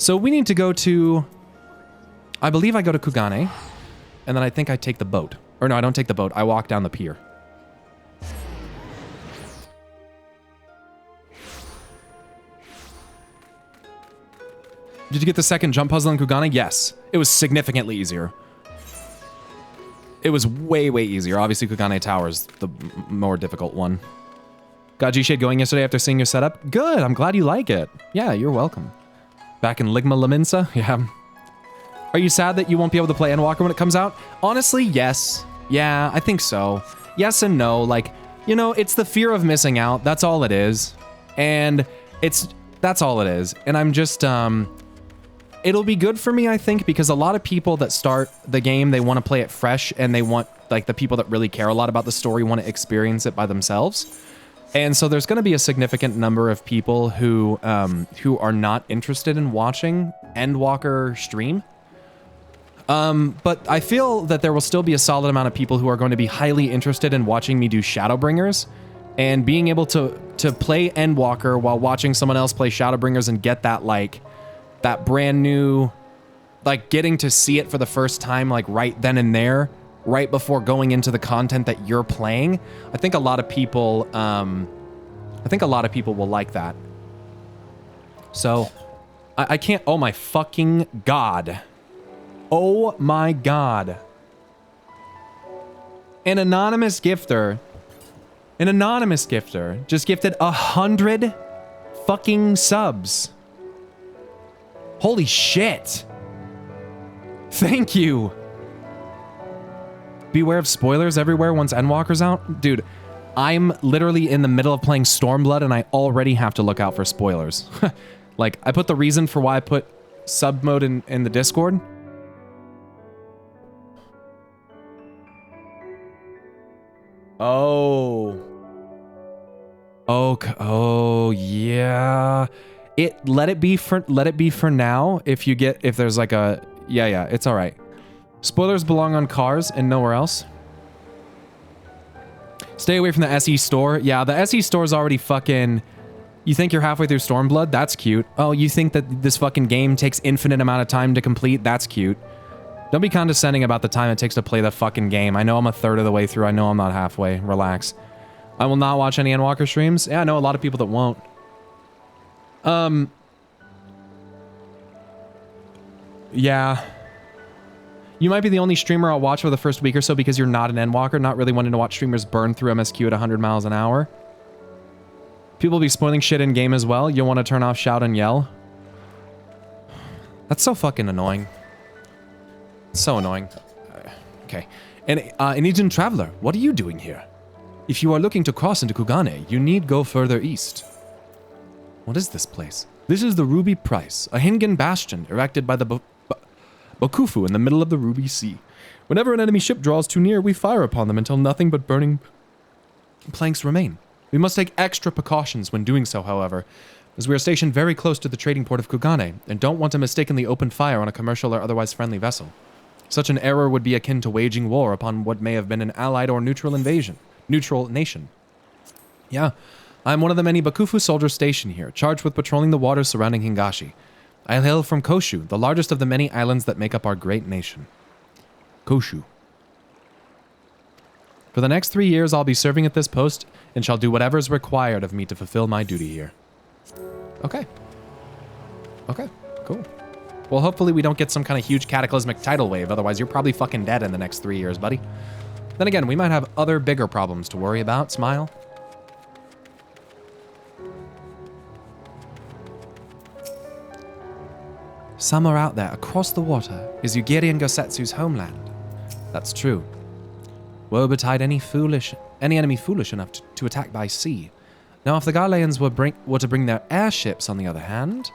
So we need to go to... I believe I go to Kugane, and then I think I take the boat. Or no, I don't take the boat. I walk down the pier. Did you get the second jump puzzle in Kugane? Yes. It was significantly easier. It was way, way easier. Obviously, Kugane Tower's the more difficult one. Got G-Shade going yesterday after seeing your setup? Good, I'm glad you like it. Yeah, you're welcome. Back in Ligma Laminsa? Yeah. Are you sad that you won't be able to play Endwalker when it comes out? Honestly, yes. Yeah, I think so. Yes and no. Like, you know, it's the fear of missing out. That's all it is. And that's all it is. And I'm just, it'll be good for me, I think, because a lot of people that start the game, they want to play it fresh, and they want, like, the people that really care a lot about the story want to experience it by themselves. And so there's going to be a significant number of people who are not interested in watching Endwalker stream. But I feel that there will still be a solid amount of people who are going to be highly interested in watching me do Shadowbringers, and being able to play Endwalker while watching someone else play Shadowbringers and get that, like, that brand new, like, getting to see it for the first time, like, right then and there, right before going into the content that you're playing. I think a lot of people, will like that. So, I can't, oh my fucking god. Oh my god. An anonymous gifter just gifted 100 fucking subs. Holy shit. Thank you. Beware of spoilers everywhere once Endwalker's out. Dude, I'm literally in the middle of playing Stormblood and I already have to look out for spoilers. Like, I put the reason for why I put sub mode in the Discord. Oh. Okay. Oh, yeah. Let it be for now. If there's like a, yeah, it's all right. Spoilers belong on cars and nowhere else. Stay away from the SE store. Yeah, the SE store is already fucking... You think you're halfway through Stormblood? That's cute. Oh, you think that this fucking game takes infinite amount of time to complete? That's cute. Don't be condescending about the time it takes to play the fucking game. I know I'm a third of the way through. I know I'm not halfway. Relax. I will not watch any Endwalker streams. Yeah, I know a lot of people that won't. Yeah. You might be the only streamer I'll watch for the first week or so because you're not an Endwalker, not really wanting to watch streamers burn through MSQ at 100 miles an hour. People will be spoiling shit in game as well. You'll want to turn off shout and yell. That's so fucking annoying. So annoying. Okay. And an Asian traveler, what are you doing here? If you are looking to cross into Kugane, you need go further east. What is this place? This is the Ruby Price, a Hingan bastion erected by the Bokufu in the middle of the Ruby Sea. Whenever an enemy ship draws too near, we fire upon them until nothing but burning planks remain. We must take extra precautions when doing so, however, as we are stationed very close to the trading port of Kugane and don't want to mistakenly open fire on a commercial or otherwise friendly vessel. Such an error would be akin to waging war upon what may have been an allied or neutral nation. Yeah, I'm one of the many Bakufu soldiers stationed here, charged with patrolling the waters surrounding Hingashi. I hail from Koshu, the largest of the many islands that make up our great nation. Koshu. For the next 3 years, I'll be serving at this post and shall do whatever is required of me to fulfill my duty here. Okay. Okay, cool. Well, hopefully we don't get some kind of huge cataclysmic tidal wave, otherwise you're probably fucking dead in the next 3 years, buddy. Then again, we might have other bigger problems to worry about, Smile. Somewhere out there, across the water, is Ugiri and Gosetsu's homeland. That's true. Woe betide any enemy foolish enough to attack by sea. Now, if the Garleans were to bring their airships, on the other hand...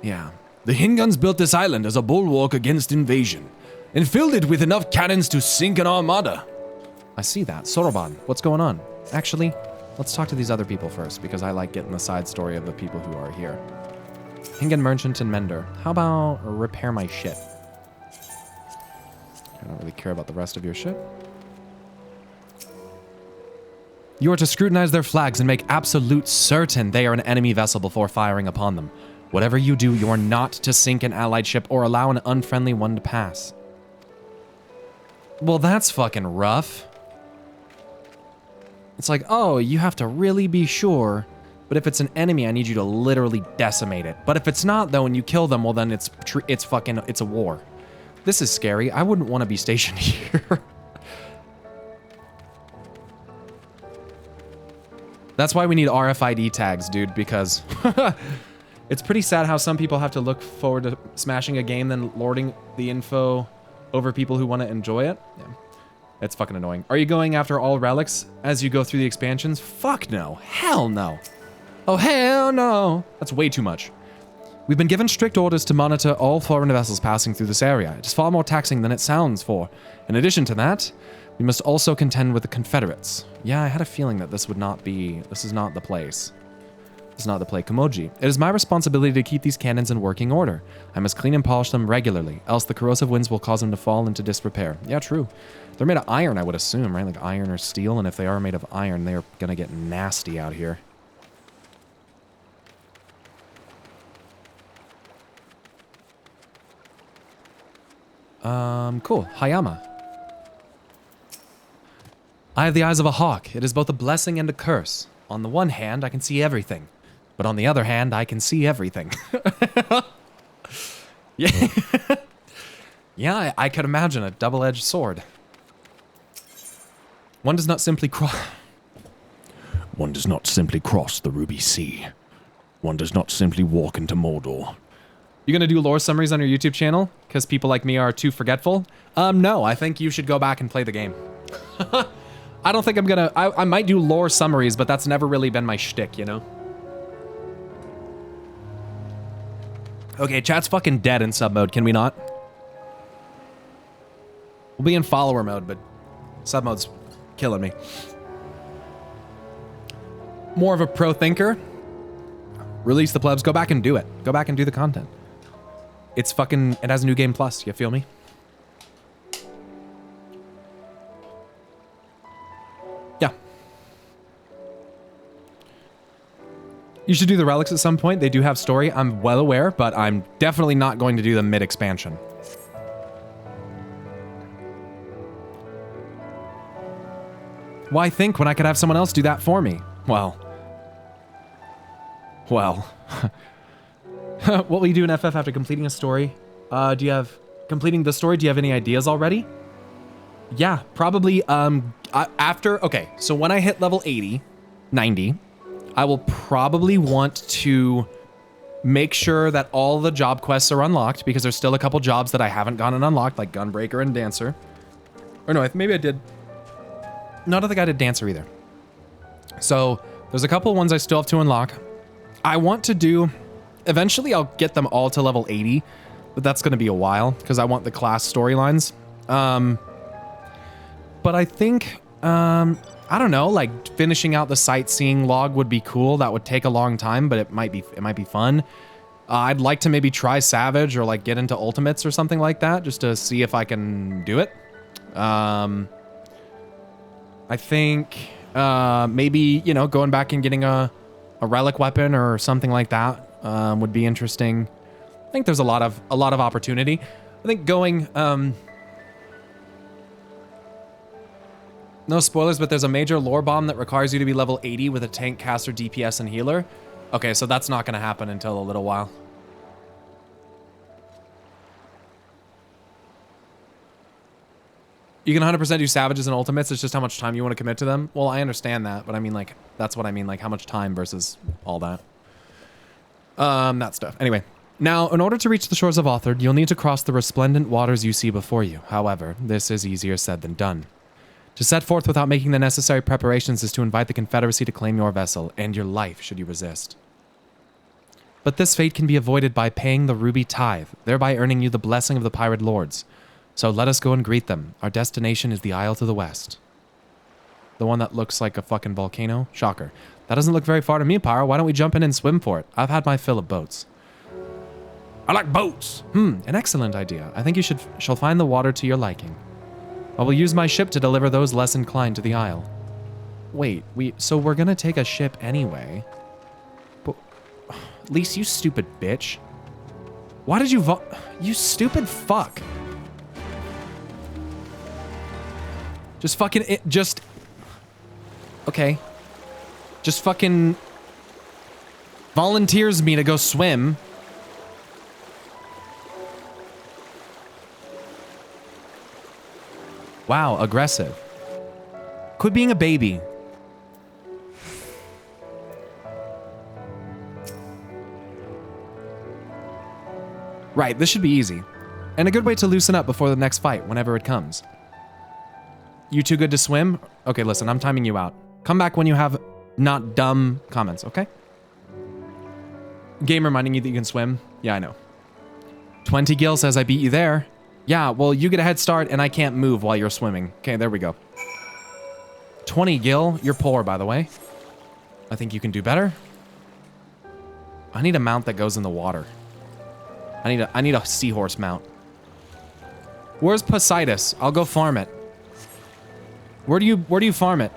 Yeah. The Hingans built this island as a bulwark against invasion, and filled it with enough cannons to sink an armada. I see that. Soroban, what's going on? Actually, let's talk to these other people first, because I like getting the side story of the people who are here. Hingan Merchant and Mender. How about repair my shit? I don't really care about the rest of your shit. You are to scrutinize their flags and make absolute certain they are an enemy vessel before firing upon them. Whatever you do, you are not to sink an allied ship or allow an unfriendly one to pass. Well, that's fucking rough. It's like, oh, you have to really be sure. But if it's an enemy, I need you to literally decimate it. But if it's not, though, and you kill them, well, then it's a war. This is scary. I wouldn't want to be stationed here. That's why we need RFID tags, dude, because it's pretty sad how some people have to look forward to smashing a game then lording the info over people who want to enjoy it. Yeah. It's fucking annoying. Are you going after all relics as you go through the expansions? Fuck no. Hell no. Oh, hell no. That's way too much. We've been given strict orders to monitor all foreign vessels passing through this area. It is far more taxing than it sounds for. In addition to that, we must also contend with the Confederates. Yeah, I had a feeling that this is not the place. This is not the play. Komoji. It is my responsibility to keep these cannons in working order. I must clean and polish them regularly, else the corrosive winds will cause them to fall into disrepair. Yeah, true. They're made of iron, I would assume, right? Like iron or steel, and if they are made of iron, they're gonna get nasty out here. Cool. Hayama. I have the eyes of a hawk. It is both a blessing and a curse. On the one hand, I can see everything. But on the other hand, I can see everything. Yeah. Yeah, I could imagine a double-edged sword. One does not simply cross the Ruby Sea. One does not simply walk into Mordor. You gonna do lore summaries on your YouTube channel? Because people like me are too forgetful? No, I think you should go back and play the game. I don't think I'm gonna... I might do lore summaries, but that's never really been my shtick, you know? Okay, chat's fucking dead in sub mode, can we not? We'll be in follower mode, but sub mode's killing me. More of a pro thinker. Release the plebs, go back and do it. Go back and do the content. It's fucking... It has New Game Plus, you feel me? Yeah. You should do the relics at some point. They do have story. I'm well aware, but I'm definitely not going to do them mid-expansion. Why think when I could have someone else do that for me? Well. What will you do in FF after completing a story? Completing the story, do you have any ideas already? Yeah, probably, okay, so when I hit level 80, 90, I will probably want to make sure that all the job quests are unlocked, because there's still a couple jobs that I haven't gotten unlocked, like Gunbreaker and Dancer. Or no, maybe I did. No, I don't think I did Dancer either. So, there's a couple ones I still have to unlock. I want to do... Eventually, I'll get them all to level 80, but that's going to be a while, because I want the class storylines. But I think, I don't know, like, finishing out the sightseeing log would be cool. That would take a long time, but it might be fun. I'd like to maybe try Savage, or, like, get into Ultimates or something like that, just to see if I can do it. I think, maybe, you know, going back and getting a relic weapon or something like that. Would be interesting. I think there's a lot of opportunity. I think going, no spoilers, but there's a major lore bomb that requires you to be level 80 with a tank, caster, DPS, and healer. Okay, so that's not going to happen until a little while. You can 100% do Savages and Ultimates, it's just how much time you want to commit to them. Well, I understand that, but I mean, like, that's what I mean, like, how much time versus all that. That stuff. Anyway, now, in order to reach the shores of Authard, you'll need to cross the resplendent waters you see before you. However, this is easier said than done. To set forth without making the necessary preparations is to invite the Confederacy to claim your vessel, and your life should you resist. But this fate can be avoided by paying the ruby tithe, thereby earning you the blessing of the pirate lords. So let us go and greet them. Our destination is the Isle to the west. The one that looks like a fucking volcano? Shocker. That doesn't look very far to me, Pyro. Why don't we jump in and swim for it? I've had my fill of boats. I like boats! An excellent idea. I think you shall find the water to your liking. I will use my ship to deliver those less inclined to the Isle. Wait, so we're gonna take a ship anyway? But Lise, you stupid bitch. Why did you you stupid fuck. Just fucking okay. Just fucking volunteers me to go swim. Wow, aggressive. Quit being a baby. Right, this should be easy. And a good way to loosen up before the next fight, whenever it comes. You too good to swim? Okay, listen, I'm timing you out. Come back when you have not dumb comments, okay? Game reminding you that you can swim? Yeah, I know. 20 Gil says I beat you there. Yeah, well, you get a head start and I can't move while you're swimming. Okay, there we go. 20 Gil, you're poor, by the way. I think you can do better. I need a mount that goes in the water. I need a seahorse mount. Where's Poseidus? I'll go farm it. Where do you farm it?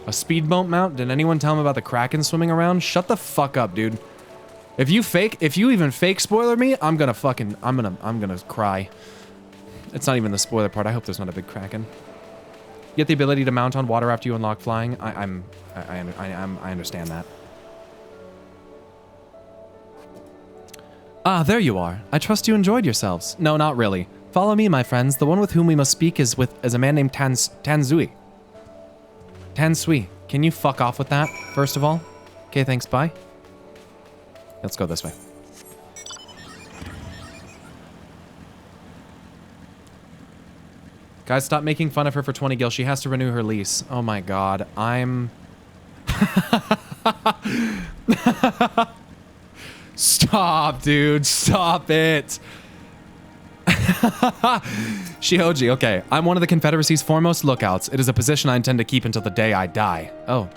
A speedboat mount? Did anyone tell him about the Kraken swimming around? Shut the fuck up, dude. If you even fake spoiler me, I'm gonna cry. It's not even the spoiler part. I hope there's not a big Kraken. Get the ability to mount on water after you unlock flying. I understand that. Ah, there you are. I trust you enjoyed yourselves. No, not really. Follow me, my friends. The one with whom we must speak is a man named Tansui. Tansui. Can you fuck off with that, first of all? Okay, thanks, bye. Let's go this way. Guys, stop making fun of her for 20 gil. She has to renew her lease. Oh my god. Stop, dude. Stop it. Shihoji, okay. I'm one of the Confederacy's foremost lookouts. It is a position I intend to keep until the day I die. Oh.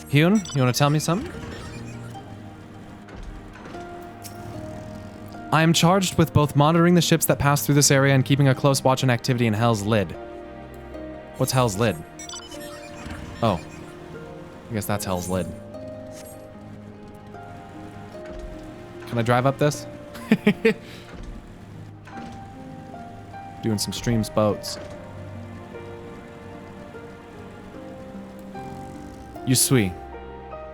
Hyun, you want to tell me something? I am charged with both monitoring the ships that pass through this area and keeping a close watch on activity in Hell's Lid. What's Hell's Lid? Oh. I guess that's Hell's Lid. Can I drive up this? Doing some streams boats. Yotsuyu.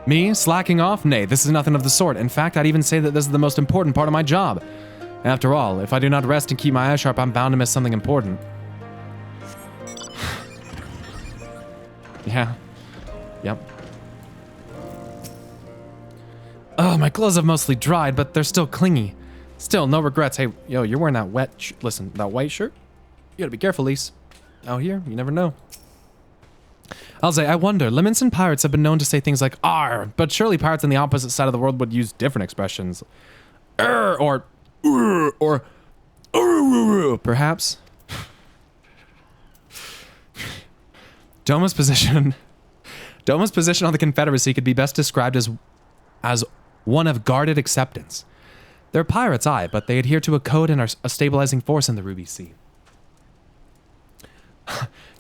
Me? Slacking off? Nay, this is nothing of the sort. In fact, I'd even say that this is the most important part of my job. After all, if I do not rest and keep my eyes sharp, I'm bound to miss something important. Yeah. Yep. Oh, my clothes have mostly dried, but they're still clingy. Still, no regrets. Hey, yo, you're wearing that listen, that white shirt? You gotta be careful, Lise. Out here, you never know. I'll say, I wonder, Lemonson pirates have been known to say things like "arr," but surely pirates on the opposite side of the world would use different expressions. Or perhaps. Doma's position on the Confederacy could be best described as one of guarded acceptance. They're pirates, aye, but they adhere to a code and are a stabilizing force in the Ruby Sea.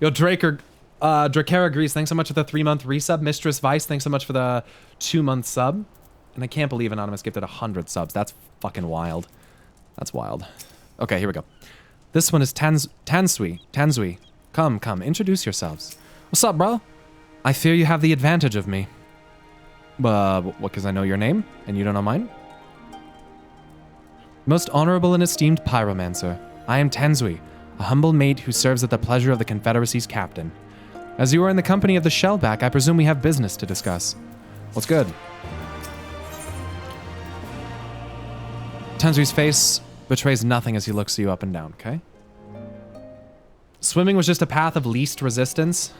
Yo, Drakera Grease, thanks so much for the 3-month resub. Mistress Vice, thanks so much for the 2-month sub. And I can't believe Anonymous gifted 100 subs. That's fucking wild. That's wild. Okay, here we go. This one is Tansui. Tansui. Come, introduce yourselves. What's up, bro? I fear you have the advantage of me. What, because I know your name, and you don't know mine? Most honorable and esteemed Pyromancer, I am Tansui, a humble mate who serves at the pleasure of the Confederacy's captain. As you are in the company of the Shellback, I presume we have business to discuss. What's good? Tansui's face betrays nothing as he looks you up and down, okay? Swimming was just a path of least resistance.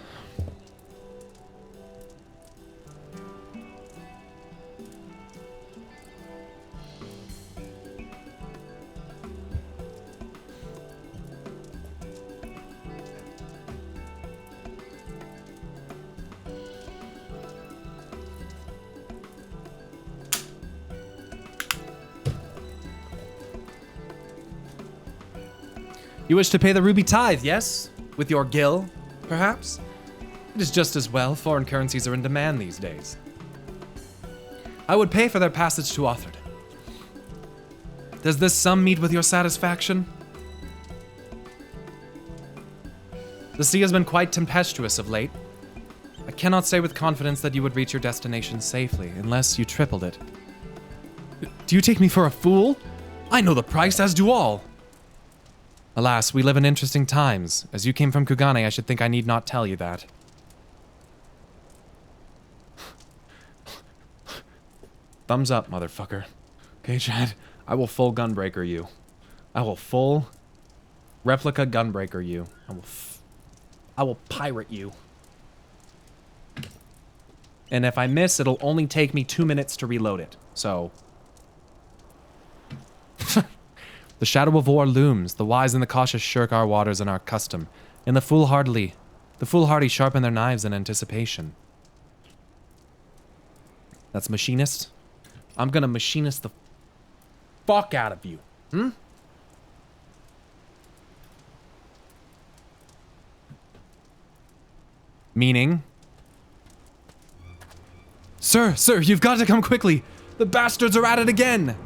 You wish to pay the ruby tithe, yes? With your gil, perhaps? It is just as well. Foreign currencies are in demand these days. I would pay for their passage to Othard. Does this sum meet with your satisfaction? The sea has been quite tempestuous of late. I cannot say with confidence that you would reach your destination safely, unless you tripled it. Do you take me for a fool? I know the price, as do all. Alas, we live in interesting times. As you came from Kugane, I should think I need not tell you that. Thumbs up, motherfucker. Okay, Chad? I will full gunbreaker you. I will full replica gunbreaker you. I will pirate you. And if I miss, it'll only take me 2 minutes to reload it. So... The shadow of war looms. The wise and the cautious shirk our waters and our custom. And the foolhardy sharpen their knives in anticipation. That's machinist. I'm gonna machinist the fuck out of you. Hmm? Meaning? Sir, you've got to come quickly. The bastards are at it again.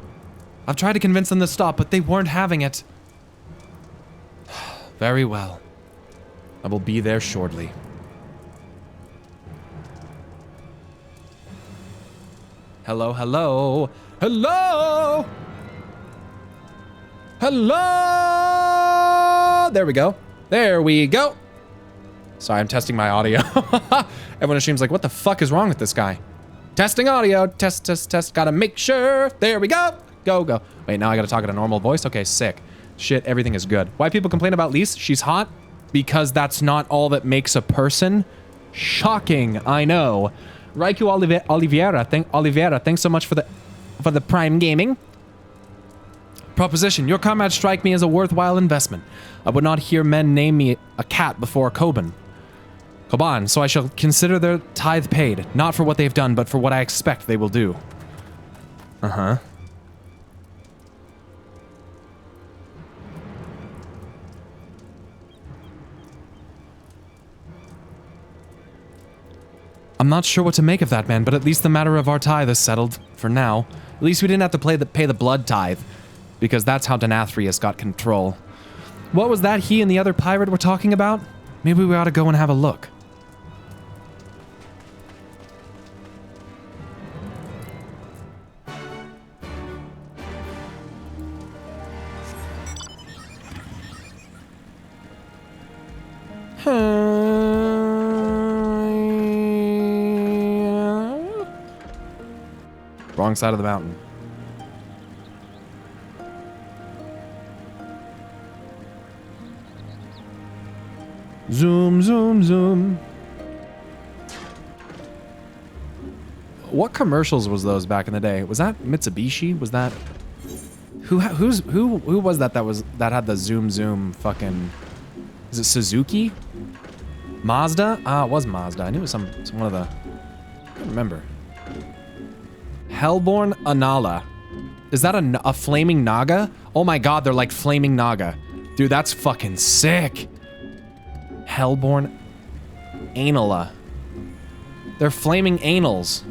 I've tried to convince them to stop, but they weren't having it. Very well. I will be there shortly. Hello, hello. Hello! Hello! There we go. There we go. Sorry, I'm testing my audio. Everyone assumes like, what the fuck is wrong with this guy? Testing audio. Test, test, test. Gotta make sure. There we go. Go, go. Wait, now I gotta talk at a normal voice? Okay, sick. Shit, everything is good. Why people complain about Lise? She's hot? Because that's not all that makes a person. Shocking, I know. Raikou Oliveira, thanks so much for the Prime Gaming. Proposition, your comrades strike me as a worthwhile investment. I would not hear men name me a cat before Koban. So I shall consider their tithe paid, not for what they've done, but for what I expect they will do. Uh-huh. I'm not sure what to make of that, man, but at least the matter of our tithe is settled, for now. At least we didn't have to pay the blood tithe, because that's how Denathrius got control. What was that he and the other pirate were talking about? Maybe we ought to go and have a look. Wrong side of the mountain. Zoom, zoom, zoom. What commercials was those back in the day? Was that Mitsubishi? Was that who was that had the zoom zoom fucking? Is it Suzuki? Mazda? Ah, it was Mazda. I knew it was some one of the. I don't remember. Hellborn Anala. Is that a flaming Naga? Oh my god, they're like flaming Naga. Dude, that's fucking sick. Hellborn Anala. They're flaming anals.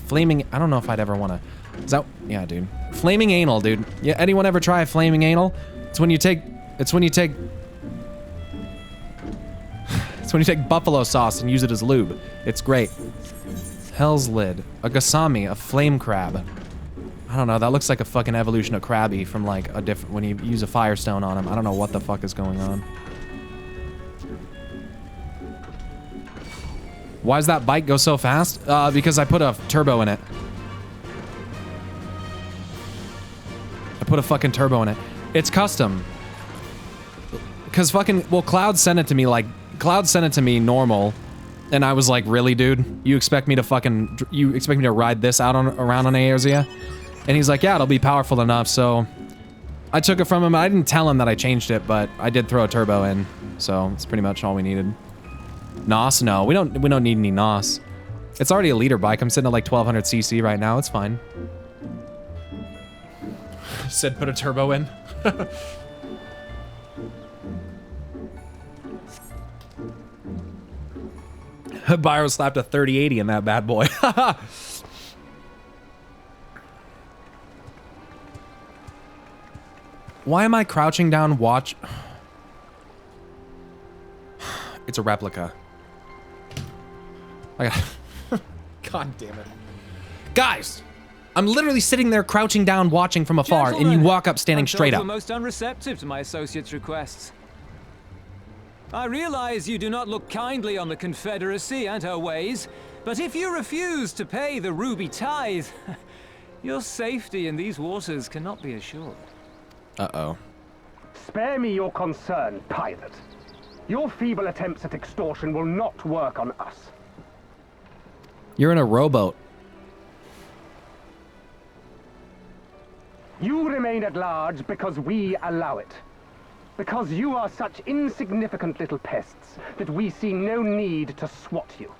Flaming, I don't know if I'd ever want to. Is that, yeah, dude. Flaming anal, dude. Yeah, anyone ever try a flaming anal? It's when you take buffalo sauce and use it as lube. It's great. Hell's Lid. A Gasami, a flame crab. I don't know, that looks like a fucking evolution of Krabby from like a different, when you use a firestone on him. I don't know what the fuck is going on. Why does that bike go so fast? Because I put a turbo in it. I put a fucking turbo in it. It's custom. Because fucking, well, Cloud sent it to me normal. And I was like, really, dude? You expect me to ride this out around on Aerzia? And he's like, yeah, it'll be powerful enough, so... I took it from him. I didn't tell him that I changed it, but I did throw a turbo in. So, it's pretty much all we needed. NOS? No, we don't need any NOS. It's already a liter bike. I'm sitting at like 1200 cc right now. It's fine. Said put a turbo in. Byro slapped a 3080 in that bad boy. Why am I crouching down watch? It's a replica. I got... God damn it. Guys! I'm literally sitting there crouching down watching from afar, and you walk up standing straight up. I'm most unreceptive to my associate's requests. I realize you do not look kindly on the Confederacy and her ways, but if you refuse to pay the ruby tithe, your safety in these waters cannot be assured. Uh-oh. Spare me your concern, pirate. Your feeble attempts at extortion will not work on us. You're in a rowboat. You remain at large because we allow it. Because you are such insignificant little pests that we see no need to swat you.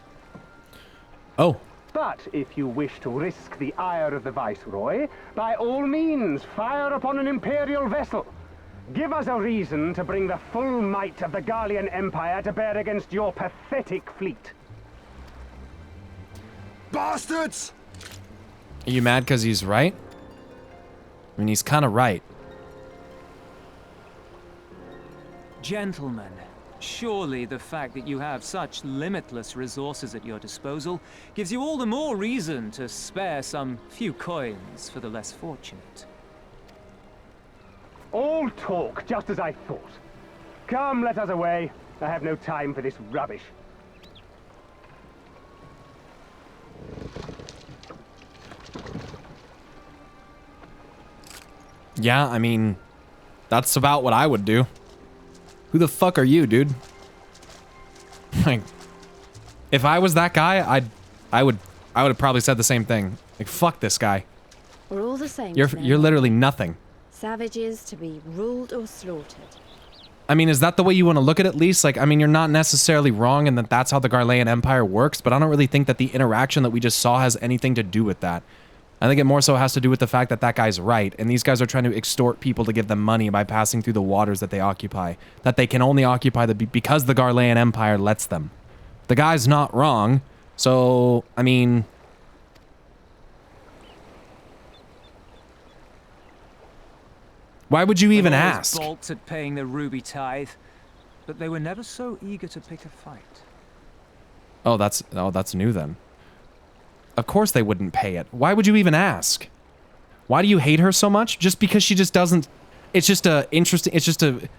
Oh. But if you wish to risk the ire of the Viceroy, by all means, fire upon an Imperial vessel. Give us a reason to bring the full might of the Garlean Empire to bear against your pathetic fleet. Bastards! Are you mad because he's right? I mean, he's kind of right. Gentlemen, surely the fact that you have such limitless resources at your disposal gives you all the more reason to spare some few coins for the less fortunate. All talk, just as I thought. Come, let us away. I have no time for this rubbish. Yeah, I mean, that's about what I would do. Who the fuck are you, dude? Like, if I was that guy, I would have probably said the same thing. Like, fuck this guy. We're all the same. You're literally nothing. Savages to be ruled or slaughtered. I mean, is that the way you want to look at it, at least? Like, I mean, you're not necessarily wrong in that that's how the Garlean Empire works, but I don't really think that the interaction that we just saw has anything to do with that. I think it more so has to do with the fact that that guy's right, and these guys are trying to extort people to give them money by passing through the waters that they occupy, that they can only occupy because the Garlean Empire lets them. The guy's not wrong, so, I mean... Why would you even ask? Balked at paying the ruby tithe, but they were never so eager to pick a fight. Oh, that's new then. Of course they wouldn't pay it. Why would you even ask? Why do you hate her so much? Just because she just doesn't... It's just a interesting... It's just a...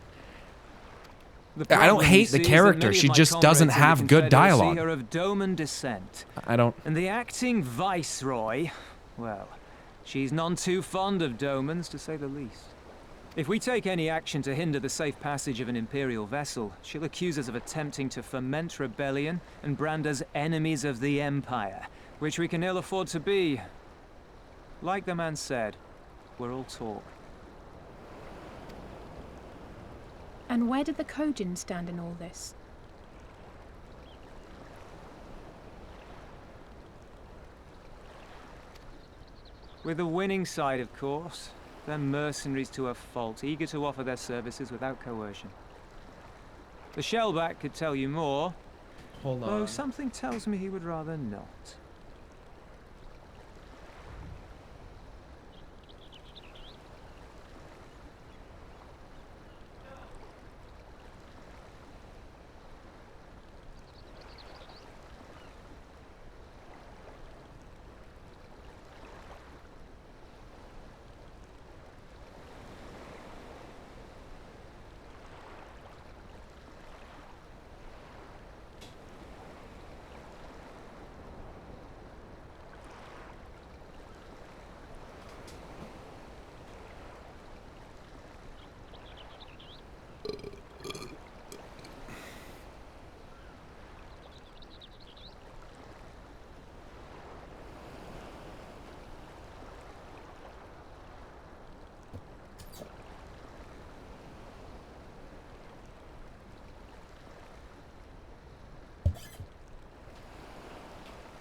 I don't hate the character. She just doesn't have good dialogue. Are of Doman descent. I don't... And the acting viceroy, well, she's none too fond of Domans, to say the least. If we take any action to hinder the safe passage of an Imperial vessel, she'll accuse us of attempting to foment rebellion and brand us enemies of the Empire, which we can ill afford to be. Like the man said, we're all talk. And where did the Kojin stand in all this? With the winning side, of course. They're mercenaries to a fault, eager to offer their services without coercion. The Shellback could tell you more, though something tells me he would rather not.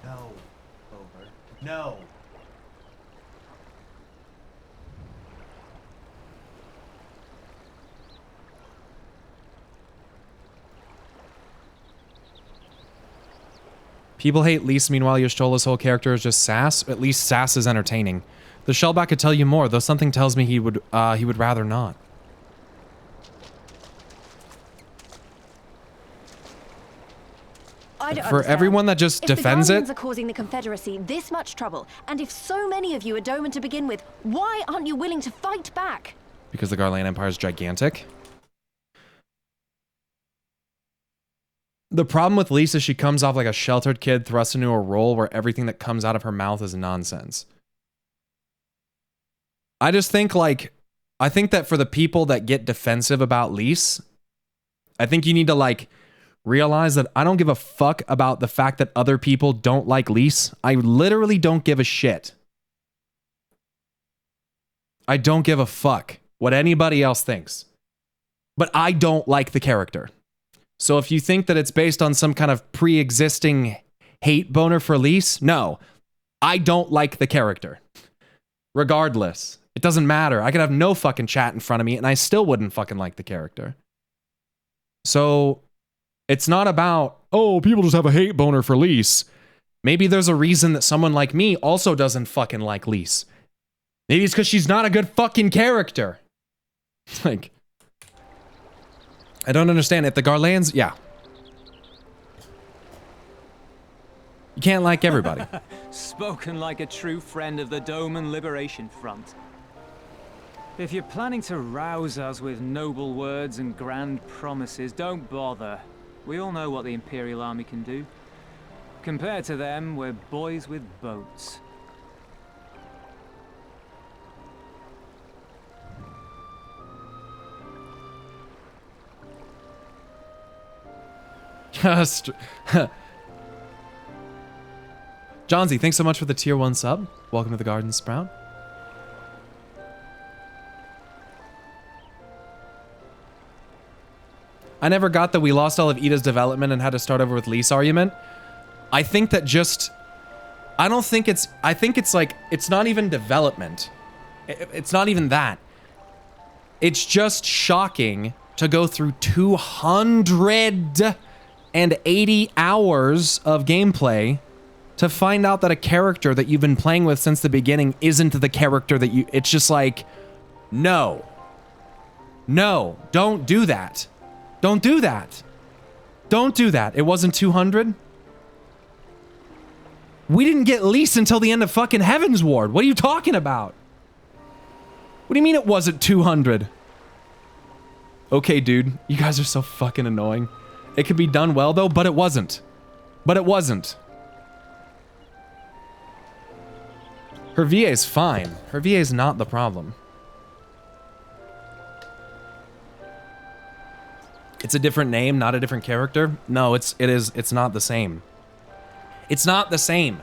No, Over. No. People hate Lise, meanwhile Y'shtola's whole character is just sass. At least sass is entertaining. The Shellback could tell you more, though something tells me he would rather not. I don't For understand. everyone that just defends If the it, Guardians are causing the Confederacy this much trouble, and if so many of you are Doman to begin with, why aren't you willing to fight back? because the Garlean Empire is gigantic. The problem with Lise is she comes off like a sheltered kid thrust into a role where everything that comes out of her mouth is nonsense. I just think I think that for the people that get defensive about Lise, I think you need to realize that I don't give a fuck about the fact that other people don't like Lise. I literally don't give a shit. I don't give a fuck what anybody else thinks. But I don't like the character. So if you think that it's based on some kind of pre-existing hate boner for Lise, no. I don't like the character. Regardless. It doesn't matter. I could have no fucking chat in front of me and I still wouldn't fucking like the character. So it's not about, oh, people just have a hate boner for Lise. Maybe there's a reason that someone like me also doesn't fucking like Lise. Maybe it's because she's not a good fucking character. I don't understand. If the Garleans, yeah. You can't like everybody. Spoken like a true friend of the Doman Liberation Front. If you're planning to rouse us with noble words and grand promises, don't bother. We all know what the Imperial Army can do. Compared to them, we're boys with boats. Johnsy, thanks so much for the tier 1 sub. Welcome to the Garden Sprout. I never got that we lost all of Ida's development and had to start over with Lise argument. I think that I think it's it's not even development. It's not even that. It's just shocking to go through 280 hours of gameplay to find out that a character that you've been playing with since the beginning isn't the character that you... It's just no. No, don't do that. Don't do that. Don't do that. It wasn't 200? We didn't get Lise until the end of fucking Heaven's Ward. What are you talking about? What do you mean it wasn't 200? Okay, dude. You guys are so fucking annoying. It could be done well, though, but it wasn't. But it wasn't. Her VA is fine. Her VA is not the problem. It's a different name, not a different character. No, it's not the same. It's not the same.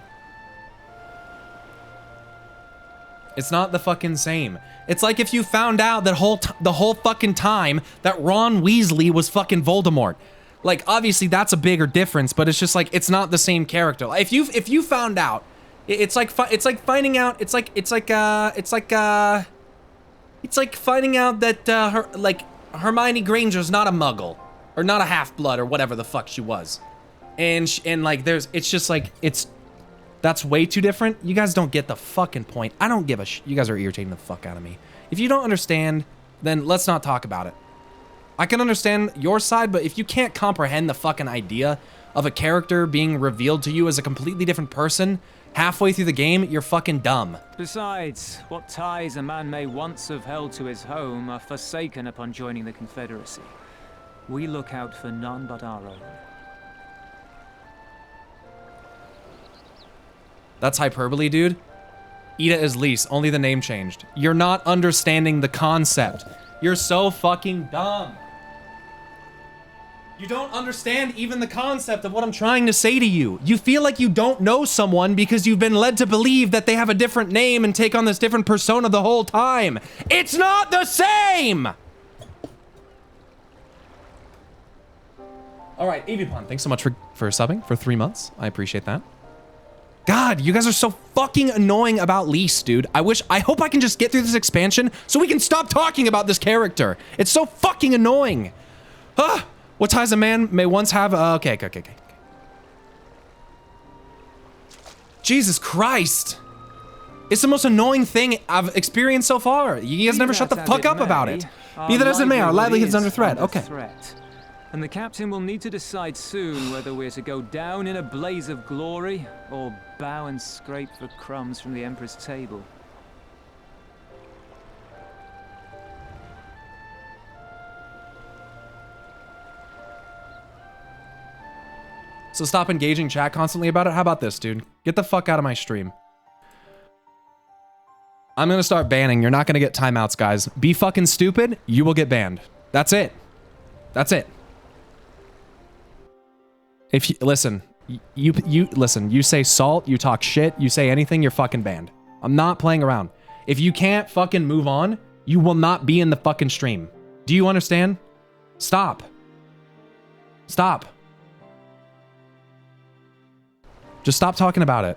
It's not the fucking same. It's like if you found out that the whole fucking time that Ron Weasley was fucking Voldemort. Obviously that's a bigger difference, but it's just it's not the same character. If you found out, it's like finding out that Hermione Granger's not a Muggle or not a half-blood or whatever the fuck she was, that's way too different. You guys don't get the fucking point. I don't give a you guys are irritating the fuck out of me. If you don't understand, then let's not talk about it. I can understand your side, but if you can't comprehend the fucking idea of a character being revealed to you as a completely different person halfway through the game, you're fucking dumb. Besides, what ties a man may once have held to his home are forsaken upon joining the Confederacy. We look out for none but our own. That's hyperbole, dude. Ida is Lise, only the name changed. You're not understanding the concept. You're so fucking dumb. You don't understand even the concept of what I'm trying to say to you. You feel like you don't know someone because you've been led to believe that they have a different name and take on this different persona the whole time. It's not the same! All right, Avipon, thanks so much for subbing for 3 months. I appreciate that. God, you guys are so fucking annoying about Lise, dude. I hope I can just get through this expansion so we can stop talking about this character. It's so fucking annoying. What ties a man may once have... Okay. Jesus Christ. It's the most annoying thing I've experienced so far. You guys never shut the fuck up about it. Be that as it may, our livelihood's under threat. Okay. And the captain will need to decide soon whether we're to go down in a blaze of glory or bow and scrape for crumbs from the Emperor's table. So stop engaging chat constantly about it. How about this, dude? Get the fuck out of my stream. I'm gonna start banning. You're not gonna get timeouts, guys. Be fucking stupid, you will get banned. That's it. That's it. If you listen, you listen, you say salt, you talk shit, you say anything, you're fucking banned. I'm not playing around. If you can't fucking move on, you will not be in the fucking stream. Do you understand? Stop. Stop. Just stop talking about it.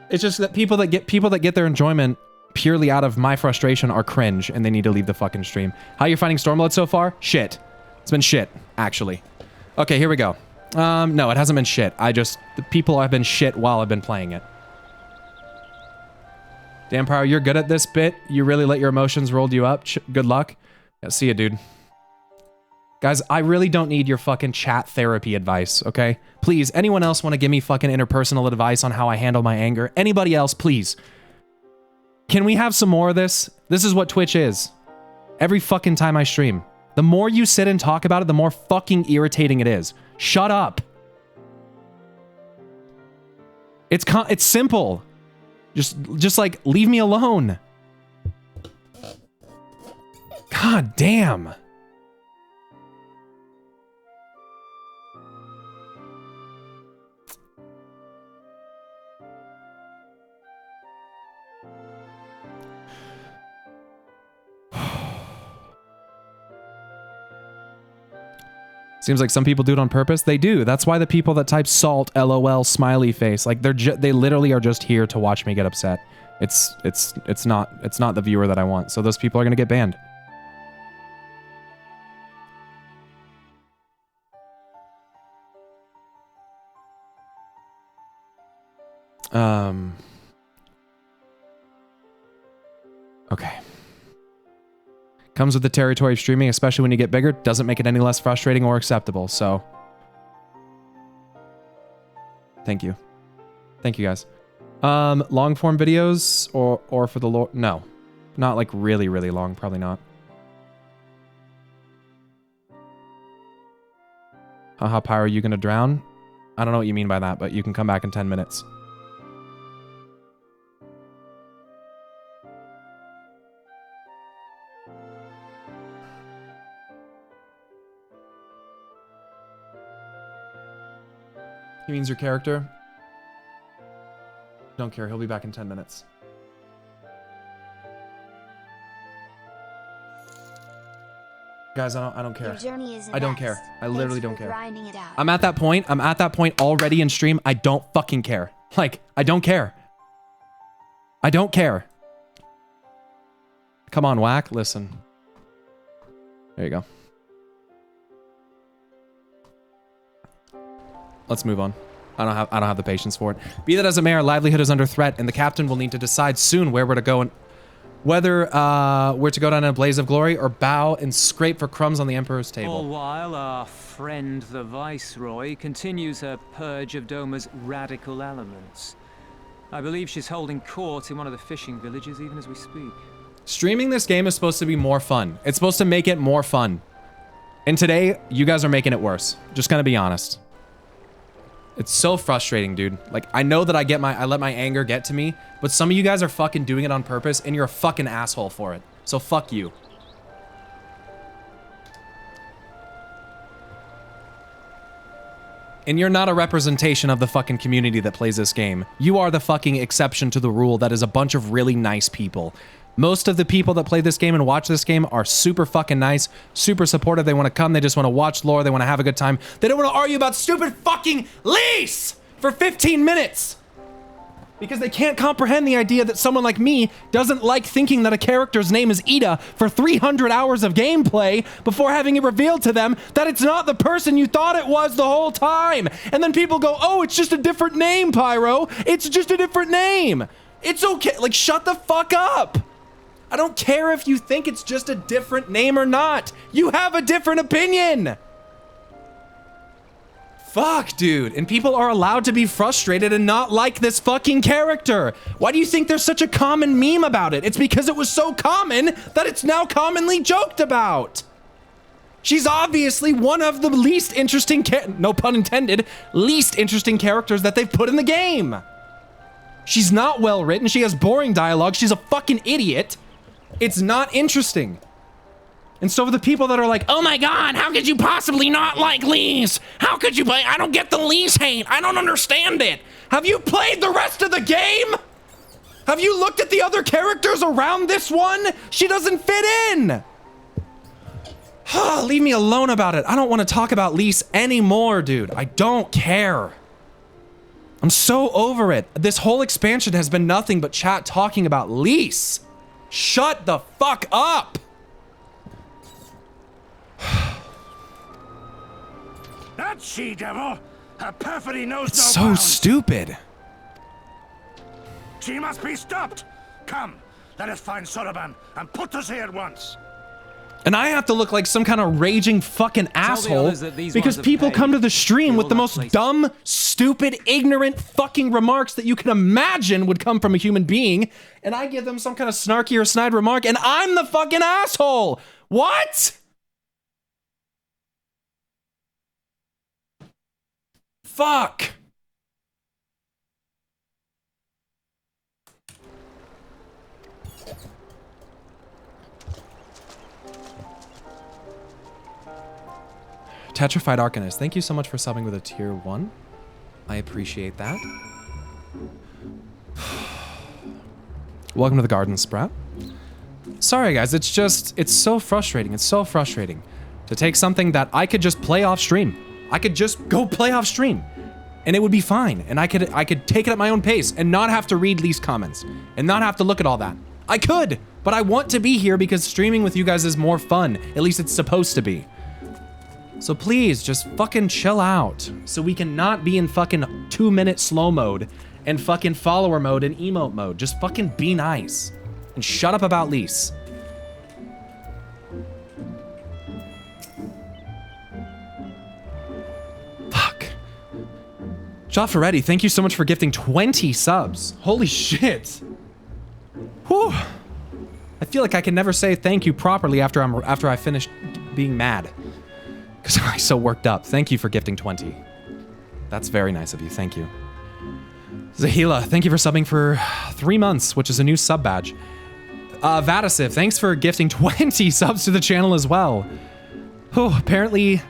It's just that people that get their enjoyment purely out of my frustration are cringe and they need to leave the fucking stream. How you finding Stormblood so far? Shit. It's been shit, actually. Okay, here we go. No, it hasn't been shit. The people have been shit while I've been playing it. Damn, Pyro, you're good at this bit. You really let your emotions roll you up. Good luck. Yeah, see ya, dude. Guys, I really don't need your fucking chat therapy advice, okay? Please, anyone else want to give me fucking interpersonal advice on how I handle my anger? Anybody else, please? Can we have some more of this? This is what Twitch is. Every fucking time I stream. The more you sit and talk about it, the more fucking irritating it is. Shut up. It's simple. Just like, leave me alone. God damn. Seems like some people do it on purpose. They do. That's why the people that type salt, LOL, smiley face, like they literally are just here to watch me get upset. It's not the viewer that I want. So those people are gonna get banned. Okay. Comes with the territory of streaming, especially when you get bigger. Doesn't make it any less frustrating or acceptable, so... Thank you. Thank you, guys. Long form videos or for the lore? No. Not like really, really long. Probably not. Haha, Pyro, you gonna drown? I don't know what you mean by that, but you can come back in 10 minutes. He means your character? Don't care, he'll be back in 10 minutes. Guys, I don't care. I don't care. I literally don't care. I'm at that point already in stream. I don't fucking care. Like, I don't care. I don't care. Come on, Whack, listen. There you go. Let's move on. I don't have the patience for it. Be that as it may, our livelihood is under threat, and the captain will need to decide soon where we're to go and whether we're to go down in a blaze of glory or bow and scrape for crumbs on the Emperor's table. All while our friend the Viceroy continues her purge of Doma's radical elements. I believe she's holding court in one of the fishing villages even as we speak. Streaming this game is supposed to be more fun. It's supposed to make it more fun. And today, you guys are making it worse. Just gonna be honest. It's so frustrating, dude. Like, I know that I let my anger get to me, but some of you guys are fucking doing it on purpose, and you're a fucking asshole for it. So fuck you. And you're not a representation of the fucking community that plays this game. You are the fucking exception to the rule that is a bunch of really nice people. Most of the people that play this game and watch this game are super fucking nice, super supportive. They want to come, they just want to watch lore, they want to have a good time. They don't want to argue about stupid fucking lease for 15 minutes. Because they can't comprehend the idea that someone like me doesn't like thinking that a character's name is Ida for 300 hours of gameplay before having it revealed to them that it's not the person you thought it was the whole time. And then people go, oh, it's just a different name, Pyro. It's just a different name. It's okay. Like, shut the fuck up. I don't care if you think it's just a different name or not. You have a different opinion. Fuck, dude. And people are allowed to be frustrated and not like this fucking character. Why do you think there's such a common meme about it? It's because it was so common that it's now commonly joked about. She's obviously one of the least interesting, no pun intended, least interesting characters that they've put in the game. She's not well written. She has boring dialogue. She's a fucking idiot. It's not interesting. And so for the people that are like, oh my god, how could you possibly not like Lise? How could you play? I don't get the Lise hate. I don't understand it. Have you played the rest of the game? Have you looked at the other characters around this one? She doesn't fit in. Leave me alone about it. I don't want to talk about Lise anymore, dude. I don't care. I'm so over it. This whole expansion has been nothing but chat talking about Lise. Shut the fuck up. That she-devil! Her perfidy knows It's no so bounds. stupid. She must be stopped! Come, let us find Soroban and put us here at once. And I have to look like some kind of raging fucking asshole others that these because ones have people paid. come to the stream They with will the not most place- dumb, stupid, ignorant fucking remarks that you can imagine would come from a human being, and I give them some kind of snarky or snide remark, and I'm the fucking asshole! What? Fuck! Tetrified Arcanist, thank you so much for subbing with a tier 1. I appreciate that. Welcome to the Garden Sprout. Sorry guys, it's so frustrating. It's so frustrating to take something that I could just play off stream. I could just go play off stream and it would be fine. And I could take it at my own pace and not have to read Lee's comments and not have to look at all that. I could, but I want to be here because streaming with you guys is more fun. At least it's supposed to be. So please just fucking chill out so we can not be in fucking 2-minute slow mode and fucking follower mode and emote mode. Just fucking be nice and shut up about Lise. Fuck. Jaffaretti, thank you so much for gifting 20 subs. Holy shit. Whew. I feel like I can never say thank you properly after I finish being mad. Because I'm so worked up. Thank you for gifting 20. That's very nice of you. Thank you. Zahila, thank you for subbing for 3 months, which is a new sub badge. Vadisiv, thanks for gifting 20 subs to the channel as well. Oh, apparently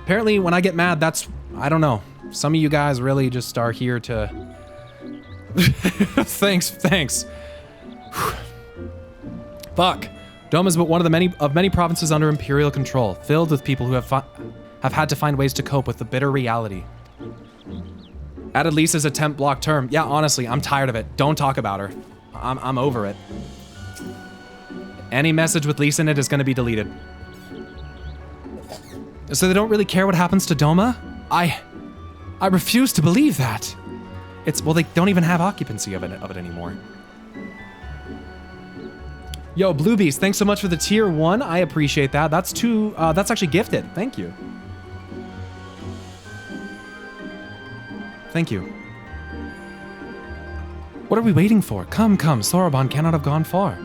when I get mad, I don't know. Some of you guys really just are here to... thanks. Fuck. Dome is but one of the many provinces under Imperial control, filled with people who have had to find ways to cope with the bitter reality. Added Lisa's attempt block term. Yeah, honestly, I'm tired of it. Don't talk about her. I'm over it. Any message with Lisa in it is going to be deleted. So they don't really care what happens to Doma? I refuse to believe that. Well, they don't even have occupancy of it anymore. Yo, Blue Beast, thanks so much for the tier 1. I appreciate that. That's actually gifted. Thank you. Thank you. What are we waiting for? Come, Soroban cannot have gone far.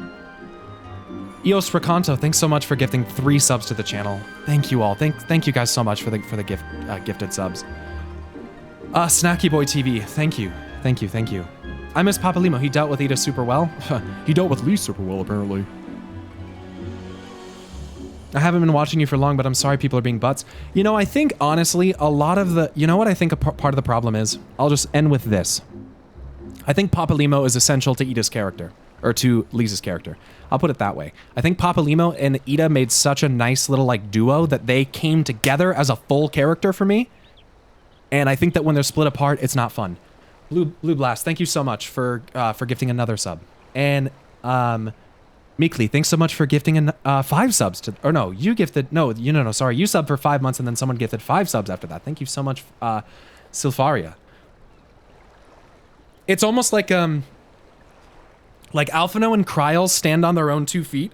Eos Rakanto, thanks so much for gifting 3 subs to the channel. Thank you all. Thank you guys so much for the gifted subs. Snacky Boy TV, thank you. I miss Papa Limo. He dealt with Ida super well. He dealt with Lee super well, apparently. I haven't been watching you for long, but I'm sorry people are being butts. You know, I think, honestly, a lot of the... You know what I think a part of the problem is? I'll just end with this. I think Papa Limo is essential to Ida's character. Or to Lisa's character. I'll put it that way. I think Papa Limo and Ida made such a nice little, like, duo that they came together as a full character for me. And I think that when they're split apart, it's not fun. Blue Blast, thank you so much for gifting another sub. And Meekly, thanks so much for gifting 5 subs to, or no, you gifted, no, sorry, you subbed for 5 months and then someone gifted 5 subs after that. Thank you so much, Sylpharia. It's almost like Alphino and Kryles stand on their own 2 feet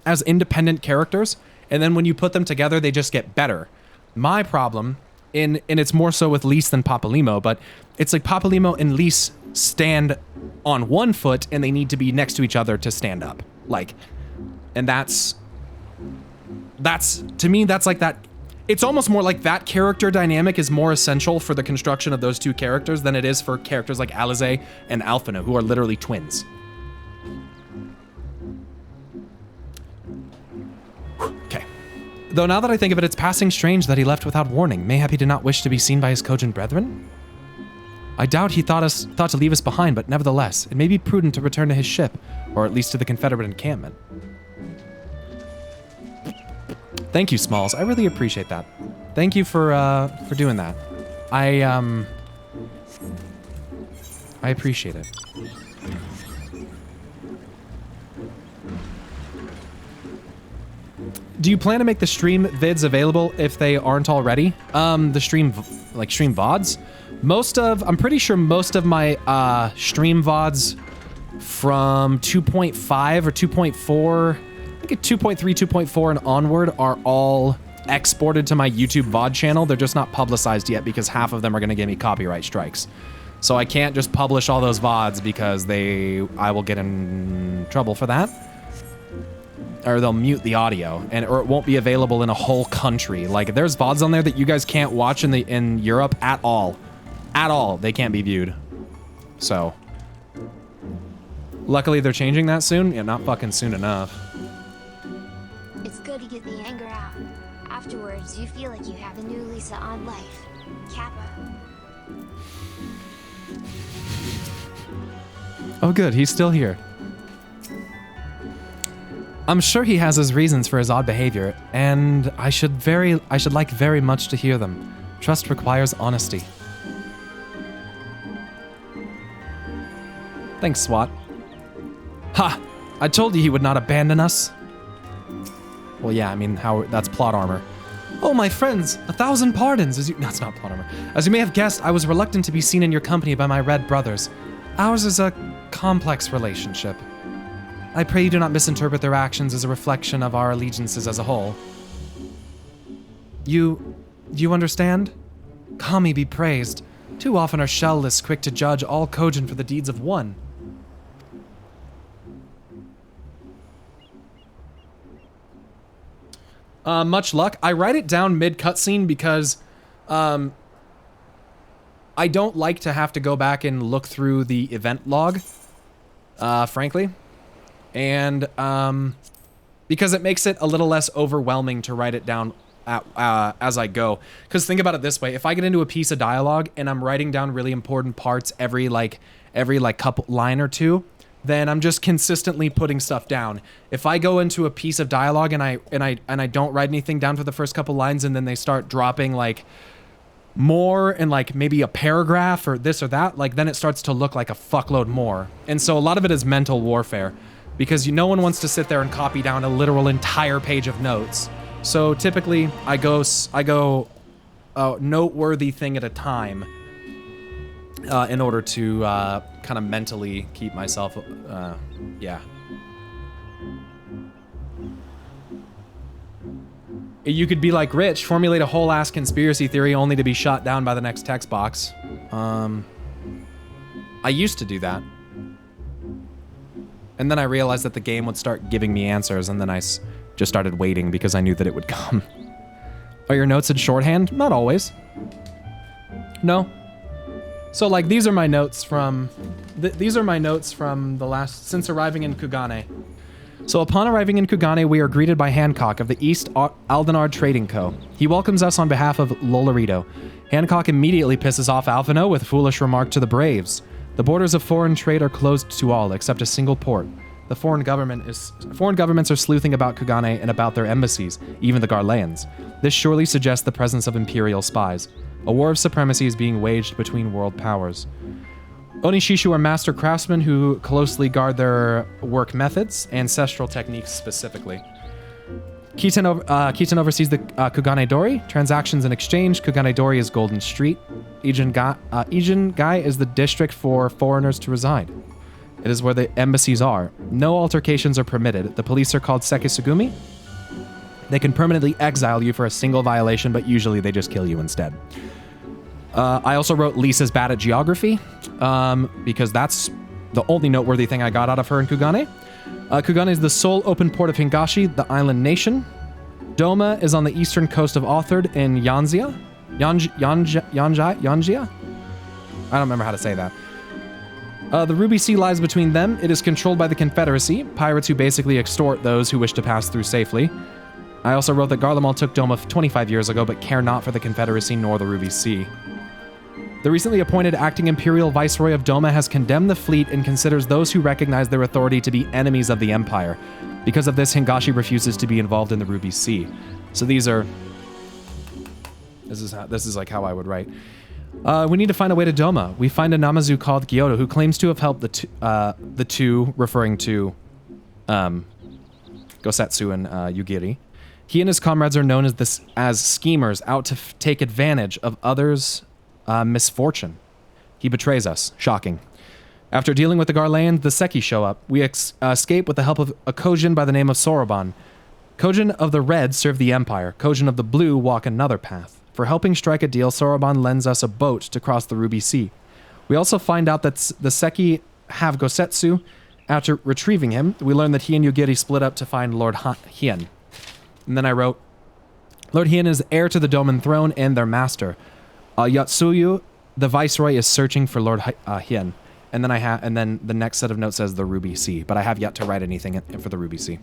as independent characters, and then when you put them together, they just get better. My problem, and it's more so with Lise than Papalymo, but it's like Papalymo and Lise stand on 1 foot and they need to be next to each other to stand up. Like, and that's to me, that's like that. It's almost more like that character dynamic is more essential for the construction of those 2 characters than it is for characters like Alize and Alphino, who are literally twins. Okay. Though now that I think of it, it's passing strange that he left without warning. Mayhap he did not wish to be seen by his cogent brethren? I doubt he thought to leave us behind, but nevertheless, it may be prudent to return to his ship, or at least to the Confederate encampment. Thank you, Smalls. I really appreciate that. Thank you for doing that. I appreciate it. Do you plan to make the stream vids available if they aren't already? The stream VODs? I'm pretty sure most of my stream VODs from 2.5 or 2.4, I think 2.3, 2.4 and onward are all exported to my YouTube VOD channel. They're just not publicized yet because half of them are going to give me copyright strikes. So I can't just publish all those VODs because I will get in trouble for that. Or they'll mute the audio, or it won't be available in a whole country. Like, there's VODs on there that you guys can't watch in Europe at all. At all. They can't be viewed. So, luckily they're changing that soon. Yeah, not fucking soon enough. It's good to get the anger out. Afterwards, you feel like you have a new lease on life. Kappa. Oh good, he's still here. I'm sure he has his reasons for his odd behavior, and I should like very much to hear them. Trust requires honesty. Thanks, SWAT. Ha! I told you he would not abandon us. Well, yeah, I mean, that's plot armor. Oh, my friends, 1,000 pardons, that's not plot armor. As you may have guessed, I was reluctant to be seen in your company by my red brothers. Ours is a complex relationship. I pray you do not misinterpret their actions as a reflection of our allegiances as a whole. You understand? Kami be praised. Too often are shell-less quick to judge all cogent for the deeds of one. Much luck. I write it down mid-cutscene because I don't like to have to go back and look through the event log, frankly. And because it makes it a little less overwhelming to write it down as I go. Because think about it this way: if I get into a piece of dialogue and I'm writing down really important parts every couple line or two, then I'm just consistently putting stuff down. If I go into a piece of dialogue and I don't write anything down for the first couple lines, and then they start dropping like more and like maybe a paragraph or this or that, like then it starts to look like a fuckload more. And so a lot of it is mental warfare, because no one wants to sit there and copy down a literal entire page of notes. So typically I go a noteworthy thing at a time in order to kind of mentally keep myself, yeah. You could be like Rich, formulate a whole ass conspiracy theory only to be shot down by the next text box. I used to do that. And then I realized that the game would start giving me answers, and then I just started waiting because I knew that it would come. Are your notes in shorthand? Not always. No. So like these are my notes from the last, since arriving in Kugane. So upon arriving in Kugane, we are greeted by Hancock of the East Aldenard Trading Co. He welcomes us on behalf of Lolorito. Hancock immediately pisses off Alphino with a foolish remark to the Braves. The borders of foreign trade are closed to all except a single port. The foreign governments are sleuthing about Kugane and about their embassies, even the Garleans. This surely suggests the presence of Imperial spies. A war of supremacy is being waged between world powers. Onishishu are master craftsmen who closely guard their work methods, ancestral techniques specifically. Keaton oversees the Kugane Dori, transactions and exchange. Kugane Dori is Golden Street. Ijingai is the district for foreigners to reside. It is where the embassies are. No altercations are permitted. The police are called Sekisugumi. They can permanently exile you for a single violation, but usually they just kill you instead. I also wrote Lisa's bad at geography, because that's the only noteworthy thing I got out of her in Kugane. Kugane is the sole open port of Hingashi, the island nation. Doma is on the eastern coast of Othard in Yanjia? Yanjia? I don't remember how to say that. The Ruby Sea lies between them. It is controlled by the Confederacy, pirates who basically extort those who wish to pass through safely. I also wrote that Garlemald took Doma 25 years ago, but care not for the Confederacy nor the Ruby Sea. The recently appointed acting Imperial Viceroy of Doma has condemned the fleet and considers those who recognize their authority to be enemies of the Empire. Because of this, Hingashi refuses to be involved in the Ruby Sea. So these are... This is like how I would write. We need to find a way to Doma. We find a Namazu called Gyoto who claims to have helped the two, referring to Gosetsu and Yugiri. He and his comrades are known as schemers out to take advantage of others' misfortune. He betrays us. Shocking. After dealing with the Garleans, the Seki show up. We escape with the help of a Kojin by the name of Soroban. Kojin of the red serve the Empire. Kojin of the blue walk another path. For helping strike a deal, Soroban lends us a boat to cross the Ruby Sea. We also find out that the Seki have Gosetsu. After retrieving him, we learn that he and Yugiri split up to find Lord Hien. And then I wrote, Lord Hien is heir to the Doman throne and their master. Yotsuyu, the viceroy, is searching for Lord Hien. And then the next set of notes says the Ruby Sea, but I have yet to write anything for the Ruby Sea.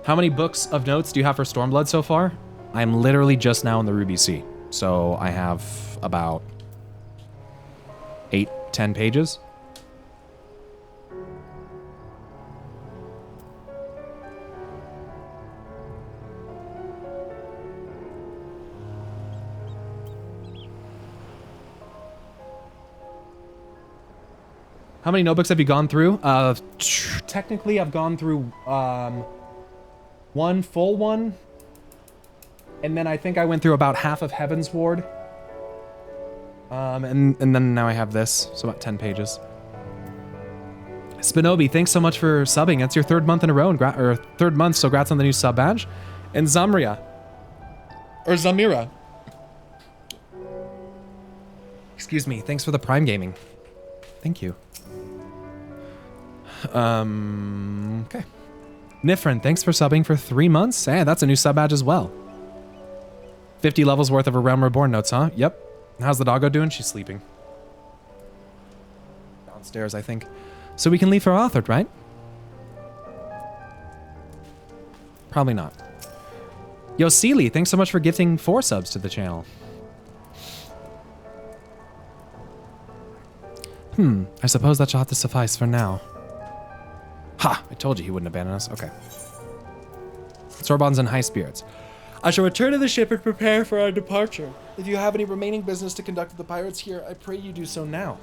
How many books of notes do you have for Stormblood so far? I'm literally just now in the Ruby Sea, so I have about 8-10 pages. How many notebooks have you gone through? Technically, I've gone through one full one. And then I think I went through about half of Heaven's Ward. And then now I have this, so about 10 pages. Spinobi, thanks so much for subbing. It's your third month in a row, or third month, so congrats on the new sub badge. And Zamria. Or Zamira. Excuse me, thanks for the Prime Gaming. Thank you. Okay. Nifrin, thanks for subbing for 3 months. Hey, that's a new sub badge as well. 50 levels worth of A Realm Reborn notes, huh? Yep. How's the doggo doing? She's sleeping. Downstairs, I think. So we can leave her authored, right? Probably not. Yo, Seely, thanks so much for gifting 4 subs to the channel. I suppose that shall have to suffice for now. Ha! I told you he wouldn't abandon us. Okay. Sorbonne's in high spirits. I shall return to the ship and prepare for our departure. If you have any remaining business to conduct with the pirates here, I pray you do so now.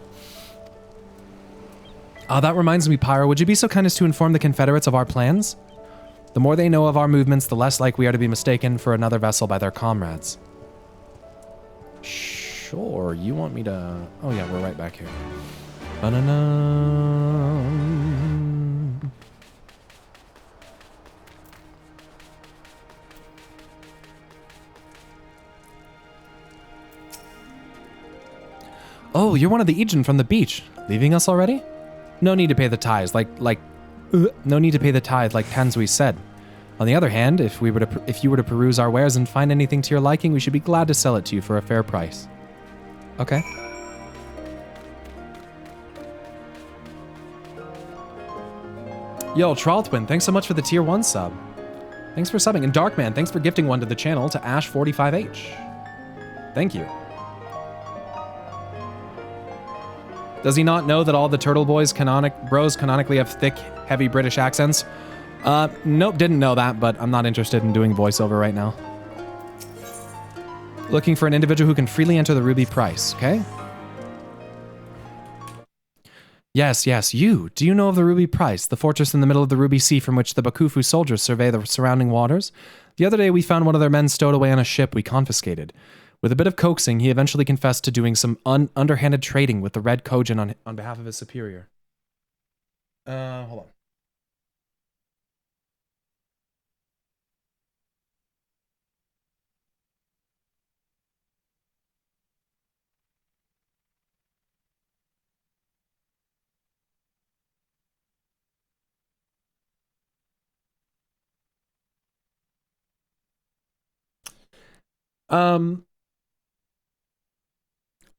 That reminds me, Pyro, would you be so kind as to inform the Confederates of our plans? The more they know of our movements, the less likely we are to be mistaken for another vessel by their comrades. Sure, you want me to... Oh yeah, we're right back here. Ba-na-na. Oh, you're one of the Ijin from the beach. Leaving us already? No need to pay the tithes, no need to pay the tithe like Tanzui said. On the other hand, if you were to peruse our wares and find anything to your liking, we should be glad to sell it to you for a fair price. Okay. Yo, Traltwin, thanks so much for the tier 1 sub. Thanks for subbing. And Darkman, thanks for gifting one to the channel to Ash45H. Thank you. Does he not know that all the Turtle Boys canonically have thick, heavy British accents? Nope, didn't know that, but I'm not interested in doing voiceover right now. Looking for an individual who can freely enter the ruby price, okay? Yes, yes, you. Do you know of the Ruby Price, the fortress in the middle of the Ruby Sea from which the Bakufu soldiers survey the surrounding waters? The other day we found one of their men stowed away on a ship we confiscated. With a bit of coaxing, he eventually confessed to doing some underhanded trading with the Red Kojin on behalf of his superior. Hold on.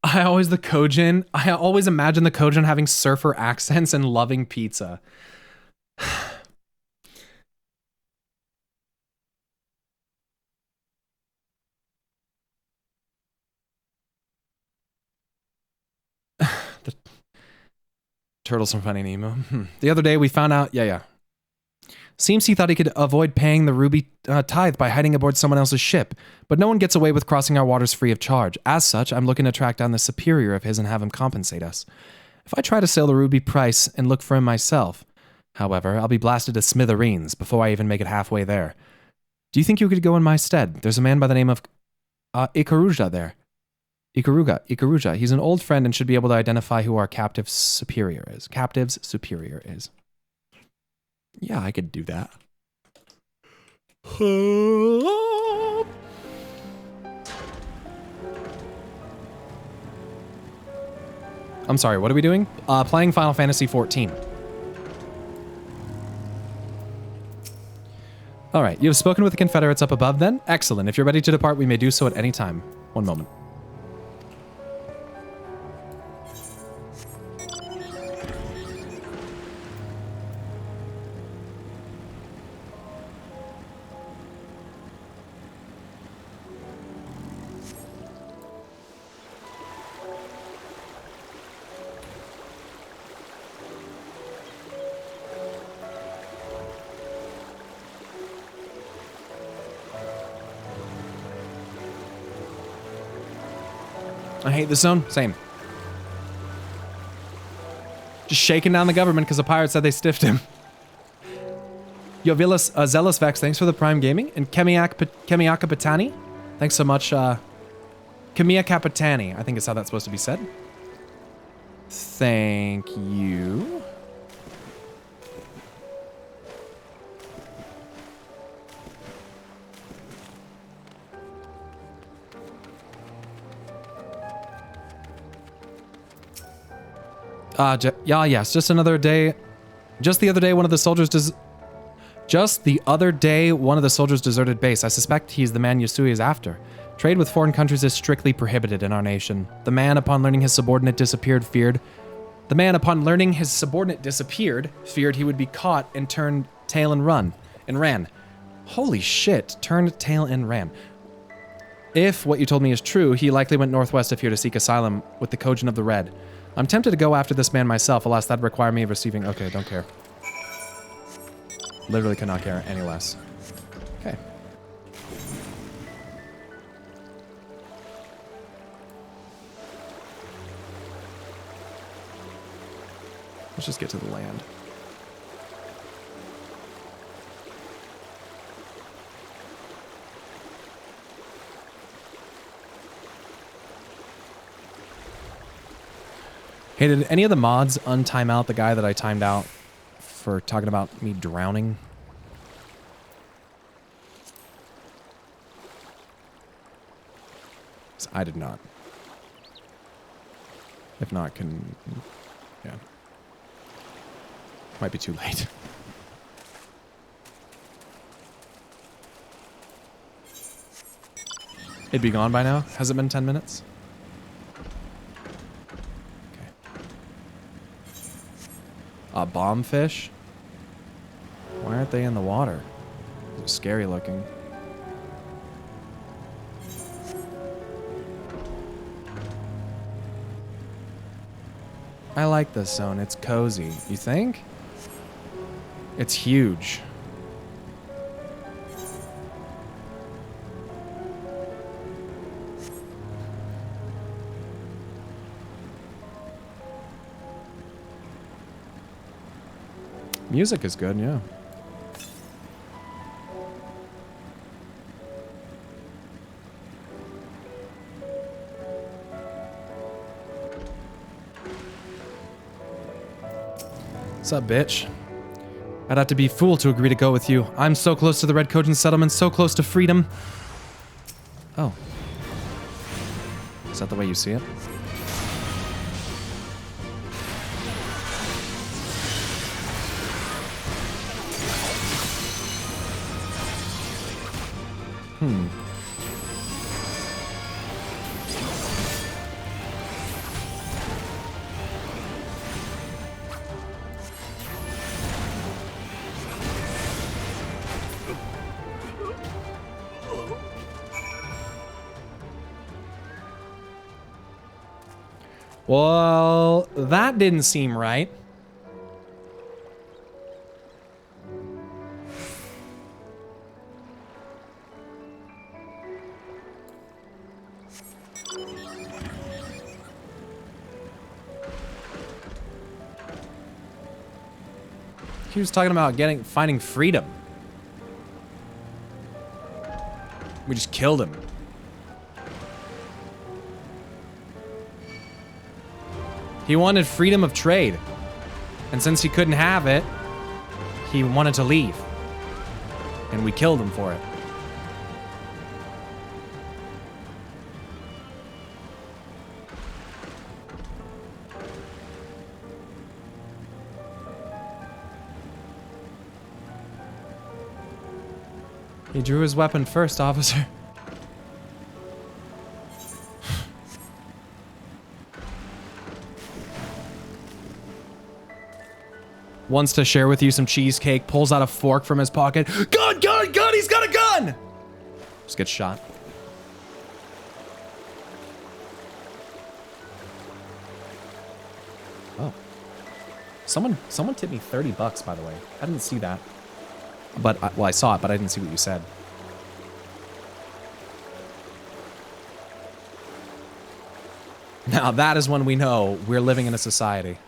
I always imagine the Kojin having surfer accents and loving pizza. The turtles from Finding Nemo. The other day we found out, Seems he thought he could avoid paying the ruby tithe by hiding aboard someone else's ship, but no one gets away with crossing our waters free of charge. As such, I'm looking to track down the superior of his and have him compensate us. If I try to sail the Ruby Price and look for him myself, however, I'll be blasted to smithereens before I even make it halfway there. Do you think you could go in my stead? There's a man by the name of Ikaruja there. Ikaruja. He's an old friend and should be able to identify who our captive's superior is. Yeah, I could do that. I'm sorry, what are we doing? Playing Final Fantasy XIV. All right, you have spoken with the Confederates up above then? Excellent. If you're ready to depart, we may do so at any time. One moment. I hate this zone. Same. Just shaking down the government because the pirate said they stiffed him. Yo, Zealous Vex, thanks for the Prime Gaming. And Kemiaka Patani, thanks so much. Kemiya Kapitani, I think is how that's supposed to be said. Thank you. Yes, just the other day, one of the soldiers deserted base. I suspect he's the man Yotsuyu is after. Trade with foreign countries is strictly prohibited in our nation. The man, upon learning his subordinate disappeared, feared he would be caught and turned tail and ran. Holy shit, turned tail and ran. If what you told me is true, he likely went northwest of here to seek asylum with the Kojin of the Red. I'm tempted to go after this man myself, alas that'd require me receiving... Okay, don't care. Literally could not care any less. Okay. Let's just get to the land. Hey, did any of the mods untime out the guy that I timed out for talking about me drowning? I did not. If not, yeah. Might be too late. It'd be gone by now? Has it been 10 minutes? Bombfish? Why aren't they in the water? They're scary looking. I like this zone. It's cozy. You think? It's huge. Music is good, yeah. What's up, bitch? I'd have to be a fool to agree to go with you. I'm so close to the Red Kojin settlement, so close to freedom. Oh. Is that the way you see it? Well, that didn't seem right. He was talking about finding freedom. We just killed him. He wanted freedom of trade. And since he couldn't have it, he wanted to leave. And we killed him for it. He drew his weapon first, officer. Wants to share with you some cheesecake, pulls out a fork from his pocket. Gun, gun, gun, he's got a gun! Just gets shot. Oh. Someone tipped me 30 bucks, by the way. I didn't see that. But, well, I saw it, but I didn't see what you said. Now, that is when we know we're living in a society.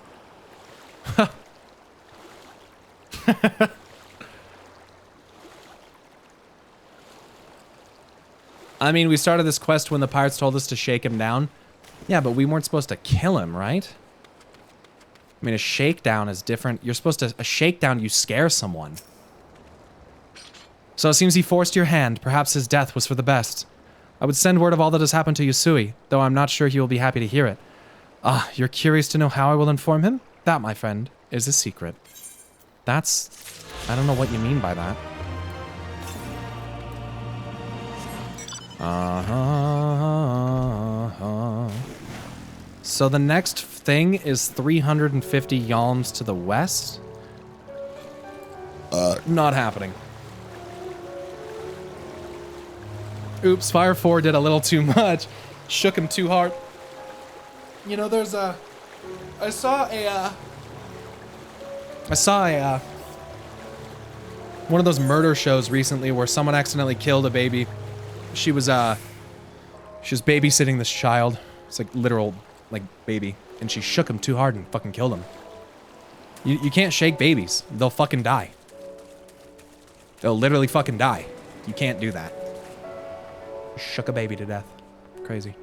I mean, we started this quest when the pirates told us to shake him down. Yeah, but we weren't supposed to kill him, right? I mean, a shakedown is different. You're supposed to... A shakedown, you scare someone. So it seems he forced your hand. Perhaps his death was for the best. I would send word of all that has happened to Yotsuyu, though I'm not sure he will be happy to hear it. Ah, you're curious to know how I will inform him? That, my friend, is a secret. That's... I don't know what you mean by that. So the next thing is 350 yalms to the west? Not happening. Oops, Fire 4 did a little too much. Shook him too hard. You know, there's a... I saw a one of those murder shows recently where someone accidentally killed a baby. She was babysitting this child. It's like literal, like, baby. And she shook him too hard and fucking killed him. You can't shake babies. They'll fucking die. They'll literally fucking die. You can't do that. Shook a baby to death. Crazy.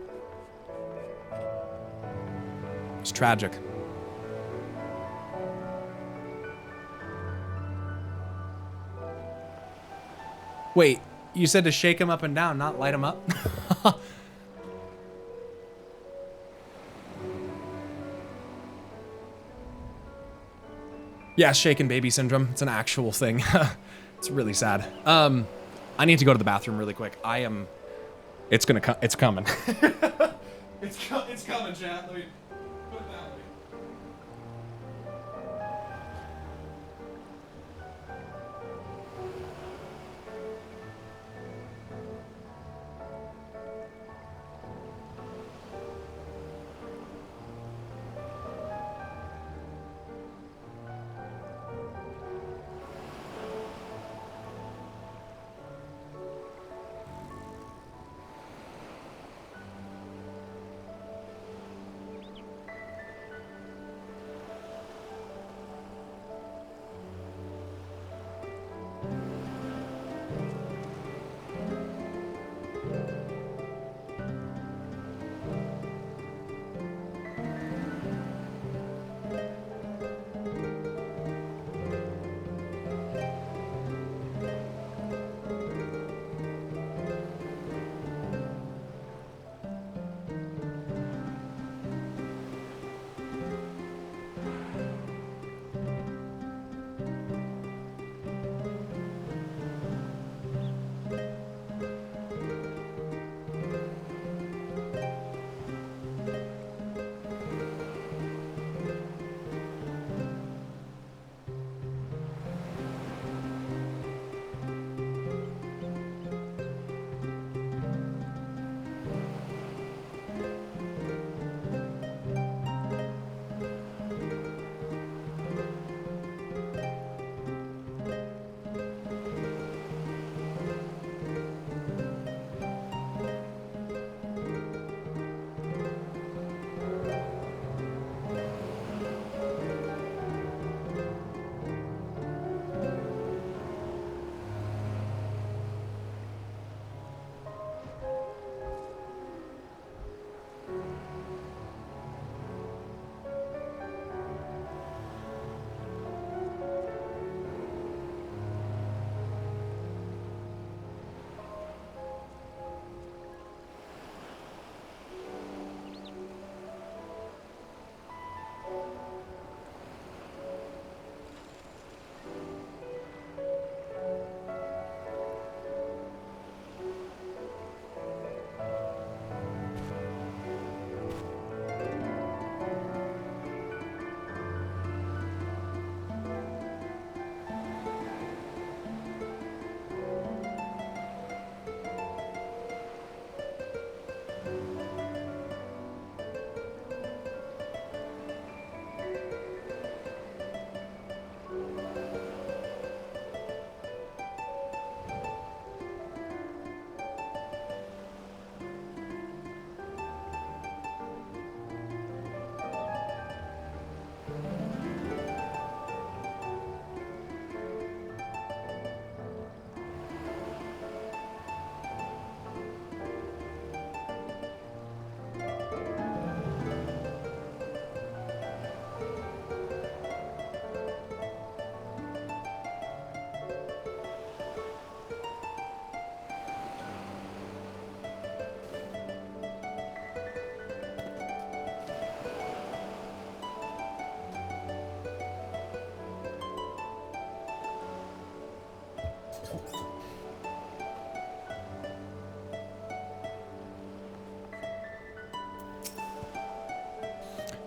It's tragic. Wait, you said to shake him up and down, not light him up? Yeah, shaken baby syndrome. It's an actual thing. It's really sad. I need to go to the bathroom really quick. It's coming. it's coming, chat. Let me put it that way.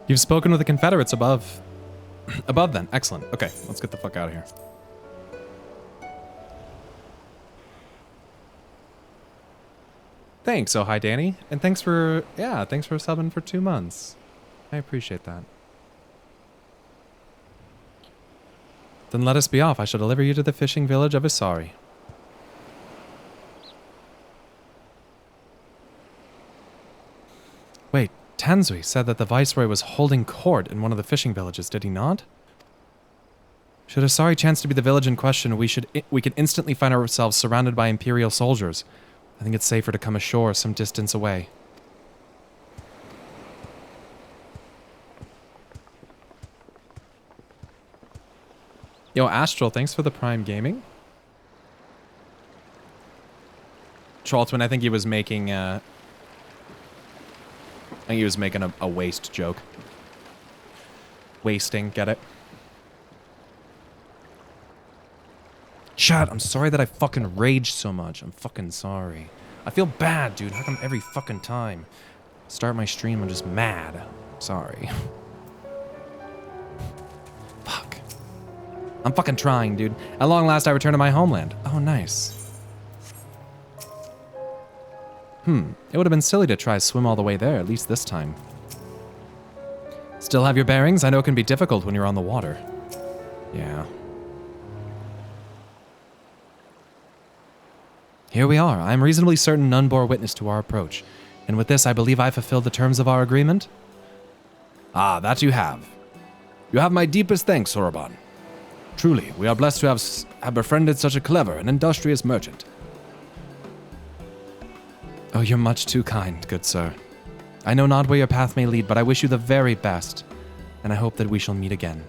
You've spoken with the Confederates above. Above then. Excellent. Okay, let's get the fuck out of here. Thanks, oh hi Danny. And thanks for subbing for 2 months. I appreciate that. Then let us be off. I shall deliver you to the fishing village of Isari. Wait, Tanzui said that the Viceroy was holding court in one of the fishing villages, did he not? Should Isari chance to be the village in question, we could instantly find ourselves surrounded by Imperial soldiers. I think it's safer to come ashore some distance away. Yo, Astral, thanks for the Prime Gaming. Trolltwin, I think he was making a waste joke. Wasting, get it? Chat, I'm sorry that I fucking raged so much. I'm fucking sorry. I feel bad, dude. How come every fucking time I start my stream I'm just mad? Sorry. Fuck. I'm fucking trying, dude. At long last, I return to my homeland. Oh, nice. It would have been silly to try to swim all the way there, at least this time. Still have your bearings? I know it can be difficult when you're on the water. Yeah. Here we are. I am reasonably certain none bore witness to our approach. And with this, I believe I fulfilled the terms of our agreement. Ah, that you have. You have my deepest thanks, Soroban. Truly, we are blessed to have befriended such a clever and industrious merchant. Oh, you're much too kind, good sir. I know not where your path may lead, but I wish you the very best, and I hope that we shall meet again.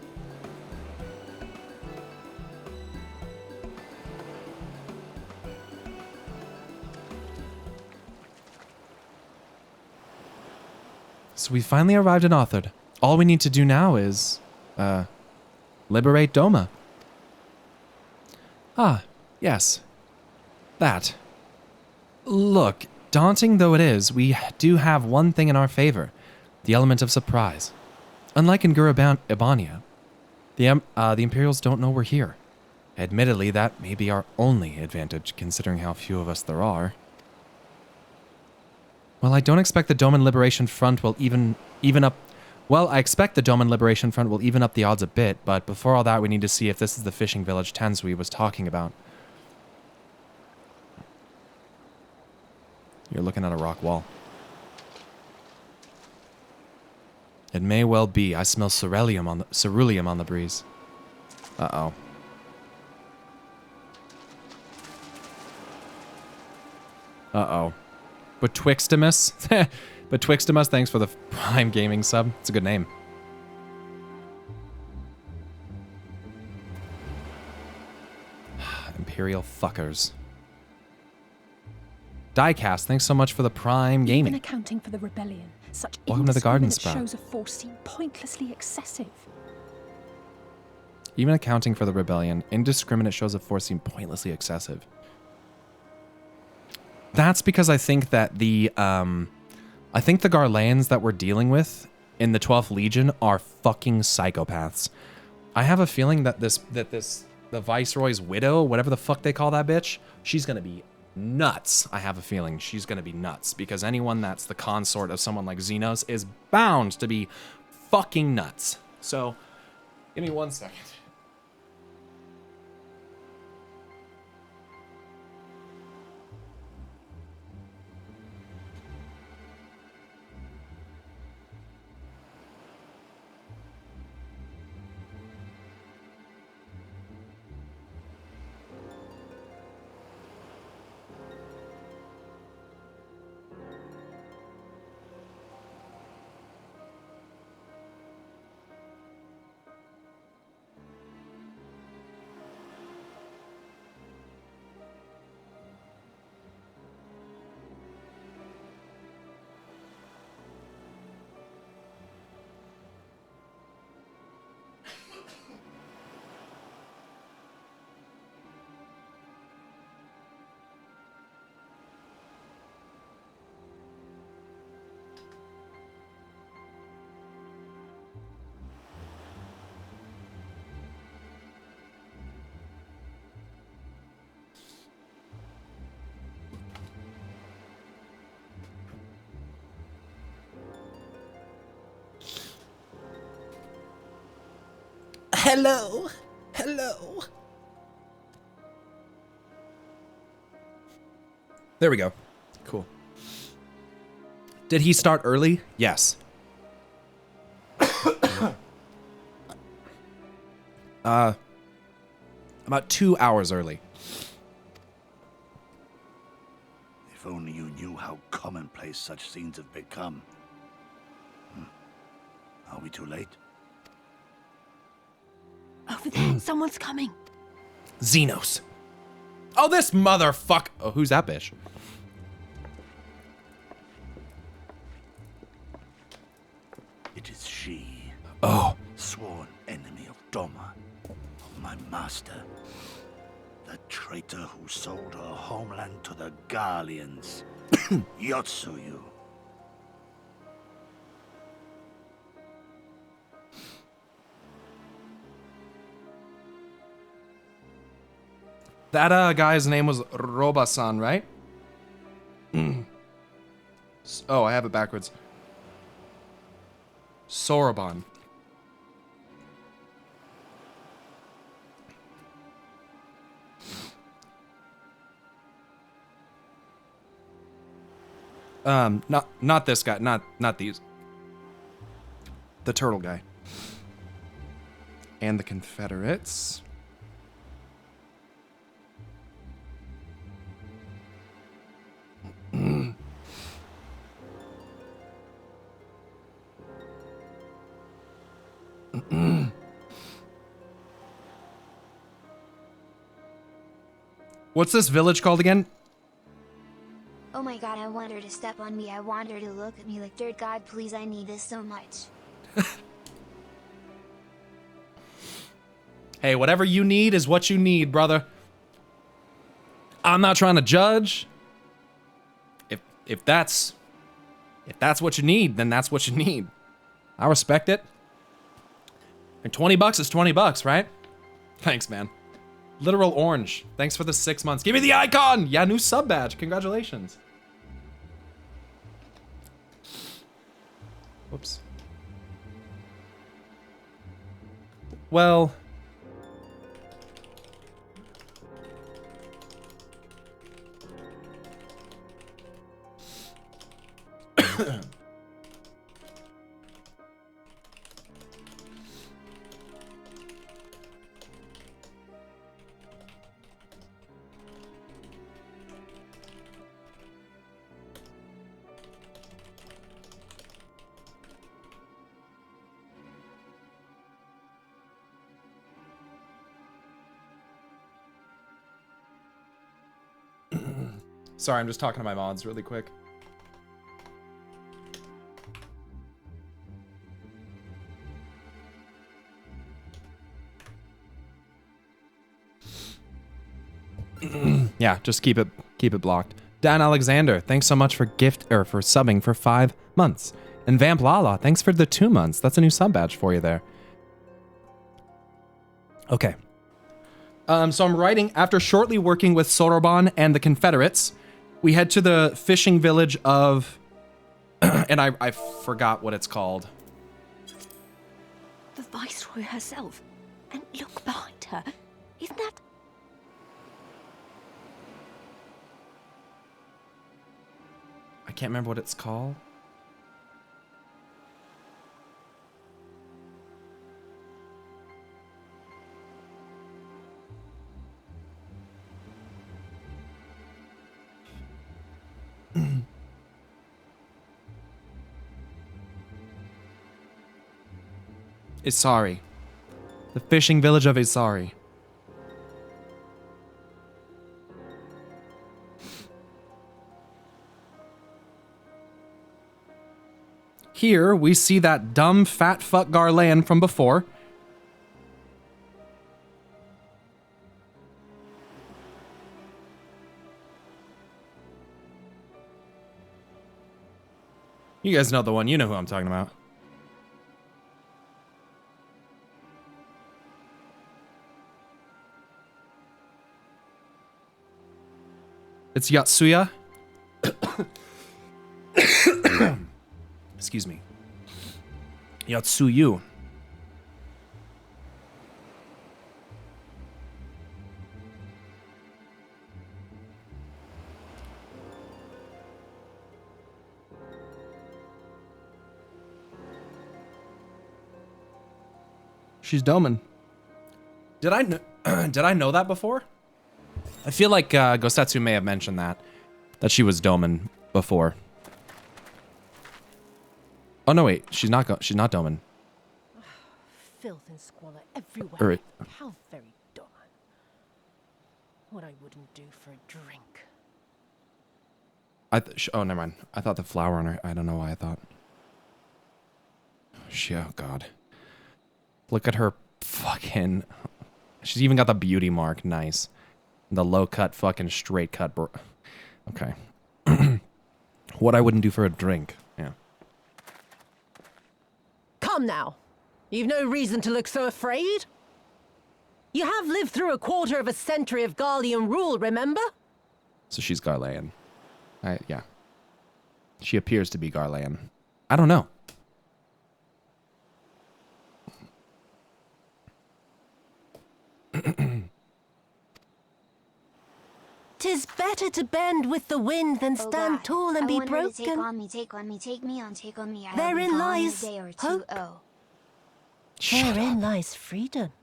So we finally arrived in Authard. All we need to do now is, liberate Doma. Ah, yes. That. Look, daunting though it is, we do have one thing in our favor. The element of surprise. Unlike in Gurabania, the Imperials don't know we're here. Admittedly, that may be our only advantage, considering how few of us there are. Well, I don't expect the Doman Liberation Front will even up... Well, I expect the Doman Liberation Front will even up the odds a bit, but before all that, we need to see if this is the fishing village Tanzui was talking about. You're looking at a rock wall. It may well be. I smell ceruleum on the breeze. Uh-oh. Uh-oh. Betwixtimus? Betwixtimus, thanks for the Prime Gaming sub. It's a good name. Imperial fuckers. Diecast, thanks so much for the Prime Gaming. Even accounting for the rebellion, such Welcome to the Garden indiscriminate Sprout. shows of force seem pointlessly excessive. Even accounting for the rebellion, indiscriminate shows of force seem pointlessly excessive. That's because I think that the Garleans that we're dealing with in the 12th Legion are fucking psychopaths. I have a feeling that the Viceroy's widow, whatever the fuck they call that bitch, she's gonna be nuts. I have a feeling she's gonna be nuts because anyone that's the consort of someone like Xenos is bound to be fucking nuts. So, give me 1 second. Hello. Hello. There we go. Cool. Did he start early? Yes. About 2 hours early. If only you knew how commonplace such scenes have become. Are we too late? Over there, someone's coming. Xenos. Oh, this motherfucker. Oh, who's that bitch? It is she. Oh. Sworn enemy of Doma, of my master. The traitor who sold her homeland to the Garleans. Yotsuyu. That guy's name was Robasan, right? Oh, I have it backwards. Soroban. Not this guy, not these. The turtle guy. And the Confederates. What's this village called again? Oh my god, I want her to step on me. I want her to look at me like dirt. God, please, I need this so much. Hey, whatever you need is what you need, brother. I'm not trying to judge. If that's what you need, then that's what you need. I respect it. And $20 is $20, right? Thanks, man. Literal orange. Thanks for the 6 months. Give me the icon! Yeah, new sub badge. Congratulations. Whoops. Well... Sorry, I'm just talking to my mods really quick. Yeah, just keep it blocked. Dan Alexander, thanks so much for for subbing for 5 months. And Vamp Lala, thanks for the 2 months. That's a new sub badge for you there. Okay. So I'm writing, after shortly working with Soroban and the Confederates, we head to the fishing village of, and I forgot what it's called. The Viceroy herself. And look behind her. Isn't that... I can't remember what it's called. Isari. The fishing village of Isari. Here, we see that dumb fat fuck Garland from before. You guys know the one. You know who I'm talking about. It's Yotsuya. Excuse me. Yotsuyu. She's Doman. Did I know that before? I feel like Gosetsu may have mentioned that she was Doman before. Oh no, wait, she's not Doman. Filth and squalor everywhere. Or How very Doman. What I wouldn't do for a drink. oh, never mind. I thought the flower on her. I don't know why I thought. Oh God. Look at her fucking. She's even got the beauty mark. Nice. The low cut, fucking straight cut. Okay. What I wouldn't do for a drink. Yeah. Come now. You've no reason to look so afraid. You have lived through a quarter of a century of Garlean rule, remember? So she's Garlean. Yeah. She appears to be Garlean. I don't know. 'Tis better to bend with the wind than stand tall and be broken. Take on me, take on me, take me on, take on me. Therein lies hope. Therein lies freedom.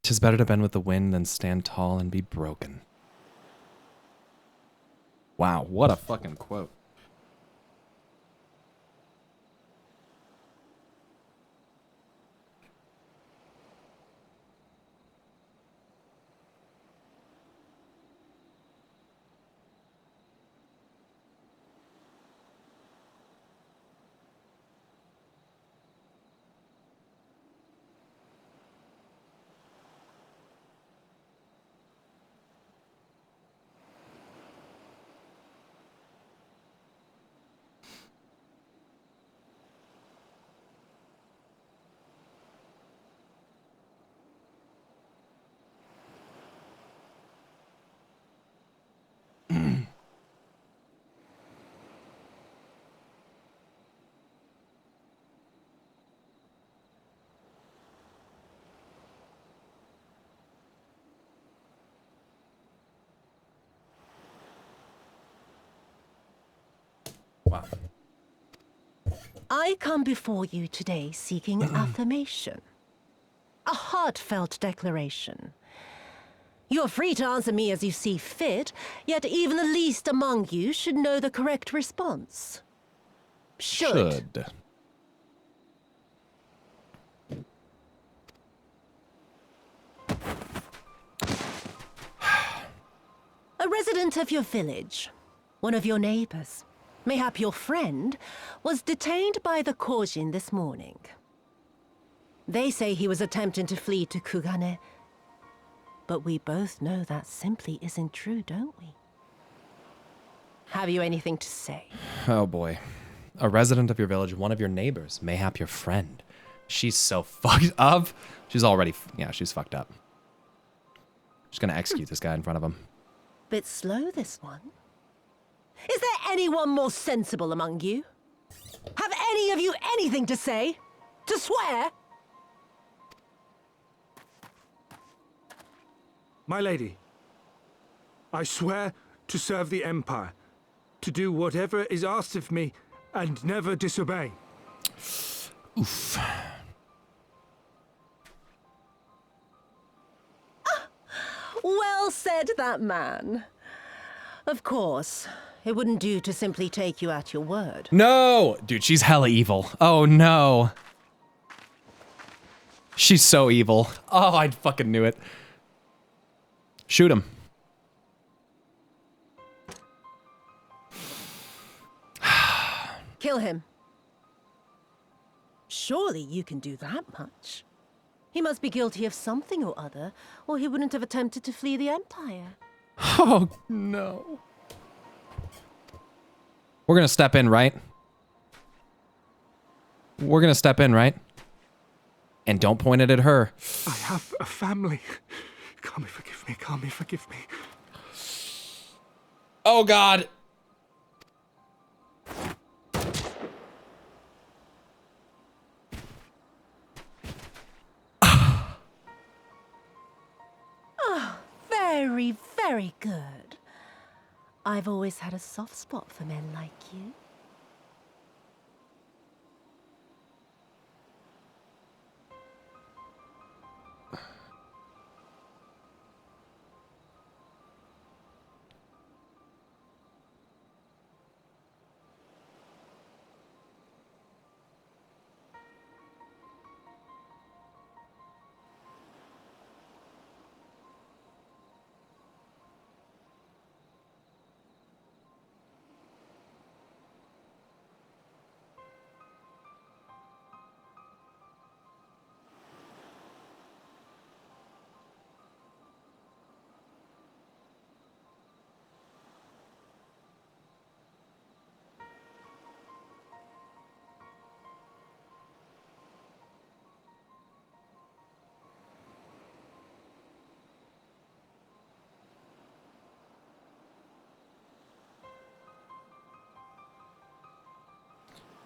'Tis better to bend with the wind than stand tall and be broken. Wow, what a fucking quote. Wow. I come before you today seeking affirmation. A heartfelt declaration. You are free to answer me as you see fit, yet even the least among you should know the correct response. Should. A resident of your village, one of your neighbors, mayhap your friend, was detained by the Kojin this morning. They say he was attempting to flee to Kugane, but we both know that simply isn't true, don't we? Have you anything to say? Oh boy. A resident of your village, one of your neighbors, mayhap your friend. She's so fucked up. She's already, yeah, she's fucked up. She's gonna execute this guy in front of him. Bit slow, this one. Is there anyone more sensible among you? Have any of you anything to say? To swear? My lady, I swear to serve the Empire, to do whatever is asked of me, and never disobey. Oof. Well said, that man. Of course, it wouldn't do to simply take you at your word. No! Dude, she's hella evil. Oh no. She's so evil. Oh, I fucking knew it. Shoot him. Kill him. Surely you can do that much. He must be guilty of something or other, or he wouldn't have attempted to flee the Empire. Oh, no. We're gonna step in, right? We're gonna step in, right? And don't point it at her. I have a family. Kami, forgive me. Kami, forgive me. Oh, God. Very, very good. I've always had a soft spot for men like you.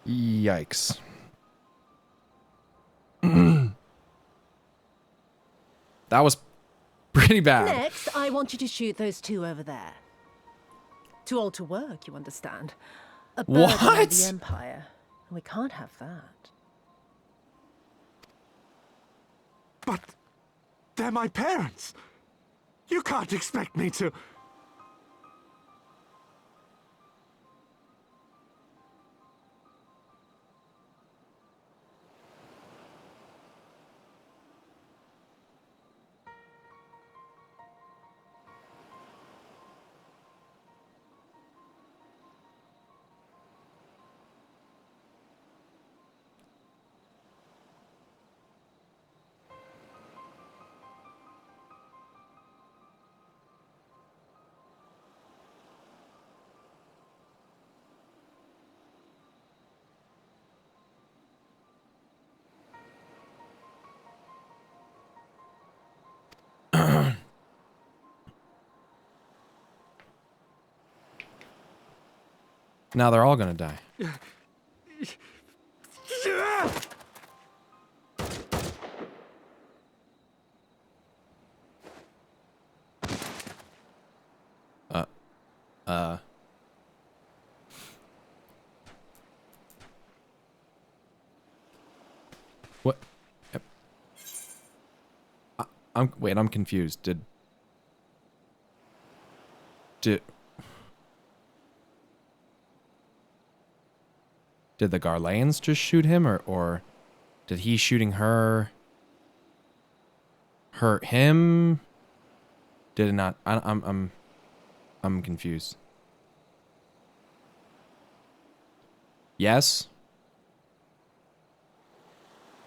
Yikes. That was pretty bad. Next, I want you to shoot those two over there. Too old to work, you understand. A burden on What? the Empire. We can't have that. But they're my parents. You can't expect me to... Now they're all gonna die. What? Yep. I'm confused. Did the Garleans just shoot him, or did he shooting her hurt him? Did it not? I'm confused. Yes.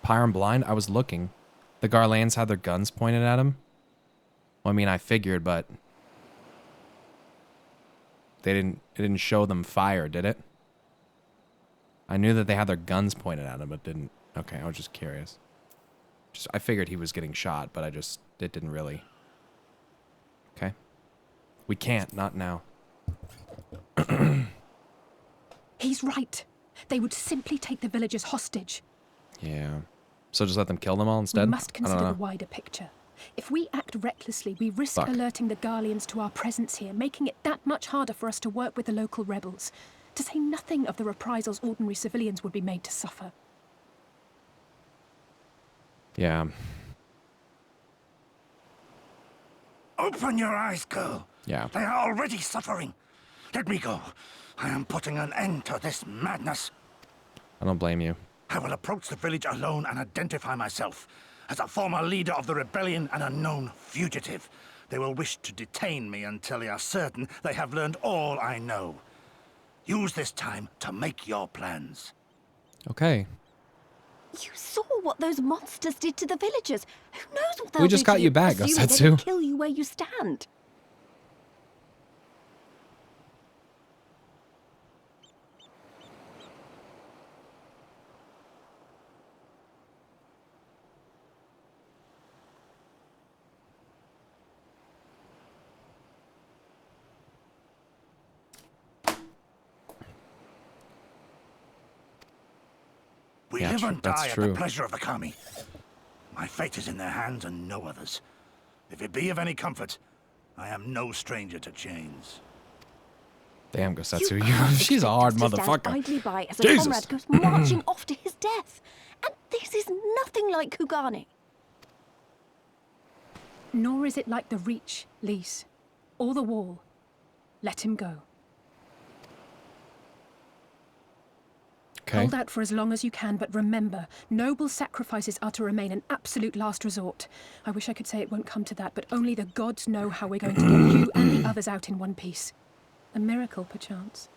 Pyron blind? I was looking. The Garleans had their guns pointed at him. Well, I mean, I figured, but it didn't show them fire, did it? I knew that they had their guns pointed at him, but didn't. Okay, I was just curious. I figured he was getting shot, but it didn't really. Okay. We can't, not now. He's right. They would simply take the villagers hostage. Yeah. So just let them kill them all instead? We must consider the wider picture. If we act recklessly, we risk alerting the Garleans to our presence here, making it that much harder for us to work with the local rebels. To say nothing of the reprisals ordinary civilians would be made to suffer. Yeah. Open your eyes, girl. Yeah. They are already suffering. Let me go. I am putting an end to this madness. I don't blame you. I will approach the village alone and identify myself. As a former leader of the rebellion and a known fugitive, they will wish to detain me until they are certain they have learned all I know. Use this time to make your plans. Okay. You saw what those monsters did to the villagers. Who knows what they'll We just do got to you back, assuming they Yotsuyu. can kill you where you stand. We Yeah, live and that's die at true. the pleasure of the Kami. My fate is in their hands and no others. If it be of any comfort, I am no stranger to chains. Damn, Gosetsu, can't she's a expect hard us to stand motherfucker. idly by as a Jesus. comrade goes marching off to his death. And this is nothing like Kugane. Nor is it like the Reach, Lise, or the Wall. Let him go. Okay. Hold out for as long as you can, but remember, noble sacrifices are to remain an absolute last resort. I wish I could say it won't come to that, but only the gods know how we're going to get you and the others out in one piece. A miracle, perchance.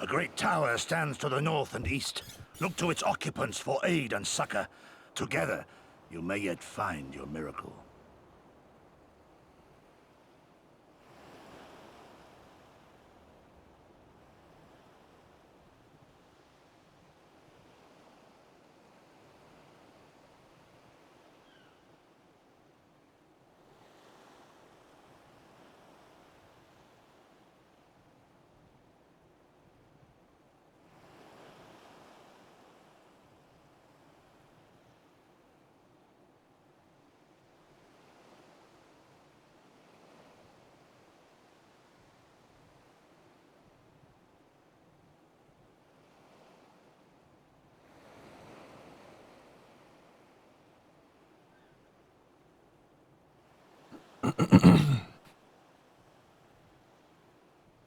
A great tower stands to the north and east. Look to its occupants for aid and succor. Together, you may yet find your miracle.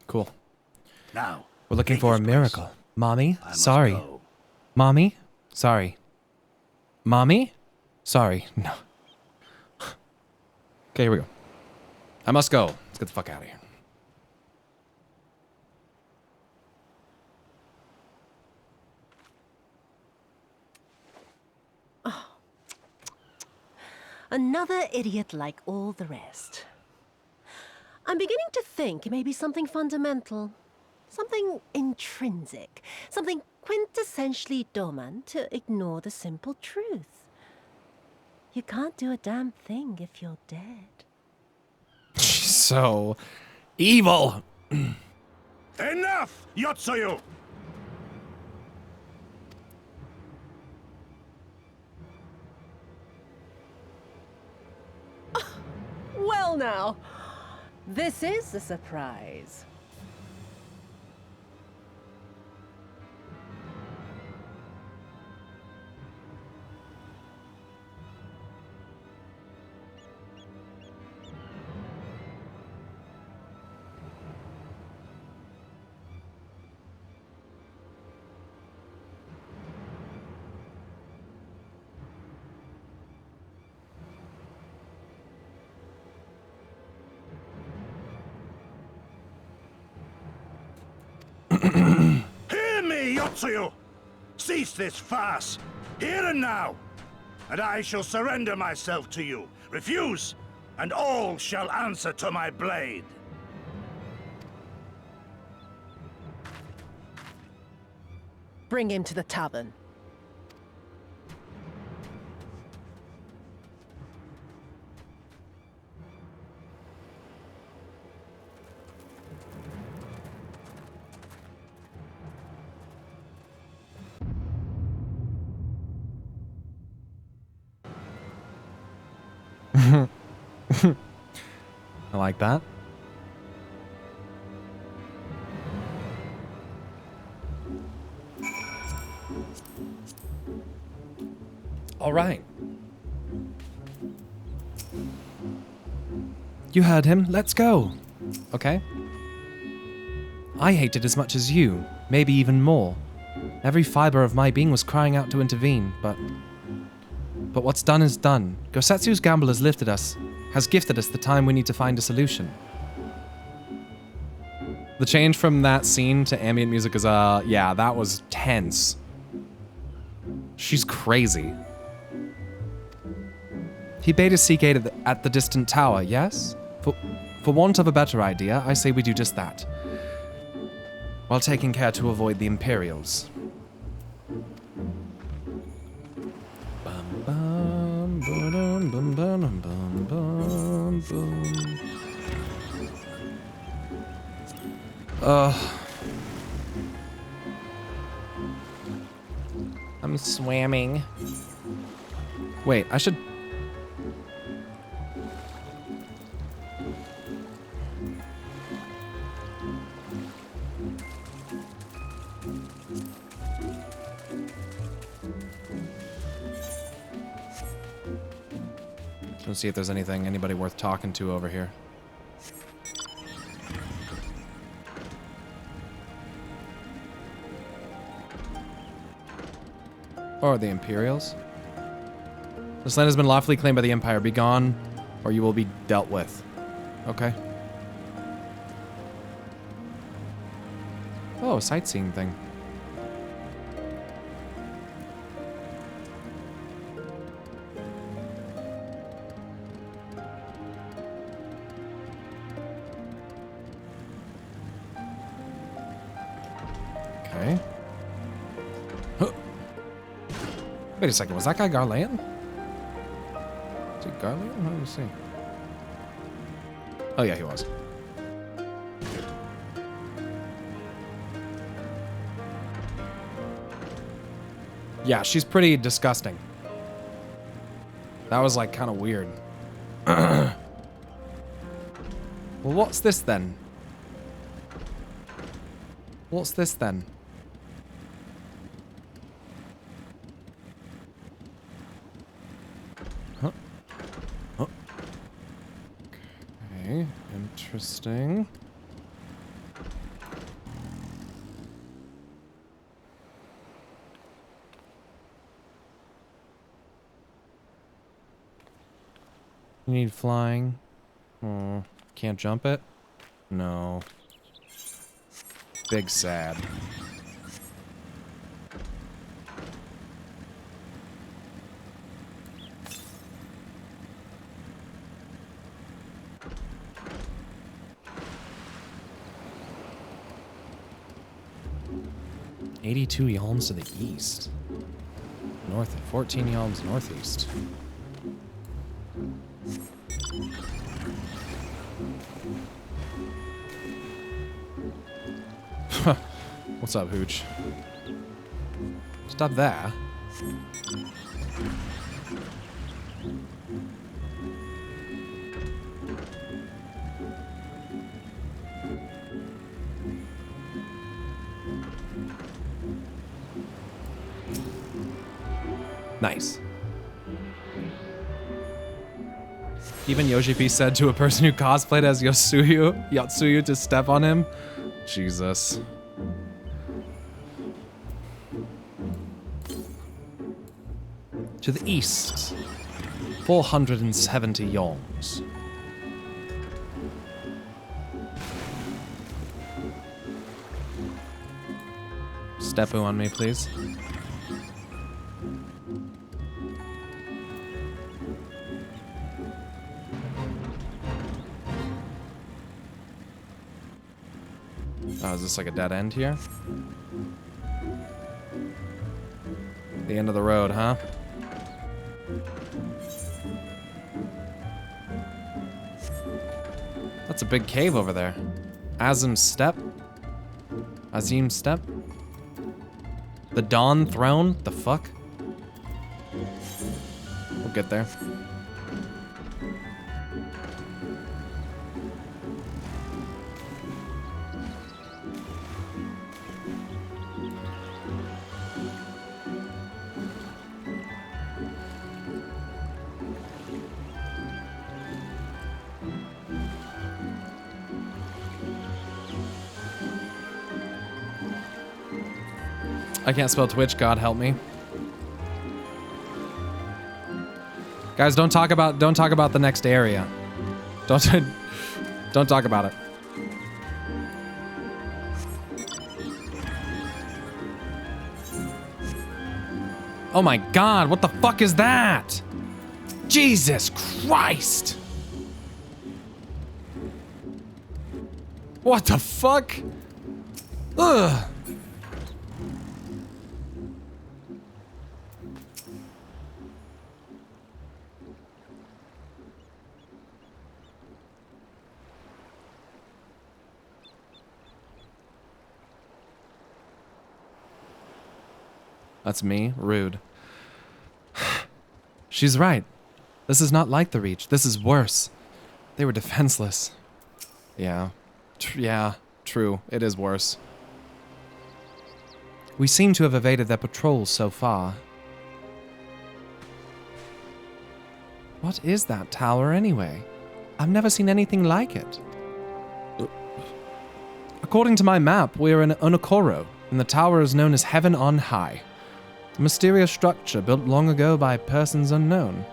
Cool. Now, We're looking for a miracle. Mommy? Sorry. go. Mommy? Sorry. Mommy? Sorry. No. Okay, here we go. I must go. Let's get the fuck out of here. Another idiot like all the rest. I'm beginning to think it may be something fundamental. Something intrinsic. Something quintessentially Doman to ignore the simple truth. You can't do a damn thing if you're dead. She's so evil. Enough, Yotsuyu! Well now, this is a surprise. Hear me, Yotsuyu! Cease this farce, here and now, and I shall surrender myself to you. Refuse, and all shall answer to my blade. Bring him to the tavern. I like that. All right. You heard him. Let's go. Okay. I hate it as much as you, maybe even more. Every fiber of my being was crying out to intervene, but what's done is done. Gosetsu's gamble has gifted us the time we need to find a solution. The change from that scene to ambient music is, yeah, that was tense. She's crazy. He bade us seek aid at the distant tower, yes? For want of a better idea, I say we do just that. While taking care to avoid the Imperials. I'm swimming. Wait, I should... Let's see if there's anybody worth talking to over here. Or the Imperials. This land has been lawfully claimed by the Empire. Be gone, or you will be dealt with. Okay. Oh, a sightseeing thing. Okay. Huh. Wait a second, was that guy Garlean? Is he Garlean? Let me see. Oh yeah, he was. Yeah, she's pretty disgusting. That was like kind of weird. Well, what's this then? What's this then? Huh? Huh? Okay, interesting. You need flying. Oh, can't jump it? No. Big sad. "82 yalms to the east. North, 14 yalms northeast." What's up, Hooch? Stop there. Nice. Even Yoshipi said to a person who cosplayed as Yotsuyu to step on him. Jesus. To the east, 470 yalms. Steppu on me, please. Oh, is this like a dead end here? The end of the road, huh? That's a big cave over there. Azim's Step? Azim's Step? The Dawn Throne? The fuck? We'll get there. I can't spell Twitch, God help me. Guys, don't talk about the next area. Don't talk about it. Oh my God, what the fuck is that? Jesus Christ! What the fuck? Ugh. That's me? Rude. She's right. This is not like the Reach. This is worse. They were defenseless. Yeah. Yeah, true. It is worse. We seem to have evaded their patrols so far. What is that tower anyway? I've never seen anything like it. According to my map, we are in Onokoro, and the tower is known as Heaven on High. A mysterious structure built long ago by persons unknown.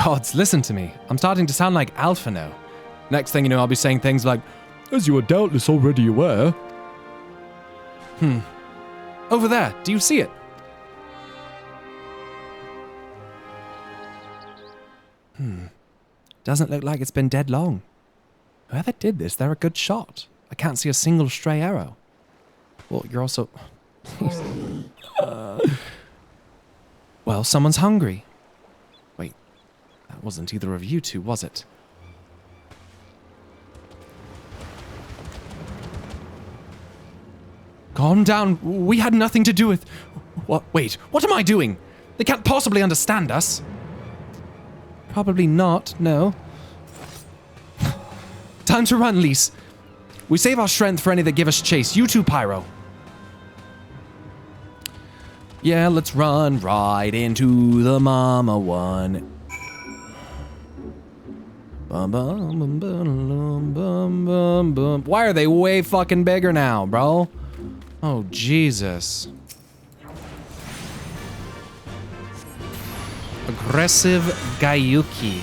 Gods, listen to me. I'm starting to sound like Alpha now. Next thing you know, I'll be saying things like, as you are doubtless already aware. Over there, do you see it? Doesn't look like it's been dead long. Whoever did this, they're a good shot. I can't see a single stray arrow. Well, you're also... Well, someone's hungry. Wait, that wasn't either of you two, was it? Calm down. We had nothing to do with... What? Wait, what am I doing? They can't possibly understand us. Probably not, no. Time to run, Lise. We save our strength for any that give us chase. You too, Pyro. Yeah, let's run right into the mama one. Bum, bum, bum, bum, bum, bum, bum. Why are they way fucking bigger now, bro? Oh, Jesus. Aggressive Gayuki.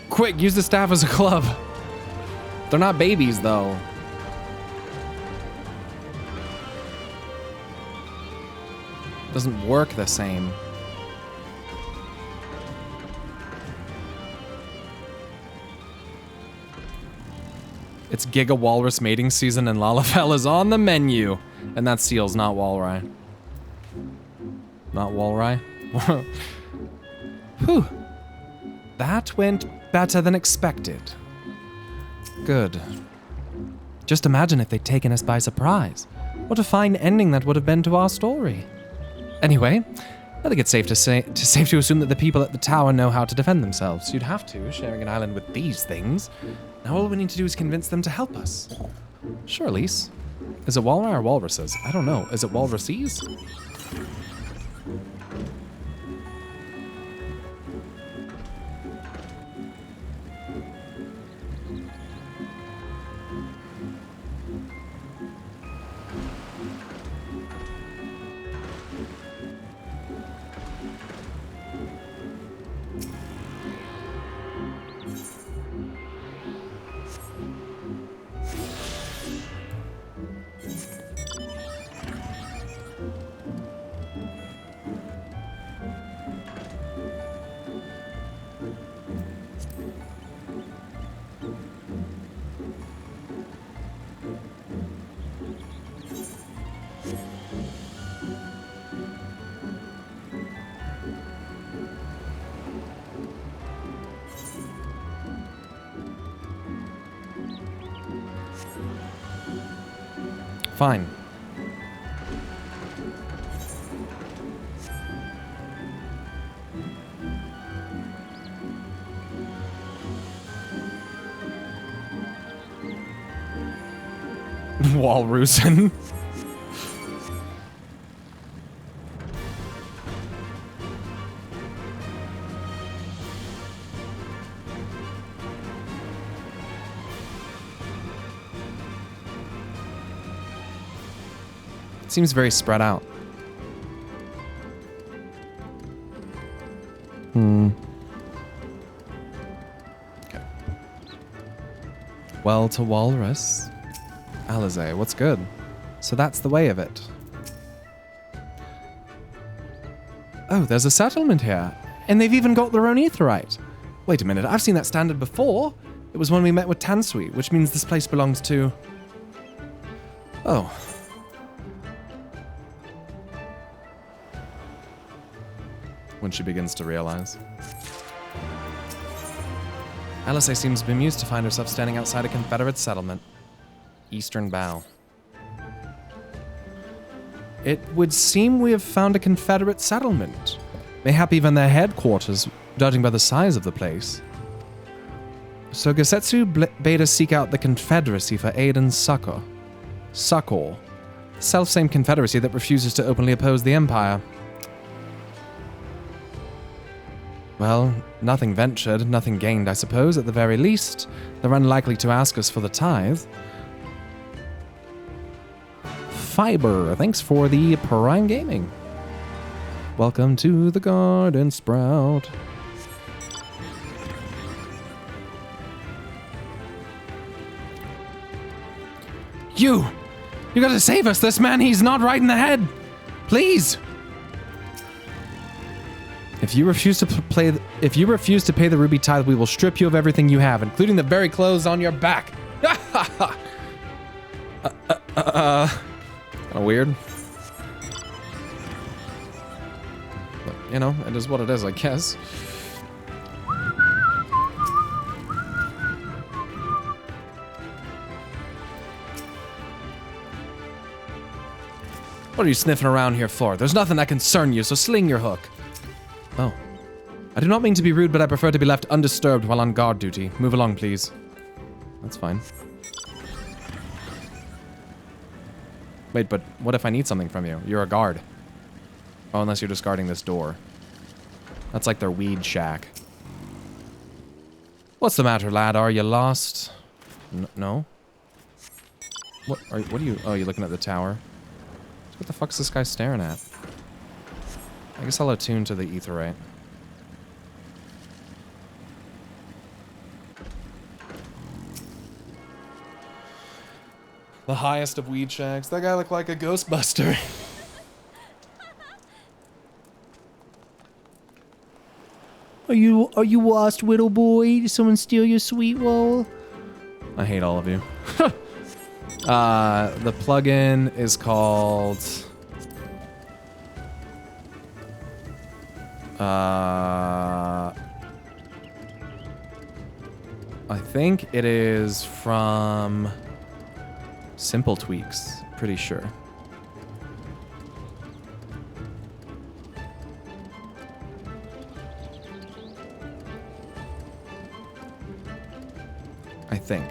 Quick, use the staff as a club. They're not babies, though. Doesn't work the same. It's Giga Walrus mating season and Lalafell is on the menu. And that's seals, not Walry. Not Walry? Whew. That went better than expected. Good. Just imagine if they'd taken us by surprise. What a fine ending that would have been to our story. Anyway, I think it's safe to assume that the people at the tower know how to defend themselves. You'd have to, sharing an island with these things. Now all we need to do is convince them to help us. Sure, Lise. Is it Walry or walruses? I don't know. Is it walruses? Fine. Walrusin. Seems very spread out. Okay. Well, to Walrus. Alizé, what's good? So that's the way of it. Oh, there's a settlement here. And they've even got their own aetheryte. Wait a minute, I've seen that standard before. It was when we met with Tansui, which means this place belongs to... Oh. When she begins to realize. Alizé seems bemused to find herself standing outside a Confederate settlement. Eastern Bow. It would seem we have found a Confederate settlement. Mayhap even their headquarters, judging by the size of the place. So Gosetsu bade us seek out the Confederacy for aid and succor. Succor. Self-same Confederacy that refuses to openly oppose the Empire. Well, nothing ventured, nothing gained, I suppose. At the very least, they're unlikely to ask us for the tithe. Fiber, thanks for the Prime Gaming. Welcome to the Garden Sprout. You gotta save us. This man, he's not right in the head. Please. If you refuse to pay the ruby tithe, we will strip you of everything you have, including the very clothes on your back. Kinda weird. But, you know, it is what it is, I guess. What are you sniffing around here for? There's nothing that concern you, so sling your hook. Oh. I do not mean to be rude, but I prefer to be left undisturbed while on guard duty. Move along, please. That's fine. Wait, but what if I need something from you? You're a guard. Oh, unless you're just guarding this door. That's like their weed shack. What's the matter, lad? Are you lost? No? What are you... Oh, you're looking at the tower? What the fuck's this guy staring at? I guess I'll attune to the etherite. The highest of weed shacks. That guy looked like a Ghostbuster. Are you lost, little boy? Did someone steal your sweet roll? I hate all of you. The plugin is called... I think it is from Simple Tweaks, pretty sure. I think.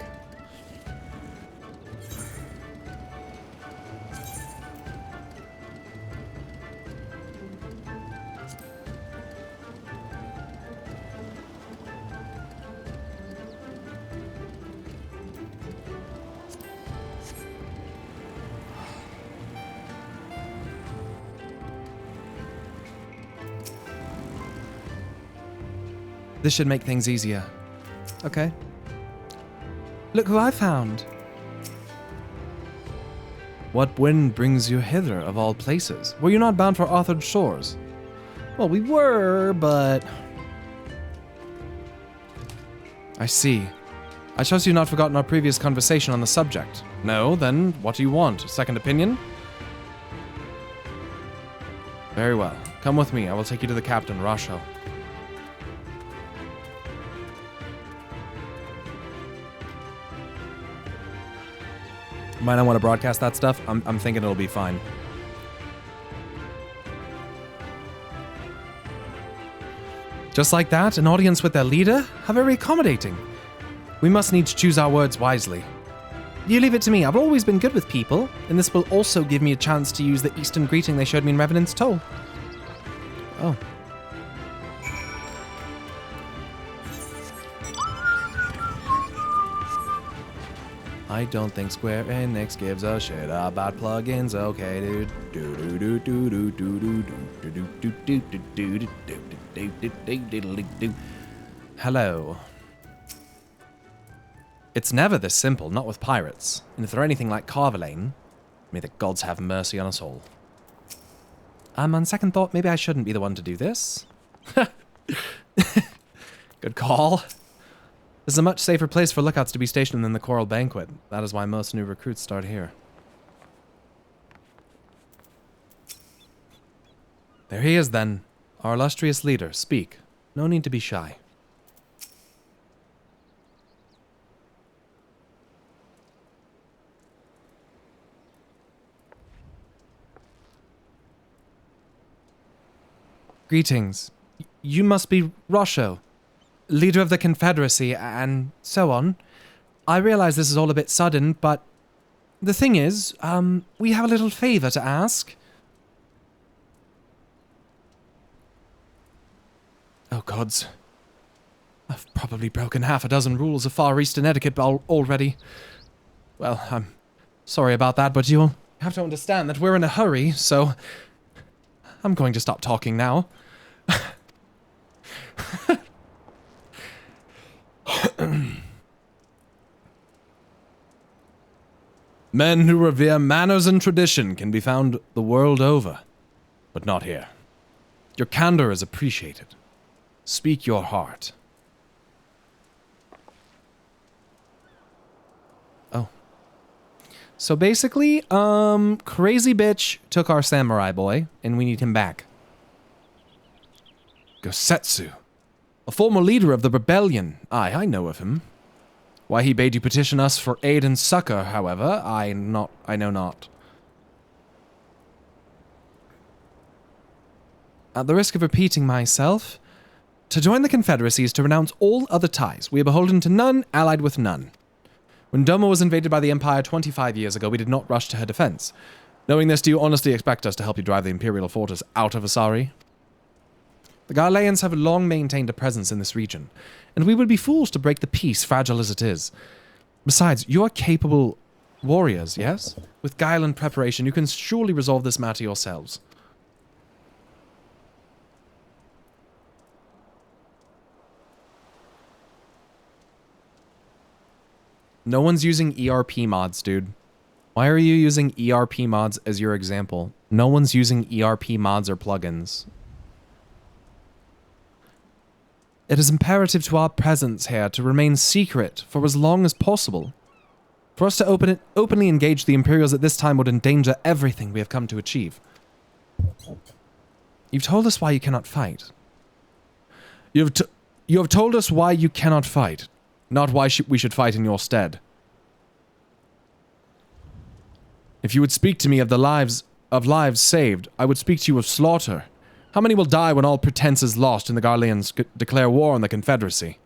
This should make things easier. Okay. Look who I found. What wind brings you hither, of all places? Were you not bound for Arthur's shores? Well, we were, but... I see. I trust you've not forgotten our previous conversation on the subject. No? Then what do you want? A second opinion? Very well. Come with me. I will take you to the captain, Rasho. Might not want to broadcast that stuff. I'm thinking it'll be fine. Just like that, an audience with their leader? How very accommodating. We must needs choose our words wisely. You leave it to me. I've always been good with people, and this will also give me a chance to use the Eastern greeting they showed me in Revenant's Toll. Oh. I don't think Square Enix gives a shit about plugins. Okay, dude. Hello. It's never this simple, not with pirates. And if they're anything like Carvalane, may the gods have mercy on us all. On second thought, maybe I shouldn't be the one to do this. Good call. This is a much safer place for lookouts to be stationed than the Coral Banquet. That is why most new recruits start here. There he is, then. Our illustrious leader. Speak. No need to be shy. Greetings. You must be Rosho, leader of the Confederacy, and so on. I realize this is all a bit sudden, but the thing is, we have a little favor to ask. Oh, gods. I've probably broken half a dozen rules of Far Eastern etiquette already. Well, I'm sorry about that, but you'll have to understand that we're in a hurry, so I'm going to stop talking now. Men who revere manners and tradition can be found the world over, but not here. Your candor is appreciated. Speak your heart. Oh. So basically, crazy bitch took our samurai boy, and we need him back. Gosetsu, a former leader of the rebellion. Aye, I know of him. Why he bade you petition us for aid and succor, however, I know not. At the risk of repeating myself, to join the Confederacy is to renounce all other ties. We are beholden to none, allied with none. When Doma was invaded by the Empire 25 years ago, we did not rush to her defense. Knowing this, do you honestly expect us to help you drive the Imperial fortress out of Asari? The Garleans have long maintained a presence in this region, and we would be fools to break the peace, fragile as it is. Besides, you are capable warriors, yes? With guile and preparation, you can surely resolve this matter yourselves. No one's using ERP mods, dude. Why are you using ERP mods as your example? No one's using ERP mods or plugins. It is imperative to our presence here to remain secret for as long as possible. For us to openly engage the Imperials at this time would endanger everything we have come to achieve. You've told us why you cannot fight. You have told us why you cannot fight, not why we should fight in your stead. If you would speak to me of the lives saved, I would speak to you of slaughter. How many will die when all pretense is lost and the Garleans declare war on the Confederacy?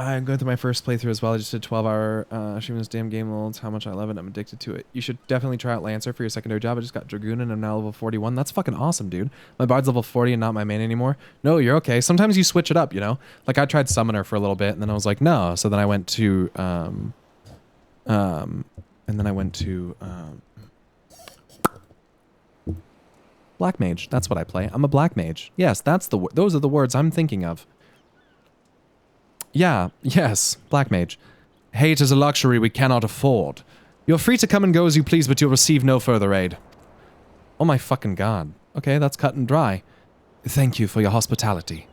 I'm going through my first playthrough as well. I just did 12-hour stream this damn game. That's how much I love it. I'm addicted to it. You should definitely try out Lancer for your secondary job. I just got Dragoon and I'm now level 41. That's fucking awesome, dude. My Bard's level 40 and not my main anymore. No, you're okay. Sometimes you switch it up, you know? Like I tried Summoner for a little bit and then I was like, no. So then I went to, Black Mage. That's what I play. I'm a Black Mage. Yes, those are the words I'm thinking of. Yeah, yes, Black Mage. Hate is a luxury we cannot afford. You're free to come and go as you please, but you'll receive no further aid. Oh my fucking god. Okay, that's cut and dry. Thank you for your hospitality.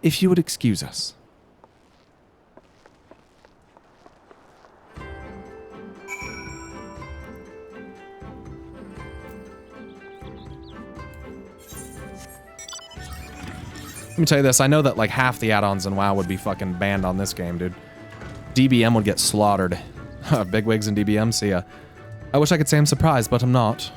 If you would excuse us. Let me tell you this, I know that like half the add-ons in WoW would be fucking banned on this game, dude. DBM would get slaughtered. Bigwigs and DBM, see ya. I wish I could say I'm surprised, but I'm not.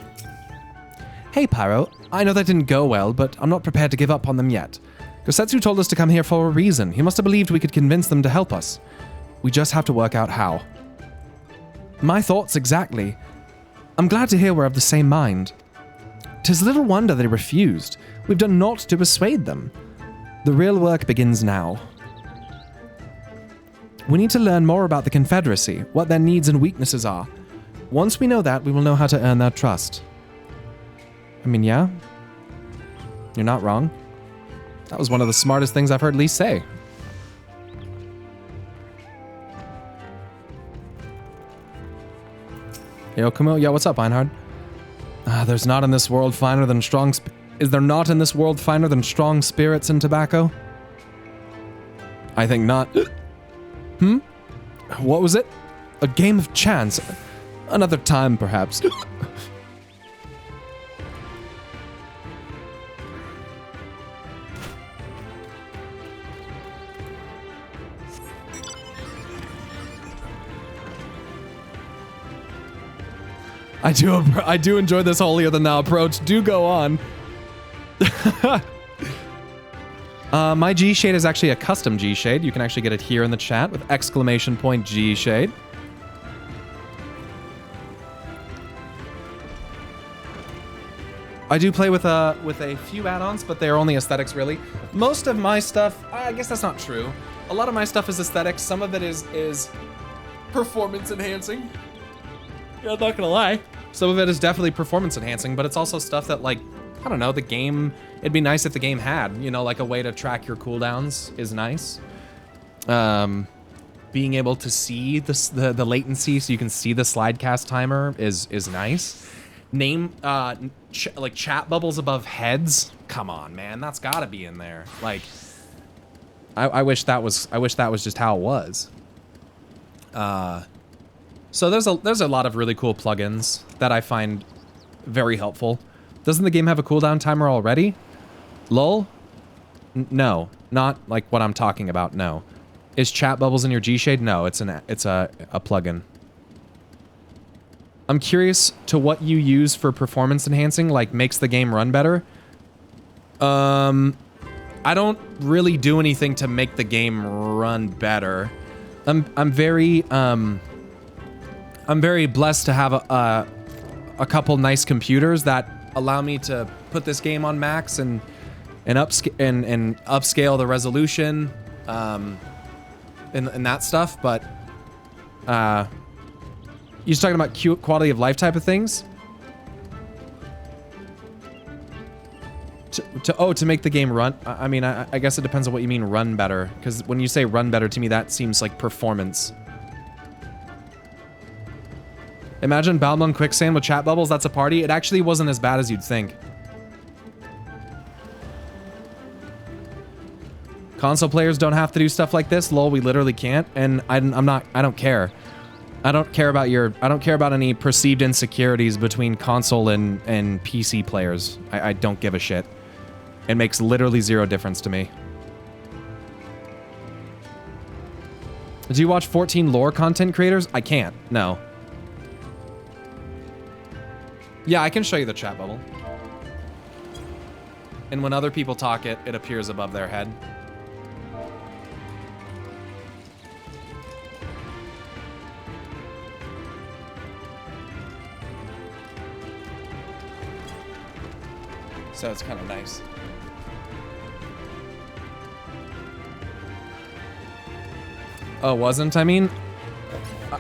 Hey Pyro, I know that didn't go well, but I'm not prepared to give up on them yet. Gosetsu told us to come here for a reason. He must have believed we could convince them to help us. We just have to work out how. My thoughts exactly. I'm glad to hear we're of the same mind. 'Tis little wonder they refused. We've done naught to persuade them. The real work begins now. We need to learn more about the Confederacy, what their needs and weaknesses are. Once we know that, we will know how to earn their trust. I mean, yeah. You're not wrong. That was one of the smartest things I've heard Lee say. Yo, Kumo. Yeah, what's up, Einhard? There's not in this world finer than strong... Is there not in this world finer than strong spirits and tobacco? I think not. What was it? A game of chance. Another time, perhaps. I do enjoy this holier than thou approach. Do go on. My G shade is actually a custom G shade. You can actually get it here in the chat with exclamation point G shade. I do play with a few add-ons, but they're only aesthetics really. Most of my stuff, I guess that's not true. A lot of my stuff is aesthetics. Some of it is performance enhancing. Yeah, I'm not gonna lie. Some of it is definitely performance enhancing, but it's also stuff that, like, I don't know, the game, it'd be nice if the game had, you know, like a way to track your cooldowns is nice. Being able to see the latency so you can see the slide cast timer is nice. Like chat bubbles above heads. Come on, man, that's gotta be in there. Like, I wish that was just how it was. So there's a lot of really cool plugins that I find very helpful. Doesn't the game have a cooldown timer already? Lol? No, not like what I'm talking about. No. Is chat bubbles in your G shade? No, it's a plugin. I'm curious to what you use for performance enhancing, like makes the game run better. I don't really do anything to make the game run better. I'm very blessed to have a couple nice computers that allow me to put this game on max and upscale the resolution and that stuff. But you're talking about quality of life type of things. To make the game run. I mean, I guess it depends on what you mean run better. Because when you say run better, to me that seems like performance. Imagine Balmung Quicksand with chat bubbles, that's a party. It actually wasn't as bad as you'd think. Console players don't have to do stuff like this. Lol, we literally can't. And I don't care. I don't care about any perceived insecurities between console and PC players. I don't give a shit. It makes literally zero difference to me. Do you watch 14 lore content creators? I can't, no. Yeah, I can show you the chat bubble. And when other people talk, it appears above their head. So it's kind of nice. Oh, wasn't? I mean,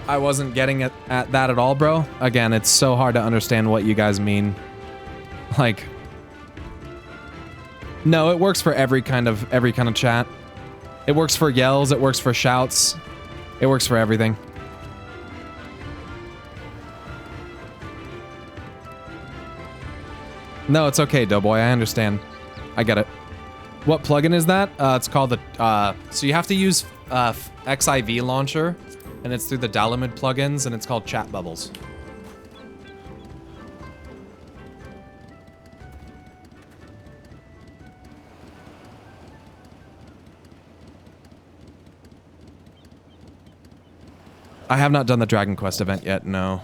I wasn't getting at that at all, bro. Again, it's so hard to understand what you guys mean. Like, no, it works for every kind of chat. It works for yells, it works for shouts. It works for everything. No, it's okay, Doughboy. I understand. I get it. What plugin is that? It's called the... so you have to use FFXIV launcher, and it's through the Dalamid plugins, and it's called Chat Bubbles. I have not done the Dragon Quest event yet, no.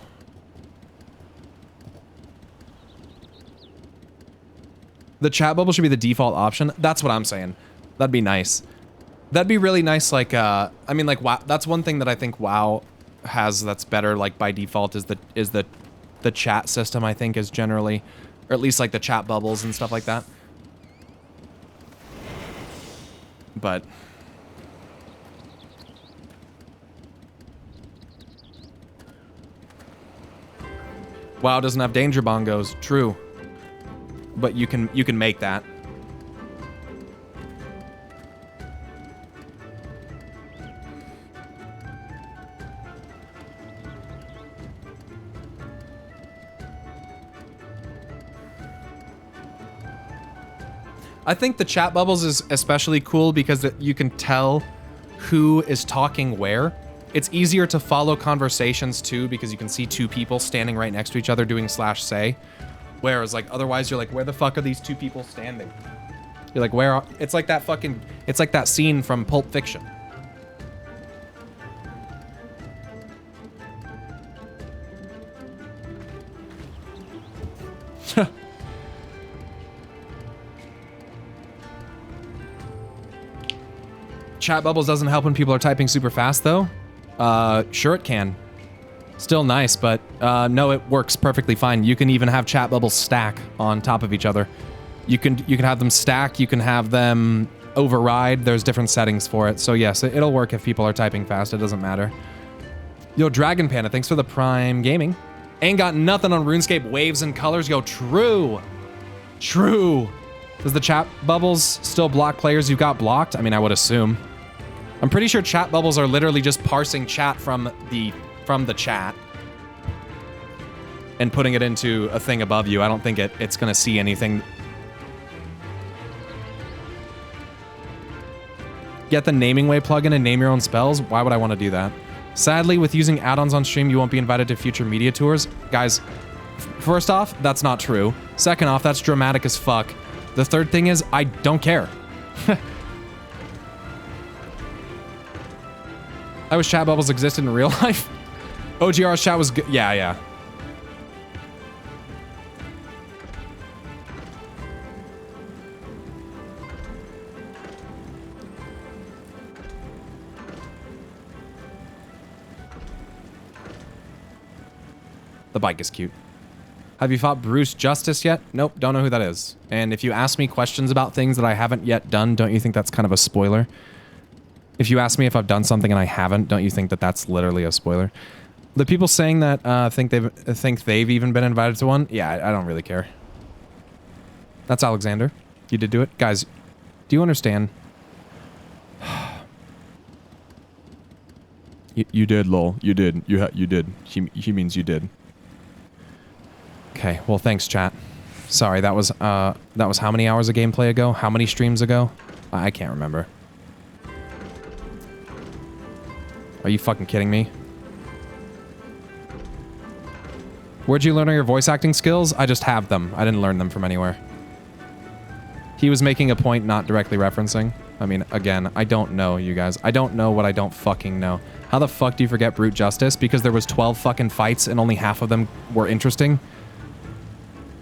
The chat bubble should be the default option. That's what I'm saying. That'd be nice. That'd be really nice, like, I mean, like, WoW, that's one thing that I think WoW has that's better, like, by default is the chat system, I think, is generally, or at least, like, the chat bubbles and stuff like that. But... WoW doesn't have danger bongos, true. But you can make that. I think the chat bubbles is especially cool because you can tell who is talking where. It's easier to follow conversations too because you can see two people standing right next to each other doing /say. Whereas like otherwise you're like, where the fuck are these two people standing? You're like, where are... It's like that fucking... It's like that scene from Pulp Fiction. Chat bubbles doesn't help when people are typing super fast though. Sure it can. Still nice, but no, it works perfectly fine. You can even have chat bubbles stack on top of each other. You can have them stack, you can have them override. There's different settings for it. So yes, it'll work if people are typing fast. It doesn't matter. Yo, Dragon Panda, thanks for the Prime Gaming. Ain't got nothing on RuneScape waves and colors. Yo, true. True. Does the chat bubbles still block players you've got blocked? I mean, I would assume. I'm pretty sure chat bubbles are literally just parsing chat from the chat and putting it into a thing above you. I don't think it's gonna see anything. Get the Naming Way plugin and name your own spells? Why would I want to do that? Sadly, with using add-ons on stream, you won't be invited to future media tours. Guys, first off, that's not true. Second off, that's dramatic as fuck. The third thing is, I don't care. I wish chat bubbles existed in real life. OGR's chat was good. Yeah, yeah. The bike is cute. Have you fought Bruce Justice yet? Nope, don't know who that is. And if you ask me questions about things that I haven't yet done, don't you think that's kind of a spoiler? If you ask me if I've done something and I haven't, don't you think that that's literally a spoiler? The people saying that think they've even been invited to one, yeah, I don't really care. That's Alexander. You did do it, guys. Do you understand? You did, lol. You did. You did. He means you did. Okay. Well, thanks, chat. Sorry, that was how many hours of gameplay ago? How many streams ago? I can't remember. Are you fucking kidding me? Where'd you learn your voice acting skills? I just have them. I didn't learn them from anywhere. He was making a point not directly referencing. I mean, again, I don't know, you guys. I don't know what I don't fucking know. How the fuck do you forget Brute Justice? Because there was 12 fucking fights and only half of them were interesting?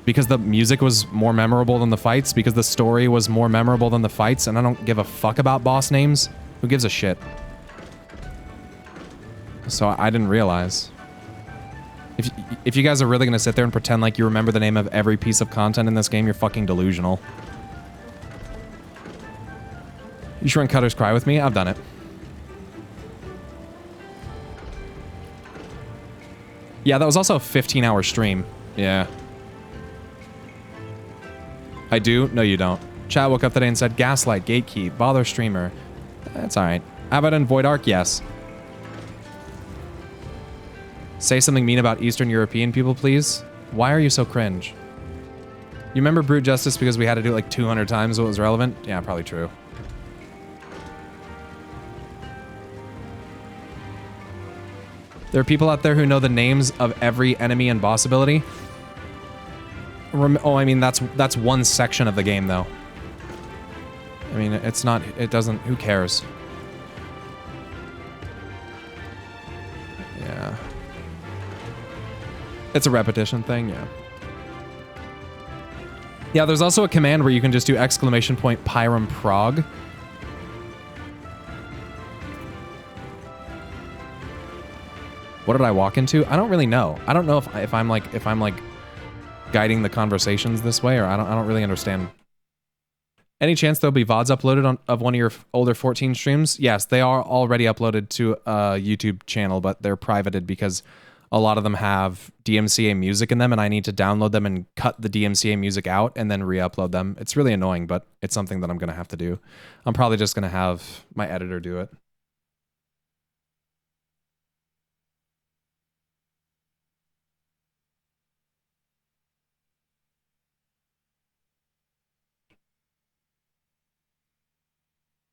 Because the music was more memorable than the fights? Because the story was more memorable than the fights? And I don't give a fuck about boss names? Who gives a shit? So I didn't realize. If you guys are really gonna sit there and pretend like you remember the name of every piece of content in this game, you're fucking delusional. You should run Cutter's Cry with me? I've done it. Yeah, that was also a 15-hour stream. Yeah. I do? No, you don't. Chat woke up today and said, Gaslight, Gatekeep, Bother Streamer. That's alright. Abbott and Void Arc? Yes. Say something mean about Eastern European people, please. Why are you so cringe? You remember Brute Justice because we had to do it like 200 times so it was relevant? Yeah, probably true. There are people out there who know the names of every enemy and boss ability. Oh, I mean, that's one section of the game, though. I mean, it's not... It doesn't... Who cares? Yeah. It's a repetition thing, yeah. Yeah, there's also a command where you can just do !Pyrom prog. What did I walk into? I don't really know. I don't know if I'm like guiding the conversations this way, or I don't really understand. Any chance there'll be VODs uploaded of one of your older 14 streams? Yes, they are already uploaded to a YouTube channel, but they're privated because a lot of them have DMCA music in them, and I need to download them and cut the DMCA music out and then re-upload them. It's really annoying, but it's something that I'm going to have to do. I'm probably just going to have my editor do it.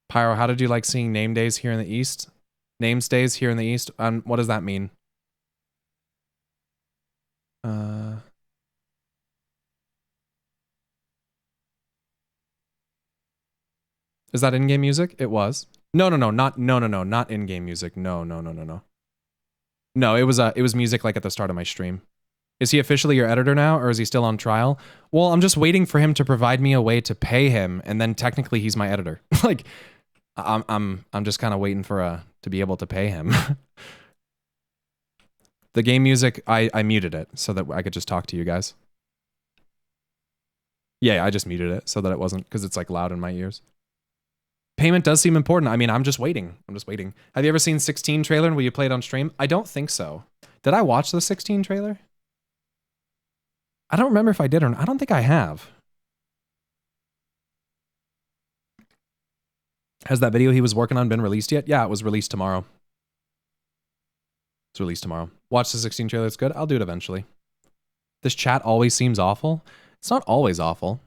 Pyro, how did you like seeing name days here in the East? Name stays here in the East. What does that mean? Is that in-game music? It was. No, not in-game music. No. No, it was music like at the start of my stream. Is he officially your editor now, or is he still on trial? Well, I'm just waiting for him to provide me a way to pay him, and then technically he's my editor. Like, I'm just kind of waiting for to be able to pay him. The game music, I muted it so that I could just talk to you guys. Yeah, I just muted it so that it wasn't, because it's like loud in my ears. Payment does seem important. I mean, I'm just waiting. Have you ever seen 16 trailer and will you play it on stream? I don't think so. Did I watch the 16 trailer? I don't remember if I did or not. I don't think I have. Has that video he was working on been released yet? Yeah, it was released tomorrow. It's released tomorrow. Watch the 16 trailer. It's good. I'll do it eventually. This chat always seems awful. It's not always awful.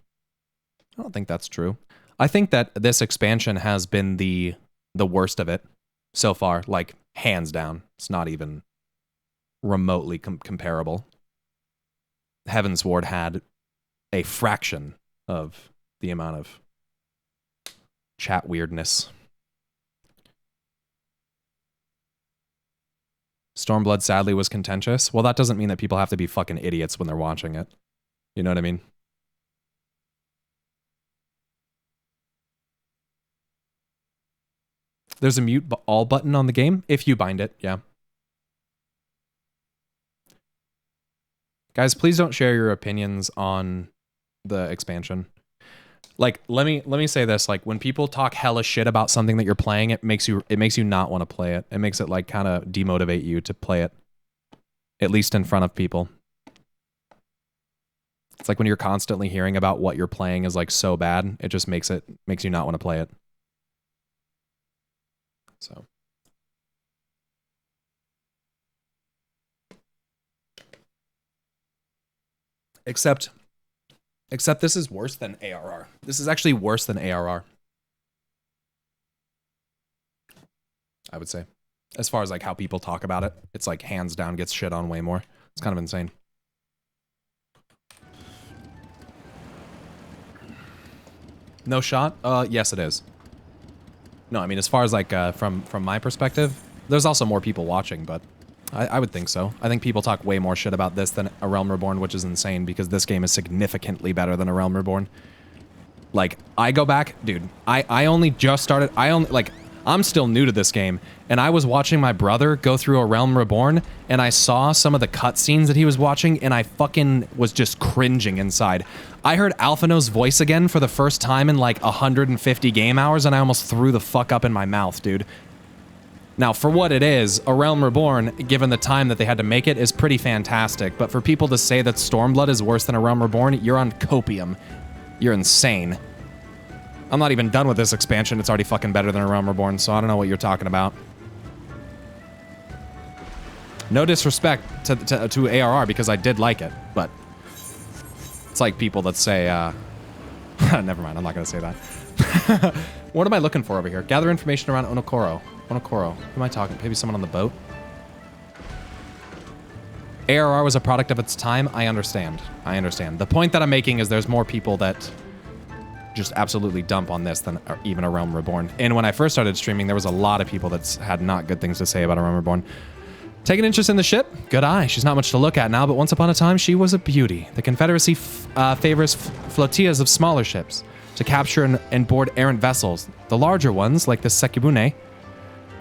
I don't think that's true. I think that this expansion has been the worst of it so far, like hands down. It's not even remotely comparable. Heavensward had a fraction of the amount of chat weirdness. Stormblood sadly was contentious. Well, that doesn't mean that people have to be fucking idiots when they're watching it. You know what I mean? There's a mute all button on the game if you bind it, yeah. Guys, please don't share your opinions on the expansion. Like, let me say this, like when people talk hella shit about something that you're playing, it makes you not want to play it. It makes it like kind of demotivate you to play it. At least in front of people. It's like when you're constantly hearing about what you're playing is like so bad, it just makes you not want to play it. So except this is worse than ARR. This is actually worse than ARR. I would say. As far as like how people talk about it, it's like hands down gets shit on way more. It's kind of insane. No shot? Yes it is. No, I mean, as far as like from my perspective, there's also more people watching, but I would think so. I think people talk way more shit about this than A Realm Reborn, which is insane because this game is significantly better than A Realm Reborn. Like, I go back, dude, I only just started, I'm still new to this game, and I was watching my brother go through A Realm Reborn, and I saw some of the cutscenes that he was watching, and I fucking was just cringing inside. I heard Alphino's voice again for the first time in like 150 game hours, and I almost threw the fuck up in my mouth, dude. Now, for what it is, A Realm Reborn, given the time that they had to make it, is pretty fantastic, but for people to say that Stormblood is worse than A Realm Reborn, you're on copium. You're insane. I'm not even done with this expansion. It's already fucking better than A Realm Reborn, so I don't know what you're talking about. No disrespect to ARR, because I did like it, but it's like people that say, never mind, I'm not gonna say that. What am I looking for over here? Gather information around Onokoro. Onokoro. Who am I talking? Maybe someone on the boat? ARR was a product of its time. I understand. I understand. The point that I'm making is there's more people that just absolutely dump on this than even A Realm Reborn. And when I first started streaming, there was a lot of people that had not good things to say about A Realm Reborn. Take an interest in the ship? Good eye. She's not much to look at now, but once upon a time, she was a beauty. The Confederacy favors flotillas of smaller ships to capture and board errant vessels. The larger ones, like the Sekibune,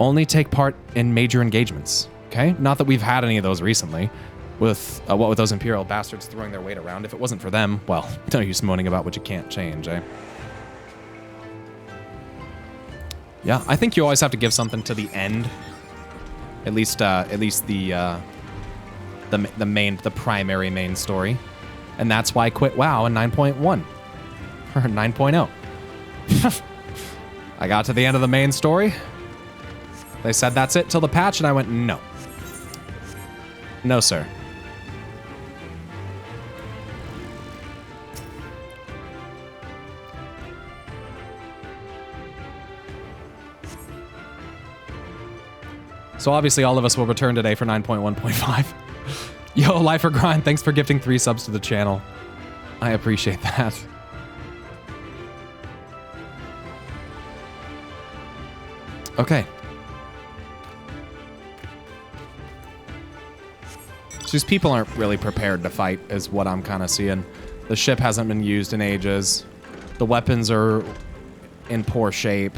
only take part in major engagements. Okay? Not that we've had any of those recently. With what with those Imperial bastards throwing their weight around. If it wasn't for them, well, no use moaning about what you can't change, eh? Yeah, I think you always have to give something to the end. At least the primary main story. And that's why I quit WoW in 9.1. Or 9.0. I got to the end of the main story. They said that's it till the patch, and I went, no. No, sir. So obviously all of us will return today for 9.1.5. Yo, Life or Grind, thanks for gifting 3 subs to the channel. I appreciate that. Okay. So these people aren't really prepared to fight, is what I'm kind of seeing. The ship hasn't been used in ages. The weapons are in poor shape.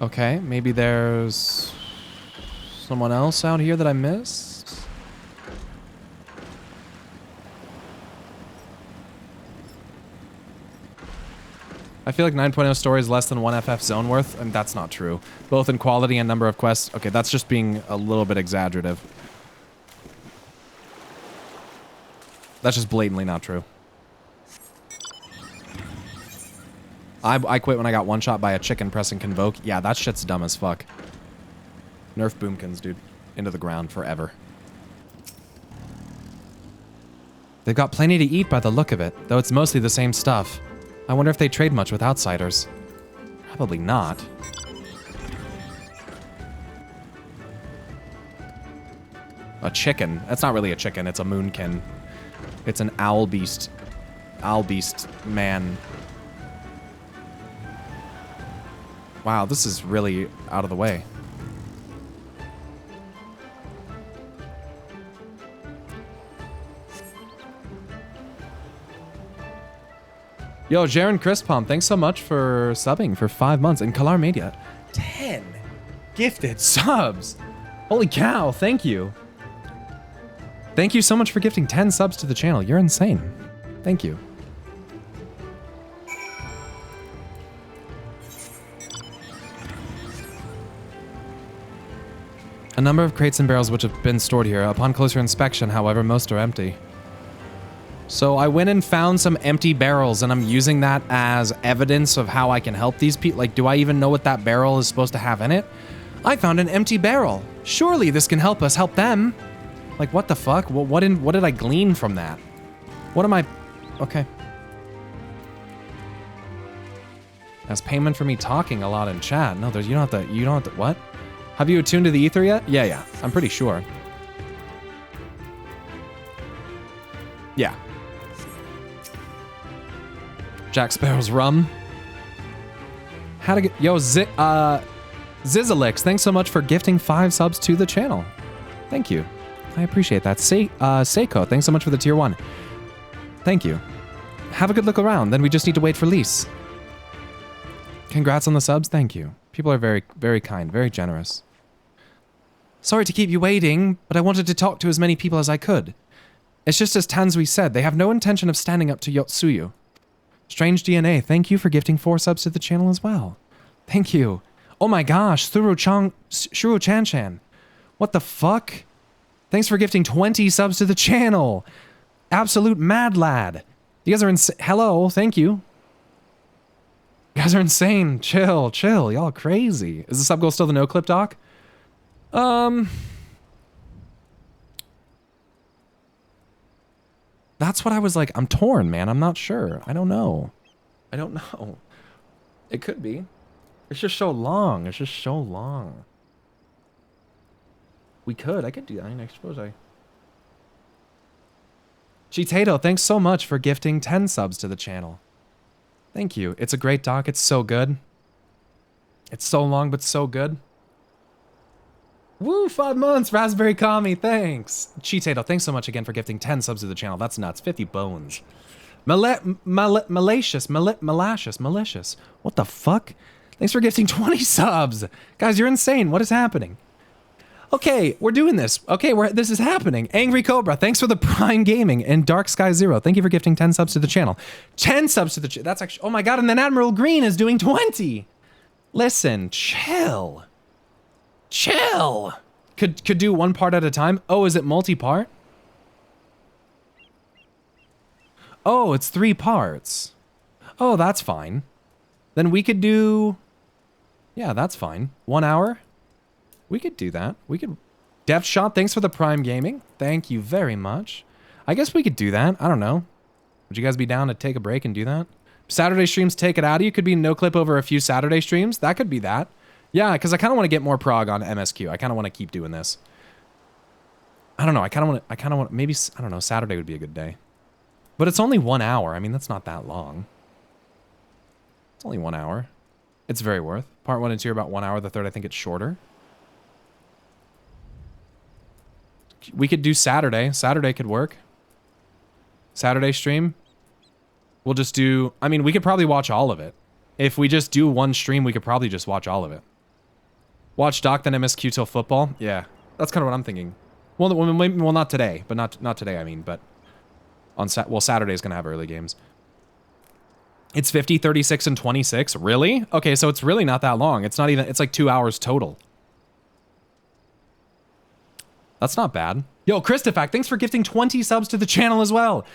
Okay, maybe there's someone else out here that I missed. I feel like 9.0 story is less than 1 FF zone worth, and that's not true. Both in quality and number of quests. Okay, that's just being a little bit exaggerative. That's just blatantly not true. I quit when I got one-shot by a chicken pressing Convoke. Yeah, that shit's dumb as fuck. Nerf boomkins, dude. Into the ground forever. They've got plenty to eat by the look of it, though it's mostly the same stuff. I wonder if they trade much with outsiders. Probably not. A chicken. That's not really a chicken, it's a moonkin. It's an owl beast. Owl beast man. Wow, this is really out of the way. Yo, Jaren Crispom, thanks so much for subbing for 5 months. And Kalar Media, 10 gifted subs. Holy cow, thank you. Thank you so much for gifting 10 subs to the channel. You're insane. Thank you. A number of crates and barrels which have been stored here. Upon closer inspection, however, most are empty. So I went and found some empty barrels, and I'm using that as evidence of how I can help these people. Like, do I even know what that barrel is supposed to have in it? I found an empty barrel. Surely this can help us help them. Like, what the fuck? What did I glean from that? What am I... Okay. As payment for me talking a lot in chat. No, there's... You don't have to... What? Have you attuned to the ether yet? Yeah. I'm pretty sure. Yeah. Jack Sparrow's rum. How to get... Yo, Zizalix, thanks so much for gifting 5 subs to the channel. Thank you. I appreciate that. Seiko, thanks so much for the tier 1. Thank you. Have a good look around, then we just need to wait for Lise. Congrats on the subs, thank you. People are very, very kind, very generous. Sorry to keep you waiting, but I wanted to talk to as many people as I could. It's just as Tanzui said, they have no intention of standing up to Yotsuyu. Strange DNA, thank you for gifting 4 subs to the channel as well. Thank you. Oh my gosh, Shuro Chan. What the fuck? Thanks for gifting 20 subs to the channel. Absolute mad lad. You guys are insane. Hello, thank you. You guys are insane. Chill. Y'all crazy. Is the sub goal still the no clip doc? That's what I was like. I'm torn, man. I'm not sure. I don't know. It could be. It's just so long. I could do that. I suppose I... Chitato, thanks so much for gifting 10 subs to the channel. Thank you. It's a great doc. It's so good. It's so long, but so good. Woo, 5 months. Raspberry Kami, thanks. Chitato, thanks so much again for gifting 10 subs to the channel. That's nuts. 50 bones. Malicious. What the fuck? Thanks for gifting 20 subs. Guys, you're insane. What is happening? Okay, we're doing this. Okay, this is happening. Angry Cobra, thanks for the Prime Gaming. And Dark Sky Zero, thank you for gifting 10 subs to the channel. 10 subs to the channel. That's actually... Oh my god, and then Admiral Green is doing 20. Listen, chill. Could do 1 part at a time. Oh, is it multi-part? Oh, it's 3 parts. Oh, that's fine. Then we could do... Yeah, that's fine. 1 hour? We could do that. We could... Depth Shot, thanks for the Prime Gaming. Thank you very much. I guess we could do that. I don't know. Would you guys be down to take a break and do that? Saturday streams take it out of you. Could be no clip over a few Saturday streams. That could be that. Yeah, because I kind of want to get more prog on MSQ. I kind of want to keep doing this. I don't know. I kind of want, maybe, I don't know, Saturday would be a good day. But it's only 1 hour. I mean, that's not that long. It's only 1 hour. It's very worth. Part 1 and 2 are about 1 hour. The third, I think it's shorter. We could do Saturday. Saturday could work. Saturday stream. We'll just do, I mean, we could probably watch all of it. If we just do one stream, we could probably just watch all of it. Watch Doc, then MSQ till football. Yeah, that's kind of what I'm thinking. Well, not today, but not today, I mean, but on Saturday's going to have early games. It's 50, 36, and 26. Really? Okay, so it's really not that long. It's not even, it's like 2 hours total. That's not bad. Yo, Christofac, thanks for gifting 20 subs to the channel as well.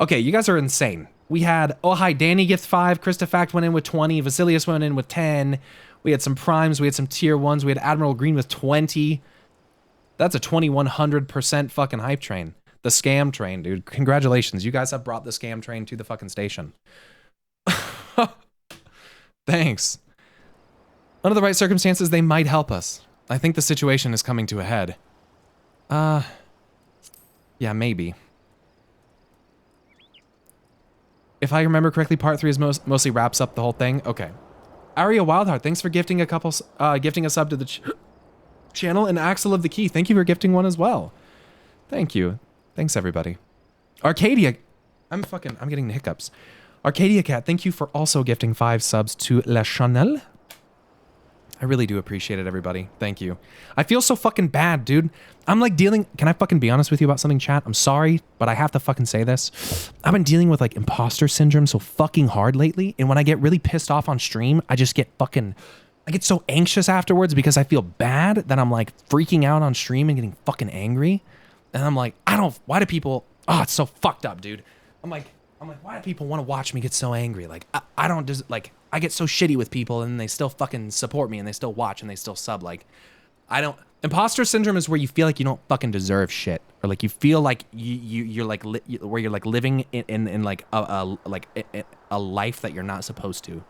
Okay, you guys are insane. We had, oh hi, Danny gift 5, Christofact went in with 20, Vasilius went in with 10. We had some primes, we had some tier 1s, we had Admiral Green with 20. That's a 2100% fucking hype train. The scam train, dude. Congratulations. You guys have brought the scam train to the fucking station. Thanks. Under the right circumstances, they might help us. I think the situation is coming to a head. Yeah, maybe. If I remember correctly, part 3 is mostly wraps up the whole thing. Okay. Aria Wildheart, thanks for gifting gifting a sub to the channel, and Axel of the Key, thank you for gifting one as well. Thank you. Thanks, everybody. Arcadia, I'm getting the hiccups. Arcadia Cat, thank you for also gifting 5 subs to La Chanel. I really do appreciate it, everybody. Thank you. I feel so fucking bad, dude. I'm like dealing... Can I fucking be honest with you about something, chat? I'm sorry, but I have to fucking say this. I've been dealing with like imposter syndrome so fucking hard lately, and when I get really pissed off on stream, I just get fucking... I get so anxious afterwards because I feel bad that I'm like freaking out on stream and getting fucking angry. And I'm like, why do people... Oh, it's so fucked up, dude. I'm like, why do people want to watch me get so angry? Like, I don't just... Like, I get so shitty with people and they still fucking support me and they still watch and they still sub. Like, I don't... Imposter syndrome is where you feel like you don't fucking deserve shit, or like you feel like you're like where you're like living in like a life that you're not supposed to.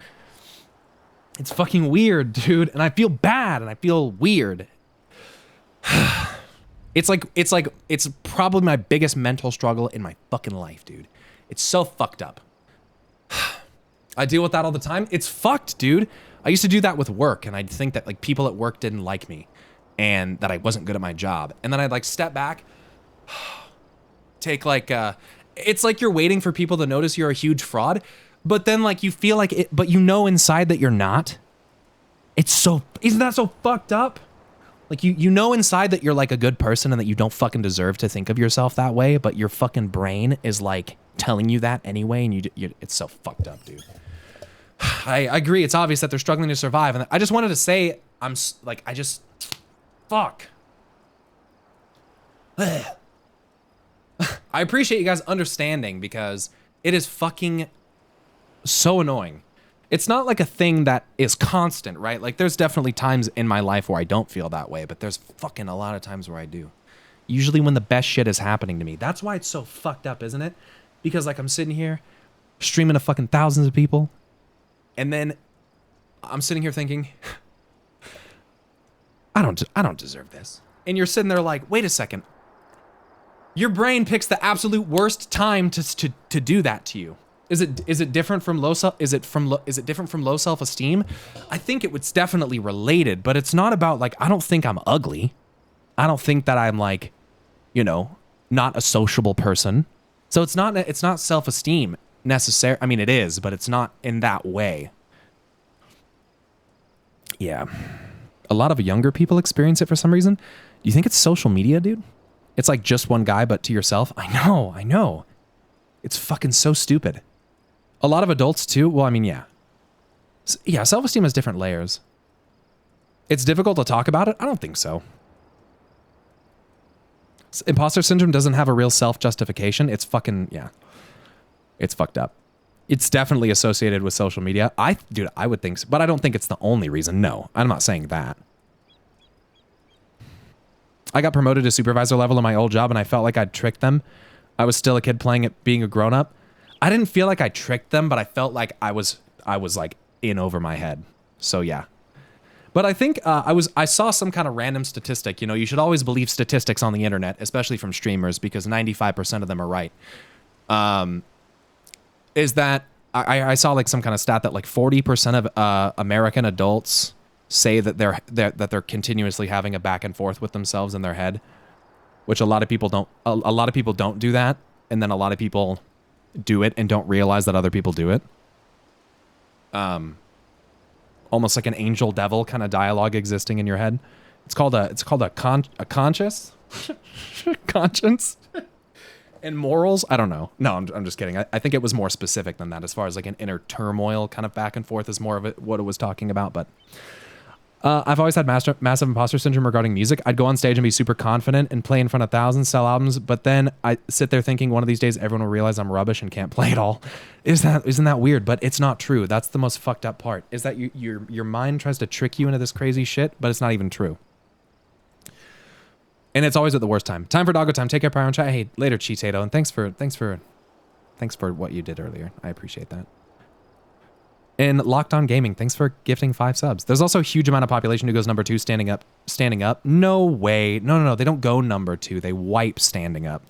It's fucking weird, dude, and I feel bad and I feel weird. It's probably my biggest mental struggle in my fucking life, dude. It's so fucked up. I deal with that all the time. It's fucked, dude. I used to do that with work, and I'd think that like people at work didn't like me and that I wasn't good at my job. And then I'd like step back, take like, it's like you're waiting for people to notice you're a huge fraud, but then like you feel like it, but you know inside that you're not. It's so, isn't that so fucked up? Like you know inside that you're like a good person and that you don't fucking deserve to think of yourself that way, but your fucking brain is like telling you that anyway, and it's so fucked up, dude. I agree. It's obvious that they're struggling to survive, and I just wanted to say, fuck. I appreciate you guys understanding because it is fucking so annoying. It's not like a thing that is constant, right? Like there's definitely times in my life where I don't feel that way, but there's fucking a lot of times where I do. Usually when the best shit is happening to me. That's why it's so fucked up, isn't it? Because like I'm sitting here streaming to fucking thousands of people, and then I'm sitting here thinking, I don't deserve this. And you're sitting there like, wait a second. Your brain picks the absolute worst time to do that to you. Is it different from low self? Is it different from low self-esteem? I think it's definitely related, but it's not about like, I don't think I'm ugly. I don't think that I'm like, you know, not a sociable person. So it's not self-esteem necessary. I mean, it is, but it's not in that way. Yeah. A lot of younger people experience it for some reason. Do you think it's social media, dude? It's like just one guy, but to yourself? I know. It's fucking so stupid. A lot of adults too. Well, I mean, yeah. Yeah, self-esteem has different layers. It's difficult to talk about it? I don't think so. Imposter syndrome doesn't have a real self-justification. It's fucking, yeah. It's fucked up. It's definitely associated with social media. Dude, I would think so, but I don't think it's the only reason. No, I'm not saying that. I got promoted to supervisor level in my old job and I felt like I'd tricked them. I was still a kid playing it, being a grown-up. I didn't feel like I tricked them, but I felt like I was like in over my head. So yeah. But I think I saw some kind of random statistic. You know, you should always believe statistics on the internet, especially from streamers, because 95% of them are right. Is that I saw like some kind of stat that like 40% of American adults say that they're continuously having a back and forth with themselves in their head, which a lot of people don't. A lot of people don't do that, and then a lot of people do it and don't realize that other people do it. Almost like an angel devil kind of dialogue existing in your head. It's called a conscience. Conscience. And morals, I don't know. No, I'm just kidding. I think it was more specific than that, as far as like an inner turmoil kind of back and forth is more of it, what it was talking about. But I've always had massive imposter syndrome regarding music. I'd go on stage and be super confident and play in front of thousands, sell albums, but then I sit there thinking one of these days everyone will realize I'm rubbish and can't play at all. Isn't that weird? But it's not true. That's the most fucked up part, is that your mind tries to trick you into this crazy shit, but it's not even true. And it's always at the worst time. Time for doggo time. Take care, Pyro and chat. Hey, later, Cheetato, and thanks for what you did earlier. I appreciate that. And Locked On Gaming, thanks for gifting 5 subs. There's also a huge amount of population who goes number 2 standing up. No way. No. They don't go number 2. They wipe standing up.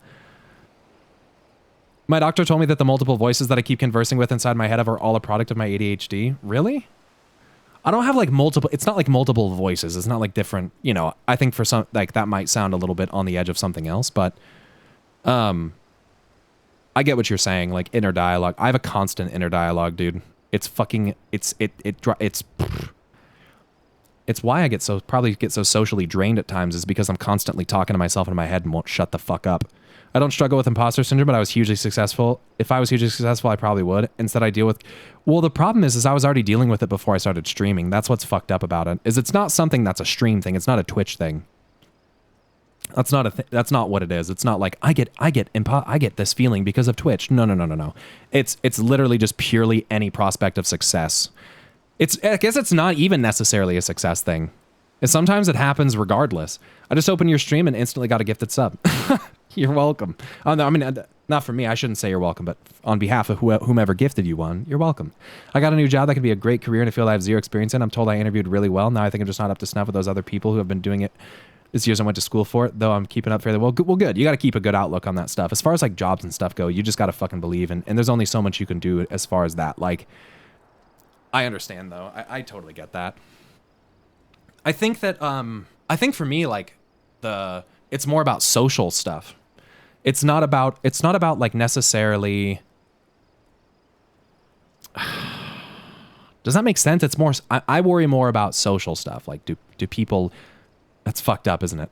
My doctor told me that the multiple voices that I keep conversing with inside my head are all a product of my ADHD. Really? I don't have like multiple, it's not like multiple voices. It's not like different, you know, I think for some, like that might sound a little bit on the edge of something else, but I get what you're saying, like inner dialogue. I have a constant inner dialogue, dude. It's fucking, it's why I probably get so socially drained at times, is because I'm constantly talking to myself in my head and won't shut the fuck up. I don't struggle with imposter syndrome, but I was hugely successful. If I was hugely successful, I probably would. Instead, I deal with, well, the problem is I was already dealing with it before I started streaming. That's what's fucked up about it, is it's not something that's a stream thing. It's not a Twitch thing. That's not what it is. It's not like I get this feeling because of Twitch. No. It's literally just purely any prospect of success. I guess it's not even necessarily a success thing. And sometimes it happens regardless. I just opened your stream and instantly got a gifted sub. You're welcome. No, I mean, not for me. I shouldn't say you're welcome, but on behalf of whomever gifted you one, you're welcome. I got a new job that could be a great career in a field I have zero experience in. I'm told I interviewed really well. Now I think I'm just not up to snuff with those other people who have been doing it this year. I went to school for it, though I'm keeping up fairly well. Good. You got to keep a good outlook on that stuff. As far as like jobs and stuff go, you just got to fucking believe. And there's only so much you can do as far as that. Like, I understand though. I totally get that. I think that, I think for me, like it's more about social stuff. It's not about like necessarily, does that make sense? It's more, I worry more about social stuff. Like do people, that's fucked up, isn't it?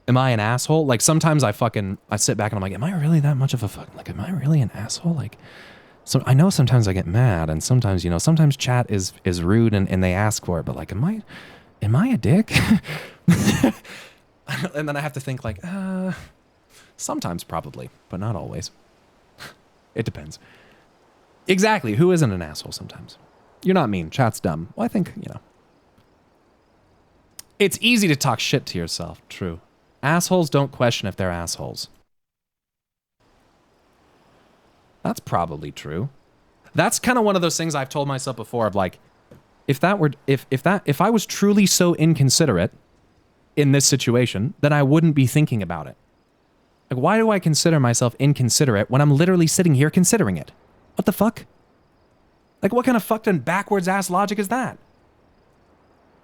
Am I an asshole? Like sometimes I sit back and I'm like, am I really that much of a am I really an asshole? Like, so I know sometimes I get mad, and sometimes, you know, sometimes chat is rude and they ask for it, but like, am I a dick? And then I have to think like, sometimes probably, but not always. It depends. Exactly. Who isn't an asshole sometimes? You're not mean. Chat's dumb. Well, I think, you know, it's easy to talk shit to yourself. True. Assholes don't question if they're assholes. That's probably true. That's kind of one of those things I've told myself before of like, if I was truly so inconsiderate in this situation, then I wouldn't be thinking about it. Like, why do I consider myself inconsiderate when I'm literally sitting here considering it? What the fuck? Like, what kind of fucked and backwards ass logic is that?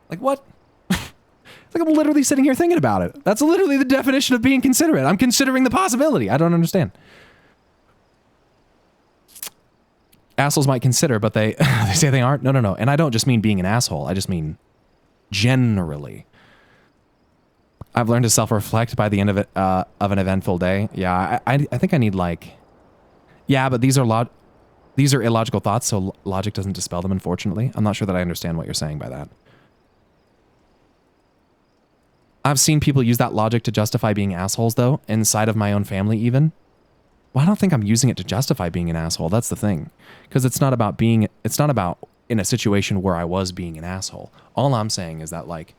Like, what? It's like I'm literally sitting here thinking about it. That's literally the definition of being considerate. I'm considering the possibility. I don't understand. Assholes might consider, but they say they aren't. No. And I don't just mean being an asshole. I just mean generally. I've learned to self-reflect by the end of it of an eventful day. Yeah, I think I need like, yeah, but these are illogical thoughts, so logic doesn't dispel them. Unfortunately, I'm not sure that I understand what you're saying by that. I've seen people use that logic to justify being assholes, though, inside of my own family, even. Well, I don't think I'm using it to justify being an asshole. That's the thing, because it's not about in a situation where I was being an asshole. All I'm saying is that like.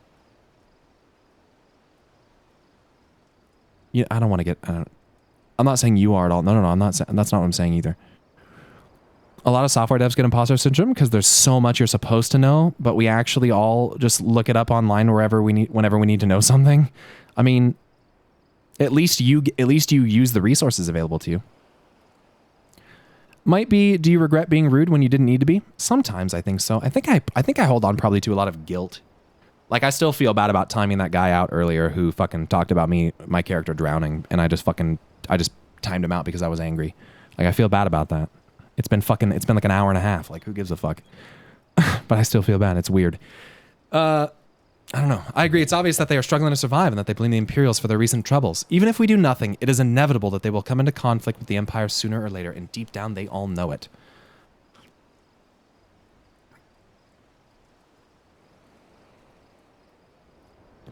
Yeah, I don't want to get. I'm not saying you are at all. No. I'm not. That's not what I'm saying either. A lot of software devs get imposter syndrome because there's so much you're supposed to know, but we actually all just look it up online whenever we need to know something. I mean, at least you use the resources available to you. Might be, do you regret being rude when you didn't need to be? Sometimes I think so. I think I hold on probably to a lot of guilt. Like I still feel bad about timing that guy out earlier who fucking talked about my character drowning, and I just timed him out because I was angry. Like I feel bad about that. It's been like an hour and a half. Like, who gives a fuck? But I still feel bad. It's weird. I don't know. I agree. It's obvious that they are struggling to survive and that they blame the Imperials for their recent troubles. Even if we do nothing, it is inevitable that they will come into conflict with the Empire sooner or later, and deep down, they all know it.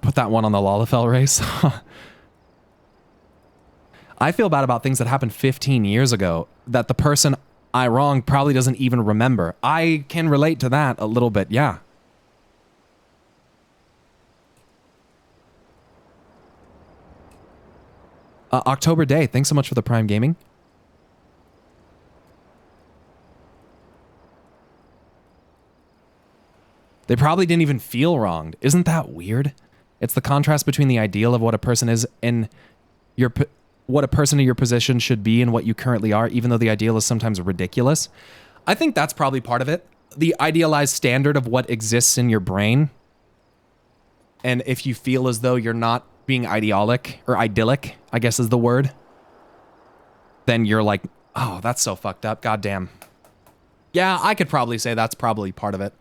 Put that one on the Lalafell race. I feel bad about things that happened 15 years ago that the person I wronged probably doesn't even remember. I can relate to that a little bit, yeah. October Day, thanks so much for the Prime Gaming. They probably didn't even feel wronged. Isn't that weird? It's the contrast between the ideal of what a person is in what a person in your position should be and what you currently are, even though the ideal is sometimes ridiculous. I think that's probably part of it. The idealized standard of what exists in your brain. And if you feel as though you're not being idyllic, I guess is the word, then you're like, oh, that's so fucked up. Goddamn. Yeah, I could probably say that's probably part of it.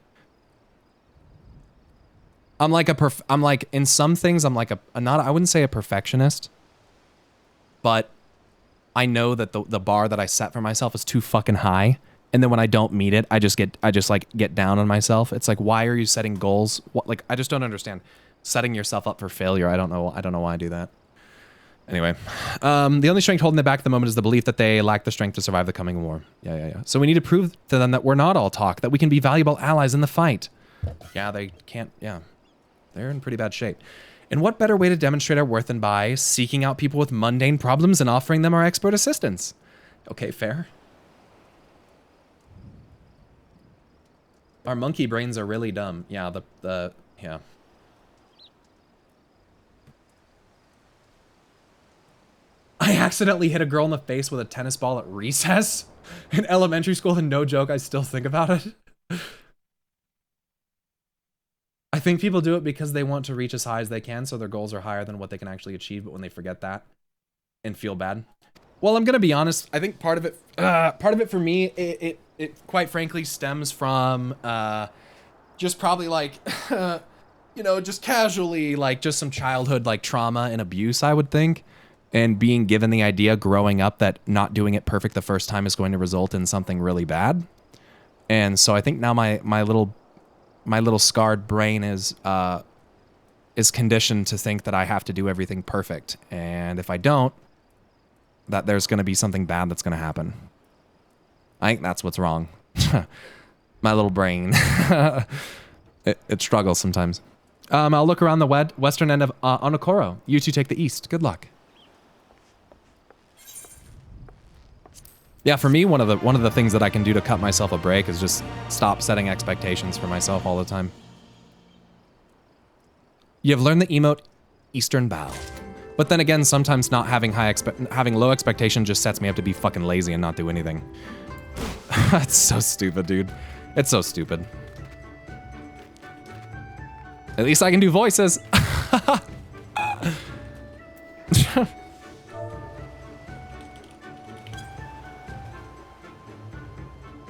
I'm like in some things, I'm like I wouldn't say a perfectionist, but I know that the bar that I set for myself is too fucking high. And then when I don't meet it, I just get down on myself. It's like, why are you setting goals? Like, I just don't understand. Setting yourself up for failure. I don't know why I do that. Anyway, the only strength holding them back at the moment is the belief that they lack the strength to survive the coming war. Yeah. So we need to prove to them that we're not all talk, that we can be valuable allies in the fight. Yeah, they can't. Yeah, they're in pretty bad shape. And what better way to demonstrate our worth than by seeking out people with mundane problems and offering them our expert assistance? Okay, fair. Our monkey brains are really dumb. Yeah, yeah. I accidentally hit a girl in the face with a tennis ball at recess in elementary school, and no joke, I still think about it. I think people do it because they want to reach as high as they can, so their goals are higher than what they can actually achieve, but when they forget that and feel bad. Well, I'm gonna be honest, I think part of it for me, it quite frankly stems from just probably like you know, just casually, like just some childhood like trauma and abuse, I would think. And being given the idea growing up that not doing it perfect the first time is going to result in something really bad. And so I think now my little scarred brain is conditioned to think that I have to do everything perfect. And if I don't, that there's going to be something bad that's going to happen. I think that's what's wrong. My little brain. It struggles sometimes. I'll look around the western end of Onokoro. You two take the east. Good luck. Yeah, for me, one of the things that I can do to cut myself a break is just stop setting expectations for myself all the time. You have learned the emote Eastern Bow. But then again, sometimes not having having low expectation just sets me up to be fucking lazy and not do anything. That's so stupid, dude. It's so stupid. At least I can do voices.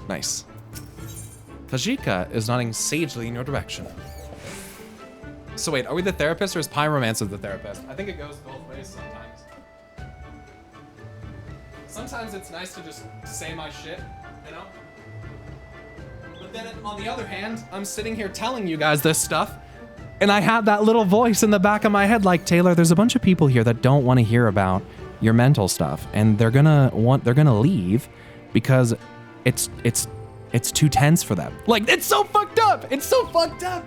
Nice. Tajika is nodding sagely in your direction. So wait, are we the therapist or is Pyromancer the therapist? I think it goes both ways sometimes. Sometimes it's nice to just say my shit, you know? But then on the other hand, I'm sitting here telling you guys this stuff, and I have that little voice in the back of my head like, Taylor, there's a bunch of people here that don't want to hear about your mental stuff, and they're gonna leave because it's too tense for them. Like, it's so fucked up! It's so fucked up!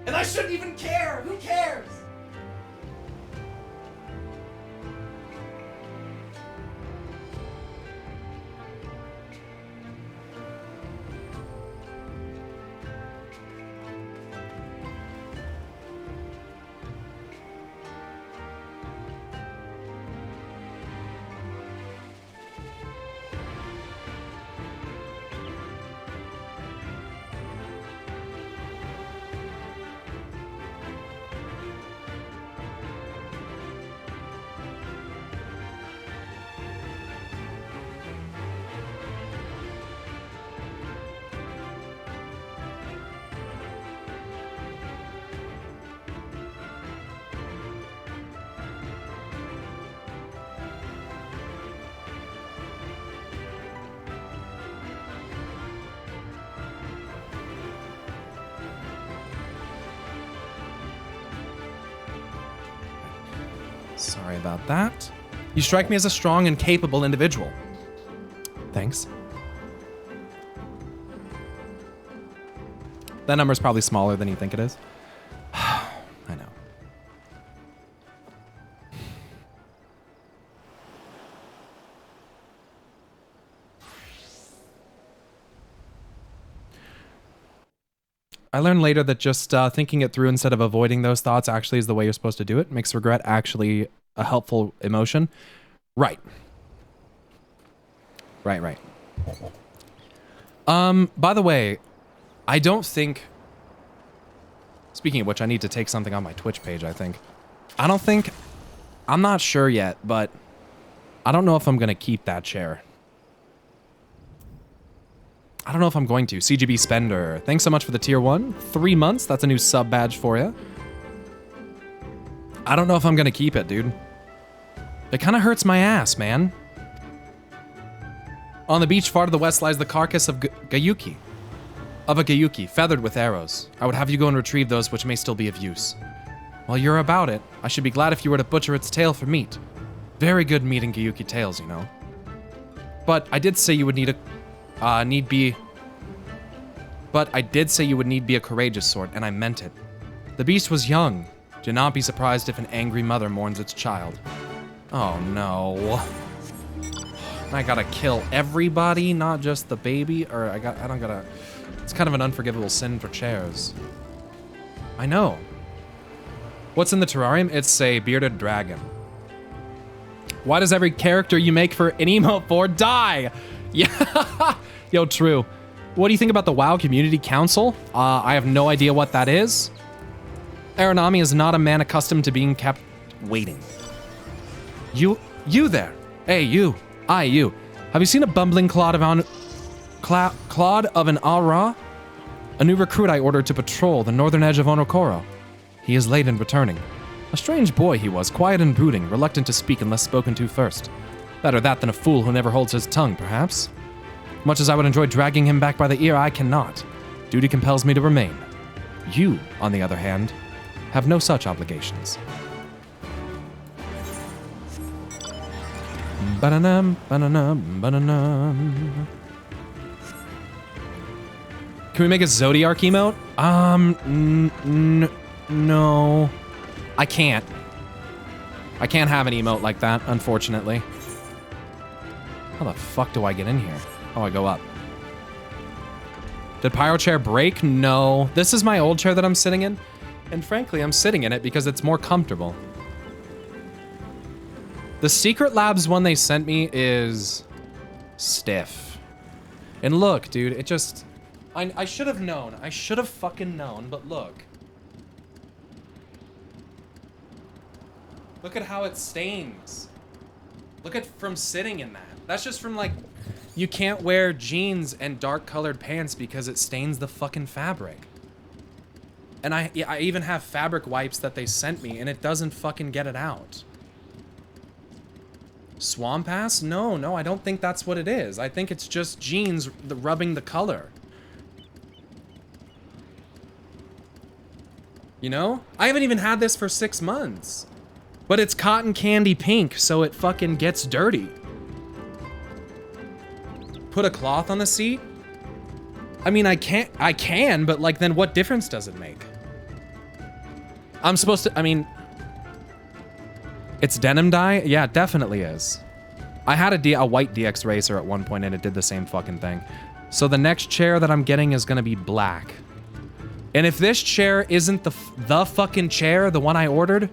And I shouldn't even care! Who cares? Sorry about that. You strike me as a strong and capable individual. Thanks. That number's probably smaller than you think it is. I know. I learned later that just thinking it through instead of avoiding those thoughts actually is the way you're supposed to do it. Makes regret actually a helpful emotion. Right. Right. By the way, I don't think... Speaking of which, I need to take something on my Twitch page, I think. I'm not sure yet, but I don't know if I'm going to keep that chair. I don't know if I'm going to. CGB Spender, thanks so much for the tier 1. 3 months, that's a new sub badge for you. I don't know if I'm going to keep it, dude. It kind of hurts my ass, man. On the beach far to the west lies the carcass of Gayuki. Of a Gayuki, feathered with arrows. I would have you go and retrieve those which may still be of use. While you're about it, I should be glad if you were to butcher its tail for meat. Very good meat in Gayuki tails, you know. But I did say you would need be a courageous sort, and I meant it. The beast was young. Do not be surprised if an angry mother mourns its child. Oh no. I gotta kill everybody, not just the baby, or I don't gotta... It's kind of an unforgivable sin for chairs. I know. What's in the terrarium? It's a bearded dragon. Why does every character you make for an emote for die? Yeah. Yo, true. What do you think about the WoW Community Council? I have no idea what that is. Aranami is not a man accustomed to being kept waiting. You there. Hey, you. You. Have you seen a bumbling clod of an Ara? A new recruit I ordered to patrol the northern edge of Onokoro. He is late in returning. A strange boy he was, quiet and brooding, reluctant to speak unless spoken to first. Better that than a fool who never holds his tongue, perhaps. Much as I would enjoy dragging him back by the ear, I cannot. Duty compels me to remain. You, on the other hand, have no such obligations. Ba-da-dum, ba-da-dum, ba-da-dum. Can we make a Zodiark emote? No. I can't. I can't have an emote like that, unfortunately. How the fuck do I get in here? Oh, I go up. Did Pyro chair break? No. This is my old chair that I'm sitting in. And frankly, I'm sitting in it because it's more comfortable. The Secret Labs one they sent me is stiff. And look, dude, it just... I should have known. I should have fucking known, but look. Look at how it stains. Look at from sitting in that. That's just from like, you can't wear jeans and dark colored pants because it stains the fucking fabric. And I even have fabric wipes that they sent me and it doesn't fucking get it out. Swamp ass? No, I don't think that's what it is. I think it's just jeans rubbing the color. You know? I haven't even had this for 6 months. But it's cotton candy pink, so it fucking gets dirty. Put a cloth on the seat? I mean, I can, but like, then what difference does it make? I'm supposed to, I mean... It's denim dye? Yeah, it definitely is. I had a white DX Racer at one point and it did the same fucking thing. So the next chair that I'm getting is gonna be black. And if this chair isn't the fucking chair, the one I ordered,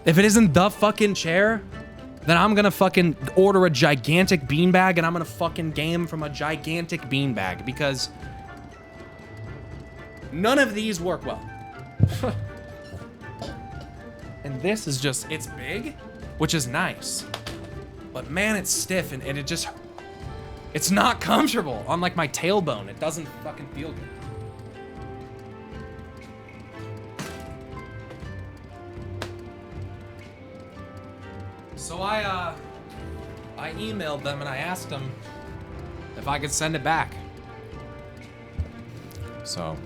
if it isn't the fucking chair, then I'm gonna fucking order a gigantic beanbag and I'm gonna fucking game from a gigantic beanbag because none of these work well. And this is just, it's big, which is nice. But man, it's stiff and it just, it's not comfortable on like my tailbone. It doesn't fucking feel good. So I emailed them and I asked them if I could send it back. So.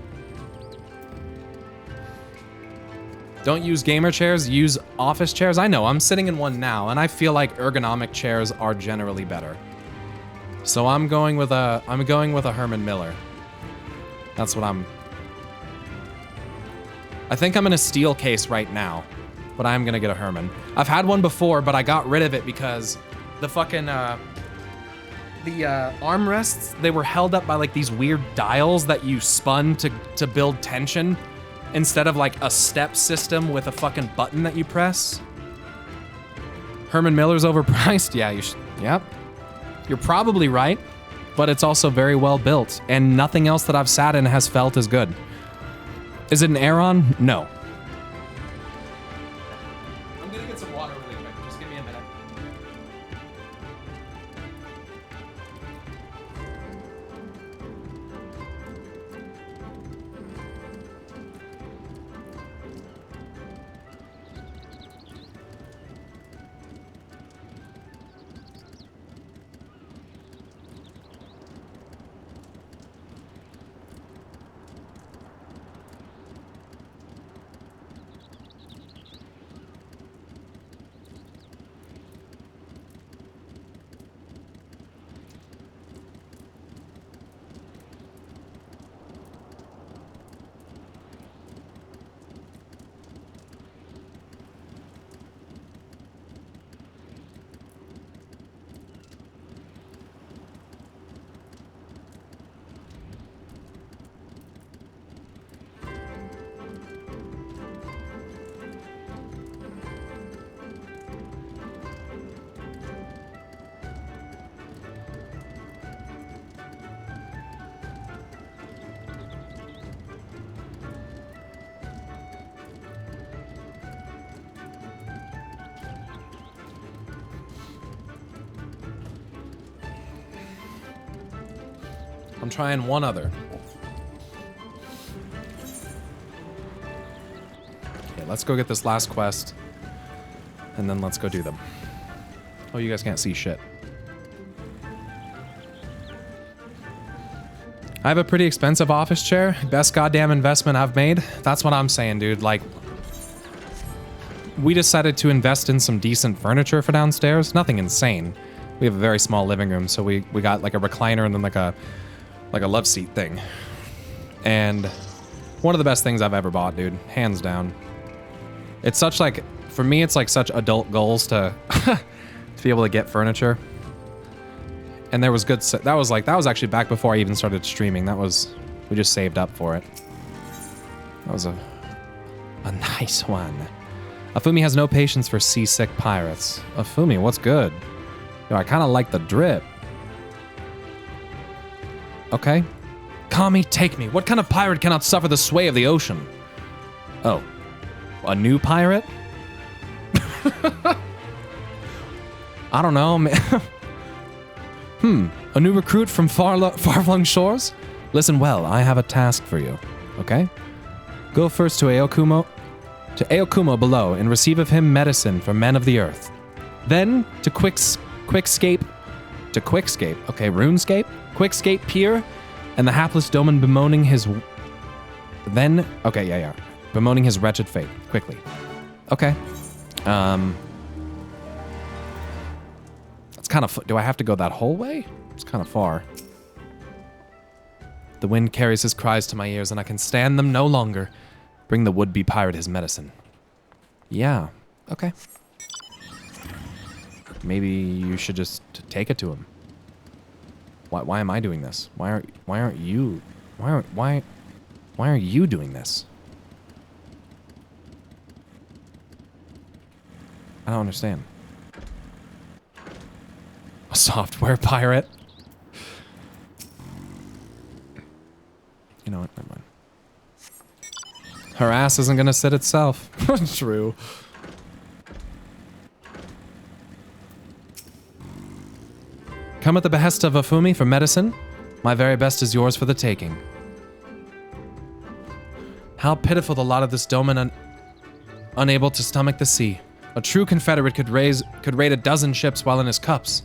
Don't use gamer chairs, use office chairs. I know, I'm sitting in one now, and I feel like ergonomic chairs are generally better. So I'm going with a Herman Miller. That's what I think I'm in a steel case right now, but I'm gonna get a Herman. I've had one before, but I got rid of it because the fucking, armrests, they were held up by like these weird dials that you spun to build tension instead of like a step system with a fucking button that you press. Herman Miller's overpriced? Yeah, yep. You're probably right, but it's also very well built, and nothing else that I've sat in has felt as good. Is it an Aeron? No. I'm gonna get some water really quick. Just give me a minute. I'm trying one other. Okay, let's go get this last quest, and then let's go do them. Oh, you guys can't see shit. I have a pretty expensive office chair. Best goddamn investment I've made. That's what I'm saying, dude. Like, we decided to invest in some decent furniture for downstairs. Nothing insane. We have a very small living room, so we got like a recliner and then like a love seat thing. And one of the best things I've ever bought, dude. Hands down. It's such like, for me, it's like such adult goals to to be able to get furniture. And there was good, that was actually back before I even started streaming. We just saved up for it. That was a nice one. Afumi has no patience for seasick pirates. Afumi, what's good? Yo, I kind of like the drip. Okay. Kami, take me. What kind of pirate cannot suffer the sway of the ocean? Oh. A new pirate? I don't know, man. A new recruit from far-flung shores? Listen well, I have a task for you, okay? Go first to Aokumo below and receive of him medicine for men of the earth. Then to Quickscape, okay, RuneScape? Quickscape Pier, and the hapless Doman bemoaning his... Then, okay, yeah. Bemoaning his wretched fate, quickly. Okay. It's kind of... Do I have to go that whole way? It's kind of far. The wind carries his cries to my ears, and I can stand them no longer. Bring the would-be pirate his medicine. Yeah, okay. Maybe you should just take it to him. Why am I doing this? Why aren't you doing this? I don't understand. A software pirate? You know what? Never mind. Her ass isn't gonna sit itself. True. Come at the behest of Afumi for medicine. My very best is yours for the taking. How pitiful the lot of this Doman unable to stomach the sea. A true Confederate could raid a dozen ships while in his cups.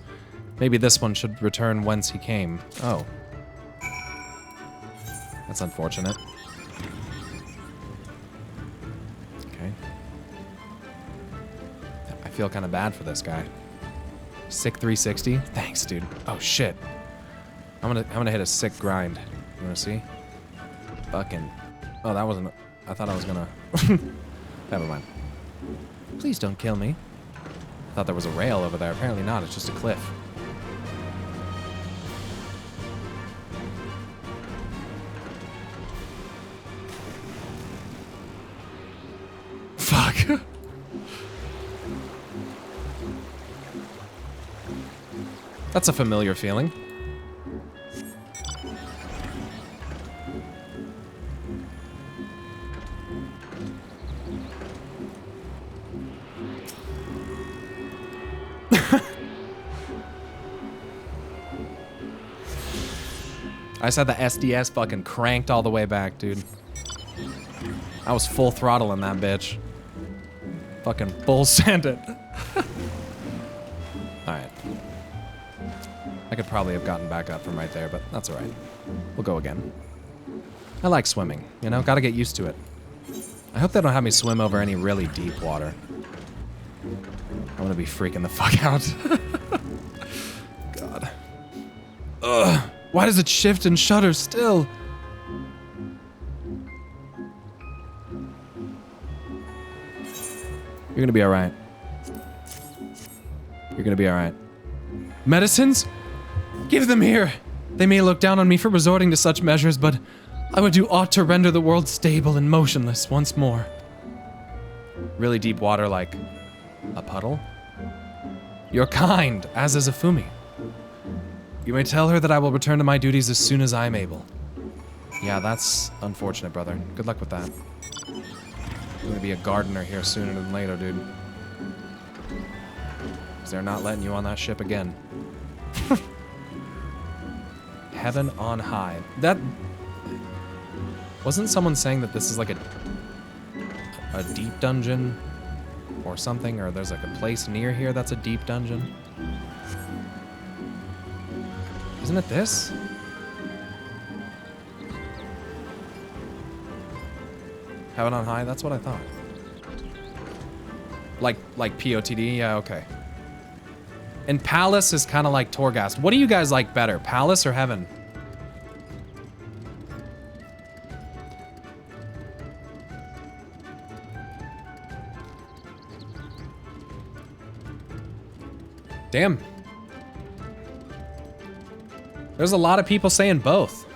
Maybe this one should return whence he came. Oh. That's unfortunate. Okay. I feel kind of bad for this guy. Sick 360. Thanks, dude. Oh shit. I'm gonna hit a sick grind. You wanna see? Fucking. Oh, that wasn't. I thought I was gonna. Never mind. Please don't kill me. I thought there was a rail over there. Apparently not. It's just a cliff. Fuck. That's a familiar feeling. I just had the SDS fucking cranked all the way back, dude. I was full throttle in that bitch. Fucking full send it. Alright. I could probably have gotten back up from right there, but that's alright. We'll go again. I like swimming, you know? Gotta get used to it. I hope they don't have me swim over any really deep water. I'm gonna be freaking the fuck out. God. Ugh. Why does it shift and shudder still? You're gonna be alright. You're gonna be alright. Medicines? Give them here! They may look down on me for resorting to such measures, but I would do aught to render the world stable and motionless once more. Really deep water, like a puddle? You're kind, as is Afumi. You may tell her that I will return to my duties as soon as I am able. Yeah, that's unfortunate, brother. Good luck with that. I'm gonna be a gardener here sooner than later, dude. Because they're not letting you on that ship again. Heaven on high. That... Wasn't someone saying that this is like a deep dungeon? Or something? Or there's like a place near here that's a deep dungeon? Isn't it this? Heaven on high? That's what I thought. Like POTD? Yeah, okay. And Palace is kind of like Torghast. What do you guys like better? Palace or Heaven? Damn. There's a lot of people saying both.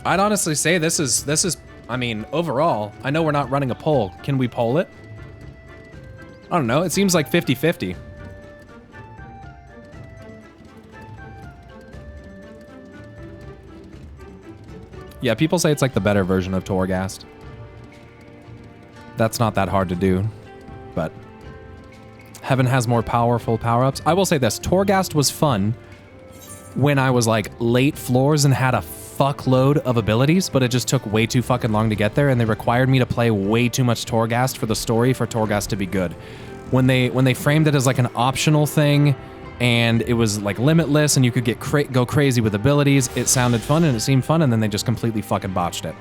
I'd honestly say this is, I mean, overall, I know we're not running a poll. Can we poll it? I don't know, it seems like 50-50. Yeah, people say it's like the better version of Torghast. That's not that hard to do, but Heaven has more powerful power-ups. I will say this, Torghast was fun when I was like late floors and had a fuckload of abilities, but it just took way too fucking long to get there, and they required me to play way too much Torghast for the story for Torghast to be good. When they framed it as like an optional thing, and it was like limitless, and you could go crazy with abilities, it sounded fun and it seemed fun, and then they just completely fucking botched it.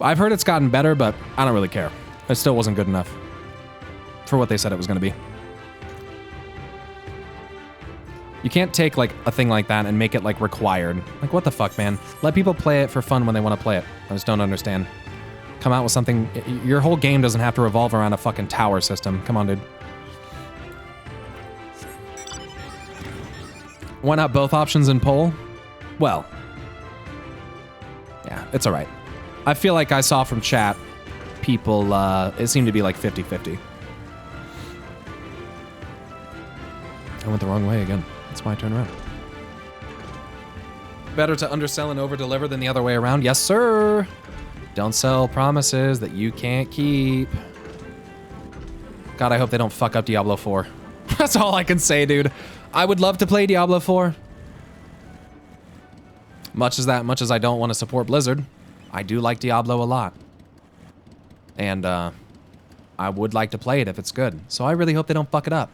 I've heard it's gotten better, but I don't really care. It still wasn't good enough for what they said it was going to be. You can't take like a thing like that and make it like required. Like what the fuck, man? Let people play it for fun when they want to play it. I just don't understand. Come out with something. Your whole game doesn't have to revolve around a fucking tower system. Come on, dude. Why not both options in poll? Well, yeah, it's all right. I feel like I saw from chat, people, it seemed to be like 50-50. I went the wrong way again. That's why I turned around. Better to undersell and overdeliver than the other way around. Yes, sir. Don't sell promises that you can't keep. God, I hope they don't fuck up Diablo 4. That's all I can say, dude. I would love to play Diablo 4. Much as I don't want to support Blizzard, I do like Diablo a lot. And I would like to play it if it's good. So I really hope they don't fuck it up.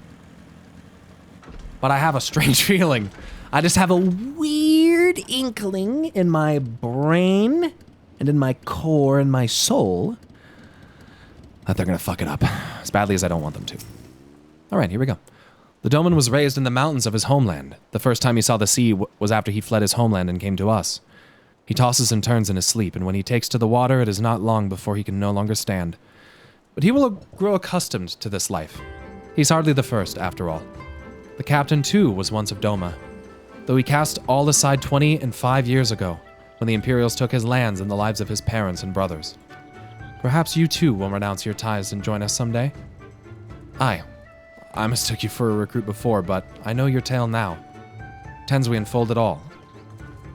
But I have a strange feeling. I just have a weird inkling in my brain, and in my core and my soul that they're going to fuck it up as badly as I don't want them to. All right, here we go. The Doman was raised in the mountains of his homeland. The first time he saw the sea was after he fled his homeland and came to us. He tosses and turns in his sleep, and when he takes to the water, it is not long before he can no longer stand. But he will grow accustomed to this life. He's hardly the first, after all. The captain, too, was once of Doma, though he cast all aside 25 years ago, when the Imperials took his lands and the lives of his parents and brothers. Perhaps you, too, will renounce your ties and join us someday? Aye. I mistook you for a recruit before, but I know your tale now. Tens we unfold it all.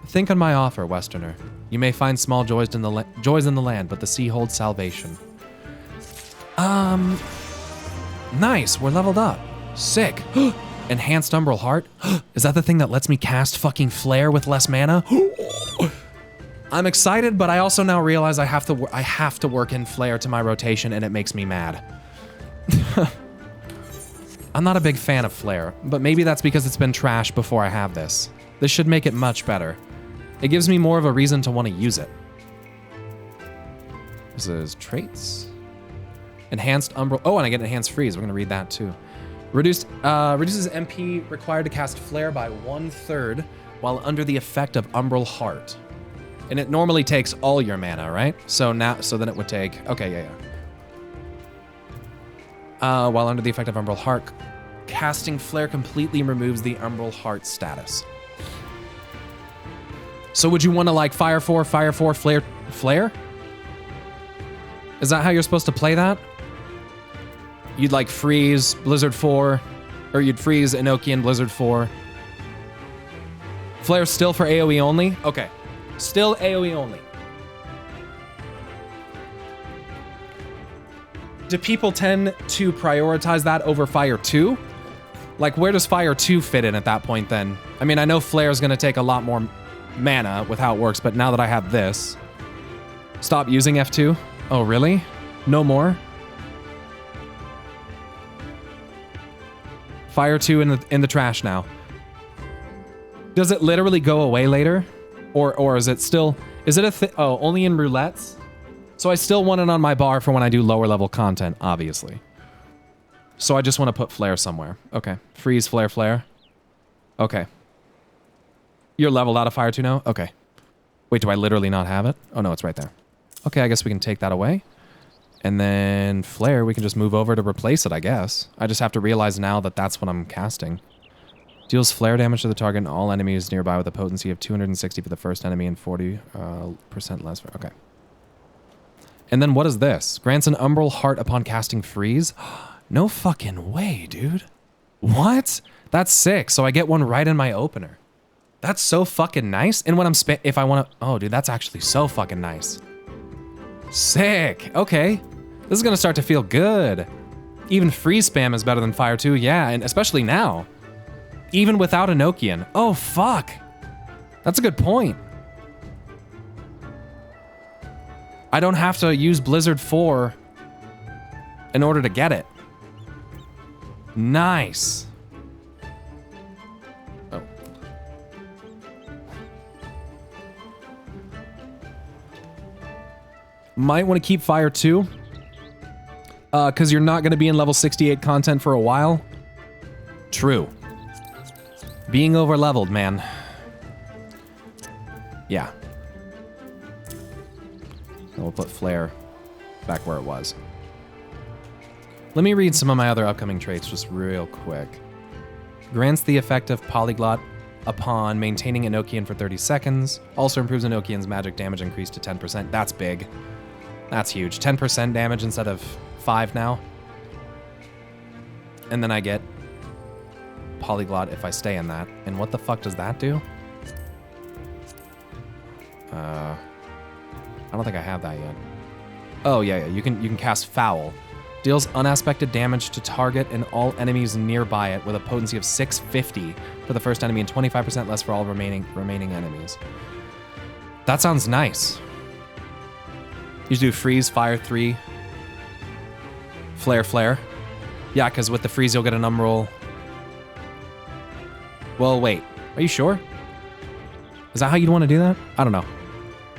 Think on my offer, Westerner. You may find small joys in the land, but the sea holds salvation. Nice, we're leveled up. Sick. Enhanced Umbral Heart? Is that the thing that lets me cast fucking Flare with less mana? I'm excited, but I also now realize I have to work in Flare to my rotation, and it makes me mad. I'm not a big fan of Flare, but maybe that's because it's been trash before I have this. This should make it much better. It gives me more of a reason to want to use it. This is traits. Enhanced Umbral. Oh, and I get Enhanced Freeze. We're going to read that too. Reduces MP required to cast Flare by 1/3 while under the effect of Umbral Heart. And it normally takes all your mana, right? So then it would take. Okay, yeah. While under the effect of Umbral Heart, casting Flare completely removes the Umbral Heart status. So would you want to like Fire 4, Flare? Is that how you're supposed to play that? You'd like freeze Blizzard 4, or you'd freeze Enochian Blizzard 4. Flare still for AoE only? Okay. Still AoE only. Do people tend to prioritize that over Fire 2? Like, where does Fire 2 fit in at that point then? I mean, I know Flare's gonna take a lot more mana with how it works, but now that I have this... Stop using F2? Oh, really? No more? Fire 2 in the trash now. Does it literally go away later? Or is it still... Is it a oh, only in roulettes? So I still want it on my bar for when I do lower level content, obviously. So I just want to put Flare somewhere. Okay. Freeze, Flare. Okay. You're leveled out of Fire 2 now? Okay. Wait, do I literally not have it? Oh no, it's right there. Okay, I guess we can take that away. And then Flare, we can just move over to replace it, I guess. I just have to realize now that that's what I'm casting. Deals Flare damage to the target and all enemies nearby with a potency of 260 for the first enemy and 40% less for... Okay. And then what is this? Grants an Umbral Heart upon casting Freeze? No fucking way, dude. What? That's sick. So I get one right in my opener. That's so fucking nice. And when I'm if I want to... Oh, dude, that's actually so fucking nice. Sick. Okay. This is going to start to feel good. Even freeze spam is better than Fire 2. Yeah, and especially now. Even without Enochian. Oh, fuck. That's a good point. I don't have to use Blizzard 4 in order to get it. Nice. Oh. Might want to keep Fire 2. Because you're not going to be in level 68 content for a while. True. Being over-leveled, man. Yeah. And we'll put Flare back where it was. Let me read some of my other upcoming traits just real quick. Grants the effect of Polyglot upon maintaining Enochian for 30 seconds. Also improves Enochian's magic damage increase to 10%. That's big. That's huge. 10% damage instead of 5 now. And then I get Polyglot if I stay in that. And what the fuck does that do? I don't think I have that yet. Oh, yeah. You can cast Foul. Deals unaspected damage to target and all enemies nearby it with a potency of 650 for the first enemy and 25% less for all remaining enemies. That sounds nice. You do Freeze, Fire 3, Flare. Yeah, because with the Freeze you'll get an Umbral. Well, wait. Are you sure? Is that how you'd want to do that? I don't know.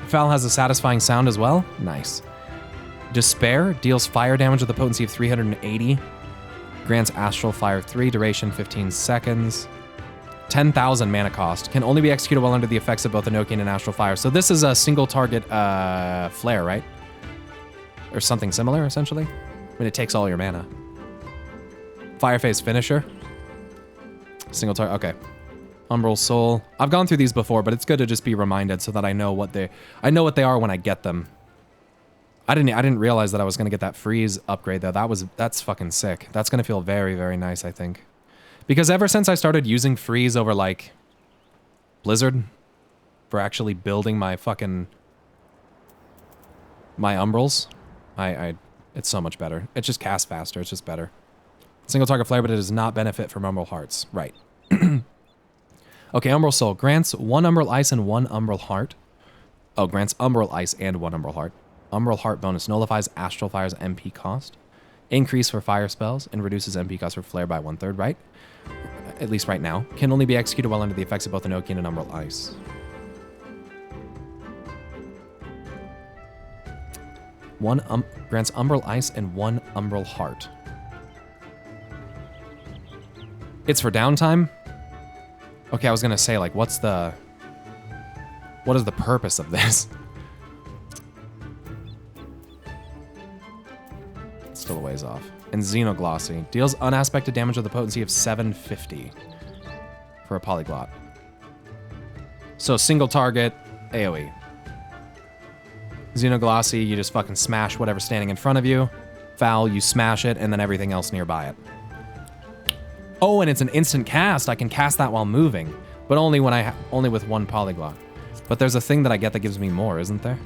Foul has a satisfying sound as well. Nice. Despair deals fire damage with a potency of 380. Grants Astral Fire 3, duration 15 seconds. 10,000 mana cost. Can only be executed while under the effects of both Enochian and Astral Fire. So this is a single target flare, right? Or something similar, essentially. I mean, it takes all your mana. Fire Phase Finisher. Single target, okay. Umbral Soul. I've gone through these before, but it's good to just be reminded so that I know what they are when I get them. I didn't realize that I was gonna get that freeze upgrade though. That's fucking sick. That's gonna feel very, very nice, I think. Because ever since I started using freeze over like Blizzard for actually building my fucking umbrals, it's so much better. It just casts faster, it's just better. Single target flare, but it does not benefit from Umbral Hearts. Right. Okay, Umbral Soul. Grants 1 Umbral Ice and 1 Umbral Heart. Oh, grants Umbral Ice and 1 Umbral Heart. Umbral Heart bonus nullifies Astral Fire's MP cost. Increase for fire spells and reduces MP cost for flare by 1/3, right? At least right now. Can only be executed while under the effects of both Enochian and Umbral Ice. Grants Umbral Ice and 1 Umbral Heart. It's for downtime? Okay, I was gonna say, like, what is the purpose of this? It's still a ways off. And Xenoglossy. Deals unaspected damage with a potency of 750 for a polyglot. So single target, AoE. Xenoglossy, you just fucking smash whatever's standing in front of you. Foul, you smash it, and then everything else nearby it. Oh, and it's an instant cast. I can cast that while moving, but only with 1 polyglot. But there's a thing that I get that gives me more, isn't there?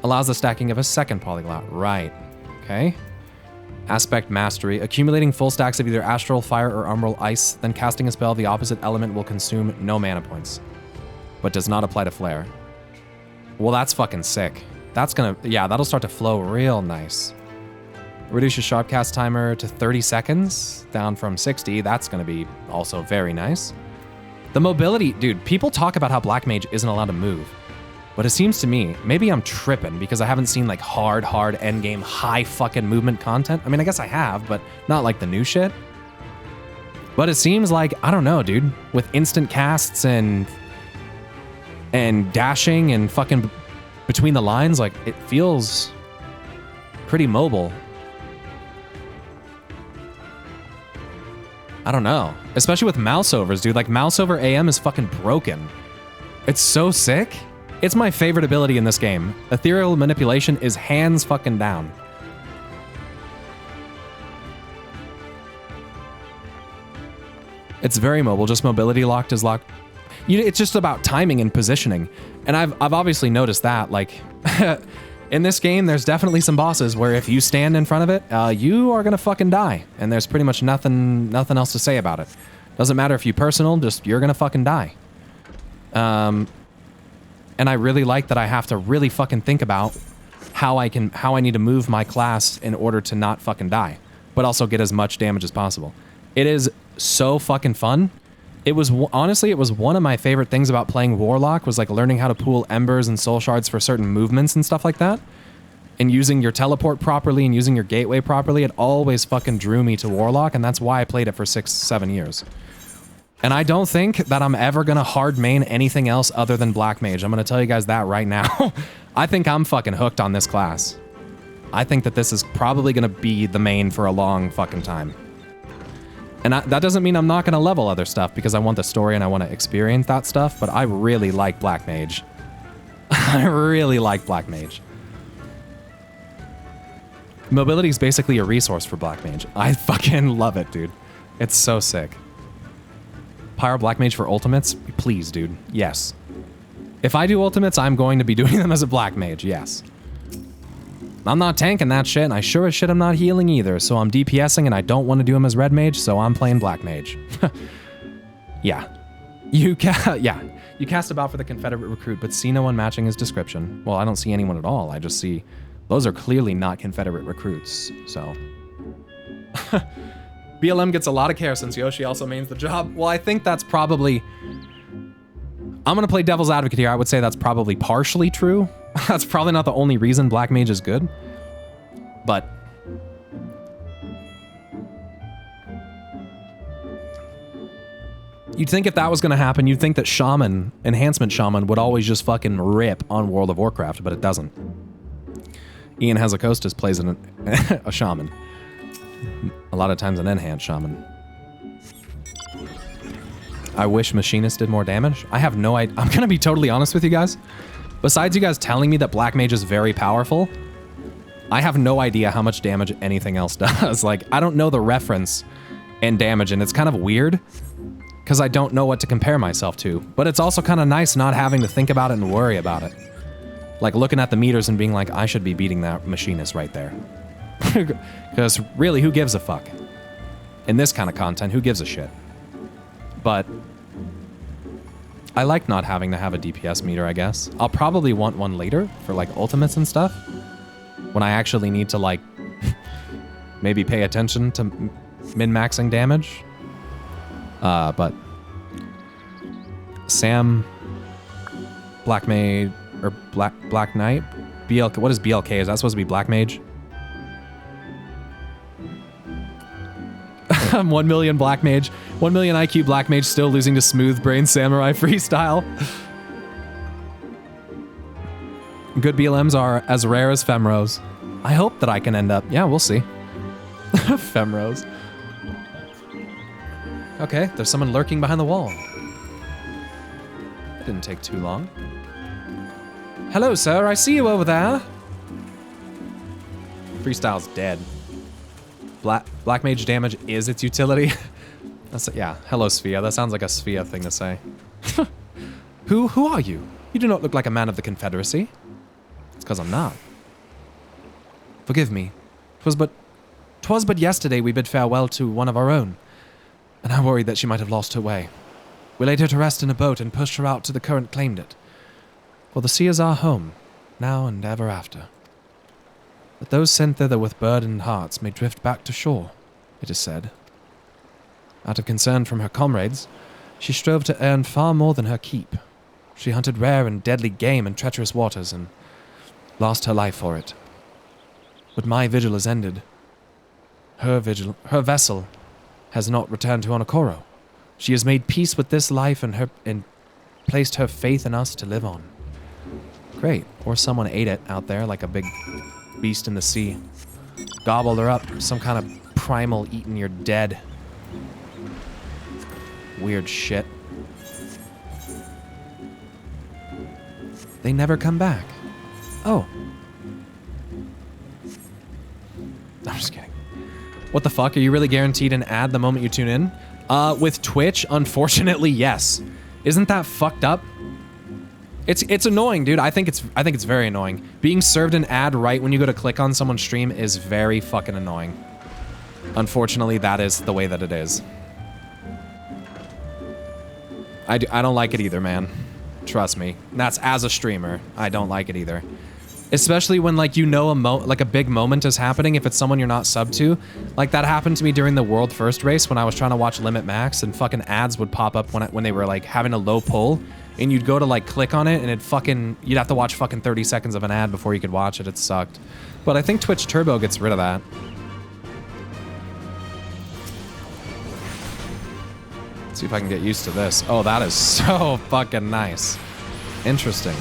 Allows the stacking of a 2nd polyglot. Right. Okay. Aspect Mastery. Accumulating full stacks of either Astral Fire or Umbral Ice, then casting a spell of the opposite element will consume no mana points, but does not apply to Flare. Well, that's fucking sick. That's gonna, yeah, that'll start to flow real nice. Reduce your sharp cast timer to 30 seconds, down from 60. That's gonna be also very nice. The mobility, dude, people talk about how Black Mage isn't allowed to move, but it seems to me, maybe I'm tripping because I haven't seen like hard endgame, high fucking movement content. I mean, I guess I have, but not like the new shit. But it seems like, I don't know, dude, with instant casts and dashing and fucking between the lines, like it feels pretty mobile. I don't know. Especially with mouse overs, dude. Like, mouse over AM is fucking broken. It's so sick. It's my favorite ability in this game. Ethereal Manipulation is hands fucking down. It's very mobile. Just mobility locked is locked. It's just about timing and positioning. And I've obviously noticed that. Like, in this game, there's definitely some bosses where if you stand in front of it, you are gonna fucking die. And there's pretty much nothing else to say about it. Doesn't matter if you personal, just you're gonna fucking die. And I really like that I have to really fucking think about how I need to move my class in order to not fucking die, but also get as much damage as possible. It is so fucking fun. It was, honestly, it was one of my favorite things about playing Warlock, was like learning how to pool embers and soul shards for certain movements and stuff like that. And using your teleport properly and using your gateway properly, it always fucking drew me to Warlock, and that's why I played it for 6-7 years. And I don't think that I'm ever gonna hard main anything else other than Black Mage. I'm gonna tell you guys that right now. I think I'm fucking hooked on this class. I think that this is probably gonna be the main for a long fucking time. And that doesn't mean I'm not going to level other stuff, because I want the story and I want to experience that stuff, but I really like Black Mage. I really like Black Mage. Mobility is basically a resource for Black Mage. I fucking love it, dude. It's so sick. Pyro Black Mage for ultimates? Please, dude. Yes. If I do ultimates, I'm going to be doing them as a Black Mage, yes. I'm not tanking that shit, and I sure as shit I'm not healing either, so I'm DPSing and I don't want to do him as Red Mage, so I'm playing Black Mage. Yeah. You cast about for the Confederate recruit, but see no one matching his description. Well, I don't see anyone at all. I just see those are clearly not Confederate recruits, so. BLM gets a lot of care since Yoshi also mains the job. Well, I think that's probably... I'm gonna play devil's advocate here. I would say that's probably partially true. That's probably not the only reason Black Mage is good. But you'd think if that was gonna happen, you'd think that Shaman, Enhancement Shaman, would always just fucking rip on World of Warcraft, but it doesn't. Ian Hazakostas plays a Shaman. A lot of times an Enhanced Shaman. I wish Machinist did more damage. I have no idea. I'm gonna be totally honest with you guys. Besides you guys telling me that Black Mage is very powerful, I have no idea how much damage anything else does. Like, I don't know the reference in damage, and it's kind of weird because I don't know what to compare myself to. But it's also kind of nice not having to think about it and worry about it. Like looking at the meters and being like, I should be beating that Machinist right there. Because really, who gives a fuck? In this kind of content, who gives a shit? But I like not having to have a DPS meter, I guess. I'll probably want one later for like ultimates and stuff. When I actually need to like maybe pay attention to min-maxing damage. But Sam, Black Mage, or Black Knight? BLK, what is BLK? Is that supposed to be Black Mage? 1 million Black Mage. 1 million IQ Black Mage still losing to Smooth Brain Samurai Freestyle. Good BLMs are as rare as Femros. I hope that I can end up. Yeah, we'll see. Femros. Okay, there's someone lurking behind the wall. That didn't take too long. Hello, sir. I see you over there. Freestyle's dead. Black Mage damage is its utility. That's yeah. Hello, Sphia. That sounds like a Sphia thing to say. Who are you? You do not look like a man of the Confederacy. It's because I'm not. Forgive me. 'Twas but yesterday we bid farewell to one of our own, and I worried that she might have lost her way. We laid her to rest in a boat and pushed her out to the current claimed it. For the sea is our home, now and ever after. But those sent thither with burdened hearts may drift back to shore, it is said. Out of concern from her comrades, she strove to earn far more than her keep. She hunted rare and deadly game in treacherous waters and lost her life for it. But my vigil is ended. Her vessel has not returned to Onokoro. She has made peace with this life and placed her faith in us to live on. Great. Or someone ate it out there like a big beast in the sea. Gobbled her up. Some kind of primal eating your dead. Weird shit. They never come back. Oh. I'm just kidding. What the fuck? Are you really guaranteed an ad the moment you tune in? With Twitch, unfortunately, yes. Isn't that fucked up? It's annoying, dude. I think it's very annoying. Being served an ad right when you go to click on someone's stream is very fucking annoying. Unfortunately, that is the way that it is. I don't like it either, man. Trust me. That's as a streamer. I don't like it either. Especially when, like, you know like a big moment is happening if it's someone you're not subbed to. Like, that happened to me during the World First race when I was trying to watch Limit Max, and fucking ads would pop up when they were, like, having a low pull, and you'd go to, like, click on it, and you'd have to watch fucking 30 seconds of an ad before you could watch it. It sucked. But I think Twitch Turbo gets rid of that. Let's see if I can get used to this. Oh, that is so fucking nice. Interesting.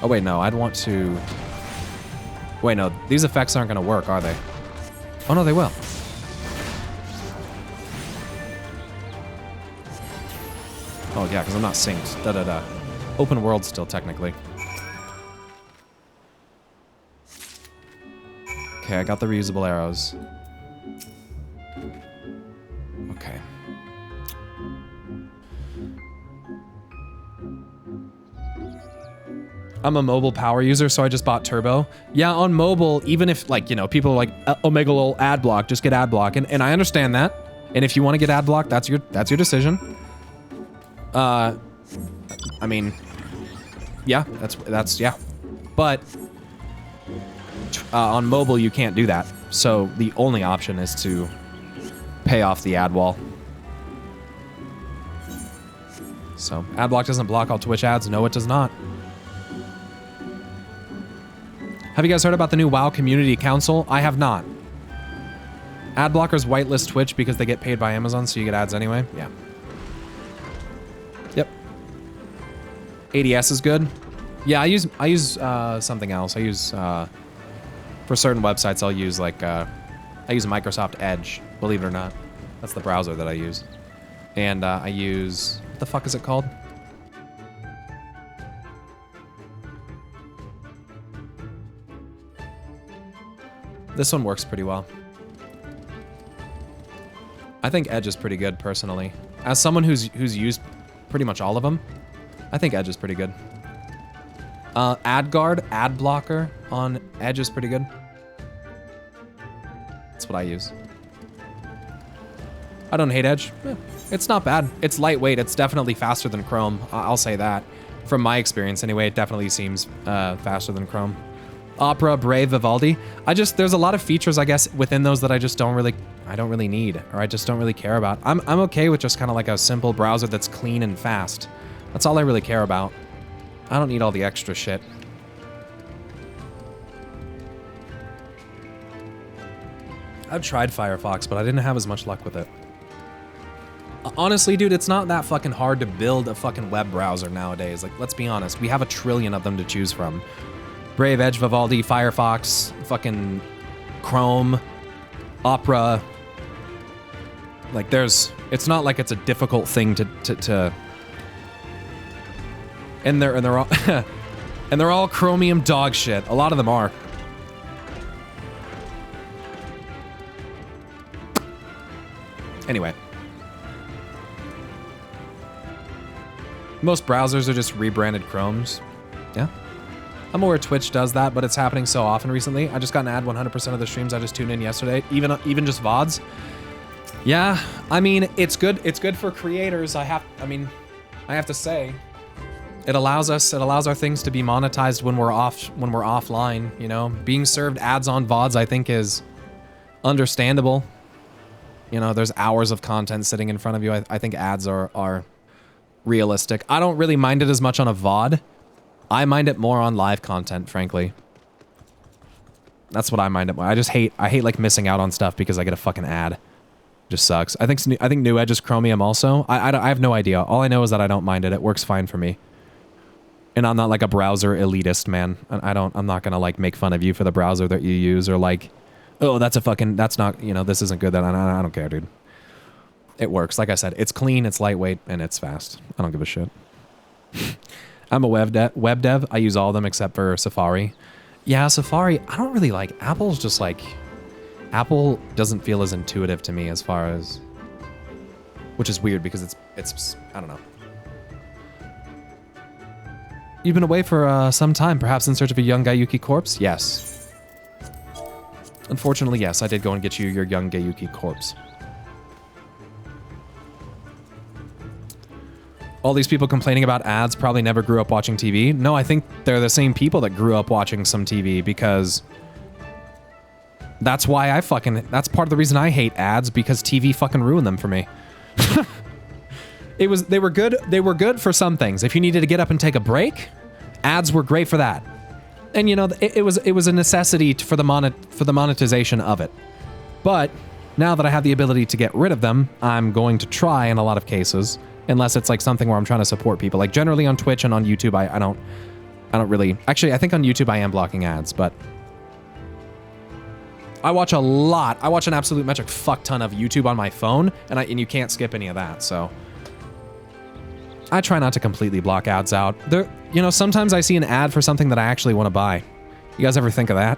Oh, wait, no, I'd want to... Wait, no, these effects aren't going to work, are they? Oh, no, they will. Oh, yeah, because I'm not synced. Da-da-da. Open world still, technically. Okay, I got the reusable arrows. Okay. I'm a mobile power user, so I just bought Turbo. Yeah, on mobile, even if, like, you know, people are like, Omega will ad block, just get ad block. And I understand that. And if you want to get ad block, that's your decision. I mean, yeah, that's yeah. But on mobile, you can't do that. So the only option is to pay off the ad wall. So, adblock doesn't block all Twitch ads. No, it does not. Have you guys heard about the new WoW Community Council? I have not. Ad blockers whitelist Twitch because they get paid by Amazon, so you get ads anyway. Yeah. Yep. ADS is good. Yeah, I use something else. I use for certain websites. I'll use like I use Microsoft Edge. Believe it or not, that's the browser that I use. And I use, what the fuck is it called? This one works pretty well. I think Edge is pretty good, personally. As someone who's used pretty much all of them, I think Edge is pretty good. AdGuard, ad blocker on Edge is pretty good. That's what I use. I don't hate Edge. Yeah, it's not bad. It's lightweight. It's definitely faster than Chrome. I'll say that. From my experience, anyway, it definitely seems faster than Chrome. Opera, Brave, Vivaldi. There's a lot of features, I guess, within those that I don't really need, or I just don't really care about. I'm okay with just kind of like a simple browser that's clean and fast. That's all I really care about. I don't need all the extra shit. I've tried Firefox, but I didn't have as much luck with it. Honestly, dude, it's not that fucking hard to build a fucking web browser nowadays. Like, let's be honest. We have a trillion of them to choose from. Brave, Edge, Vivaldi, Firefox, fucking Chrome, Opera. Like, it's not like it's a difficult thing to and they're all and they're all Chromium dog shit. A lot of them are. Anyway. Most browsers are just rebranded Chromes. Yeah. I'm aware Twitch does that, but it's happening so often recently. I just got an ad 100% of the streams I just tuned in yesterday, even just VODs. Yeah, I mean, it's good for creators. I have to say, it allows our things to be monetized when we're offline, you know. Being served ads on VODs, I think, is understandable. You know, there's hours of content sitting in front of you. I think ads are realistic. I don't really mind it as much on a VOD. I mind it more on live content, frankly. That's what I mind it more. I hate like missing out on stuff because I get a fucking ad. It just sucks. I think New Edge is Chromium also. I have no idea. All I know is that I don't mind it. It works fine for me. And I'm not like a browser elitist, man. I'm not gonna like make fun of you for the browser that you use or like, oh, that's not, you know, this isn't good. I don't care, dude. It works. Like I said, it's clean, it's lightweight, and it's fast. I don't give a shit. I'm a web dev. I use all of them except for Safari. Yeah, Safari, I don't really like. Apple's just like, Apple doesn't feel as intuitive to me as far as, which is weird because it's I don't know. You've been away for some time, perhaps in search of a young Gayuki corpse? Yes. Unfortunately, yes, I did go and get you your young Gayuki corpse. All these people complaining about ads probably never grew up watching TV. No, I think they're the same people that grew up watching some TV because that's why that's part of the reason I hate ads, because TV fucking ruined them for me. They were good for some things. If you needed to get up and take a break, ads were great for that. And you know, it was a necessity for the monetization of it. But now that I have the ability to get rid of them, I'm going to try in a lot of cases. Unless it's like something where I'm trying to support people. Like generally on Twitch and on YouTube, I don't really... Actually, I think on YouTube I am blocking ads, but... I watch a lot. I watch an absolute metric fuck ton of YouTube on my phone, and you can't skip any of that, so... I try not to completely block ads out. You know, sometimes I see an ad for something that I actually want to buy. You guys ever think of that?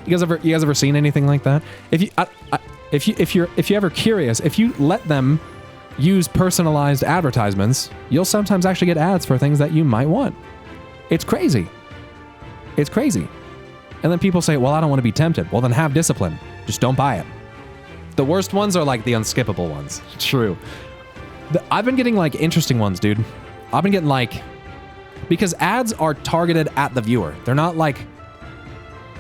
You guys ever seen anything like that? If you're ever curious, if you let them use personalized advertisements, you'll sometimes actually get ads for things that you might want. It's crazy. It's crazy. And then people say, well, I don't want to be tempted. Well, then have discipline. Just don't buy it. The worst ones are like the unskippable ones. True. I've been getting like interesting ones, dude. I've been getting like... Because ads are targeted at the viewer. They're not like...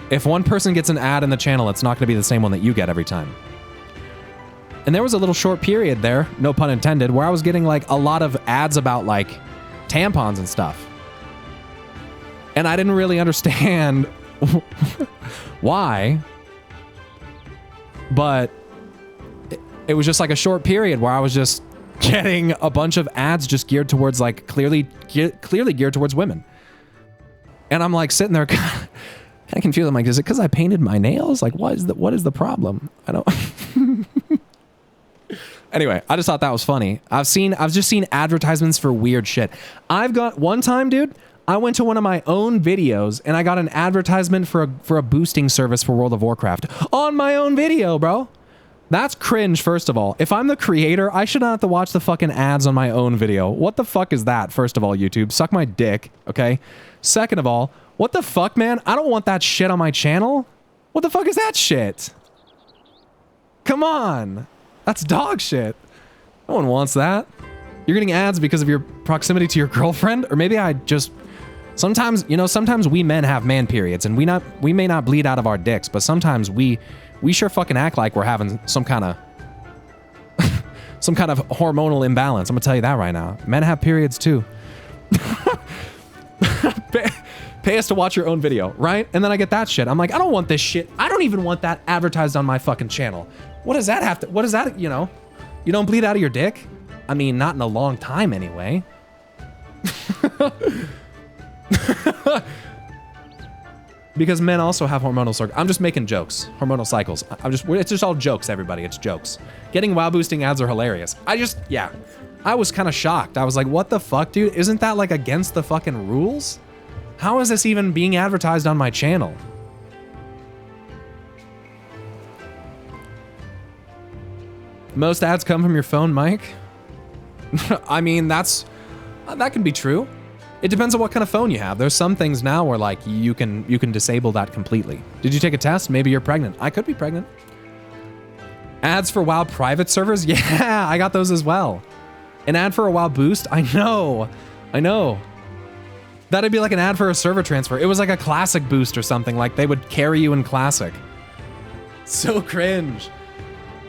If one person gets an ad in the channel, it's not going to be the same one that you get every time. And there was a little short period there, no pun intended, where I was getting like a lot of ads about like tampons and stuff. And I didn't really understand why, but it was just like a short period where I was just getting a bunch of ads just geared towards like clearly geared towards women. And I'm like sitting there kind of confused. I'm like, is it because I painted my nails? Like, what is the problem? I don't. Anyway, I just thought that was funny. I've just seen advertisements for weird shit. I've got one time, dude, I went to one of my own videos and I got an advertisement for a boosting service for World of Warcraft on my own video, bro. That's cringe, first of all. If I'm the creator, I should not have to watch the fucking ads on my own video. What the fuck is that, first of all, YouTube? Suck my dick, okay? Second of all, what the fuck, man? I don't want that shit on my channel. What the fuck is that shit? Come on. That's dog shit. No one wants that. You're getting ads because of your proximity to your girlfriend? Or maybe I just... Sometimes, you know, sometimes we men have man periods and we may not bleed out of our dicks, but sometimes we sure fucking act like we're having some kind of hormonal imbalance. I'm gonna tell you that right now. Men have periods too. Pay us to watch your own video, right? And then I get that shit. I'm like, I don't want this shit. I don't even want that advertised on my fucking channel. What does that have to, what is that, you know? You don't bleed out of your dick? I mean, not in a long time anyway. Because men also have hormonal cycles. I'm just making jokes. Hormonal cycles. It's just all jokes, everybody. It's jokes. Getting WoW boosting ads are hilarious. I was kind of shocked. I was like, what the fuck, dude? Isn't that like against the fucking rules? How is this even being advertised on my channel? Most ads come from your phone, Mike. I mean, that can be true. It depends on what kind of phone you have. There's some things now where like you can disable that completely. Did you take a test? Maybe you're pregnant. I could be pregnant. Ads for WoW private servers? Yeah, I got those as well. An ad for a WoW boost? I know. That'd be like an ad for a server transfer. It was like a classic boost or something. Like they would carry you in classic. So cringe.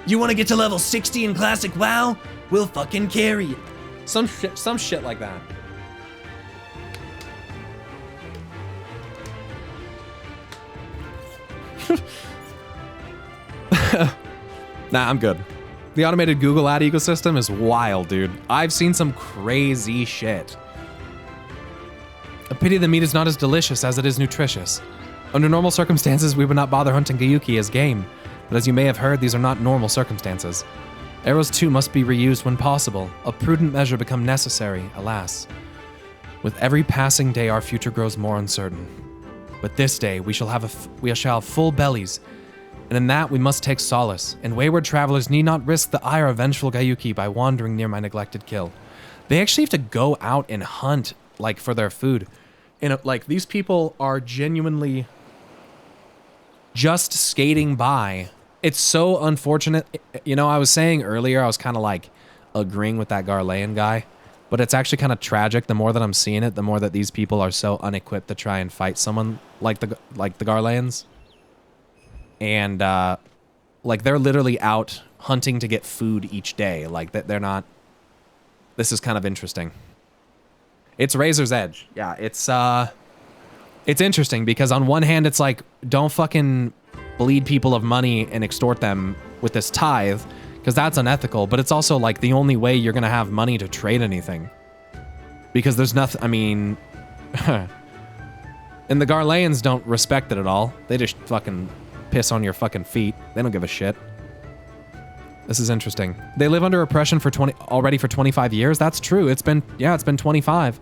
You want to get to level 60 in classic WoW? We'll fucking carry you. Some shit like that. Nah, I'm good. The automated Google ad ecosystem is wild, dude. I've seen some crazy shit. A pity the meat is not as delicious as it is nutritious. Under normal circumstances, we would not bother hunting Gyuki as game, but as you may have heard, these are not normal circumstances. Arrows too must be reused when possible. A prudent measure become necessary, alas. With every passing day, our future grows more uncertain. But this day, we shall have full bellies, and in that we must take solace, and wayward travelers need not risk the ire of vengeful Gyuki by wandering near my neglected kill. They actually have to go out and hunt, like, for their food. And, like, these people are genuinely just skating by. It's so unfortunate. You know, I was saying earlier, I was kind of, like, agreeing with that Garlean guy, but it's actually kind of tragic. The more that I'm seeing it, the more that these people are so unequipped to try and fight someone like the Garleans. And, like, they're literally out hunting to get food each day. Like, they're not... This is kind of interesting. It's Razor's Edge. Yeah, it's interesting because on one hand, it's like, don't fucking bleed people of money and extort them with this tithe, because that's unethical, but it's also like the only way you're gonna have money to trade anything. Because there's nothing, I mean... and the Garleans don't respect it at all. They just fucking piss on your fucking feet. They don't give a shit. This is interesting. They live under oppression for 25 years? That's true. It's been 25.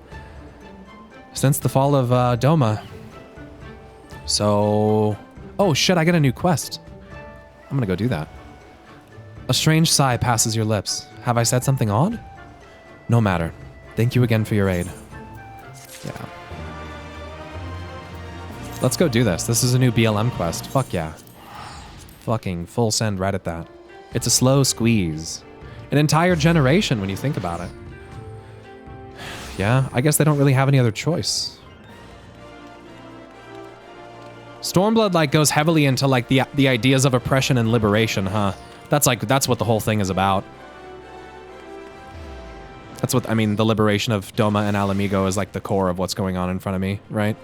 Since the fall of Doma. So... Oh shit, I get a new quest. I'm gonna go do that. A strange sigh passes your lips. Have I said something odd? No matter. Thank you again for your aid. Yeah. Let's go do this. This is a new BLM quest. Fuck yeah. Fucking full send right at that. It's a slow squeeze. An entire generation when you think about it. Yeah, I guess they don't really have any other choice. Stormblood like goes heavily into like the ideas of oppression and liberation, huh? That's what the whole thing is about. That's what, I mean, the liberation of Doma and Alamigo is like the core of what's going on in front of me, right?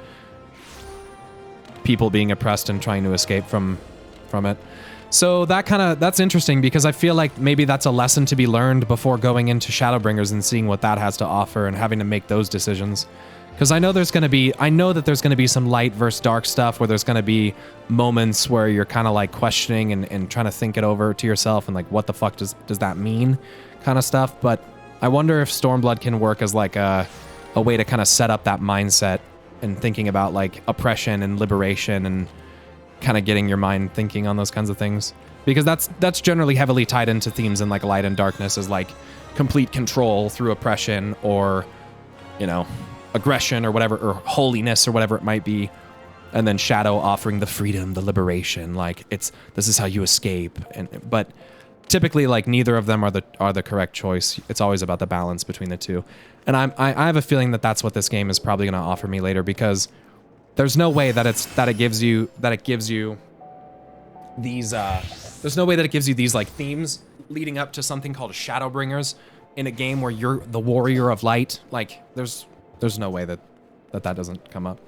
People being oppressed and trying to escape from it. So that's interesting because I feel like maybe that's a lesson to be learned before going into Shadowbringers and seeing what that has to offer and having to make those decisions. Because I know that there's going to be some light versus dark stuff where there's going to be moments where you're kind of like questioning and trying to think it over to yourself and like, what the fuck does that mean kind of stuff. But I wonder if Stormblood can work as like a way to kind of set up that mindset and thinking about like oppression and liberation and kind of getting your mind thinking on those kinds of things. Because that's generally heavily tied into themes in like light and darkness, as like complete control through oppression or, you know, aggression or whatever, or holiness or whatever it might be. And then Shadow offering the freedom, the liberation, like this is how you escape. But typically, like, neither of them are the correct choice. It's always about the balance between the two. And I have a feeling that that's what this game is probably going to offer me later, because there's no way that it gives you these like themes leading up to something called Shadowbringers in a game where you're the warrior of light. Like, there's no way that doesn't come up.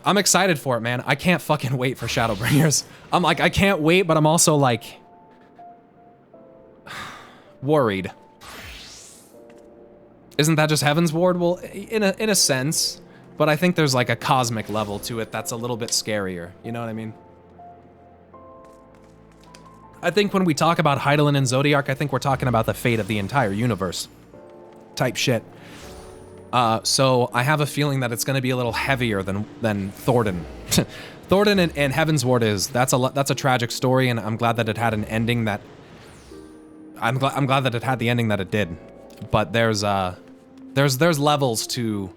I'm excited for it, man. I can't fucking wait for Shadowbringers. I'm like, I can't wait, but I'm also like worried. Isn't that just Heaven's Ward? Well, in a sense, but I think there's like a cosmic level to it that's a little bit scarier. You know what I mean? I think when we talk about Hydaelyn and Zodiark, I think we're talking about the fate of the entire universe type shit. So I have a feeling that it's going to be a little heavier than Thornton. Thornton and Heaven's Ward that's a tragic story, and I'm glad that it had an ending that I'm glad that it had the ending that it did. But there's levels to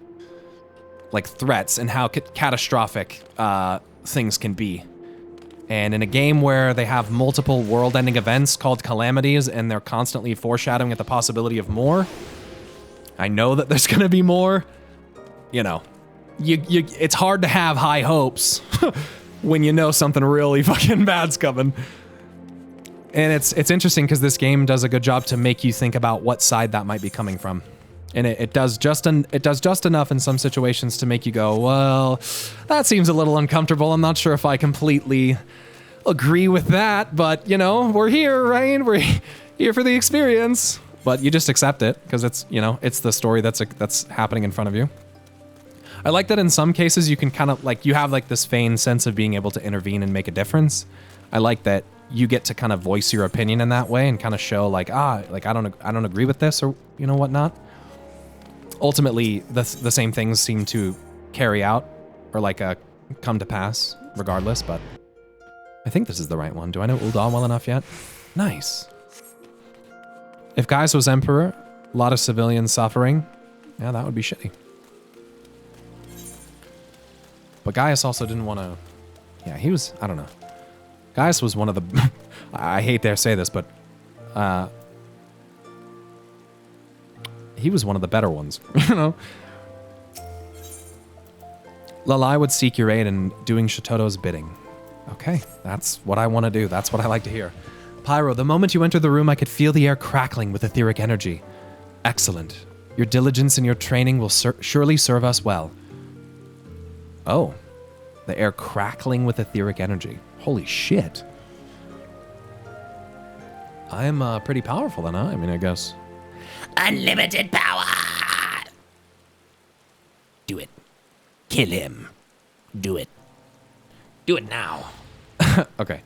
like threats and how catastrophic things can be. And in a game where they have multiple world-ending events called calamities, and they're constantly foreshadowing at the possibility of more, I know that there's gonna be more. You know, it's hard to have high hopes when you know something really fucking bad's coming. And it's interesting because this game does a good job to make you think about what side that might be coming from. And it does just enough in some situations to make you go, well, that seems a little uncomfortable. I'm not sure if I completely agree with that, but you know, we're here, right? We're here for the experience. But you just accept it because it's, you know, it's the story that's happening in front of you. I like that in some cases you can kind of like, you have like this feigned sense of being able to intervene and make a difference. I like that you get to kind of voice your opinion in that way and kind of show like, I don't agree with this, or, you know, whatnot. Ultimately, the same things seem to carry out or like come to pass regardless, but I think this is the right one. Do I know Ul'dah well enough yet? Nice. If Gaius was emperor, a lot of civilian suffering, yeah, that would be shitty. But Gaius also didn't want to, yeah, he was, I don't know. Gaius was one of the, I hate to say this, but he was one of the better ones, you know? Lalai would seek your aid in doing Shatoto's bidding. Okay, that's what I want to do. That's what I like to hear. Pyro, the moment you entered the room, I could feel the air crackling with etheric energy. Excellent. Your diligence and your training will surely serve us well. Oh, the air crackling with etheric energy. Holy shit. I am pretty powerful then, huh? I mean, I guess. Unlimited power! Do it. Kill him. Do it. Do it now. Okay.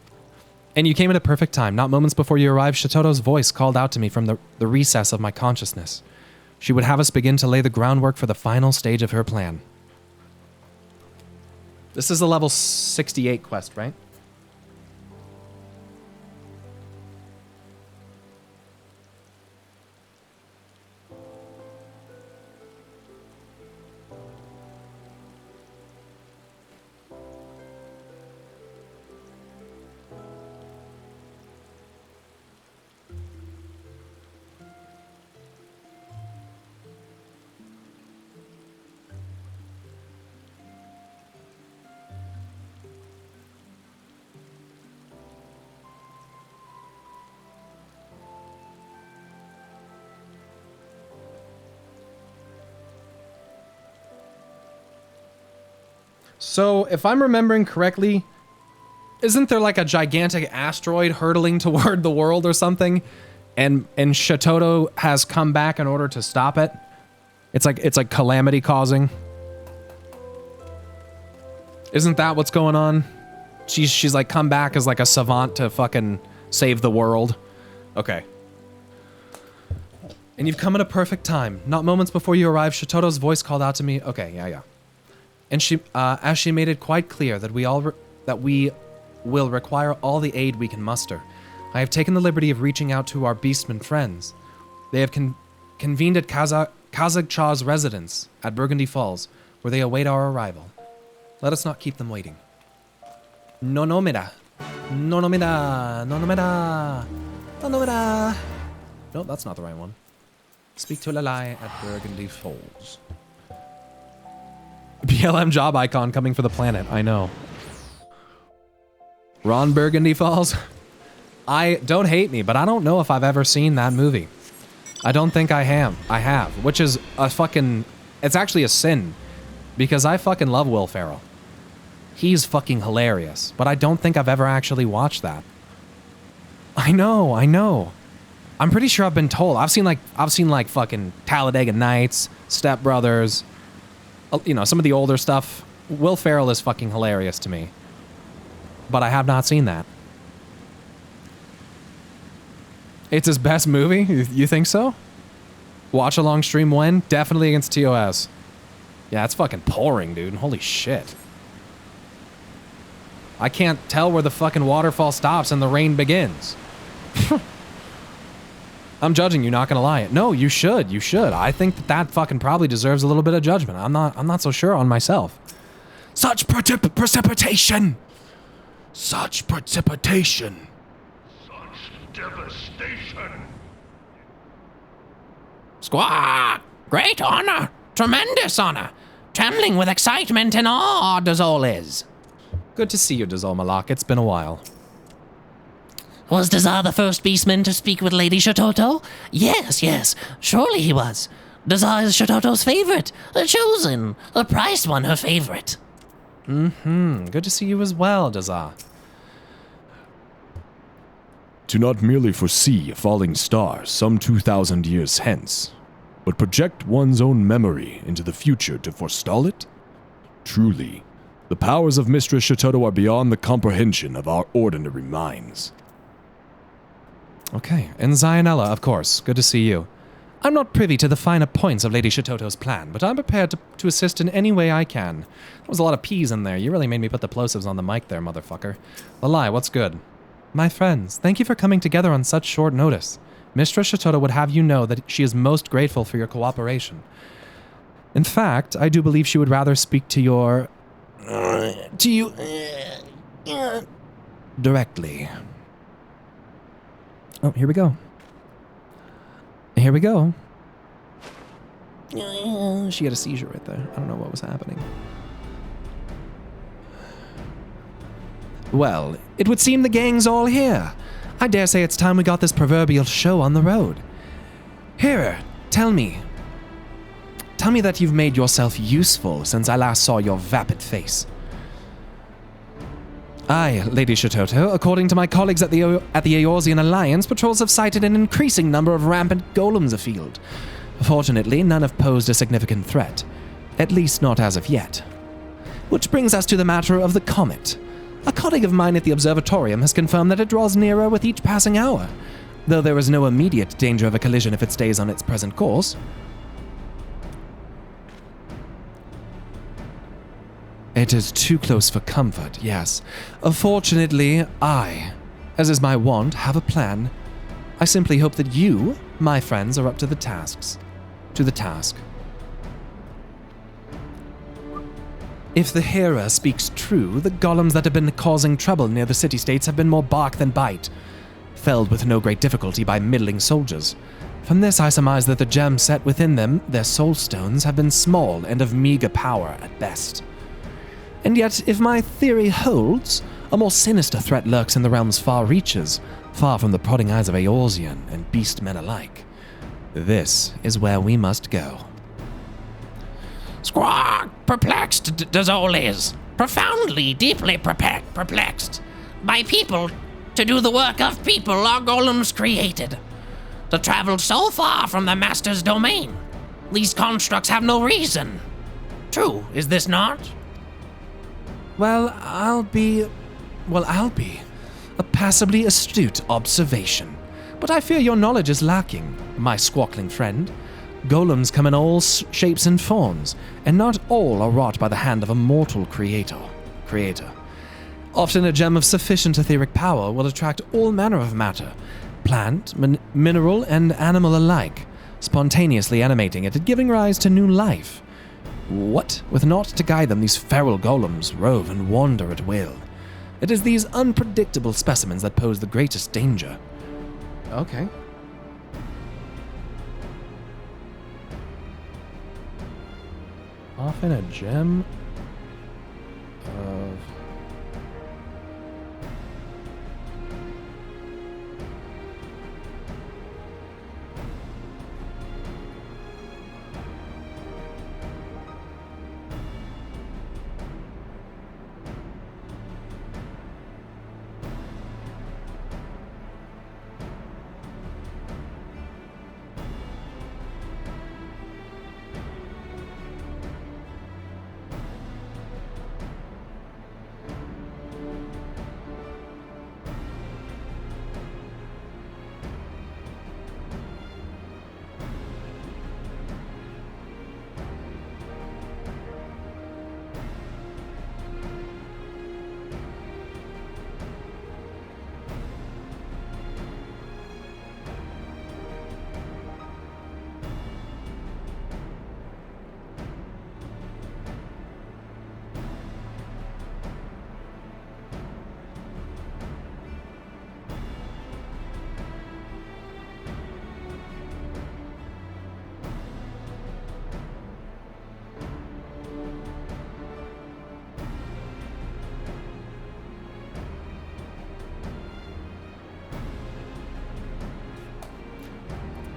And you came at a perfect time. Not moments before you arrived, Shatoto's voice called out to me from the recess of my consciousness. She would have us begin to lay the groundwork for the final stage of her plan. This is a level 68 quest, right? So, if I'm remembering correctly, isn't there like a gigantic asteroid hurtling toward the world or something? And Shitoto has come back in order to stop it? It's like calamity causing. Isn't that what's going on? She's like come back as like a savant to fucking save the world. Okay. And you've come at a perfect time. Not moments before you arrived, Shitoto's voice called out to me. Okay, yeah. And she, as she made it quite clear that we will require all the aid we can muster, I have taken the liberty of reaching out to our beastmen friends. They have convened at Kazakh-Chaw's residence at Burgundy Falls, where they await our arrival. Let us not keep them waiting. Nonomida. No, that's not the right one. Speak to Lalai at Burgundy Falls. BLM job icon coming for the planet, I know. Ron Burgundy Falls? Don't hate me, but I don't know if I've ever seen that movie. I don't think I have, which is a fucking... It's actually a sin, because I fucking love Will Ferrell. He's fucking hilarious, but I don't think I've ever actually watched that. I know. I'm pretty sure I've been told. I've seen like fucking Talladega Nights, Step Brothers, you know, some of the older stuff. Will Ferrell is fucking hilarious to me, but I have not seen that. It's his best movie? You think so? Watch along stream when? Definitely against TOS. Yeah, it's fucking pouring, dude. Holy shit. I can't tell where the fucking waterfall stops and the rain begins. I'm judging you, not gonna lie. No, you should. I think that fucking probably deserves a little bit of judgment. I'm not so sure on myself. Such precipitation! Such precipitation! Such devastation! Squawk! Great honor! Tremendous honor! Trembling with excitement and awe, Dazol is. Good to see you, Dazol Malak. It's been a while. Was Dazar the first beastman to speak with Lady Shitoto? Yes. Surely he was. Dazar is Shitoto's favorite. The chosen. The prized one, her favorite. Good to see you as well, Dazar. To not merely foresee a falling star some 2,000 years hence, but project one's own memory into the future to forestall it? Truly, the powers of Mistress Shitoto are beyond the comprehension of our ordinary minds. Okay, and Zionella, of course. Good to see you. I'm not privy to the finer points of Lady Shitoto's plan, but I'm prepared to assist in any way I can. There was a lot of P's in there. You really made me put the plosives on the mic there, motherfucker. Lalai, what's good? My friends, thank you for coming together on such short notice. Mistress Shitoto would have you know that she is most grateful for your cooperation. In fact, I do believe she would rather speak to your... directly. Oh, here we go. She had a seizure right there. I don't know what was happening. Well, it would seem the gang's all here. I dare say it's time we got this proverbial show on the road. Here, tell me that you've made yourself useful since I last saw your vapid face. Aye, Lady Shitoto, according to my colleagues at the Eorzean Alliance, patrols have sighted an increasing number of rampant golems afield. Fortunately, none have posed a significant threat. At least not as of yet. Which brings us to the matter of the comet. A colleague of mine at the observatorium has confirmed that it draws nearer with each passing hour, though there is no immediate danger of a collision if it stays on its present course. It is too close for comfort, yes. Fortunately, I, as is my wont, have a plan. I simply hope that you, my friends, are up to the task. If the Hera speaks true, the golems that have been causing trouble near the city-states have been more bark than bite, felled with no great difficulty by middling soldiers. From this I surmise that the gems set within them, their soul stones, have been small and of meager power at best. And yet, if my theory holds, a more sinister threat lurks in the realm's far reaches, far from the prodding eyes of Eorzean and beastmen alike. This is where we must go. Squawk! Perplexed, Dazol is. Profoundly, deeply perplexed. By people, to do the work of people, our golems created. To travel so far from the Master's domain. These constructs have no reason. True, is this not? Well, I'll be a passably astute observation. But I fear your knowledge is lacking, my squawkling friend. Golems come in all shapes and forms, and not all are wrought by the hand of a mortal creator. Often a gem of sufficient etheric power will attract all manner of matter, plant, mineral, and animal alike, spontaneously animating it and giving rise to new life. What, with naught to guide them, these feral golems rove and wander at will. It is these unpredictable specimens that pose the greatest danger. Okay. Often a gem of...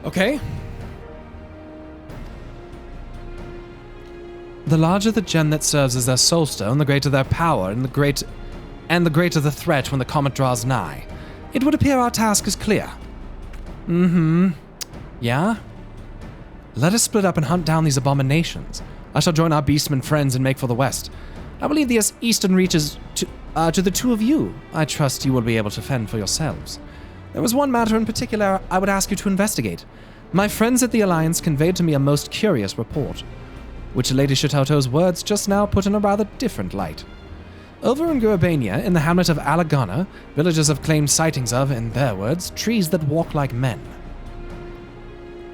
Okay. The larger the gem that serves as their soulstone, the greater their power, and the greater the threat when the comet draws nigh. It would appear our task is clear. Yeah? Let us split up and hunt down these abominations. I shall join our beastmen friends and make for the west. I will leave the eastern reaches to the two of you. I trust you will be able to fend for yourselves. There was one matter in particular I would ask you to investigate. My friends at the Alliance conveyed to me a most curious report, which Lady Shototo's words just now put in a rather different light. Over in Gurabania, in the hamlet of Alagana, villagers have claimed sightings of, in their words, trees that walk like men.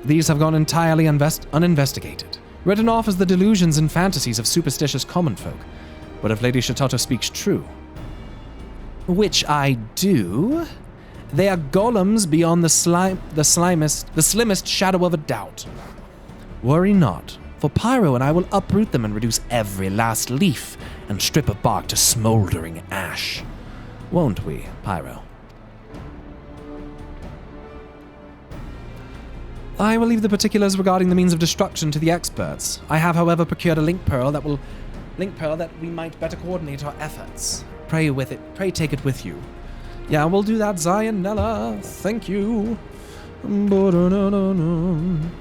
These have gone entirely uninvestigated, written off as the delusions and fantasies of superstitious common folk. But if Lady Shototo speaks true, which I do, they are golems beyond the slimmest shadow of a doubt. Worry not, for Pyro and I will uproot them and reduce every last leaf and strip of bark to smoldering ash. Won't we, Pyro? I will leave the particulars regarding the means of destruction to the experts. I have, however, procured a link pearl that we might better coordinate our efforts. Pray take it with you. Yeah, we'll do that, Zionella. Thank you.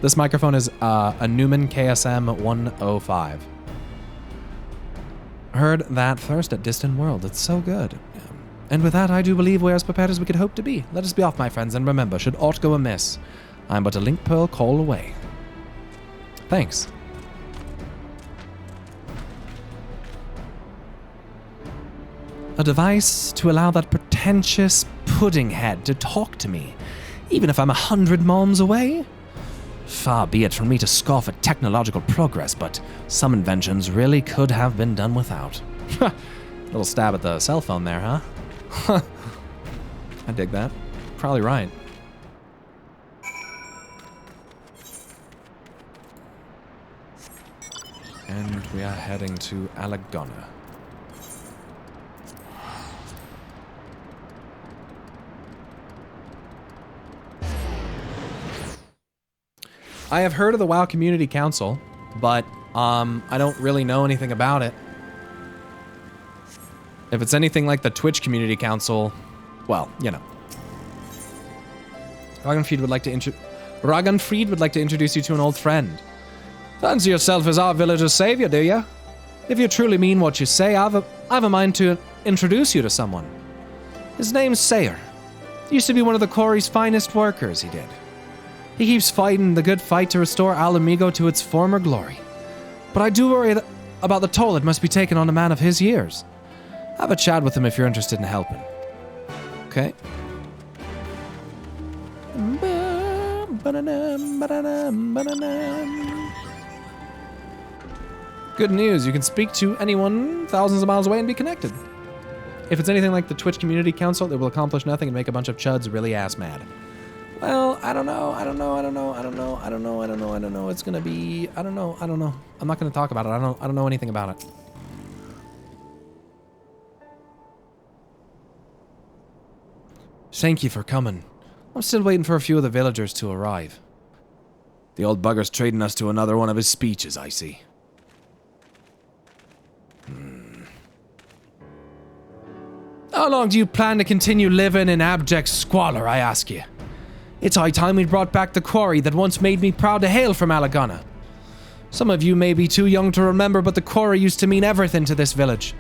This microphone is a Neumann KSM 105. Heard that first at Distant World. It's so good. And with that, I do believe we're as prepared as we could hope to be. Let us be off, my friends, and remember, should aught go amiss, I'm but a link pearl call away. Thanks. A device to allow that pretentious pudding head to talk to me, even if I'm 100 malms away? Far be it from me to scoff at technological progress, but some inventions really could have been done without. Little stab at the cell phone there, huh? I dig that. Probably right. And we are heading to Alagana. I have heard of the WoW Community Council, but I don't really know anything about it. If it's anything like the Twitch Community Council, well, you know. Ragnfried would like to introduce you to an old friend. Fancy yourself as our village's savior, do you? If you truly mean what you say, I've a mind to introduce you to someone. His name's Sayer. Used to be one of the quarry's finest workers, he did. He keeps fighting the good fight to restore Al Amigo to its former glory. But I do worry about the toll it must be taken on a man of his years. Have a chat with him if you're interested in helping. Okay. Good news, you can speak to anyone thousands of miles away and be connected. If it's anything like the Twitch Community Council, it will accomplish nothing and make a bunch of chuds really ass mad. Well, I don't know. It's gonna be, I don't know. I'm not gonna talk about it. I don't know anything about it. Thank you for coming. I'm still waiting for a few of the villagers to arrive. The old bugger's trading us to another one of his speeches, I see. How long do you plan to continue living in abject squalor, I ask you? It's high time we brought back the quarry that once made me proud to hail from Alagana. Some of you may be too young to remember, but the quarry used to mean everything to this village.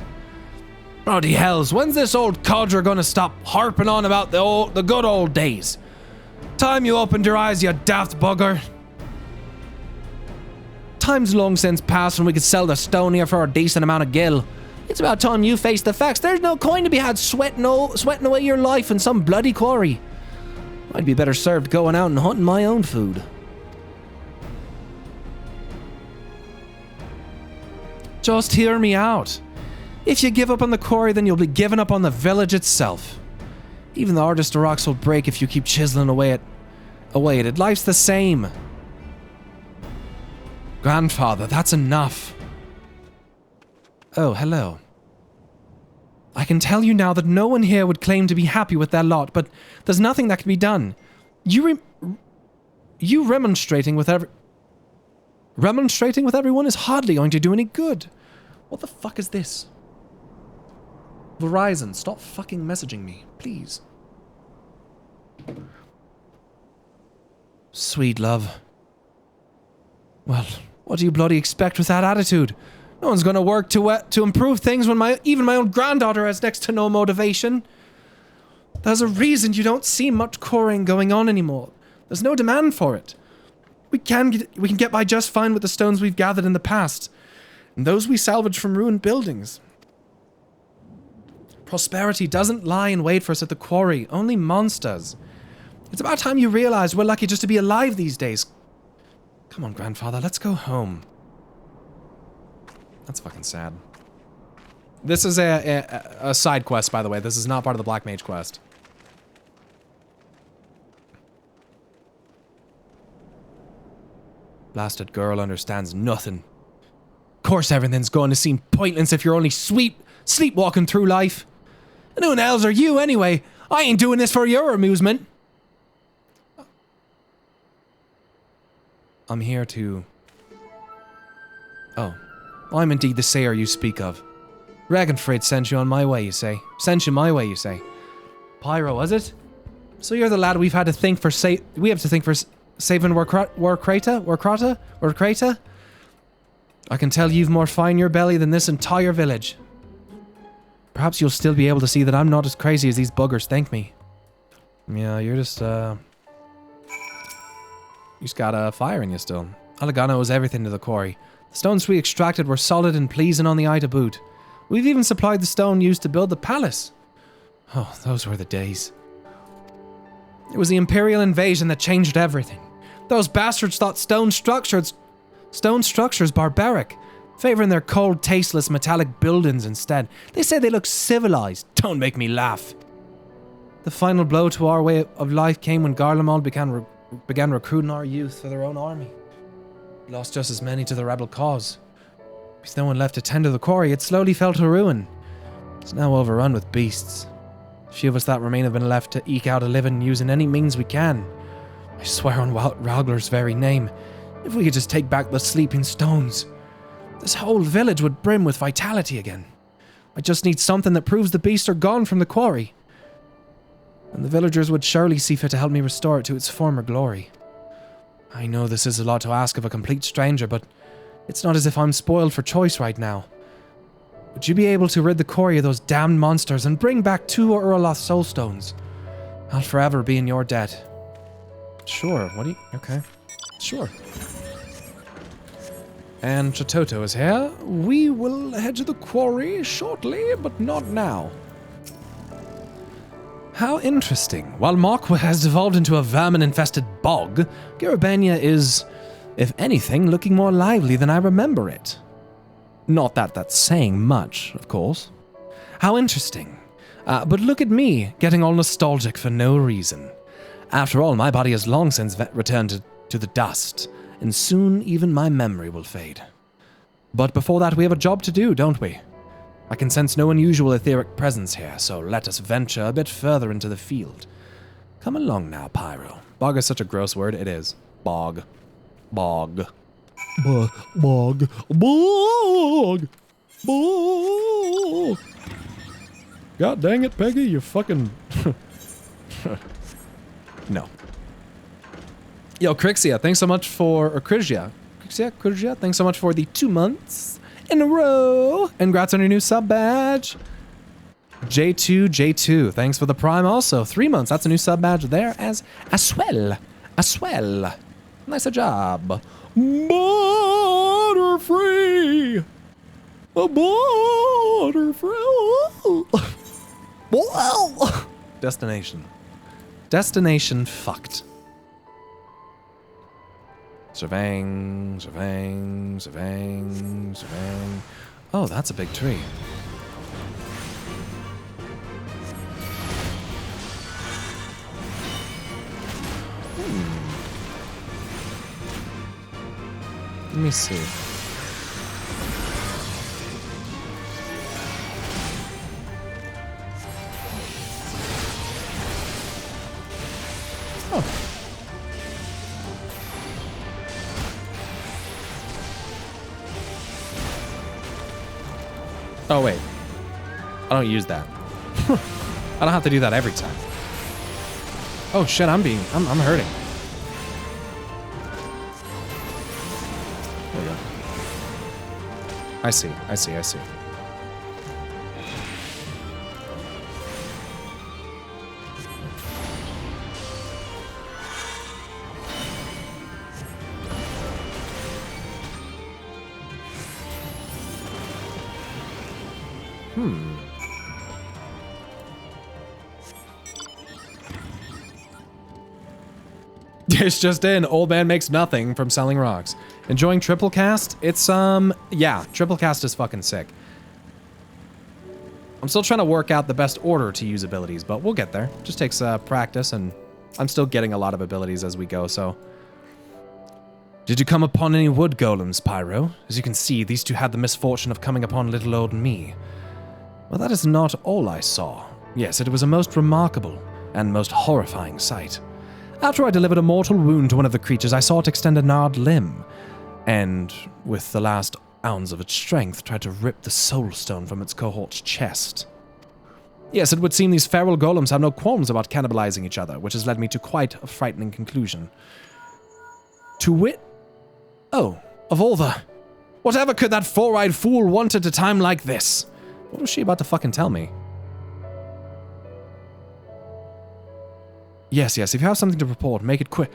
Bloody hells, when's this old codger gonna stop harping on about the good old days? Time you opened your eyes, you daft bugger. Time's long since passed when we could sell the stone here for a decent amount of gil. It's about time you face the facts. There's no coin to be had sweating away your life in some bloody quarry. I'd be better served going out and hunting my own food. Just hear me out. If you give up on the quarry, then you'll be giving up on the village itself. Even the hardest of rocks will break if you keep chiseling away at it. Life's the same. Grandfather, that's enough. Oh, hello. I can tell you now that no one here would claim to be happy with their lot, but there's nothing that can be done. You remonstrating with everyone is hardly going to do any good. What the fuck is this? Verizon, stop fucking messaging me, please. Sweet love. Well, what do you bloody expect with that attitude? No one's gonna work to improve things when even my own granddaughter has next to no motivation. There's a reason you don't see much quarrying going on anymore. There's no demand for it. We can get by just fine with the stones we've gathered in the past, and those we salvage from ruined buildings. Prosperity doesn't lie in wait for us at the quarry, only monsters. It's about time you realize we're lucky just to be alive these days. Come on, grandfather, let's go home. That's fucking sad. This is a side quest, by the way. This is not part of the Black Mage quest. Blasted girl understands nothing. Of course everything's going to seem pointless if you're only sleepwalking through life. And who the hells are you anyway? I ain't doing this for your amusement. I'm here to... Oh. I'm indeed the sayer you speak of. Ragnfried sent you my way, you say. Pyro, was it? So you're the lad we have to think for saving Warkrata? I can tell you've more fire in your belly than this entire village. Perhaps you'll still be able to see that I'm not as crazy as these buggers think me. Yeah, you're just, you just got fire in you still. Alagana owes everything to the quarry. The stones we extracted were solid and pleasing on the eye to boot. We've even supplied the stone used to build the palace. Oh, those were the days. It was the Imperial invasion that changed everything. Those bastards thought stone structures barbaric, favoring their cold, tasteless, metallic buildings instead. They say they look civilized. Don't make me laugh. The final blow to our way of life came when Garlemald began recruiting our youth for their own army. We lost just as many to the rebel cause. With no one left to tend to the quarry, it slowly fell to ruin. It's now overrun with beasts. A few of us that remain have been left to eke out a living using any means we can. I swear on Raugler's very name, if we could just take back the sleeping stones, this whole village would brim with vitality again. I just need something that proves the beasts are gone from the quarry. And the villagers would surely see fit to help me restore it to its former glory. I know this is a lot to ask of a complete stranger, but it's not as if I'm spoiled for choice right now. Would you be able to rid the quarry of those damned monsters and bring back 2 Uraloth soulstones? I'll forever be in your debt. Sure, what do you... Okay. Sure. And Chototo is here. We will head to the quarry shortly, but not now. How interesting. While Markwa has devolved into a vermin-infested bog, Garabania is, if anything, looking more lively than I remember it. Not that that's saying much, of course. How interesting. But look at me, getting all nostalgic for no reason. After all, my body has long since returned to the dust, and soon even my memory will fade. But before that, we have a job to do, don't we? I can sense no unusual etheric presence here, so let us venture a bit further into the field. Come along now, Pyro. Bog is such a gross word, it is. Bog. Bog. Bog. Bog. Bog. Bog. God dang it, Peggy, you fucking... No. Yo, Crixia, thanks so much for... Or Crixia, thanks so much for the 2 months in a row. Congrats on your new sub badge. J2, thanks for the prime also. 3 months, that's a new sub badge there as well. As well. Nice job. Border-free. Border-free. Destination. Destination fucked. Surveying. Oh, that's a big tree. Let me see. Oh, wait. I don't use that. I don't have to do that every time. Oh shit, I'm hurting. There we go. I see. It's just in. Old man makes nothing from selling rocks. Enjoying triple cast? It's, yeah, triple cast is fucking sick. I'm still trying to work out the best order to use abilities, but we'll get there. Just takes, practice, and I'm still getting a lot of abilities as we go, so. Did you come upon any wood golems, Pyro? As you can see, these two had the misfortune of coming upon little old me. Well, that is not all I saw. Yes, it was a most remarkable and most horrifying sight. After I delivered a mortal wound to one of the creatures, I saw it extend a gnarled limb, and, with the last ounce of its strength, tried to rip the soul stone from its cohort's chest. Yes, it would seem these feral golems have no qualms about cannibalizing each other, which has led me to quite a frightening conclusion. To wit... Oh, of all the... Whatever could that four-eyed fool want at a time like this? What was she about to fucking tell me? Yes, if you have something to report, make it quick.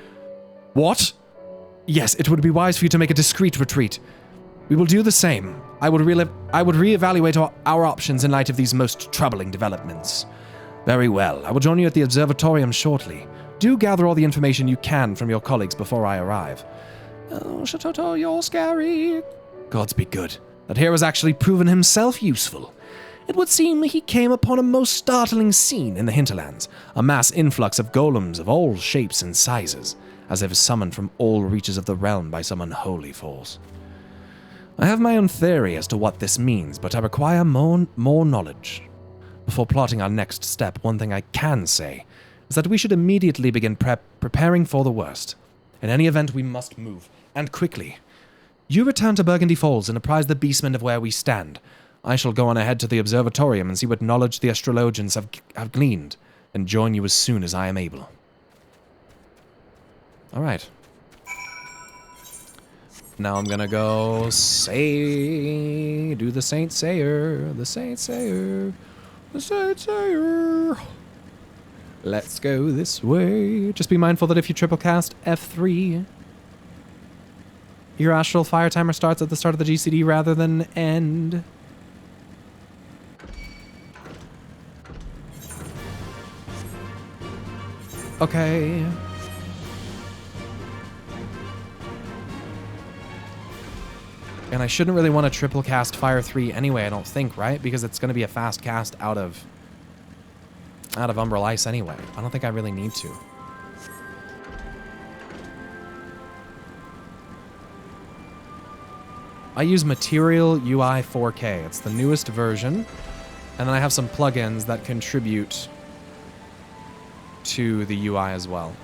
What? Yes, it would be wise for you to make a discreet retreat. We will do the same. I would reevaluate our options in light of these most troubling developments. Very well. I will join you at the observatorium shortly. Do gather all the information you can from your colleagues before I arrive. Oh, Shatoto, you're scary. Gods be good. That hero has actually proven himself useful. It would seem he came upon a most startling scene in the hinterlands, a mass influx of golems of all shapes and sizes, as if summoned from all reaches of the realm by some unholy force. I have my own theory as to what this means, but I require more knowledge. Before plotting our next step, one thing I can say is that we should immediately begin preparing for the worst. In any event, we must move, and quickly. You return to Burgundy Falls and apprise the beastmen of where we stand. I shall go on ahead to the observatorium and see what knowledge the astrologians have gleaned, and join you as soon as I am able. Alright. Now I'm gonna go do the Saint Sayer, the Saint Sayer, the Saint Sayer. Let's go this way. Just be mindful that if you triple cast F3, your astral fire timer starts at the start of the GCD rather than end. Okay. And I shouldn't really want to triple cast Fire 3 anyway, I don't think, right? Because it's going to be a fast cast out of Umbral Ice anyway. I don't think I really need to. I use Material UI 4K. It's the newest version. And then I have some plugins that contribute to the UI as well.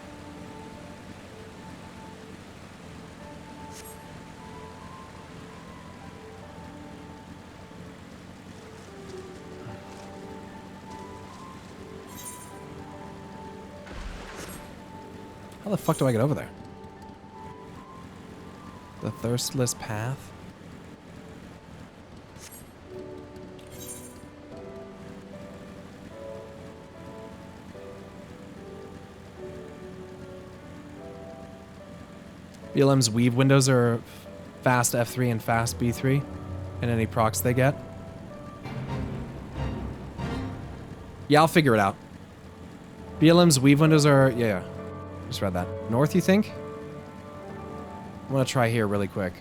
How the fuck do I get over there? The Thirstless Path? BLM's weave windows are fast F3 and fast B3, and any procs they get. Yeah, I'll figure it out. BLM's weave windows are, yeah. Just read that. North, you think? I'm gonna try here really quick.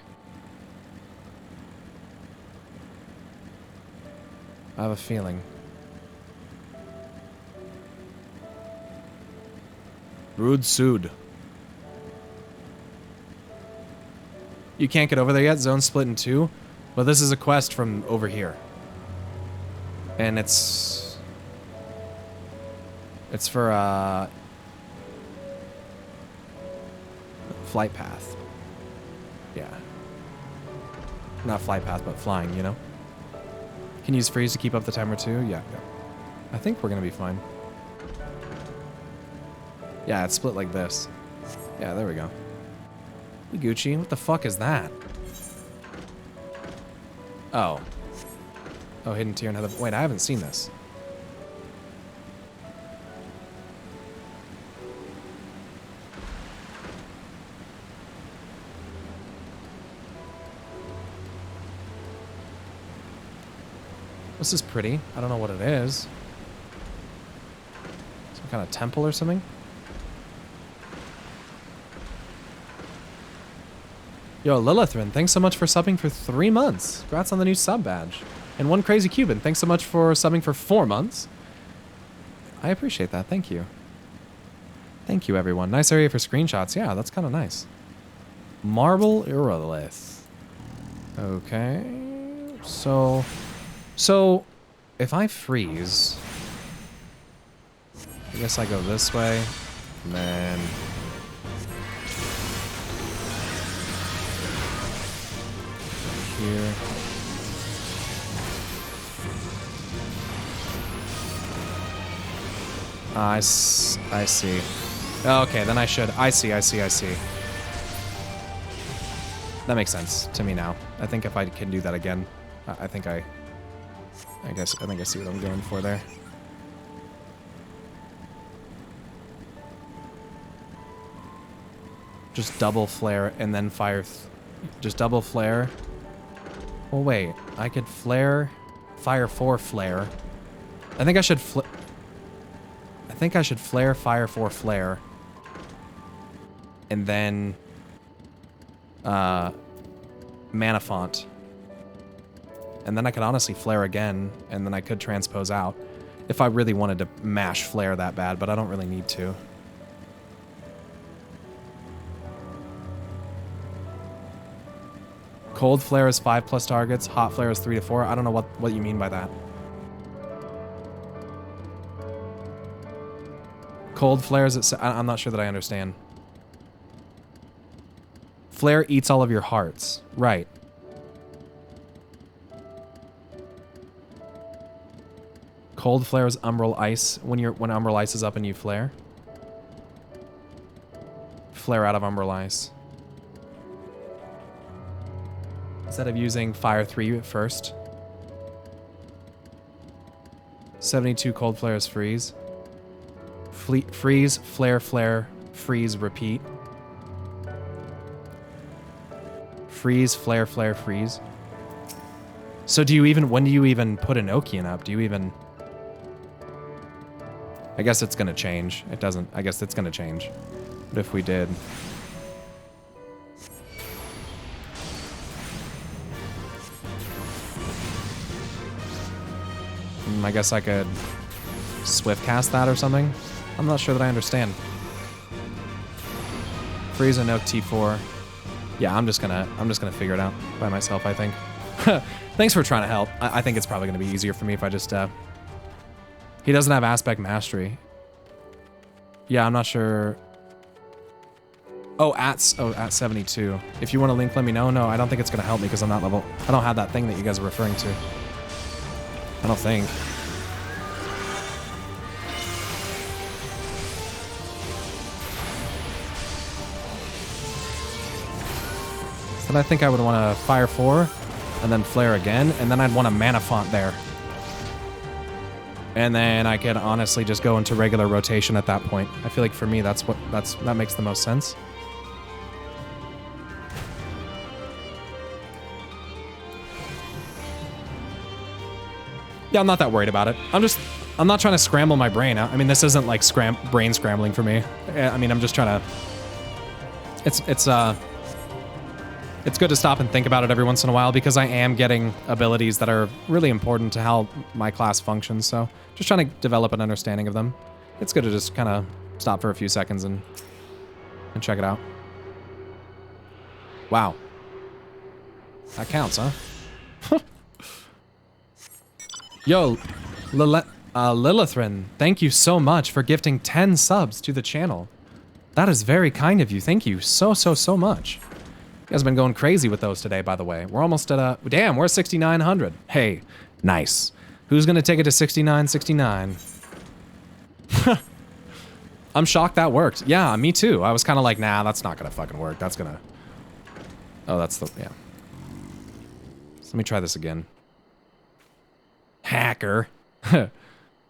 I have a feeling. Rude Sud. You can't get over there yet. Zone's split in two. But this is a quest from over here. And it's for, flight path. Yeah. Not flight path, but flying, you know? Can use freeze to keep up the timer too? Yeah. I think we're gonna be fine. Yeah, it's split like this. Yeah, there we go. Gucci, what the fuck is that? Oh. Oh, Hidden Tier and Heather. Wait, I haven't seen this. This is pretty. I don't know what it is. Some kind of temple or something? Yo, Lilithrin, thanks so much for subbing for 3 months. Congrats on the new sub badge. And One Crazy Cuban, thanks so much for subbing for 4 months. I appreciate that. Thank you. Thank you, everyone. Nice area for screenshots. Yeah, that's kind of nice. Marble Urolith. Okay. So, if I freeze, I guess I go this way, and then here. I see. Okay, then I should. I see. That makes sense to me now. I think if I can do that again, I think I see what I'm going for there. Just double flare and then fire. Just double flare. Oh wait, I could flare, fire 4 flare. I think I should flare, fire 4 flare, and then mana font. And then I could honestly flare again, and then I could transpose out if I really wanted to mash flare that bad, but I don't really need to. Cold flare is 5+ targets, hot flare is 3 to 4. I don't know what you mean by that. Cold flare is I'm not sure that I understand. Flare eats all of your hearts. Right. Cold flare is umbral ice when umbral ice is up and you flare. Flare out of umbral ice. Instead of using fire 3 at first. 72 cold flare is freeze. Freeze, flare, flare, freeze, repeat. Freeze, flare, flare, freeze. So do you even, when do you even put Enochian up? Do you even... I guess it's gonna change. It doesn't, I guess it's gonna change. But if we did... I guess I could swift cast that or something. I'm not sure that I understand. Freeze Enoch T4. Yeah, I'm just gonna figure it out by myself, I think. Thanks for trying to help. I think it's probably gonna be easier for me if I just he doesn't have aspect mastery. Yeah, I'm not sure. Oh, at 72. If you want to link, let me know. No, I don't think it's gonna help me because I'm not level. I don't have that thing that you guys are referring to. I don't think. Then I think I would want to fire 4 and then flare again, and then I'd want a mana font there. And then I could honestly just go into regular rotation at that point. I feel like for me that makes the most sense. Yeah, I'm not that worried about it. I'm not trying to scramble my brain. I mean, this isn't like brain scrambling for me. I mean, I'm just trying to... It's good to stop and think about it every once in a while because I am getting abilities that are really important to how my class functions, so just trying to develop an understanding of them. It's good to just kind of stop for a few seconds and check it out. Wow. That counts, huh? Yo, Lilithrin, thank you so much for gifting 10 subs to the channel. That is very kind of you. Thank you so much. You guys have been going crazy with those today, by the way. We're almost at a... Damn, we're at 6,900. Hey, nice. Who's going to take it to 6969? I'm shocked that worked. Yeah, me too. I was kind of like, nah, that's not going to fucking work. That's going to... Oh, that's the... Yeah. So let me try this again. Hacker.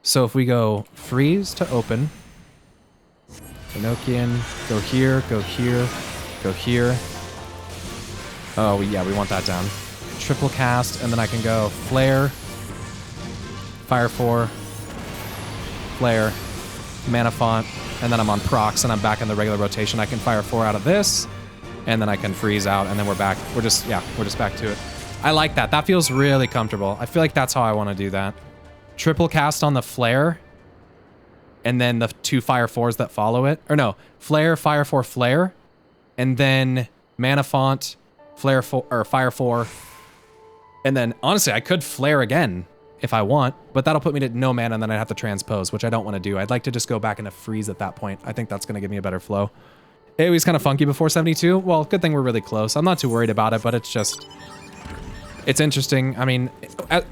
So if we go freeze to open. Enochian, go here, go here, go here. Oh, yeah, we want that down. Triple cast, and then I can go flare, fire 4, flare, mana font, and then I'm on procs, and I'm back in the regular rotation. I can fire 4 out of this, and then I can freeze out, and then we're back. We're just back to it. I like that. That feels really comfortable. I feel like that's how I want to do that. Triple cast on the flare, and then the 2 fire 4s that follow it. Or no, flare, fire 4, flare, and then mana font, flare 4 or fire 4, and then honestly I could flare again if I want, but that'll put me to no mana and then I'd have to transpose, which I don't want to do. I'd like to just go back into freeze at that point. I think that's going to give me a better flow. It was kind of funky before 72. Well, good thing we're really close. I'm not too worried about it, but it's interesting. I mean,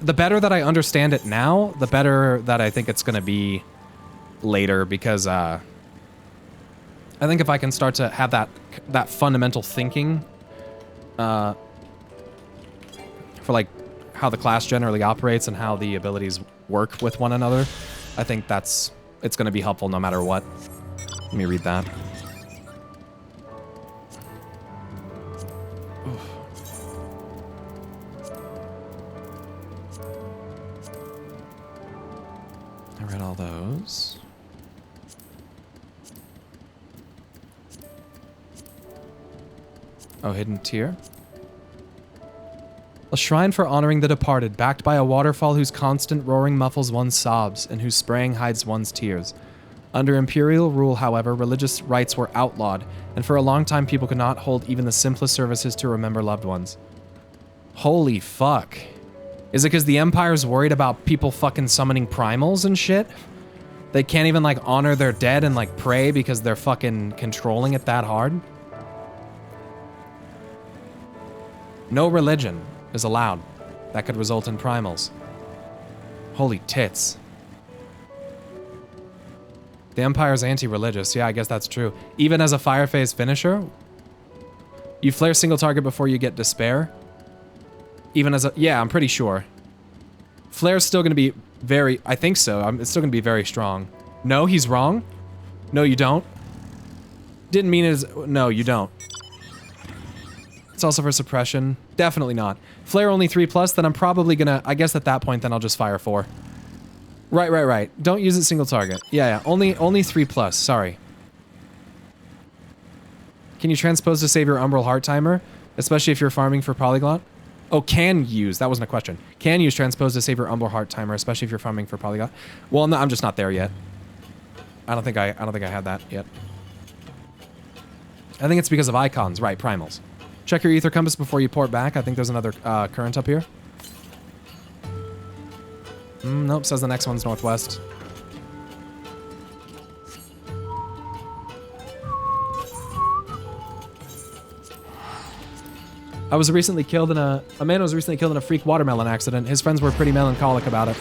the better that I understand it now, the better that I think it's going to be later, because I think if I can start to have that fundamental thinking for like how the class generally operates and how the abilities work with one another, I think it's going to be helpful no matter what. Let me read that. I read all those. Oh, hidden tier. A shrine for honoring the departed, backed by a waterfall whose constant roaring muffles one's sobs and whose spraying hides one's tears. Under imperial rule, however, religious rites were outlawed, and for a long time people could not hold even the simplest services to remember loved ones. Holy fuck. Is it because the Empire's worried about people fucking summoning primals and shit? They can't even like honor their dead and like pray because they're fucking controlling it that hard? No religion is allowed. That could result in primals. Holy tits. The Empire's anti-religious. Yeah, I guess that's true. Even as a fire phase finisher? You flare single target before you get despair? Even as a... Yeah, I'm pretty sure. Flare's still going to be very... I think so. It's still going to be very strong. No, he's wrong? No, you don't? Didn't mean it as... No, you don't. It's also for suppression. Definitely not. Flare only 3+, then I'm probably gonna... I guess at that point, then I'll just fire 4. Right. Don't use it single target. Yeah. Only 3+, sorry. Can you transpose to save your Umbral Heart Timer? Especially if you're farming for Polyglot? Oh, can use. That wasn't a question. Can use transpose to save your Umbral Heart Timer, especially if you're farming for Polyglot. Well, no, I'm just not there yet. I don't think I had that yet. I think it's because of icons. Right, primals. Check your ether compass before you port back. I think there's another current up here. Nope, says the next one's northwest. A man was recently killed in a freak watermelon accident. His friends were pretty melancholic about it.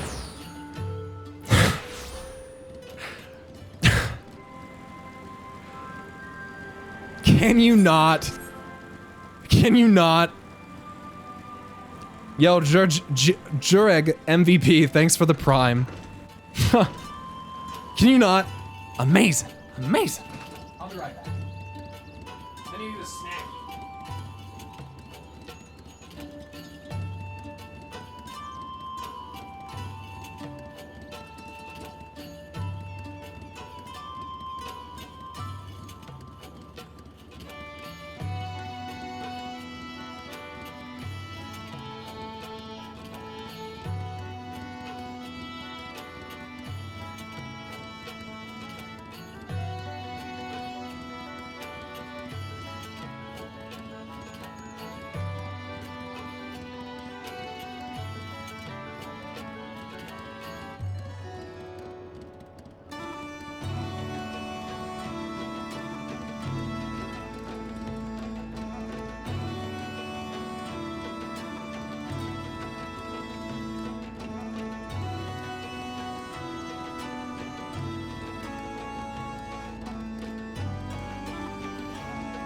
Can you not? Can you not? Yo, Jureg MVP, thanks for the prime. Can you not? Amazing. Amazing. I'll be right back. I need a snack.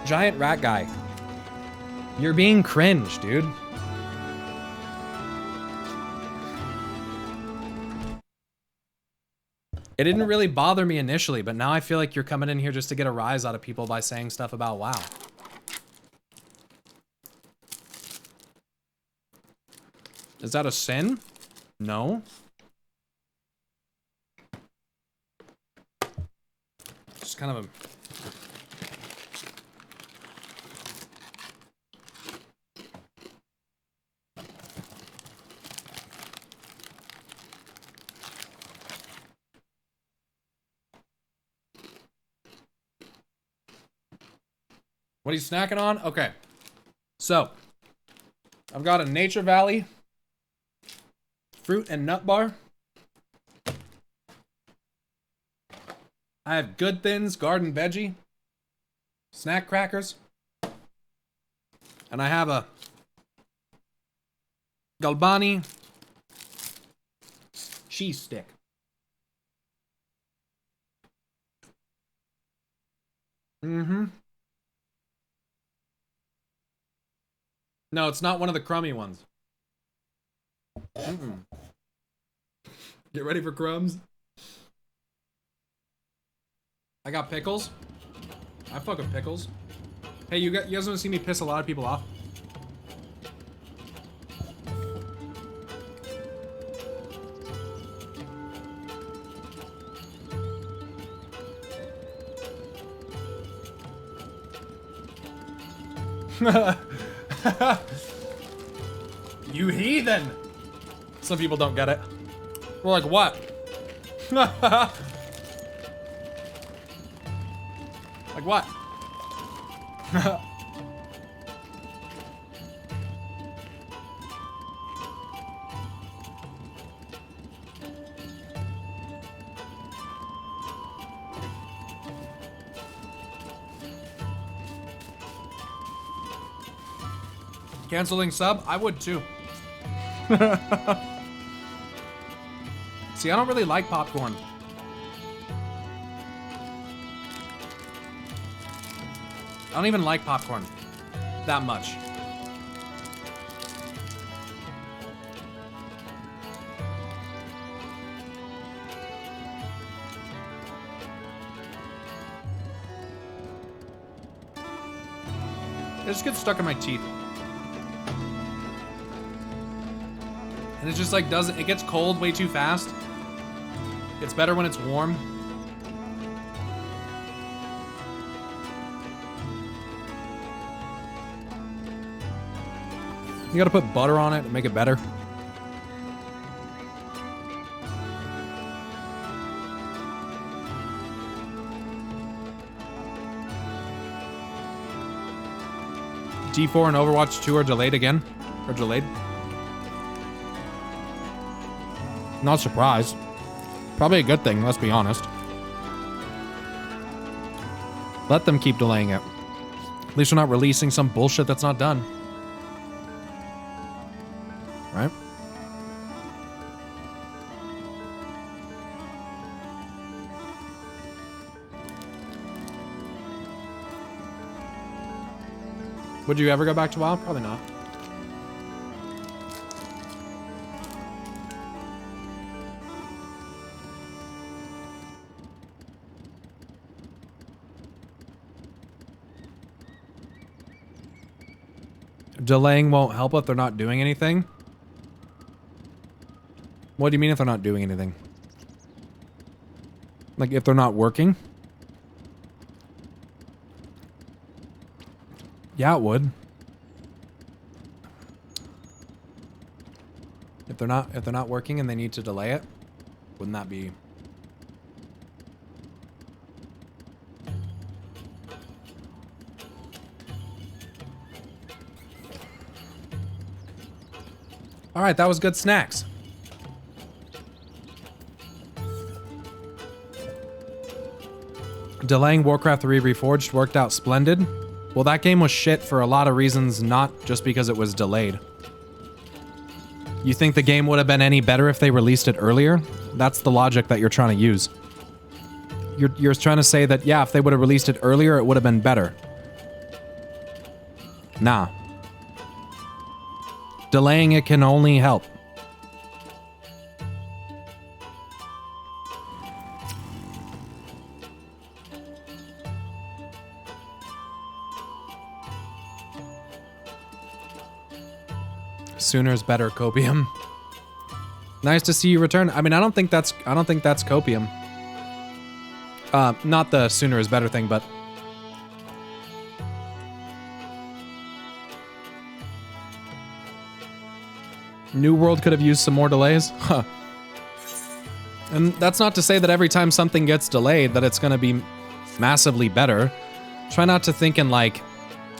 Giant rat guy. You're being cringe, dude. It didn't really bother me initially, but now I feel like you're coming in here just to get a rise out of people by saying stuff about WoW. Is that a sin? No. Just kind of a... What are you snacking on? Okay. So, I've got a Nature Valley fruit and nut bar. I have Good Thins garden veggie snack crackers. And I have a Galbani cheese stick. Mm-hmm. No, it's not one of the crummy ones. Mm-mm. Get ready for crumbs. I got pickles. I fuck with pickles. Hey, you guys want to see me piss a lot of people off? You heathen! Some people don't get it. We're like, what? Like what? Canceling sub? I would too. See, I don't really like popcorn. I don't even like popcorn that much. It just gets stuck in my teeth. And it just like doesn't, it gets cold way too fast. It's better when it's warm. You gotta put butter on it to make it better. D4 and Overwatch 2 are delayed again. Or delayed. Not surprised. Probably a good thing, let's be honest. Let them keep delaying it. At least we're not releasing some bullshit that's not done. Right? Would you ever go back to WoW? Probably not. Delaying won't help if they're not doing anything? What do you mean if they're not doing anything? Like if they're not working? Yeah, it would. If they're not working and they need to delay it, wouldn't that be? All right, that was good snacks. Delaying Warcraft 3 Reforged worked out splendid. Well, that game was shit for a lot of reasons, not just because it was delayed. You think the game would have been any better if they released it earlier? That's the logic that you're trying to use. You're trying to say that, yeah, if they would have released it earlier, it would have been better. Nah. Delaying it can only help. Sooner is better, Copium. Nice to see you return. I mean, I don't think that's Copium. Not the sooner is better thing, but New World could have used some more delays. Huh. And that's not to say that every time something gets delayed that it's going to be massively better. Try not to think in like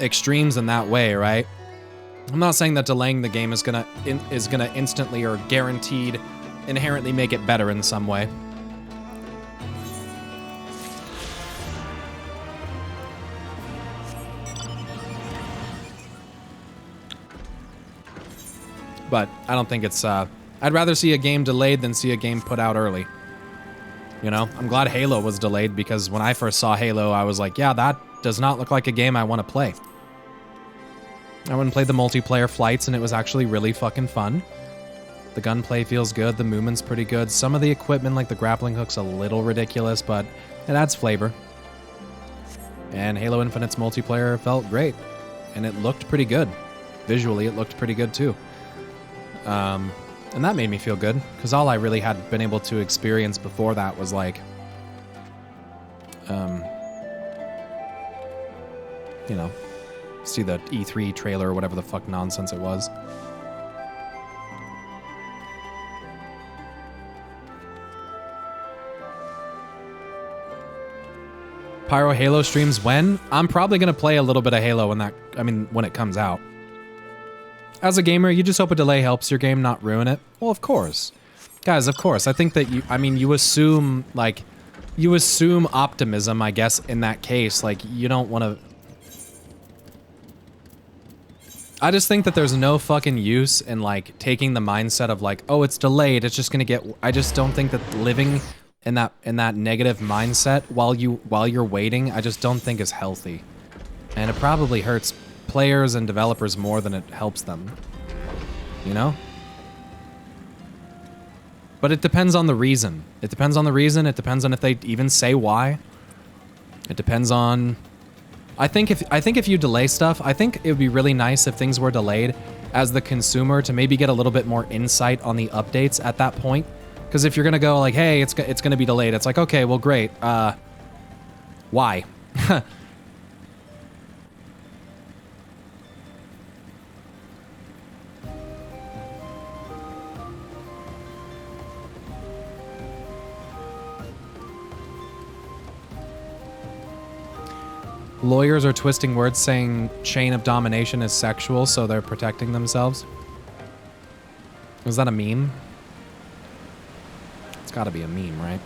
extremes in that way, right? I'm not saying that delaying the game is gonna instantly or guaranteed inherently make it better in some way. But I don't think it's, I'd rather see a game delayed than see a game put out early. You know, I'm glad Halo was delayed because when I first saw Halo, I was like, yeah, that does not look like a game I want to play. I went and played the multiplayer flights and it was actually really fucking fun. The gunplay feels good, the movement's pretty good. Some of the equipment, like the grappling hook's a little ridiculous, but it adds flavor. And Halo Infinite's multiplayer felt great. And it looked pretty good. Visually, it looked pretty good too. And that made me feel good, because all I really had been able to experience before that was like, you know, see the E3 trailer or whatever the fuck nonsense it was. Pyro Halo streams when? I'm probably gonna play a little bit of Halo when it comes out. As a gamer, you just hope a delay helps your game not ruin it. Well, of course. Guys, of course. I think that you assume optimism, I guess, in that case. Like, you don't want to... I just think that there's no fucking use in, like, taking the mindset of, like, oh, it's delayed, it's just gonna get... I just don't think that living in that negative mindset while you're waiting, I just don't think is healthy. And it probably hurts players and developers more than it helps them. You know? But it depends on the reason. It depends on the reason. It depends on if they even say why. It depends on... I think if you delay stuff, I think it would be really nice if things were delayed as the consumer to maybe get a little bit more insight on the updates at that point. Because if you're gonna go like, hey, it's gonna be delayed, it's like, okay, well, great. Why? Lawyers are twisting words saying chain of domination is sexual, so they're protecting themselves. Was that a meme? It's gotta be a meme, right?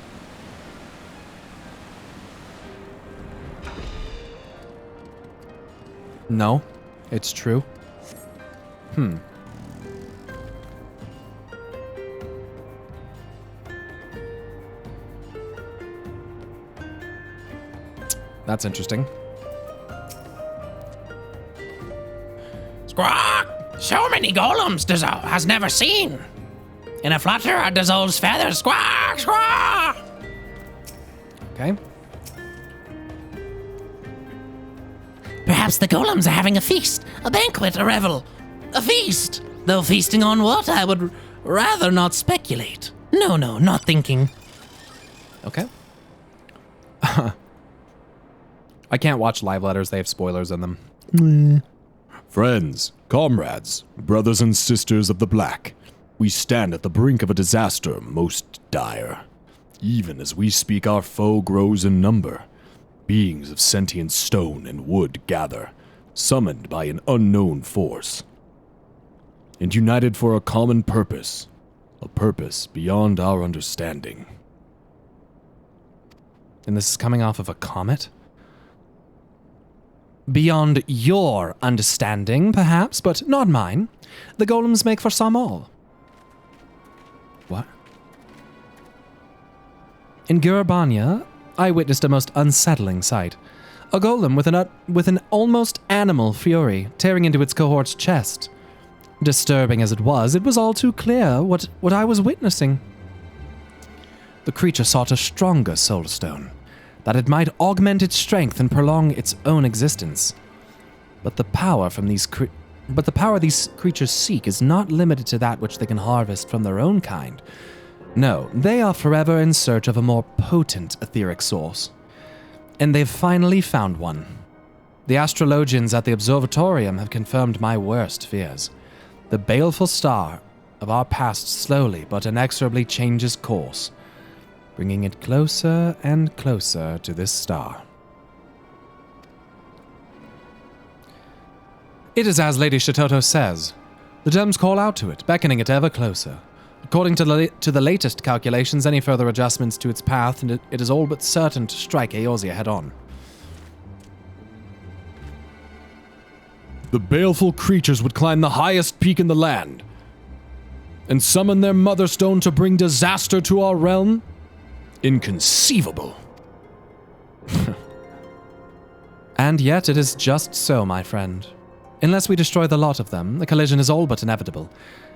No, it's true. That's interesting. Squawk! So many golems Dazol has never seen. In a flutter at Dazol's feathers, squawk, squawk! Okay. Perhaps the golems are having a feast, a banquet, a revel, a feast. Though feasting on what, I would rather not speculate. No, not thinking. Okay. I can't watch live letters, they have spoilers in them. Friends, comrades, brothers and sisters of the Black, we stand at the brink of a disaster most dire. Even as we speak, our foe grows in number. Beings of sentient stone and wood gather, summoned by an unknown force. And united for a common purpose, a purpose beyond our understanding. And this is coming off of a comet? Beyond your understanding, perhaps, but not mine. The golems make for some all. What? In Gurabanya, I witnessed a most unsettling sight. A golem with an almost animal fury tearing into its cohort's chest. Disturbing as it was all too clear what I was witnessing. The creature sought a stronger soul stone, that it might augment its strength and prolong its own existence. But the power these creatures seek is not limited to that which they can harvest from their own kind. No, they are forever in search of a more potent etheric source. And they've finally found one. The astrologians at the observatorium have confirmed my worst fears. The baleful star of our past slowly but inexorably changes course, bringing it closer and closer to this star. It is as Lady Shitoto says. The gems call out to it, beckoning it ever closer. According to the latest calculations, any further adjustments to its path, and it is all but certain to strike Eorzea head-on. The baleful creatures would climb the highest peak in the land and summon their mother stone to bring disaster to our realm? Inconceivable. And yet it is just so, my friend. Unless we destroy the lot of them, the collision is all but inevitable.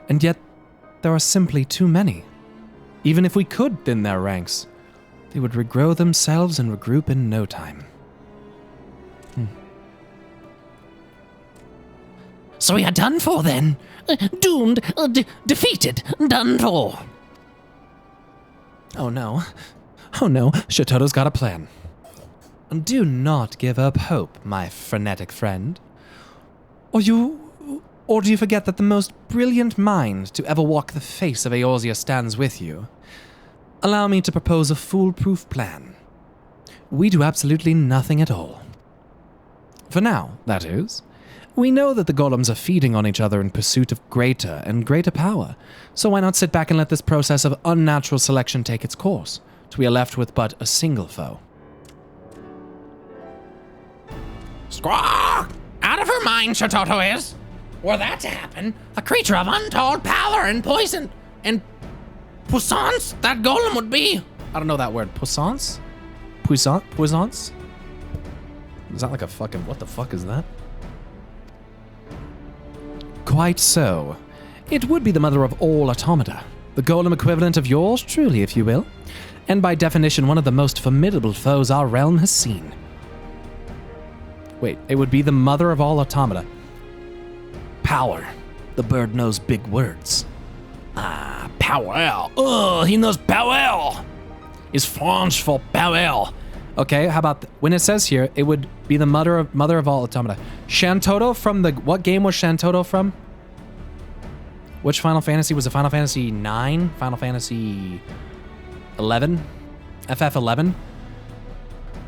And yet, there are simply too many. Even if we could thin their ranks, they would regrow themselves and regroup in no time. So we are done for then. Doomed, defeated, done for. Oh no. Oh no, Shitoto's got a plan. Do not give up hope, my frenetic friend. Or do you forget that the most brilliant mind to ever walk the face of Eorzea stands with you? Allow me to propose a foolproof plan. We do absolutely nothing at all. For now, that is. We know that the golems are feeding on each other in pursuit of greater and greater power, so why not sit back and let this process of unnatural selection take its course, till we are left with but a single foe. Squawk! Out of her mind, Shitoto is. Were that to happen, a creature of untold power and poison and puissance that golem would be. I don't know that word. Puissance? Puissance? Is that like a fucking... What the fuck is that? Quite so. It would be the mother of all automata. The golem equivalent of yours, truly, if you will. And by definition, one of the most formidable foes our realm has seen. Wait, it would be the mother of all automata. Power. The bird knows big words. Ah, power. Oh, he knows power. Is French for power. Okay, how about when it says here, it would be the mother of all automata. Shantoto from the... What game was Shantoto from? Which Final Fantasy? Was it Final Fantasy 9? Final Fantasy 11? FF11?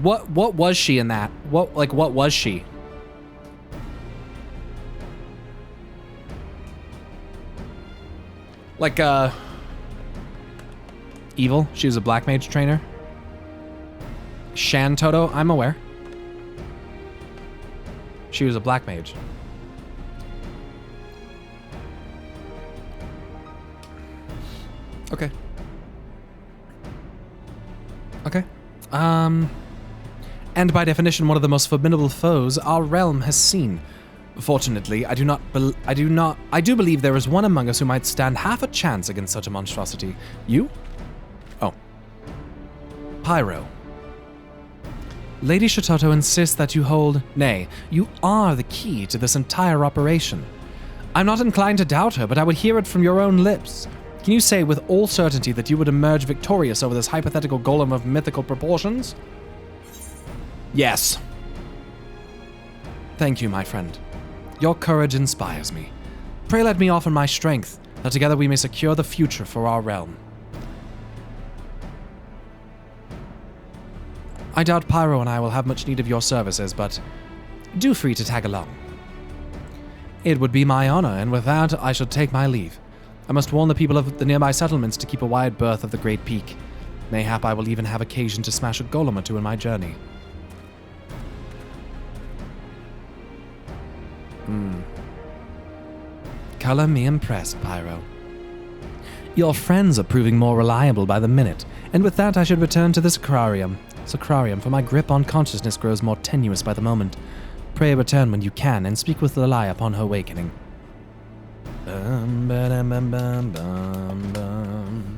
What was she in that? What was she? Like, evil? She was a black mage trainer? Shantoto? I'm aware. She was a black mage. Okay. Okay. And by definition, one of the most formidable foes our realm has seen. Fortunately, I do believe there is one among us who might stand half a chance against such a monstrosity. You? Oh. Pyro. Lady Shototo insists that you hold, nay, you are the key to this entire operation. I'm not inclined to doubt her, but I would hear it from your own lips. Can you say with all certainty that you would emerge victorious over this hypothetical golem of mythical proportions? Yes. Thank you, my friend. Your courage inspires me. Pray let me offer my strength, that together we may secure the future for our realm. I doubt Pyro and I will have much need of your services, but do free to tag along. It would be my honor, and with that, I shall take my leave. I must warn the people of the nearby settlements to keep a wide berth of the Great Peak. Mayhap I will even have occasion to smash a golem or two in my journey. Color me impressed, Pyro. Your friends are proving more reliable by the minute, and with that I should return to the Sacrarium, for my grip on consciousness grows more tenuous by the moment. Pray return when you can, and speak with Lali upon her awakening. Bum, ba-dum, bum, bum, bum, bum.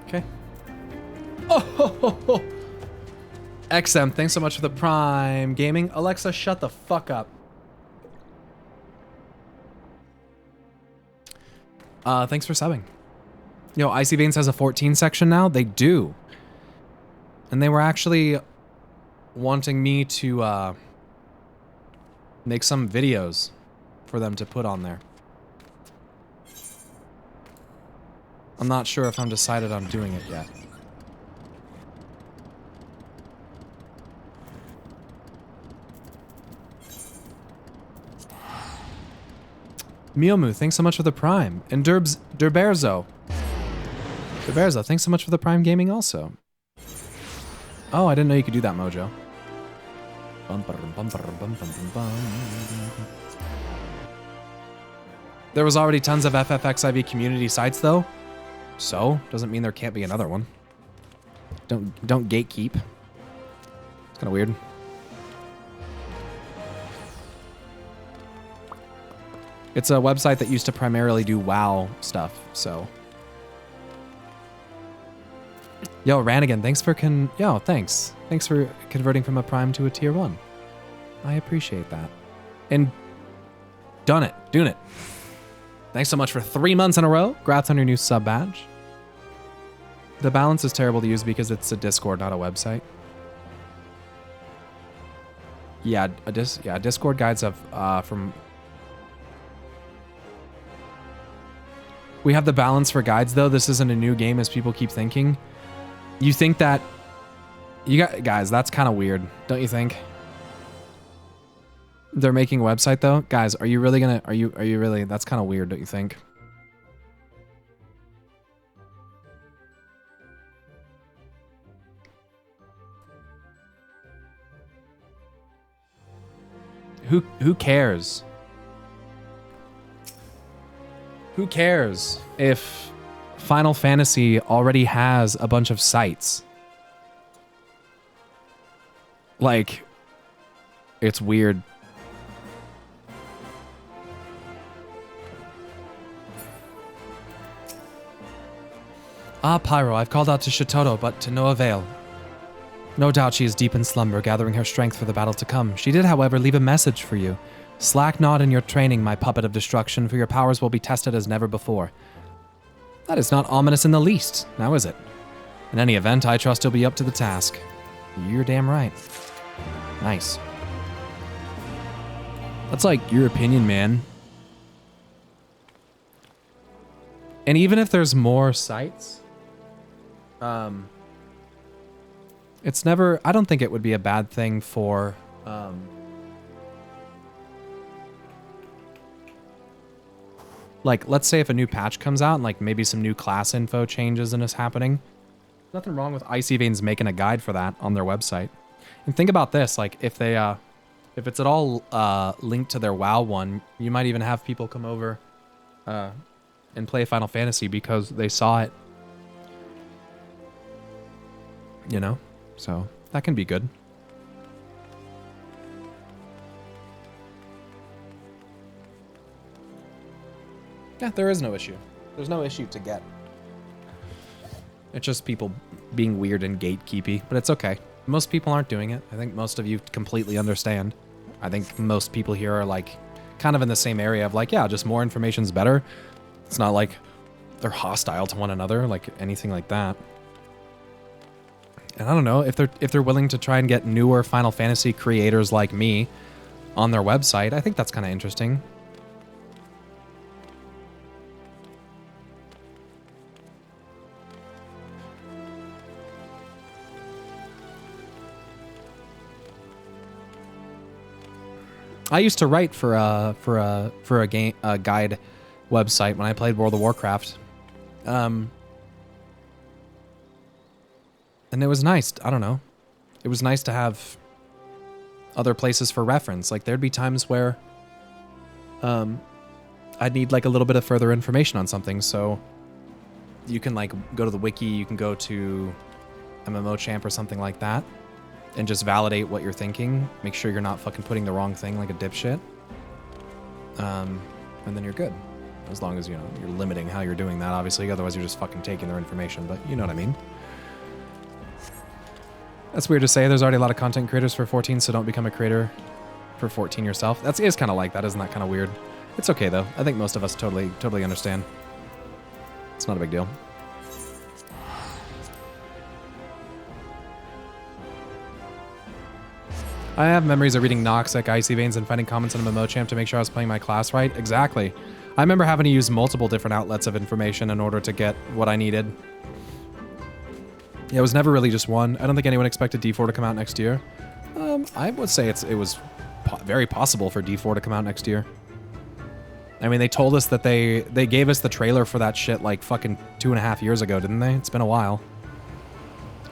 Okay. Oh, XM, thanks so much for the Prime Gaming. Alexa, shut the fuck up. Thanks for subbing. Yo, Icy Veins has a 14 section now? They do. And they were actually wanting me to make some videos for them to put on there. I'm not sure if I'm decided on doing it yet. Miomu, thanks so much for the Prime. And Durberzo, thanks so much for the Prime Gaming also. Oh, I didn't know you could do that, Mojo. There was already tons of FFXIV community sites though. So, doesn't mean there can't be another one. Don't gatekeep. It's kind of weird. It's a website that used to primarily do WoW stuff, so. Yo, Ranigan, thanks for thanks. Thanks for converting from a prime to a tier 1. I appreciate that. And doing it. Thanks so much for 3 months in a row. Congrats on your new sub badge. The balance is terrible to use because it's a Discord, not a website. Yeah, Discord guides have from. We have the balance for guides though. This isn't a new game as people keep thinking. You think that guys, that's kind of weird, don't you think? They're making a website though. Guys, are you really gonna are you really that's kind of weird, don't you think? Who cares? Who cares if Final Fantasy already has a bunch of sites? Like, it's weird. Ah, Pyro, I've called out to Shitoto, but to no avail. No doubt she is deep in slumber, gathering her strength for the battle to come. She did, however, leave a message for you. Slack not in your training, my puppet of destruction, for your powers will be tested as never before. That is not ominous in the least, now is it? In any event, I trust you'll be up to the task. You're damn right. Nice. That's like your opinion, man. And even if there's more sites, it's never, I don't think it would be a bad thing for, like, let's say if a new patch comes out and like maybe some new class info changes and is happening. Nothing wrong with Icy Veins making a guide for that on their website. And think about this, like if they, if it's at all linked to their WoW one, you might even have people come over and play Final Fantasy because they saw it. You know? So that can be good. Yeah, there is no issue. There's no issue to get. It's just people being weird and gatekeepy, but it's okay. Most people aren't doing it. I think most of you completely understand. I think most people here are like kind of in the same area of like, yeah, just more information's better. It's not like they're hostile to one another, like anything like that. And I don't know, if they're willing to try and get newer Final Fantasy creators like me on their website, I think that's kind of interesting. I used to write for a guide website when I played World of Warcraft. And it was nice. I don't know. It was nice to have other places for reference. Like there'd be times where I'd need like a little bit of further information on something. So you can like go to the wiki, you can go to MMOchamp or something like that and just validate what you're thinking. Make sure you're not fucking putting the wrong thing like a dipshit. And then you're good. As long as, you know, you're limiting how you're doing that, obviously. Otherwise you're just fucking taking their information, but you know what I mean. That's weird to say. There's already a lot of content creators for 14, so don't become a creator for 14 yourself. That is kind of like that. Isn't that kind of weird? It's okay, though. I think most of us totally understand. It's not a big deal. I have memories of reading Nox like Icy Veins and finding comments on MMOchamp to make sure I was playing my class right. Exactly. I remember having to use multiple different outlets of information in order to get what I needed. Yeah, it was never really just one. I don't think anyone expected D4 to come out next year. I would say it was very possible for D4 to come out next year. I mean, they told us that they gave us the trailer for that shit like fucking 2.5 years ago, didn't they? It's been a while.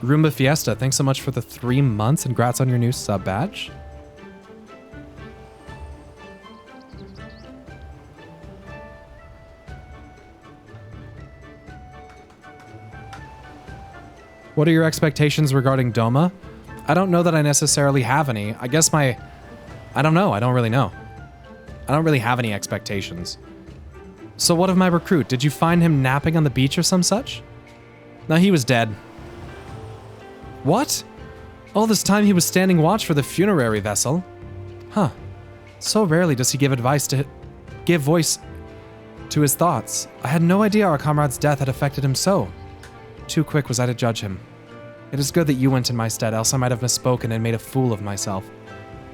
Roomba Fiesta, thanks so much for the 3 months and congrats on your new sub badge. What are your expectations regarding Doma? I don't know that I necessarily have any. I guess I don't know. I don't really know. I don't really have any expectations. So what of my recruit? Did you find him napping on the beach or some such? No, he was dead. What? All this time he was standing watch for the funerary vessel? Huh. So rarely does he give voice to his thoughts. I had no idea our comrade's death had affected him so. Too quick was I to judge him. It is good that you went in my stead, else I might have misspoken and made a fool of myself.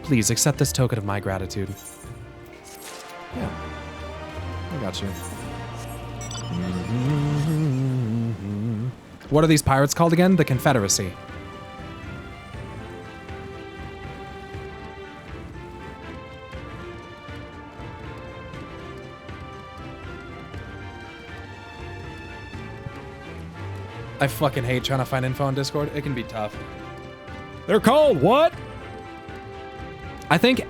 Please accept this token of my gratitude. Yeah. I got you. What are these pirates called again? The Confederacy. I fucking hate trying to find info on Discord. It can be tough. They're called what? I think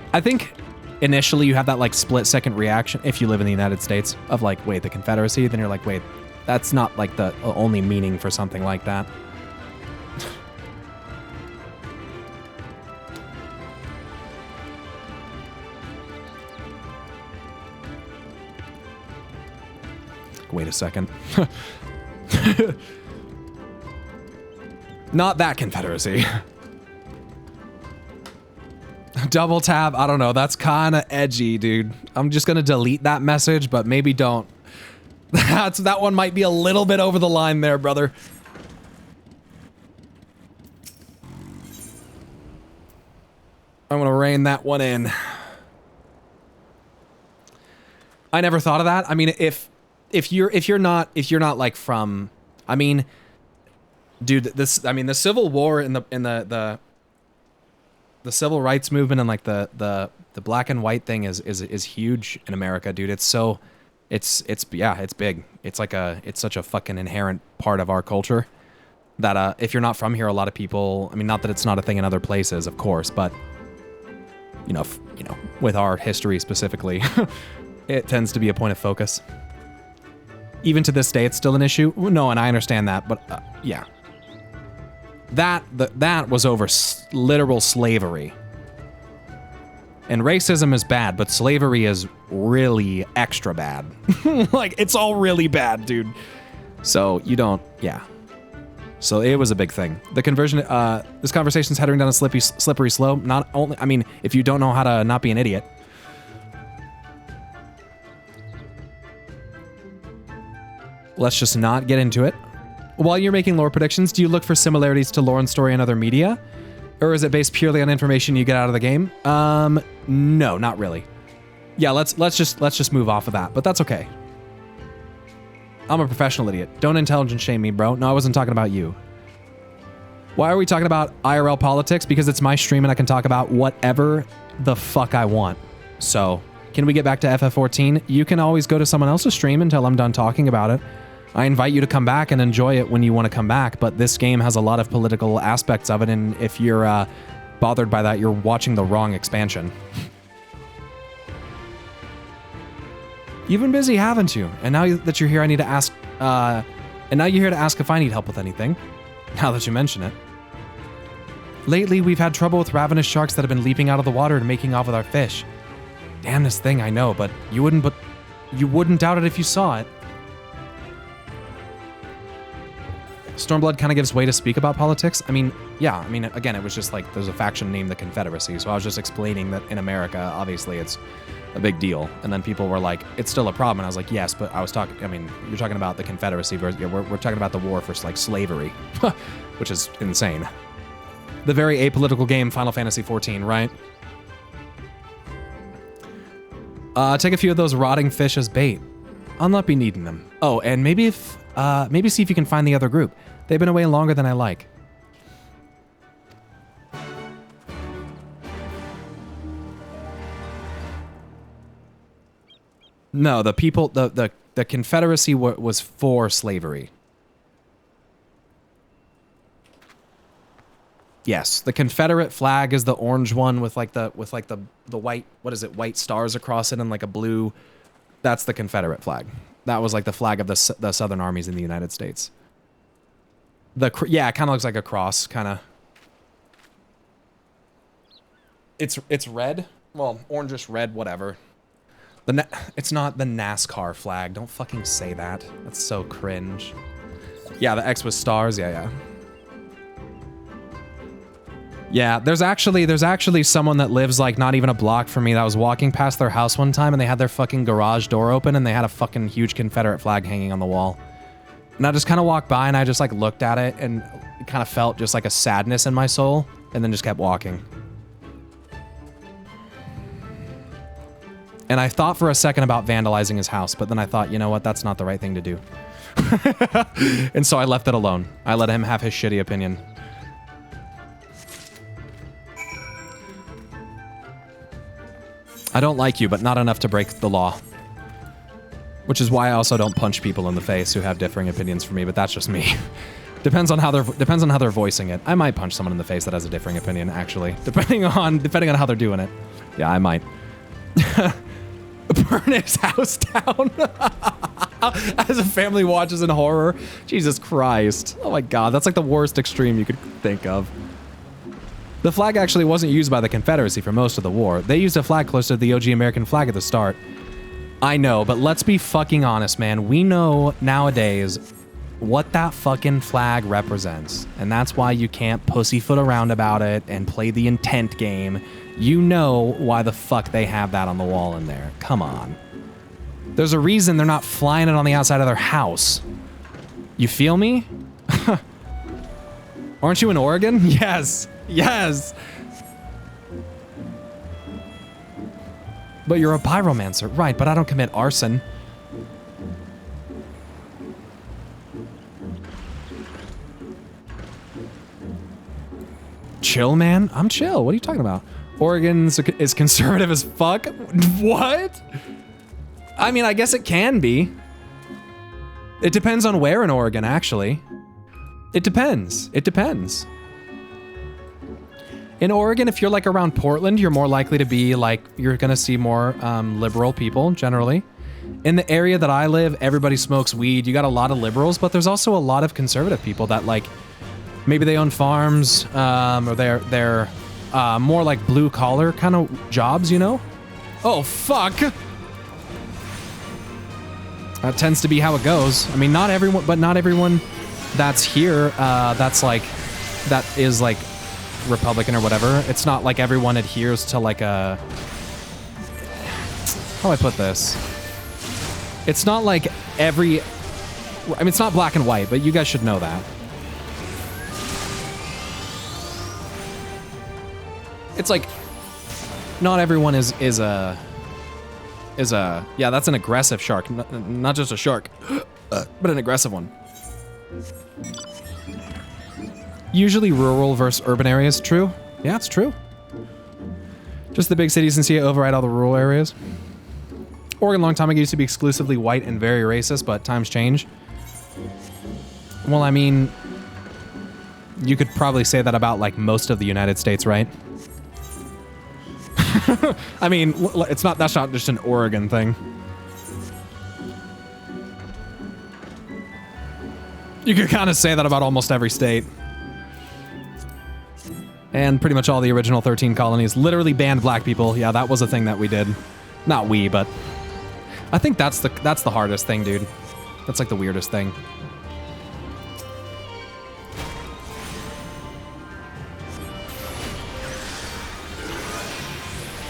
initially you have that like split second reaction if you live in the United States of like, wait, the Confederacy, then you're like, wait, that's not like the only meaning for something like that. Wait a second. Not that Confederacy. Double tab, I don't know. That's kind of edgy, dude. I'm just gonna delete that message, but maybe don't. That one might be a little bit over the line there, brother. I'm gonna rein that one in. I never thought of that. I mean, if you're not like from, I mean, dude, the Civil War and the civil rights movement and like the black and white thing is huge in America, dude. It's big. It's such a fucking inherent part of our culture that if you're not from here, a lot of people, I mean, not that it's not a thing in other places, of course, but you know, with our history specifically, it tends to be a point of focus. Even to this day, it's still an issue. No, and I understand that, but yeah. That was over literal slavery. And racism is bad, but slavery is really extra bad. Like, it's all really bad, dude. So, you don't, yeah. So, it was a big thing. The conversion, this conversation's heading down a slippery slope. Not only, I mean, if you don't know how to not be an idiot. Let's just not get into it. While you're making lore predictions, do you look for similarities to lore and story in other media? Or is it based purely on information you get out of the game? No, not really. Yeah, let's just move off of that, but that's okay. I'm a professional idiot. Don't intelligence shame me, bro. No, I wasn't talking about you. Why are we talking about IRL politics? Because it's my stream and I can talk about whatever the fuck I want. So, can we get back to FF14? You can always go to someone else's stream until I'm done talking about it. I invite you to come back and enjoy it when you want to come back, but this game has a lot of political aspects of it, and if you're bothered by that, you're watching the wrong expansion. You've been busy, haven't you? And now that you're here, I need to ask, and now you're here to ask if I need help with anything, now that you mention it. Lately, we've had trouble with ravenous sharks that have been leaping out of the water and making off with our fish. Damnedest thing, I know, but you wouldn't doubt it if you saw it. Stormblood kind of gives way to speak about politics. I mean, yeah, I mean, again, it was just like, there's a faction named the Confederacy, so I was just explaining that in America, obviously, it's a big deal. And then people were like, it's still a problem. And I was like, yes, but I was talking, I mean, you're talking about the Confederacy, we're talking about the war for, like, slavery, which is insane. The very apolitical game, Final Fantasy XIV, right? Take a few of those rotting fish as bait. I'll not be needing them. Oh, and maybe see if you can find the other group. They've been away longer than I like. No, the people, the Confederacy was for slavery. Yes, the Confederate flag is the orange one with like the white, what is it, white stars across it and like a blue. That's the Confederate flag. That was like the flag of the Southern armies in the United States. Yeah, it kind of looks like a cross, kind of. It's red. Well, orangish red, whatever. It's not the NASCAR flag. Don't fucking say that. That's so cringe. Yeah, the X with stars. Yeah, yeah. Yeah, there's actually someone that lives like not even a block from me that was walking past their house one time and they had their fucking garage door open and they had a fucking huge Confederate flag hanging on the wall. And I just kind of walked by and I just like looked at it and kind of felt just like a sadness in my soul and then just kept walking. And I thought for a second about vandalizing his house, but then I thought, you know what, that's not the right thing to do. And so I left it alone. I let him have his shitty opinion. I don't like you, but not enough to break the law. Which is why I also don't punch people in the face who have differing opinions from me, but that's just me. Depends on how they're voicing it. I might punch someone in the face that has a differing opinion, actually. Depending on how they're doing it. Yeah, I might. Burn his house down. As a family watches in horror. Jesus Christ. Oh my god, that's like the worst extreme you could think of. The flag actually wasn't used by the Confederacy for most of the war. They used a flag closer to the OG American flag at the start. I know, but let's be fucking honest, man. We know nowadays what that fucking flag represents. And that's why you can't pussyfoot around about it and play the intent game. You know why the fuck they have that on the wall in there. Come on. There's a reason they're not flying it on the outside of their house. You feel me? Aren't you in Oregon? Yes. Yes! But you're a pyromancer. Right, but I don't commit arson. Chill, man? I'm chill. What are you talking about? Oregon is conservative as fuck? What? I mean, I guess it can be. It depends on where in Oregon, actually. It depends. It depends. In Oregon, if you're like around Portland, you're more likely to be like, you're gonna see more liberal people generally. In the area that I live, everybody smokes weed. You got a lot of liberals, but there's also a lot of conservative people that like, maybe they own farms, or they're more like blue collar kind of jobs, you know? Oh, fuck. That tends to be how it goes. I mean, not everyone, but not everyone that's here, that is like, Republican or whatever. It's not like everyone adheres to like a... How do I put this? It's not like every... I mean, it's not black and white, but you guys should know that. It's like... Not everyone is a... Yeah, that's an aggressive shark. Not just a shark, but an aggressive one. Usually rural versus urban areas, true. Yeah, it's true. Just the big cities in CA override all the rural areas. Oregon, long time ago, used to be exclusively white and very racist, but times change. Well, I mean, you could probably say that about like most of the United States, right? I mean, that's not just an Oregon thing. You could kind of say that about almost every state. And pretty much all the original 13 colonies literally banned black people. Yeah, that was a thing that we did. Not we, but I think that's the hardest thing, dude. That's like the weirdest thing.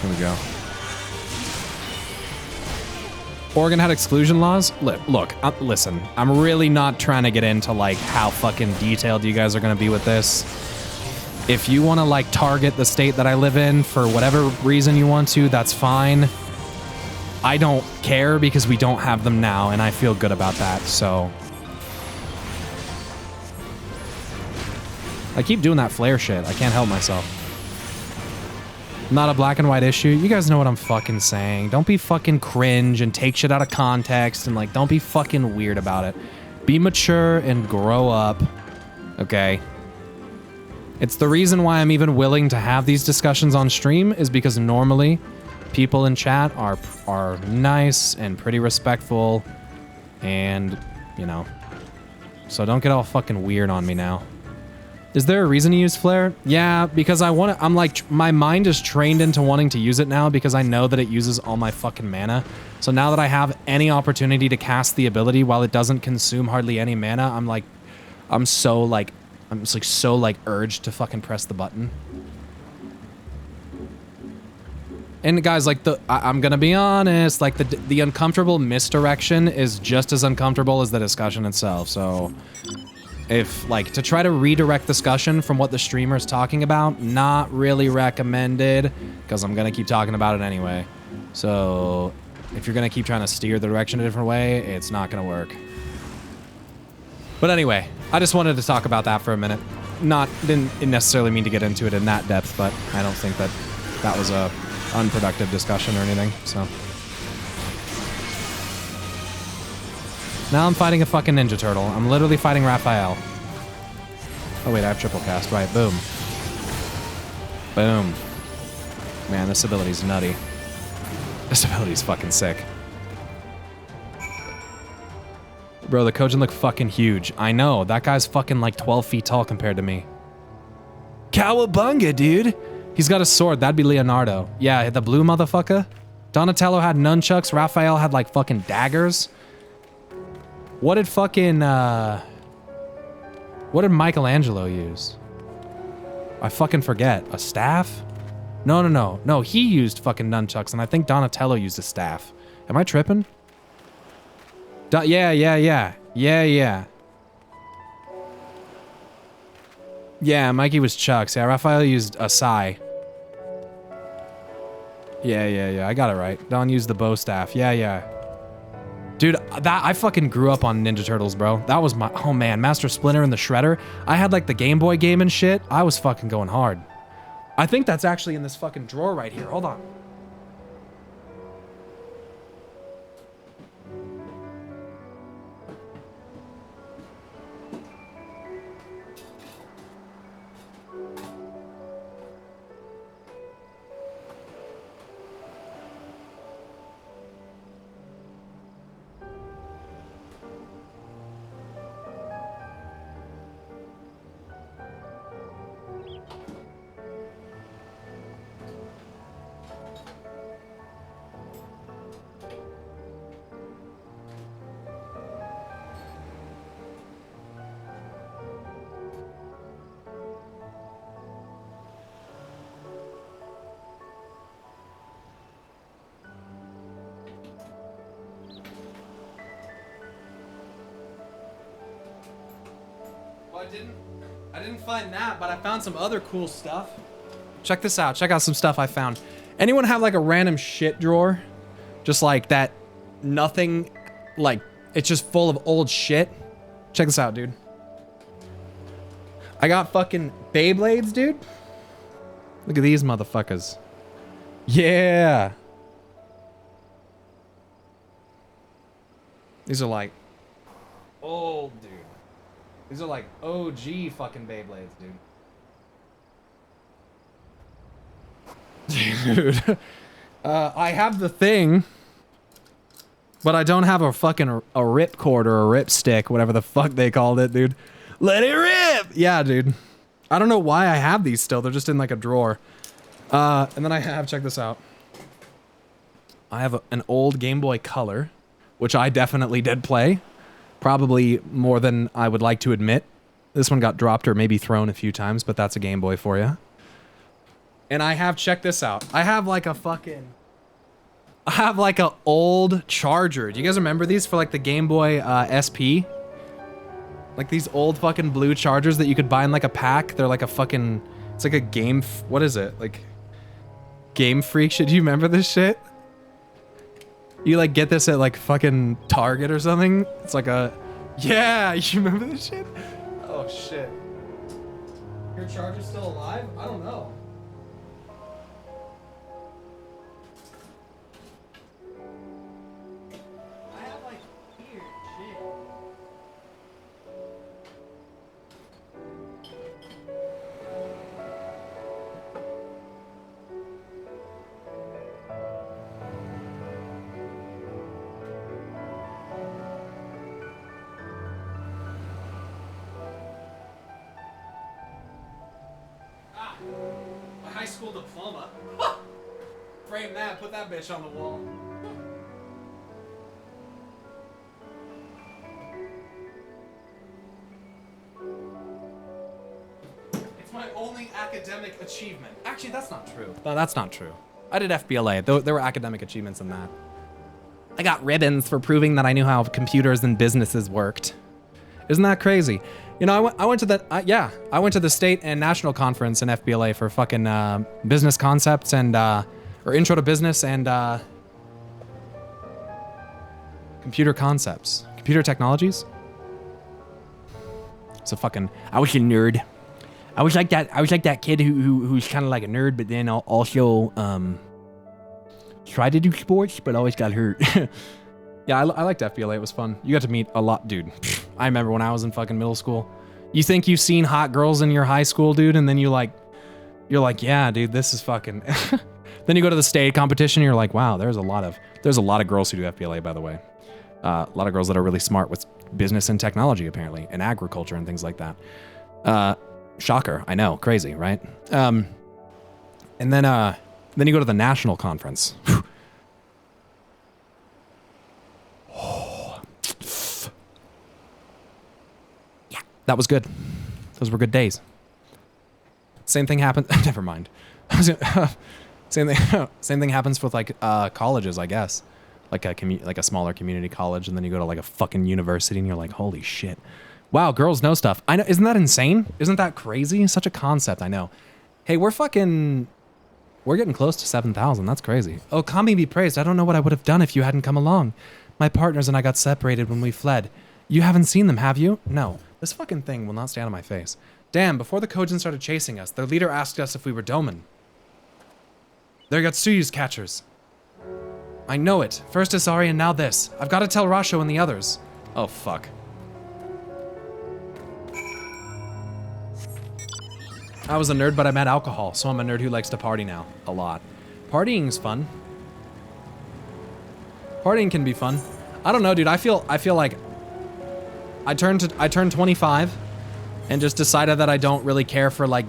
Here we go. Oregon had exclusion laws? Look, listen, I'm really not trying to get into like how fucking detailed you guys are gonna be with this. If you want to like target the state that I live in for whatever reason you want to, that's fine. I don't care because we don't have them now and I feel good about that, so. I keep doing that flare shit. I can't help myself. Not a black and white issue. You guys know what I'm fucking saying. Don't be fucking cringe and take shit out of context and like, don't be fucking weird about it. Be mature and grow up, okay? It's the reason why I'm even willing to have these discussions on stream is because normally people in chat are nice and pretty respectful and, you know, so don't get all fucking weird on me now. Is there a reason to use flare? Yeah, because I'm like, my mind is trained into wanting to use it now because I know that it uses all my fucking mana. So now that I have any opportunity to cast the ability while it doesn't consume hardly any mana, I'm so urged to fucking press the button. And guys, like I'm gonna be honest, like the uncomfortable misdirection is just as uncomfortable as the discussion itself. So if like to try to redirect discussion from what the streamer is talking about, not really recommended, because I'm gonna keep talking about it anyway. So if you're gonna keep trying to steer the direction a different way, it's not gonna work. But anyway, I just wanted to talk about that for a minute. Didn't necessarily mean to get into it in that depth, but I don't think that that was a unproductive discussion or anything, so. Now I'm fighting a fucking Ninja Turtle. I'm literally fighting Raphael. Oh wait, I have triple cast, right, boom. Boom. Man, this ability's nutty. This ability's fucking sick. Bro, the Kojin look fucking huge. I know, that guy's fucking like 12 feet tall compared to me. Cowabunga, dude! He's got a sword, that'd be Leonardo. Yeah, the blue motherfucker. Donatello had nunchucks, Raphael had like fucking daggers. What did fucking, what did Michelangelo use? I fucking forget. A staff? No, he used fucking nunchucks, and I think Donatello used a staff. Am I tripping? Yeah. Yeah, Mikey was Chucks. Yeah, Raphael used a sai. Yeah, I got it right. Don used the bow staff. Yeah. Dude, I fucking grew up on Ninja Turtles, bro. That was my, oh man, Master Splinter and the Shredder. I had like the Game Boy game and shit. I was fucking going hard. I think that's actually in this fucking drawer right here. Hold on. I didn't find that, but I found some other cool stuff. Check this out. Check out some stuff I found. Anyone have like a random shit drawer? Just like that, nothing, like, it's just full of old shit? Check this out, dude. I got fucking Beyblades, dude. Look at these motherfuckers. Yeah. These are like old, dude. These are like OG fucking Beyblades, dude. Dude. I have the thing, but I don't have a fucking a ripcord or a rip stick, whatever the fuck they called it, dude. Let it rip! Yeah, dude. I don't know why I have these still. They're just in like a drawer. And then I have, check this out. I have an old Game Boy Color, which I definitely did play. Probably more than I would like to admit. This one got dropped or maybe thrown a few times, but that's a Game Boy for you. And I have, check this out. I have like a old charger. Do you guys remember these for like the Game Boy SP? Like these old fucking blue chargers that you could buy in like a pack. They're like a fucking, it's like a game, what is it? Like Game Freak shit. Do you remember this shit? You like get this at like fucking Target or something? It's like a, yeah, you remember this shit? Oh shit. Your charger's still alive? I don't know. I have like weird shit. High school diploma. Frame that, put that bitch on the wall. It's my only academic achievement. Actually, that's not true. No, that's not true. I did FBLA. There were academic achievements in that. I got ribbons for proving that I knew how computers and businesses worked. Isn't that crazy? You know, I went to the state and national conference in FBLA for fucking business concepts and or intro to business and computer concepts, computer technologies. So fucking, I was a nerd. I was like that kid who's kind of like a nerd, but then also tried to do sports, but always got hurt. Yeah, I liked FBLA. It was fun. You got to meet a lot, dude. I remember when I was in fucking middle school. You think you've seen hot girls in your high school, dude, and then you're like, yeah, dude, this is fucking. Then you go to the state competition, and you're like, wow, there's a lot of girls who do FBLA, by the way. A lot of girls that are really smart with business and technology, apparently, and agriculture and things like that. Shocker, I know, crazy, right? And then you go to the national conference. Yeah, that was good. Those were good days. Same thing happened. Never mind. Same thing happens with like colleges, I guess. Like a smaller community college, and then you go to like a fucking university, and you're like, holy shit. Wow, girls know stuff. I know, isn't that insane? Isn't that crazy? Such a concept, I know. Hey, we're getting close to 7,000. That's crazy. Oh, Kami be praised. I don't know what I would have done if you hadn't come along. My partners and I got separated when we fled. You haven't seen them, have you? No. This fucking thing will not stand on my face. Damn, before the Kojin started chasing us, their leader asked us if we were Doman. They're Yotsuyu's catchers. I know it. First Asari and now this. I've got to tell Rasho and the others. Oh, fuck. I was a nerd, but I met alcohol, so I'm a nerd who likes to party now. A lot. Partying's fun. Partying can be fun. I don't know, dude. I feel like I turned 25 and just decided that I don't really care for like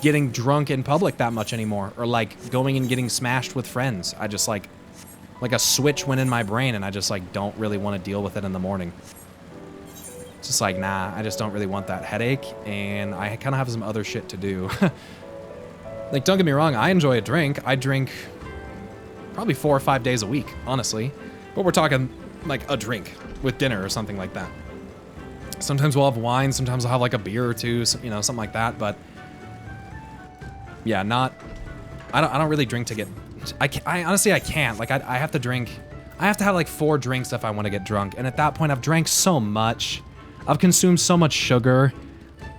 getting drunk in public that much anymore, or like going and getting smashed with friends. I just like a switch went in my brain, and I just like don't really want to deal with it in the morning. It's just like, nah, I just don't really want that headache, and I kind of have some other shit to do. Like, don't get me wrong, I enjoy a drink. I drink probably 4 or 5 days a week, honestly. But we're talking like a drink with dinner or something like that. Sometimes we'll have wine, sometimes I'll have like a beer or two, you know, something like that, but yeah, I don't really drink to get, I honestly, I can't. Like, I have to drink, I have to have like 4 drinks if I want to get drunk, and at that point, I've drank so much. I've consumed so much sugar.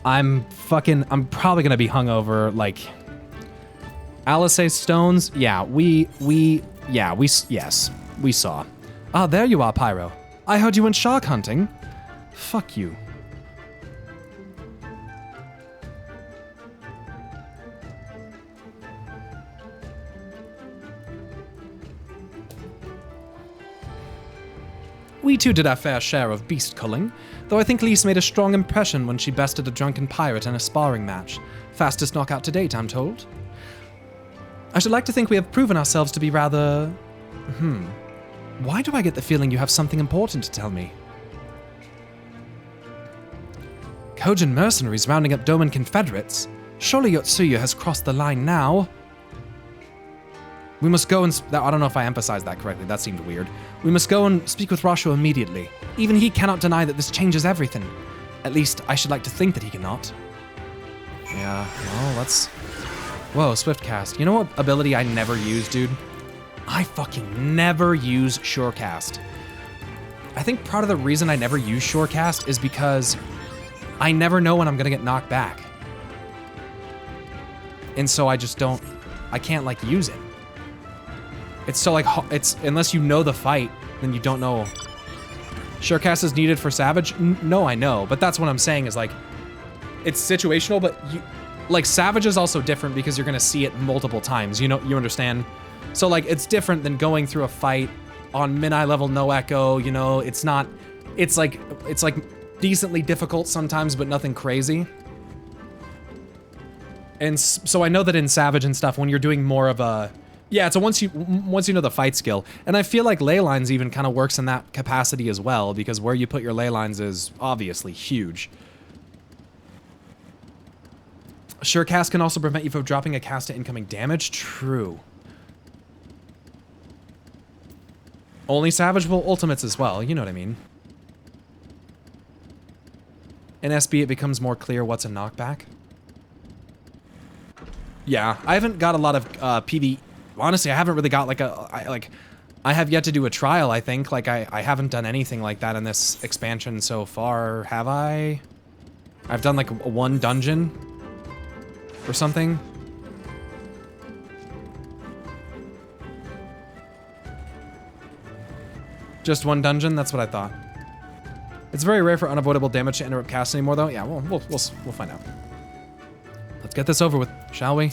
I'm probably gonna be hungover. Like, Alice Stones, yeah, we saw. Ah, there you are, Pyro. I heard you went shark hunting. Fuck you. We too did our fair share of beast culling, though I think Lise made a strong impression when she bested a drunken pirate in a sparring match. Fastest knockout to date, I'm told. I should like to think we have proven ourselves to be rather... Why do I get the feeling you have something important to tell me? Kojin mercenaries rounding up Doman Confederates? Surely Yotsuyu has crossed the line now. We must go and... I don't know if I emphasized that correctly. That seemed weird. We must go and speak with Rasho immediately. Even he cannot deny that this changes everything. At least, I should like to think that he cannot. Yeah, well, let's... Whoa, Swift Cast. You know what ability I never use, dude? I fucking never use Surecast. I think part of the reason I never use Surecast is because I never know when I'm gonna get knocked back. And so I just don't... I can't, like, use it. It's so like, it's, unless you know the fight, then you don't know. Surecast is needed for Savage? No, I know, but that's what I'm saying is like, it's situational, but you, like Savage is also different because you're gonna see it multiple times, you know, you understand? So like, it's different than going through a fight on mid-eye level, no echo, you know, it's not, it's like decently difficult sometimes, but nothing crazy. And so I know that in Savage and stuff, when you're doing more of a, yeah, it's a once you know the fight skill. And I feel like ley lines even kind of works in that capacity as well, because where you put your ley lines is obviously huge. Surecast can also prevent you from dropping a cast to incoming damage. True. Only salvageable ultimates as well, you know what I mean. In SB, it becomes more clear what's a knockback. Yeah, I haven't got a lot of PV. Honestly, I haven't really got like I have yet to do a trial, I think. Like, I haven't done anything like that in this expansion so far, have I? I've done like one dungeon or something. Just one dungeon? That's what I thought. It's very rare for unavoidable damage to interrupt cast anymore, though. Yeah, we'll find out. Let's get this over with, shall we?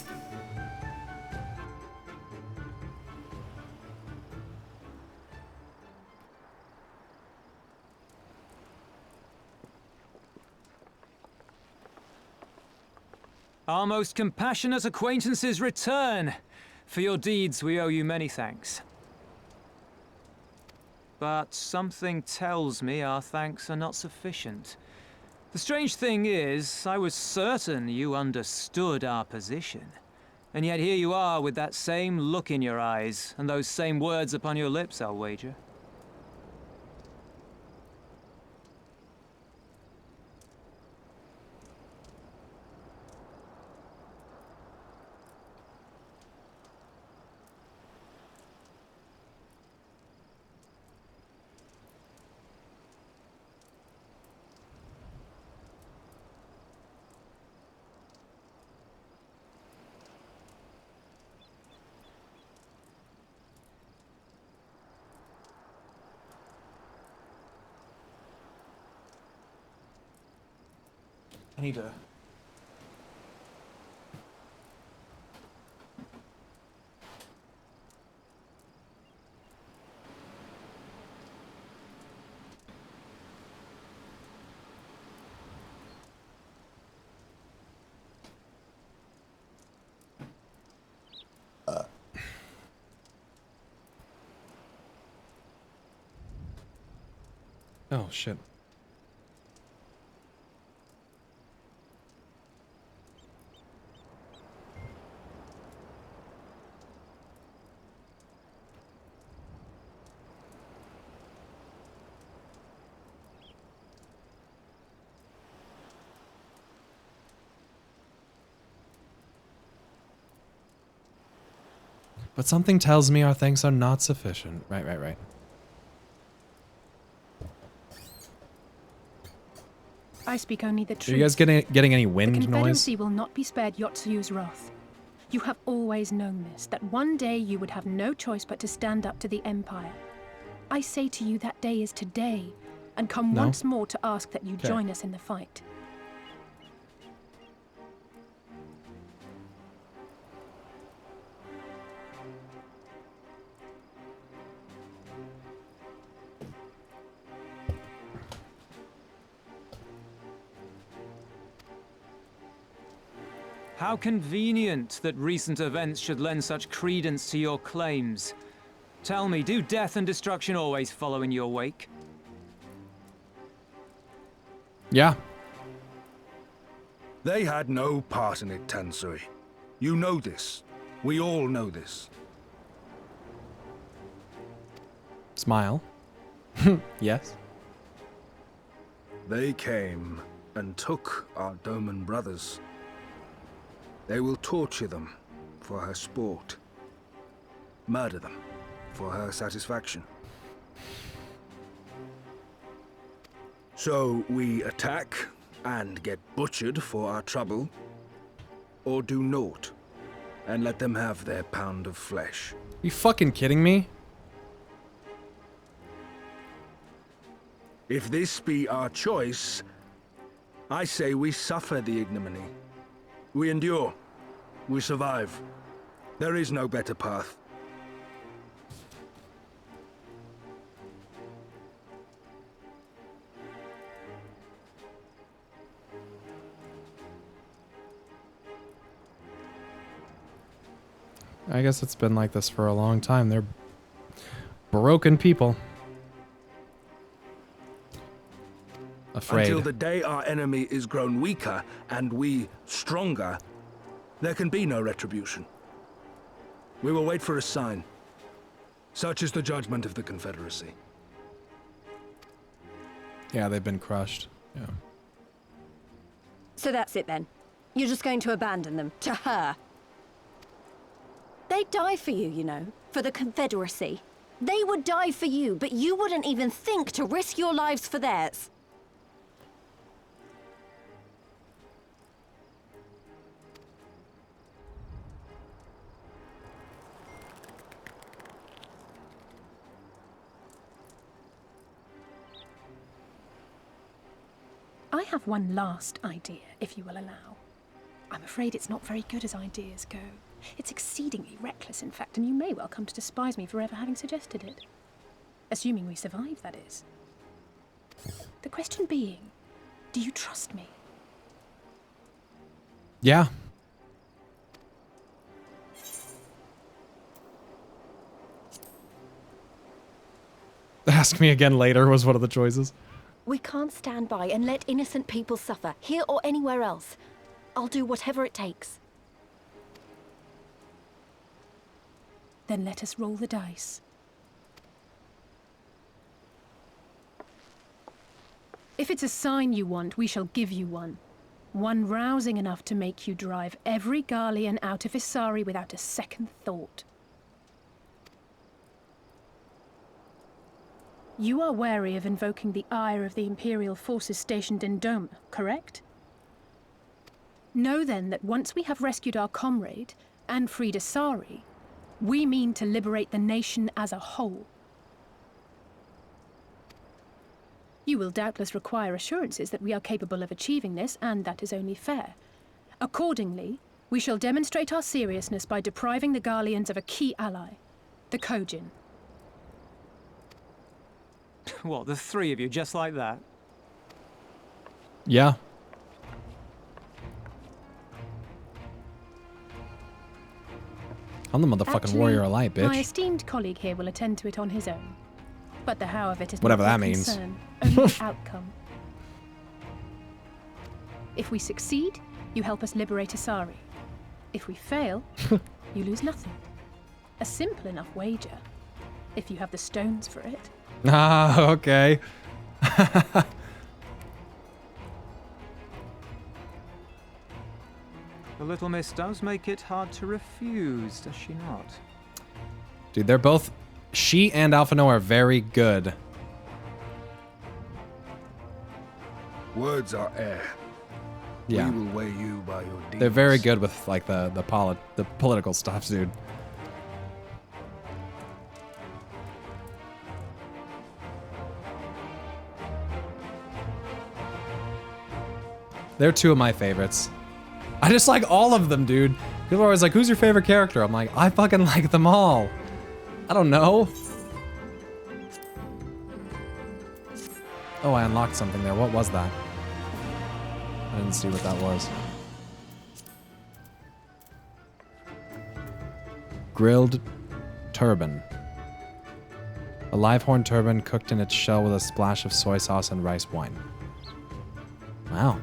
Our most compassionate acquaintances return. For your deeds, we owe you many thanks. But something tells me our thanks are not sufficient. The strange thing is, I was certain you understood our position. And yet here you are with that same look in your eyes, and those same words upon your lips, I'll wager. I need to... Oh, shit. But something tells me our thanks are not sufficient. Right. I speak only the truth. Are you guys getting any wind the noise? Confederacy will not be spared Yotsuyu's wrath. You have always known this, that one day you would have no choice but to stand up to the Empire. I say to you that day is today, and come once more to ask that you join us in the fight. How convenient that recent events should lend such credence to your claims. Tell me, do death and destruction always follow in your wake? Yeah. They had no part in it, Tansui. You know this. We all know this. Smile. Yes. They came and took our Doman brothers. They will torture them for her sport. Murder them for her satisfaction. So we attack and get butchered for our trouble, or do naught and let them have their pound of flesh. You fucking kidding me? If this be our choice, I say we suffer the ignominy. We endure. We survive. There is no better path. I guess it's been like this for a long time. They're broken people. Afraid. Until the day our enemy is grown weaker and we stronger, there can be no retribution. We will wait for a sign. Such is the judgment of the Confederacy. Yeah, they've been crushed. Yeah. So that's it then. You're just going to abandon them to her. They'd die for you, you know, for the Confederacy. They would die for you, but you wouldn't even think to risk your lives for theirs. I have one last idea, if you will allow. I'm afraid it's not very good as ideas go. It's exceedingly reckless, in fact, and you may well come to despise me for ever having suggested it. Assuming we survive, that is. The question being, do you trust me? Yeah. Ask me again later was one of the choices. We can't stand by and let innocent people suffer, here or anywhere else. I'll do whatever it takes. Then let us roll the dice. If it's a sign you want, we shall give you one. One rousing enough to make you drive every Garlean out of Isari without a second thought. You are wary of invoking the ire of the Imperial forces stationed in Doma, correct? Know then that once we have rescued our comrade and freed Isari, we mean to liberate the nation as a whole. You will doubtless require assurances that we are capable of achieving this, and that is only fair. Accordingly, we shall demonstrate our seriousness by depriving the Garleans of a key ally, the Kojin. What, the three of you, just like that? Yeah. I'm the motherfucking Actually, warrior of light, bitch. My esteemed colleague here will attend to it on his own. But the how of it is Whatever not that my means. concern, only the outcome. If we succeed, you help us liberate Isari. If we fail, you lose nothing. A simple enough wager, if you have the stones for it. Ah, okay. The little miss does make it hard to refuse, does she not? Dude, they're both... She and Alphino are very good. Words are air. Yeah. We will weigh you by your deeds. They're very good with, like, the political stuff, dude. They're two of my favorites. I just like all of them, dude. People are always like, who's your favorite character? I'm like, I fucking like them all. I don't know. Oh, I unlocked something there. What was that? I didn't see what that was. Grilled turban. A live horn turban cooked in its shell with a splash of soy sauce and rice wine. Wow.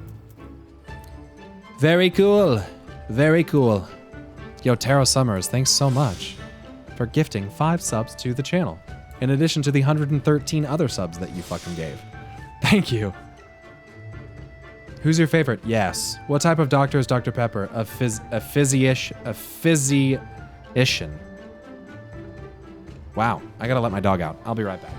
Very cool. Very cool. Yo, Taro Summers, thanks so much for gifting 5 subs to the channel, in addition to the 113 other subs that you fucking gave. Thank you. Who's your favorite? Yes. What type of doctor is Dr. Pepper? A physician. Wow, I gotta let my dog out. I'll be right back.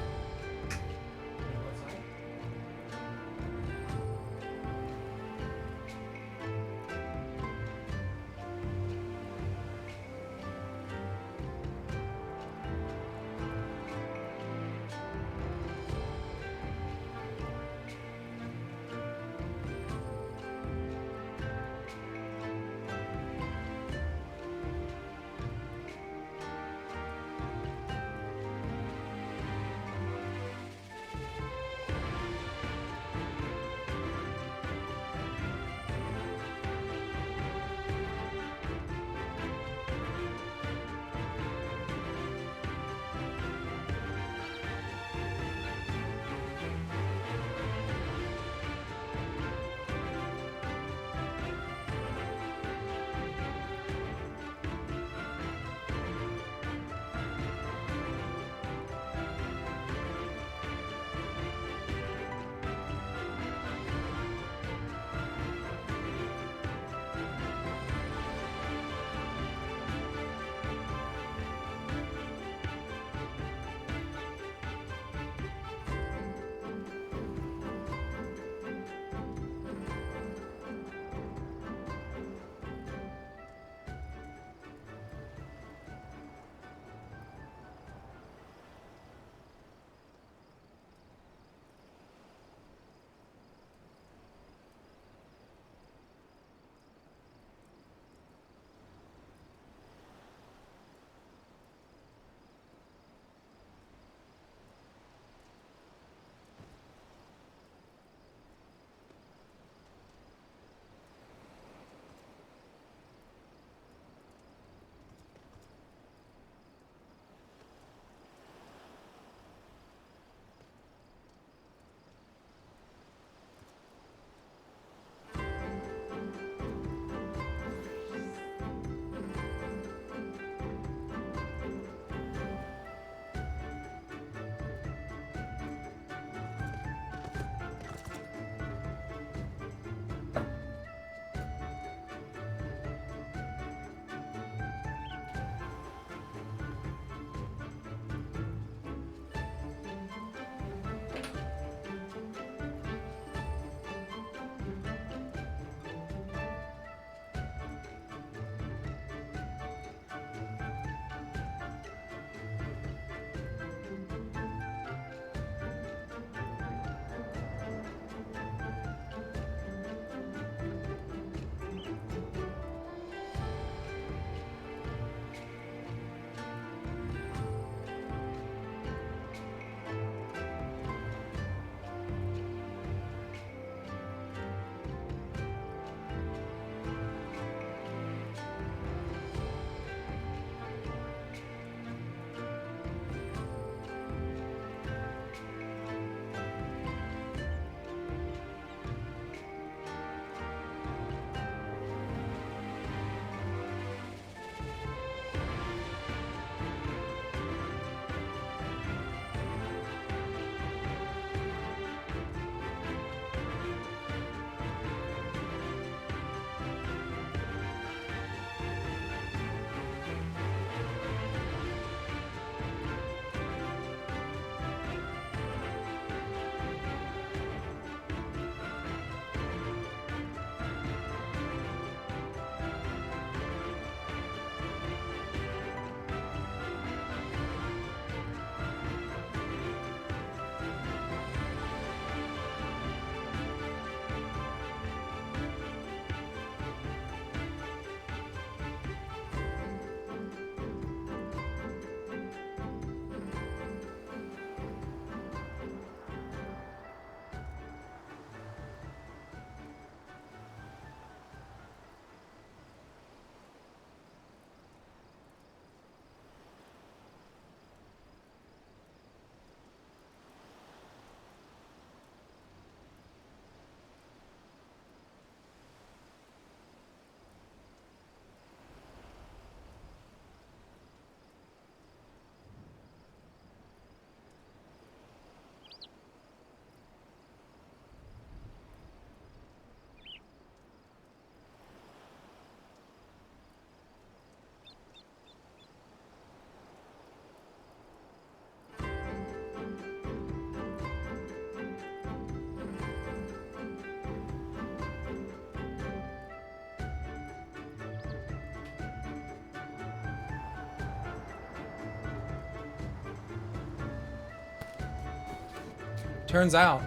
Turns out,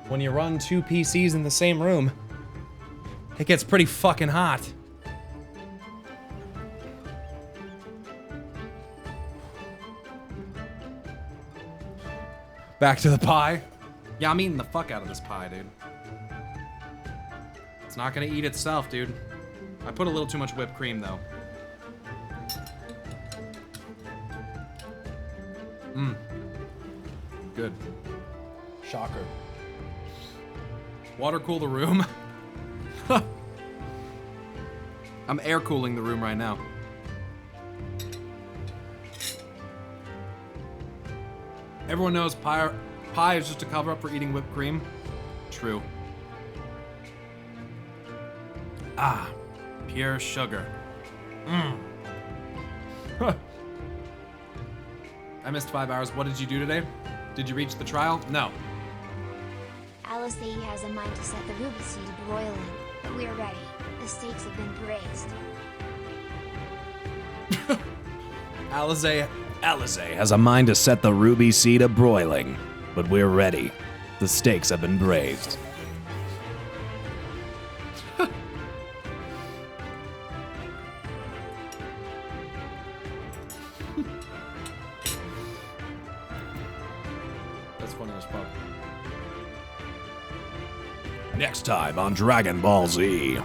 when you run 2 PCs in the same room, it gets pretty fucking hot. Back to the pie. Yeah, I'm eating the fuck out of this pie, dude. It's not gonna eat itself, dude. I put a little too much whipped cream, though. Mmm. Good. Shocker. Water cool the room. I'm air cooling the room right now. Everyone knows pie is just a cover up for eating whipped cream. True. Ah, pure sugar. Mmm. I missed 5 hours. What did you do today? Did you reach the trial? No. Alice says he has a mind to set the ruby seed broiling, but we're ready. The stakes have been raised. Alizé has a mind to set the ruby seed a broiling, but we're ready. The stakes have been raised. That's funny as fuck. Next time on Dragon Ball Z.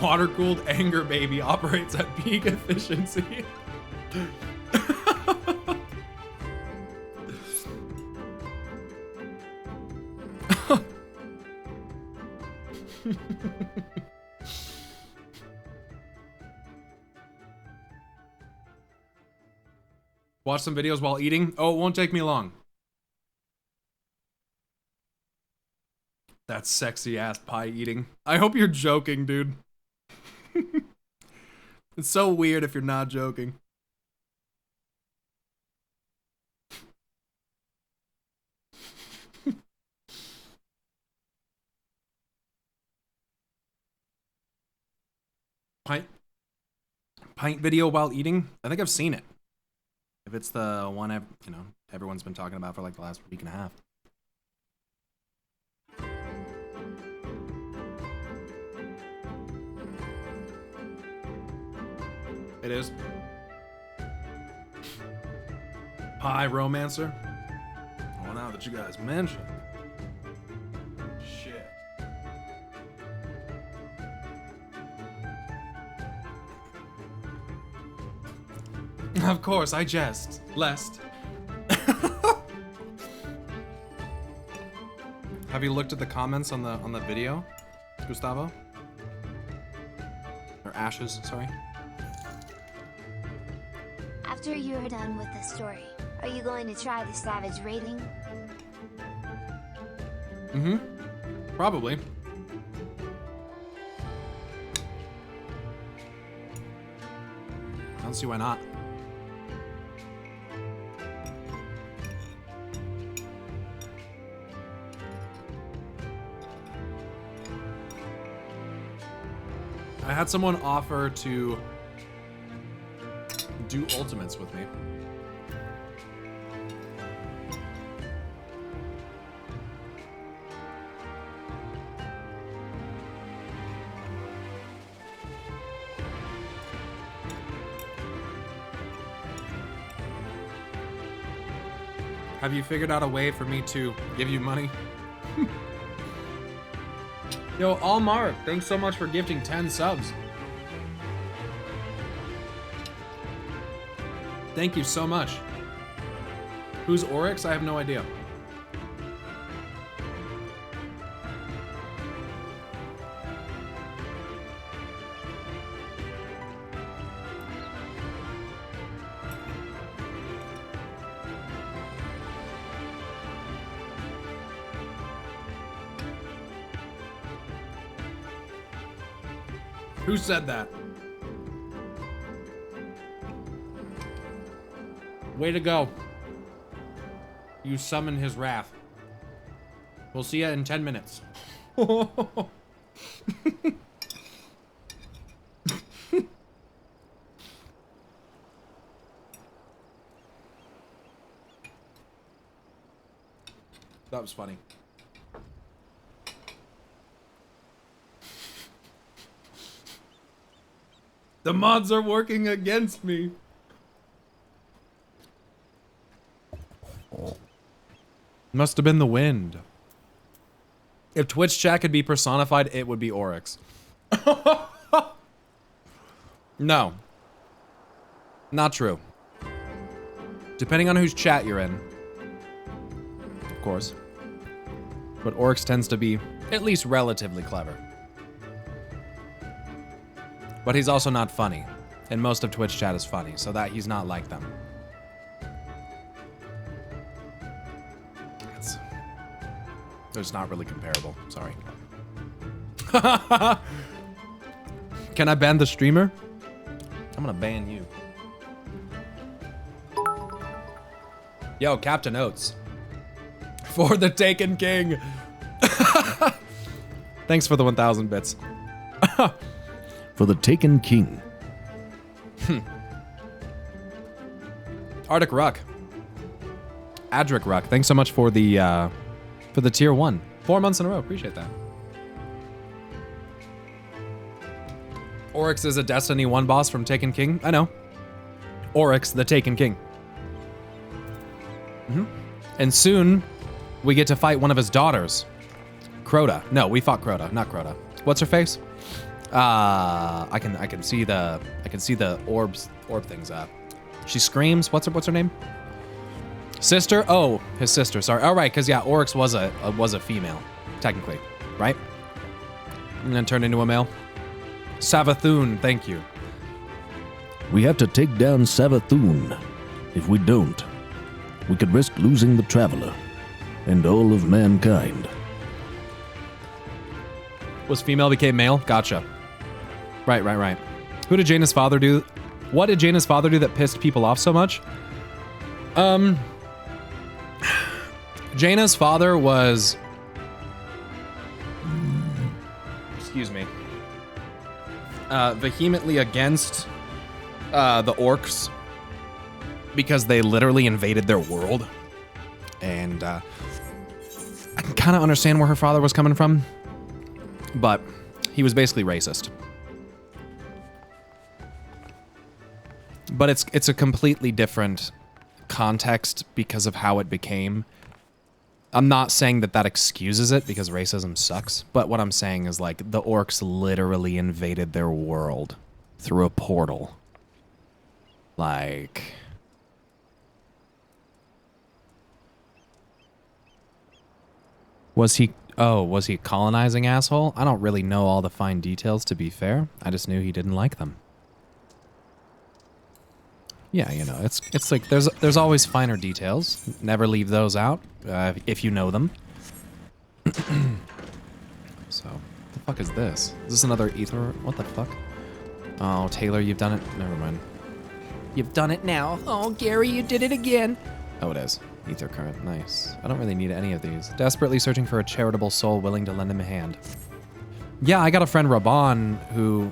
Water-cooled anger baby operates at peak efficiency. Watch some videos while eating? Oh, it won't take me long. That's sexy ass pie eating. I hope you're joking, dude. It's so weird if you're not joking. Pint video while eating? I think I've seen it. If it's the one everyone's been talking about for like the last week and a half. It is. Pyromancer? Oh, now that you guys mentioned. Shit. Of course, I jest. Lest. Have you looked at the comments on the video, Gustavo? Or Ashes, sorry. After you're done with the story, are you going to try the Savage rating? Mm-hmm. Probably. I don't see why not. I had someone offer to do ultimates with me. Have you figured out a way for me to give you money? Yo, Allmark, thanks so much for gifting 10 subs. Thank you so much. Who's Oryx? I have no idea. Who said that? Way to go. You summon his wrath. We'll see you in 10 minutes. That was funny. The mods are working against me. Must have been the wind. If Twitch chat could be personified, it would be Oryx. No. Not true. Depending on whose chat you're in. Of course. But Oryx tends to be at least relatively clever. But he's also not funny. And most of Twitch chat is funny, so that he's not like them. It's not really comparable. Sorry. Can I ban the streamer? I'm gonna ban you. Yo, Captain Oates. For the Taken King. Thanks for the 1,000 bits. For the Taken King. Arctic Ruck. Adric Ruck. Thanks so much for the tier 1. 4 months in a row. Appreciate that. Oryx is a Destiny 1 boss from Taken King. I know. Oryx, the Taken King. And soon, we get to fight one of his daughters. Crota. No, we fought Crota, not Crota. What's her face? I can see the orb things up. She screams. What's her name? Sister? Oh, his sister. Sorry. All right, because yeah, Oryx was a female, technically, right? And then turned into a male. Savathun, thank you. We have to take down Savathun. If we don't, we could risk losing the Traveler and all of mankind. Was female became male? Gotcha. Right. Who did Jaina's father do? What did Jaina's father do that pissed people off so much? Jaina's father was... Excuse me. Vehemently against the orcs because they literally invaded their world. And I can kind of understand where her father was coming from, but he was basically racist. But it's a completely different context because of how it became. I'm not saying that excuses it because racism sucks, but what I'm saying is like the orcs literally invaded their world through a portal. Like... Was he a colonizing asshole? I don't really know all the fine details, to be fair. I just knew he didn't like them. Yeah, you know, it's like there's always finer details. Never leave those out if you know them. So, what the fuck is this? Is this another ether? What the fuck? Oh, Taylor, you've done it. Never mind. You've done it now. Oh, Gary, you did it again. Oh, it is. Ether current. Nice. I don't really need any of these. Desperately searching for a charitable soul willing to lend him a hand. Yeah, I got a friend, Raban, who...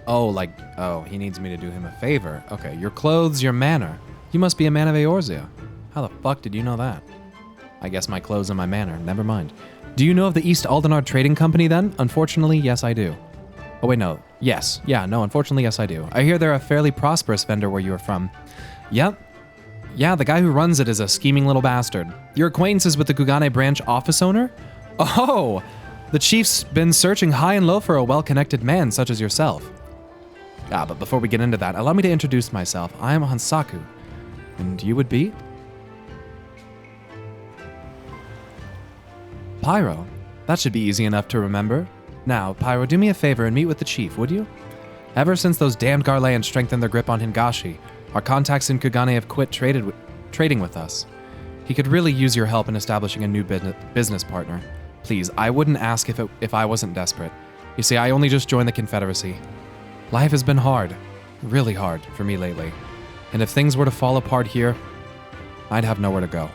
Oh, he needs me to do him a favor. Okay, your clothes, your manner. You must be a man of Eorzea. How the fuck did you know that? I guess my clothes and my manner. Never mind. Do you know of the East Aldenar Trading Company then? Unfortunately, yes, I do. Oh, wait, no. Yes. Yeah, no, unfortunately, yes, I do. I hear they're a fairly prosperous vendor where you are from. Yep. Yeah, the guy who runs it is a scheming little bastard. Your acquaintances with the Kugane branch office owner? Oh! The chief's been searching high and low for a well-connected man such as yourself. Ah, but before we get into that, allow me to introduce myself. I am Hansaku. And you would be? Pyro. That should be easy enough to remember. Now, Pyro, do me a favor and meet with the chief, would you? Ever since those damned Garleans strengthened their grip on Hingashi, our contacts in Kugane have quit trading with us. He could really use your help in establishing a new business partner. Please, I wouldn't ask if I wasn't desperate. You see, I only just joined the Confederacy. Life has been hard, really hard, for me lately. And if things were to fall apart here, I'd have nowhere to go.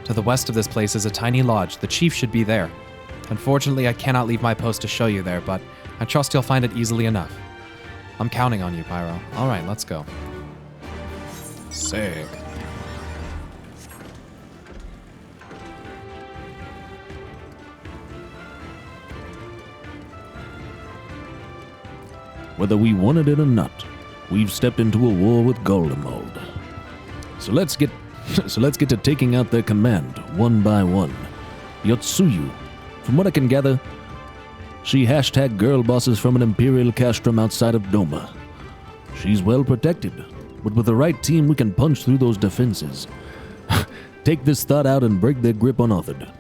To the west of this place is a tiny lodge. The chief should be there. Unfortunately, I cannot leave my post to show you there, but I trust you'll find it easily enough. I'm counting on you, Pyro. All right, let's go. Sick. Whether we wanted it or not, we've stepped into a war with Goldemold. So let's get to taking out their command one by one. Yotsuyu, from what I can gather, she hashtag girl bosses from an Imperial castrum outside of Doma. She's well protected, but with the right team we can punch through those defenses. Take this thought out and break their grip unauthored.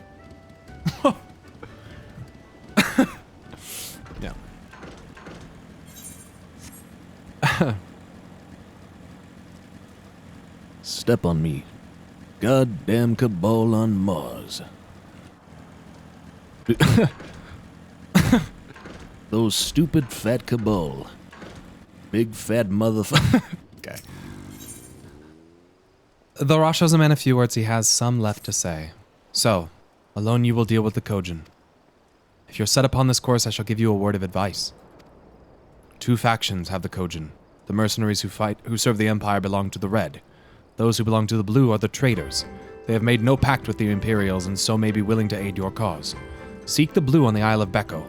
Yeah. Step on me. Goddamn cabal on Mars. Those stupid fat cabal. Big fat motherfucker. Okay. Though Rosh shows a man a few words, he has some left to say. So, alone you will deal with the Kojin. If you're set upon this course, I shall give you a word of advice. 2 factions have the Kojin. The mercenaries who serve the Empire belong to the Red. Those who belong to the Blue are the traitors. They have made no pact with the Imperials and so may be willing to aid your cause. Seek the Blue on the Isle of Becco.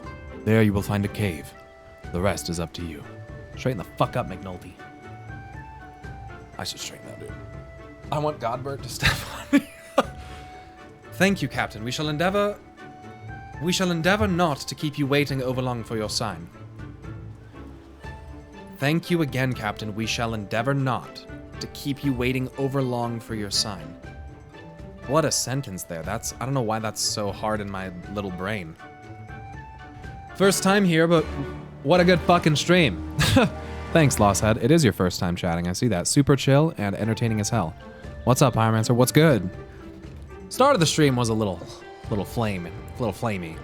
There you will find a cave. The rest is up to you. Straighten the fuck up, McNulty. I should straighten that, dude. I want Godbert to step on me. Thank you, Captain. We shall endeavor not to keep you waiting overlong for your sign. Thank you again, Captain. We shall endeavor not to keep you waiting overlong for your sign. What a sentence there. I don't know why that's so hard in my little brain. First time here, but what a good fucking stream. Thanks, Losshead. It is your first time chatting. I see that. Super chill and entertaining as hell. What's up, Pyromancer? What's good? Start of the stream was a little flamey.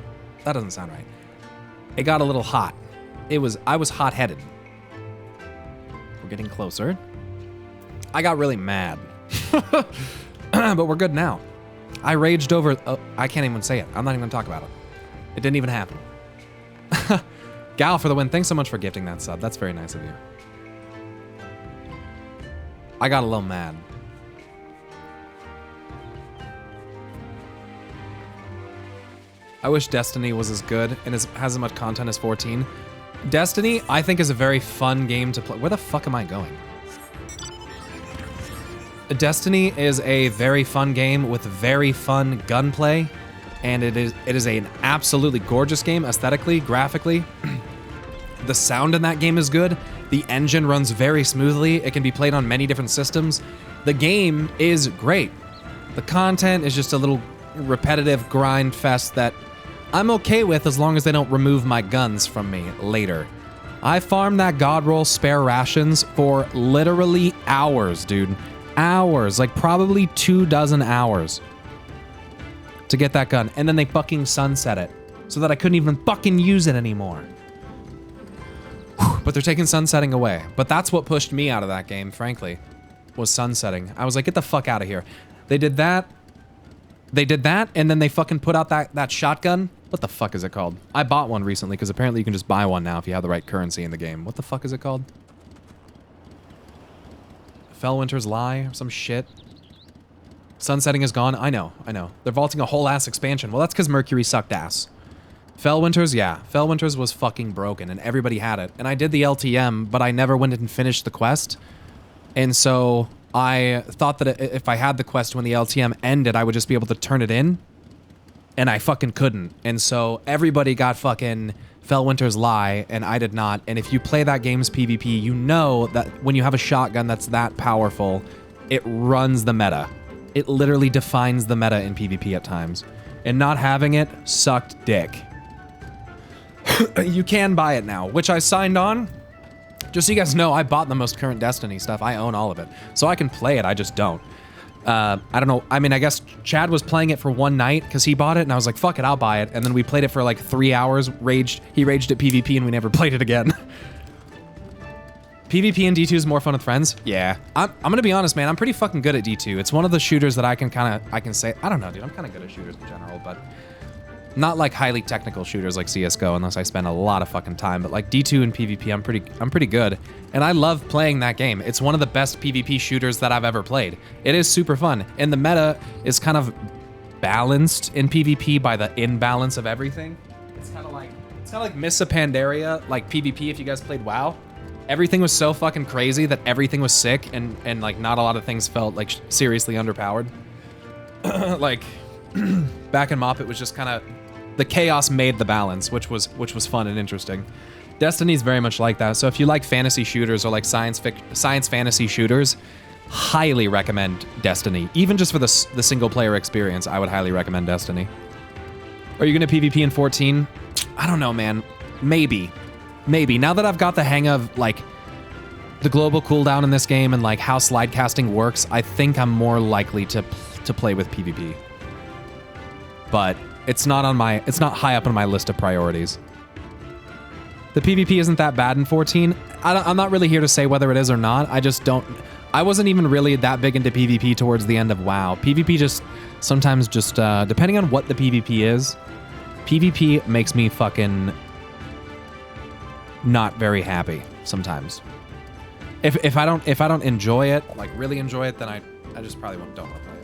That doesn't sound right. It got a little hot. I was hot-headed. We're getting closer. I got really mad. But we're good now. I raged over... I can't even say it. I'm not even going to talk about it. It didn't even happen. Gal for the win. Thanks so much for gifting that sub. That's very nice of you. I got a little mad. I wish Destiny was as good and has as much content as 14. Destiny, I think, is a very fun game to play. Where the fuck am I going? Destiny is a very fun game with very fun gunplay, and it is an absolutely gorgeous game aesthetically, graphically. The sound in that game is good. The engine runs very smoothly. It can be played on many different systems. The game is great. The content is just a little repetitive grind fest that I'm okay with as long as they don't remove my guns from me later. I farmed that God Roll spare rations for literally hours, dude. Hours, like probably 24 hours to get that gun. And then they fucking sunset it so that I couldn't even fucking use it anymore. But they're taking sunsetting away. But that's what pushed me out of that game, frankly, was sunsetting. I was like, get the fuck out of here. They did that. They did that, and then they fucking put out that shotgun. What the fuck is it called? I bought one recently, because apparently you can just buy one now if you have the right currency in the game. What the fuck is it called? Fellwinter's Lie or some shit. Sunsetting is gone. I know. They're vaulting a whole ass expansion. Well, that's because Mercury sucked ass. Fellwinter's, yeah. Fellwinter's was fucking broken, and everybody had it. And I did the LTM, but I never went and finished the quest. And so I thought that if I had the quest when the LTM ended, I would just be able to turn it in. And I fucking couldn't. And so everybody got fucking Fellwinter's Lie, and I did not. And if you play that game's PvP, you know that when you have a shotgun that's that powerful, it runs the meta. It literally defines the meta in PvP at times. And not having it sucked dick. You can buy it now, which I signed on. Just so you guys know, I bought the most current Destiny stuff. I own all of it. So I can play it, I just don't. I don't know. I mean, I guess Chad was playing it for one night because he bought it, and I was like, fuck it, I'll buy it. And then we played it for like 3 hours, He raged at PvP, and we never played it again. PvP in D2 is more fun with friends? Yeah. I'm gonna be honest, man. I'm pretty fucking good at D2. It's one of the shooters that I can say, I don't know, dude. I'm kind of good at shooters in general, but not like highly technical shooters like CSGO unless I spend a lot of fucking time. But like D2 and PvP, I'm pretty good. And I love playing that game. It's one of the best PvP shooters that I've ever played. It is super fun. And the meta is kind of balanced in PvP by the imbalance of everything. It's kind of like, It's kind of like Miss Pandaria, like PvP if you guys played WoW. Everything was so fucking crazy that everything was sick and like not a lot of things felt like seriously underpowered. Like back in MoP it was just kind of the chaos made the balance, which was fun and interesting. Destiny's very much like that. So if you like fantasy shooters or like science fantasy shooters, highly recommend Destiny. Even just for the single player experience, I would highly recommend Destiny. Are you gonna PvP in 14? I don't know, man. Maybe. Now that I've got the hang of like the global cooldown in this game and like how slide casting works, I think I'm more likely to play with PvP. But it's not high up on my list of priorities. The PvP isn't that bad in 14. I'm not really here to say whether it is or not. I wasn't even really that big into PvP towards the end of WoW. PvP just sometimes just depending on what the PvP is, PvP makes me fucking not very happy sometimes. If I don't enjoy it, like really enjoy it, then I just probably don't want to play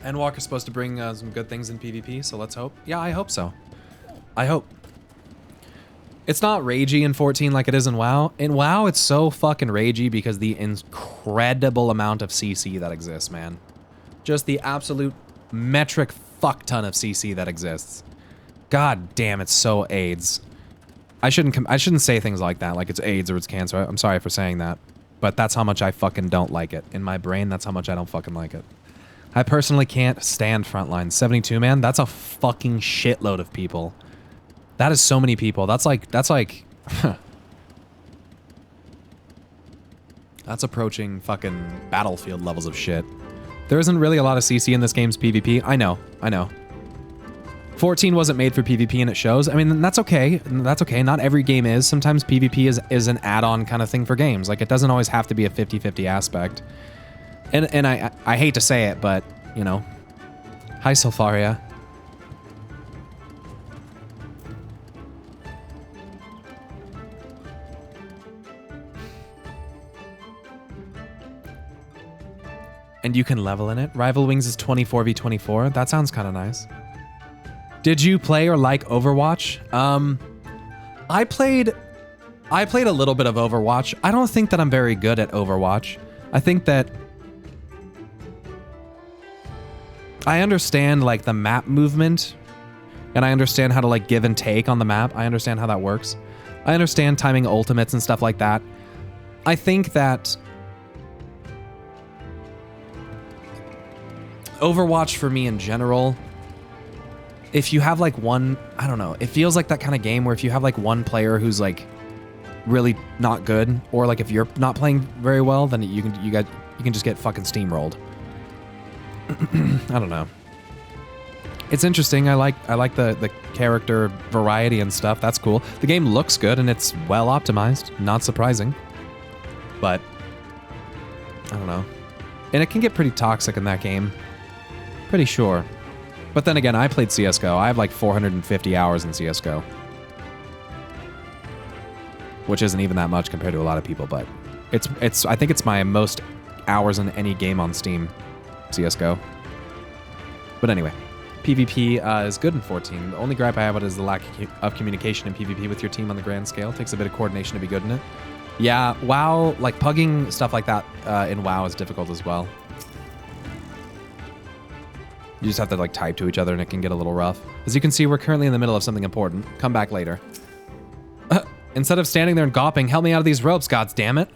it. Endwalk is supposed to bring some good things in PvP, so let's hope. Yeah, I hope so. I hope. It's not ragey in 14 like it is in WoW. In WoW, it's so fucking ragey because the incredible amount of CC that exists, man. Just the absolute metric fuck ton of CC that exists. God damn, it's so AIDS. I shouldn't say things like that, like it's AIDS or it's cancer. I'm sorry for saying that. But that's how much I fucking don't like it. In my brain, that's how much I don't fucking like it. I personally can't stand Frontline. 72, man, that's a fucking shitload of people. That is so many people. That's like that's approaching fucking Battlefield levels of shit. There isn't really a lot of CC in this game's PvP. I know. 14 wasn't made for PvP and it shows. I mean, that's okay. That's okay. Not every game is. Sometimes PvP is an add-on kind of thing for games. Like, it doesn't always have to be a 50-50 aspect. And I hate to say it, but, you know. Hi, Sulfaria. And you can level in it. Rival Wings is 24v24. That sounds kind of nice. Did you play or like Overwatch? I played a little bit of Overwatch. I don't think that I'm very good at Overwatch. I think that I understand like the map movement and I understand how to like give and take on the map. I understand how that works. I understand timing ultimates and stuff like that. I think that Overwatch for me in general, if you have like one, I don't know, it feels like that kind of game where if you have like one player who's like really not good, or like if you're not playing very well, then you can just get fucking steamrolled. I don't know. It's interesting. I like the character variety and stuff. That's cool. The game looks good and it's well optimized. Not surprising. But I don't know. And it can get pretty toxic in that game. Pretty sure. But then again, I played CSGO. I have like 450 hours in CSGO. Which isn't even that much compared to a lot of people, but I think it's my most hours in any game on Steam, CSGO. But anyway, PvP is good in 14. The only gripe I have with it is the lack of communication in PvP with your team on the grand scale. It takes a bit of coordination to be good in it. Yeah, WoW, like pugging, stuff like that in WoW is difficult as well. You just have to like type to each other and it can get a little rough. As you can see, we're currently in the middle of something important. Come back later. Instead of standing there and gawping, help me out of these ropes, gods damn it.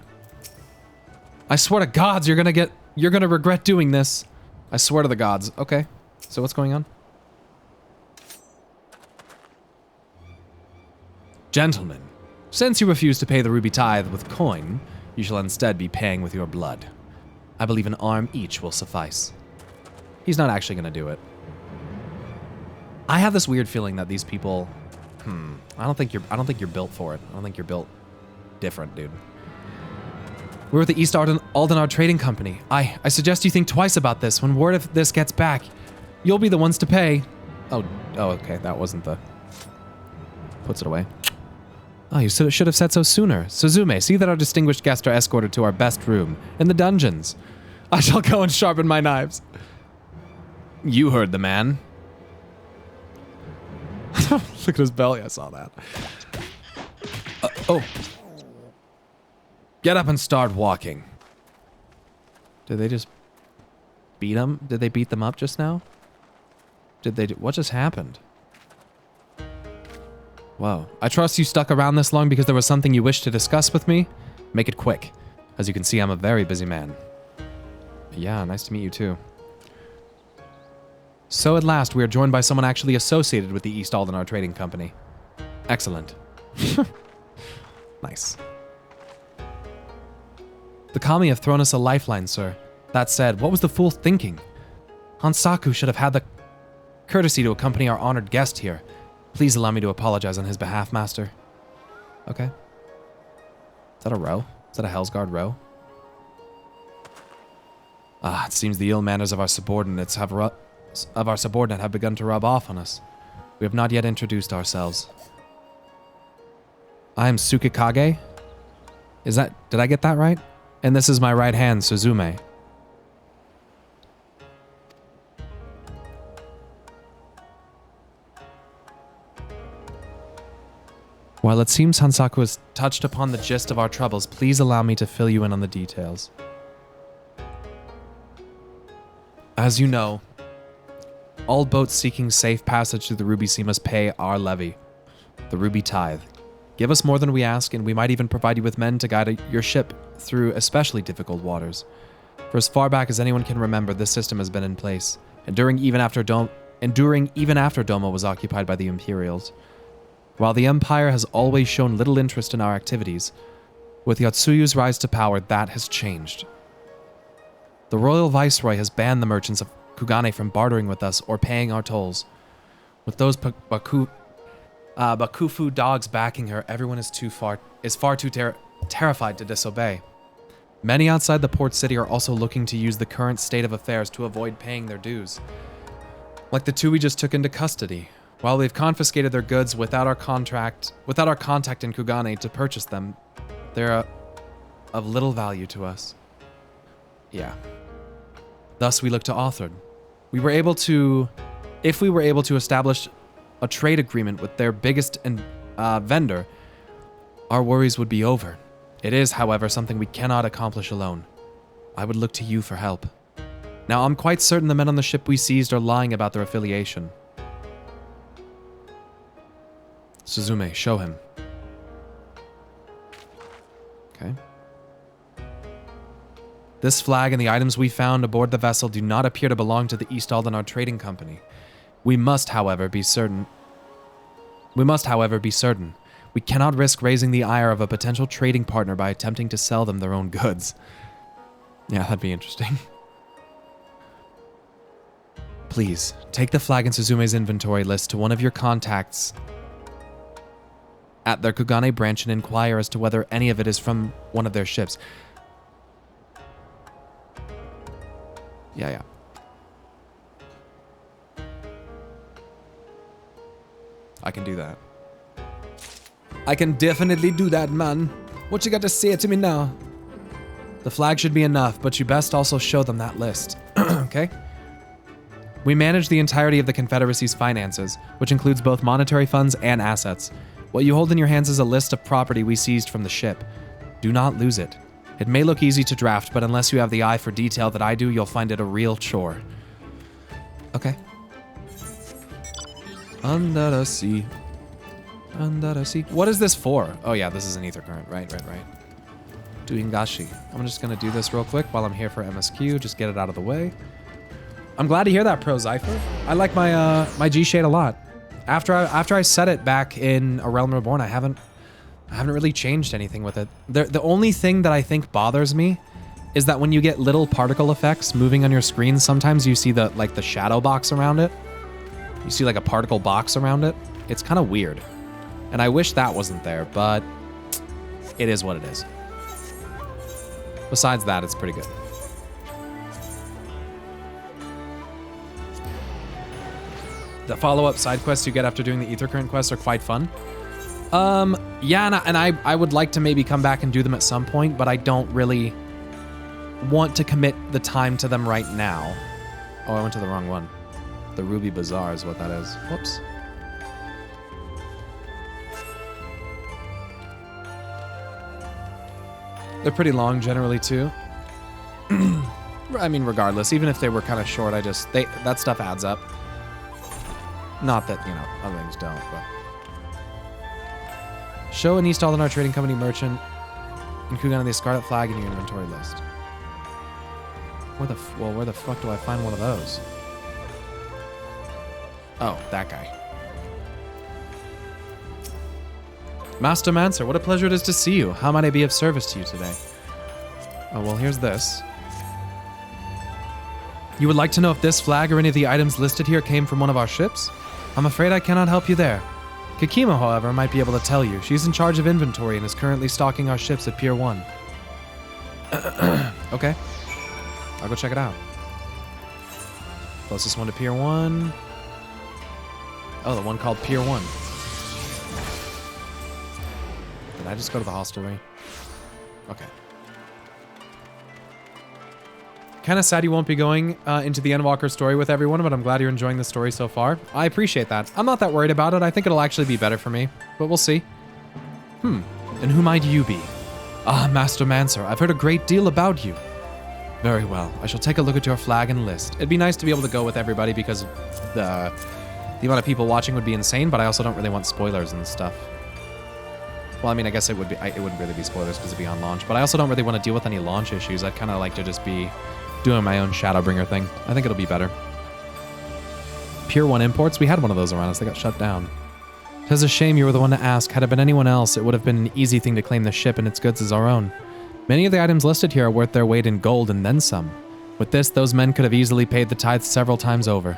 I swear to gods, you're gonna regret doing this. I swear to the gods. Okay, so what's going on? Gentlemen, since you refuse to pay the ruby tithe with coin, you shall instead be paying with your blood. I believe an arm each will suffice. He's not actually gonna do it. I have this weird feeling that these people, I don't think you're built for it. I don't think you're built different, dude. We're with the East Aldenar Trading Company. I suggest you think twice about this. When word of this gets back, you'll be the ones to pay. Oh, okay, that wasn't the... Puts it away. Oh, you should have said so sooner. Suzume, see that our distinguished guests are escorted to our best room, in the dungeons. I shall go and sharpen my knives. You heard the man. Look at his belly, I saw that. Oh. Get up and start walking. Did they just beat him? Did they beat them up just now? What just happened? Whoa. I trust you stuck around this long because there was something you wished to discuss with me? Make it quick. As you can see, I'm a very busy man. Yeah, nice to meet you too. So at last, we are joined by someone actually associated with the East Aldenar Trading Company. Excellent. Nice. The Kami have thrown us a lifeline, sir. That said, what was the fool thinking? Hansaku should have had the courtesy to accompany our honored guest here. Please allow me to apologize on his behalf, master. Okay. Is that a row? Is that a Hellsguard row? Ah, it seems the ill manners of our subordinate have begun to rub off on us. We have not yet introduced ourselves. I am Tsukikage. Did I get that right? And this is my right hand, Suzume. While it seems Hansaku has touched upon the gist of our troubles, please allow me to fill you in on the details. As you know, all boats seeking safe passage through the Ruby Sea must pay our levy, the Ruby Tithe. Give us more than we ask, and we might even provide you with men to guide your ship through especially difficult waters. For as far back as anyone can remember, this system has been in place, enduring even after Domo was occupied by the Imperials. While the Empire has always shown little interest in our activities, with Yotsuyu's rise to power, that has changed. The Royal Viceroy has banned the merchants of Kugane from bartering with us or paying our tolls. With those Bakufu dogs backing her, everyone is far too terrified to disobey. Many outside the port city are also looking to use the current state of affairs to avoid paying their dues. Like the two we just took into custody. While we've confiscated their goods without our contact in Kugane to purchase them, they're of little value to us. Yeah. Thus we look to Authard. If we were able to establish a trade agreement with their biggest vendor, our worries would be over. It is, however, something we cannot accomplish alone. I would look to you for help. Now, I'm quite certain the men on the ship we seized are lying about their affiliation. Suzume, show him. Okay. This flag and the items we found aboard the vessel do not appear to belong to the East Aldenar Trading Company. We must, however, be certain. We cannot risk raising the ire of a potential trading partner by attempting to sell them their own goods. Yeah, that'd be interesting. Please, take the flag in Suzume's inventory list to one of your contacts at their Kugane branch and inquire as to whether any of it is from one of their ships. Yeah. I can do that. I can definitely do that, man. What you got to say to me now? The flag should be enough, but you best also show them that list. Okay? We manage the entirety of the Confederacy's finances, which includes both monetary funds and assets. What you hold in your hands is a list of property we seized from the ship. Do not lose it. It may look easy to draft, but unless you have the eye for detail that I do, you'll find it a real chore. Okay. Under the sea. Under the sea. What is this for? Oh yeah, this is an ether current. Right. Doing gashi. I'm just gonna do this real quick while I'm here for MSQ. Just get it out of the way. I'm glad to hear that, Pro Zypher. I like my my G-Shade a lot. After I set it back in A Realm Reborn, I haven't really changed anything with it. The only thing that I think bothers me is that when you get little particle effects moving on your screen, sometimes you see the shadow box around it. You see like a particle box around it. It's kind of weird. And I wish that wasn't there, but it is what it is. Besides that, it's pretty good. The follow-up side quests you get after doing the Ether Current quests are quite fun. Yeah, and I would like to maybe come back and do them at some point, but I don't really want to commit the time to them right now. Oh, I went to the wrong one. The Ruby Bazaar is what that is. Whoops. They're pretty long generally too. I mean, regardless, even if they were kind of short, that stuff adds up. Not that, you know, other things don't, but. Show an East Aldenar Trading Company merchant in Kugana the Scarlet Flag in your inventory list. Where the fuck do I find one of those? Oh, that guy. Master Mancer, what a pleasure it is to see you. How might I be of service to you today? Oh, well, here's this. You would like to know if this flag or any of the items listed here came from one of our ships? I'm afraid I cannot help you there. Kikimo, however, might be able to tell you. She's in charge of inventory and is currently stocking our ships at Pier 1. Okay. I'll go check it out. Closest one to Pier 1. Oh, the one called Pier 1. Did I just go to the hostelry? Okay. Kind of sad you won't be going into the Endwalker story with everyone, but I'm glad you're enjoying the story so far. I appreciate that. I'm not that worried about it. I think it'll actually be better for me, but we'll see. And who might you be? Ah, Master Mancer, I've heard a great deal about you. Very well. I shall take a look at your flag and list. It'd be nice to be able to go with everybody because the amount of people watching would be insane, but I also don't really want spoilers and stuff. Well, I mean, I guess it would be. It wouldn't really be spoilers because it'd be on launch, but I also don't really want to deal with any launch issues. I'd kind of like to just be doing my own Shadowbringer thing. I think it'll be better. Pier 1 imports? We had one of those around us. They got shut down. Tis a shame you were the one to ask. Had it been anyone else, it would have been an easy thing to claim the ship and its goods as our own. Many of the items listed here are worth their weight in gold and then some. With this, those men could have easily paid the tithe several times over.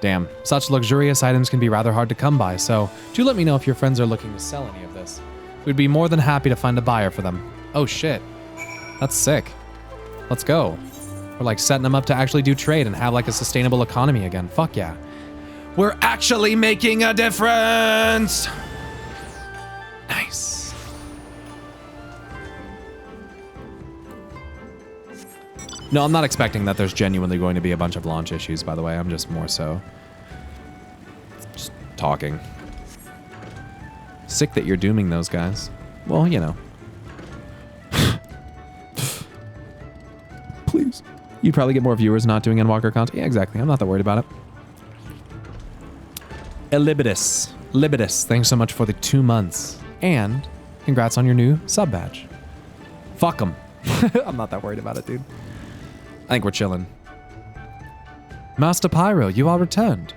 Damn, such luxurious items can be rather hard to come by, so do let me know if your friends are looking to sell any of this. We'd be more than happy to find a buyer for them. Oh shit. That's sick. Let's go. We're like setting them up to actually do trade and have like a sustainable economy again. Fuck yeah. We're actually making a difference! Nice. No, I'm not expecting that there's genuinely going to be a bunch of launch issues, by the way. I'm just more so just talking. Sick that you're dooming those guys. Well, you know. Please. You'd probably get more viewers not doing Endwalker content. Yeah, exactly. I'm not that worried about it. Libidus, thanks so much for the 2 months. And congrats on your new sub badge. Fuck them. I'm not that worried about it, dude. I think we're chilling. Master Pyro, you are returned.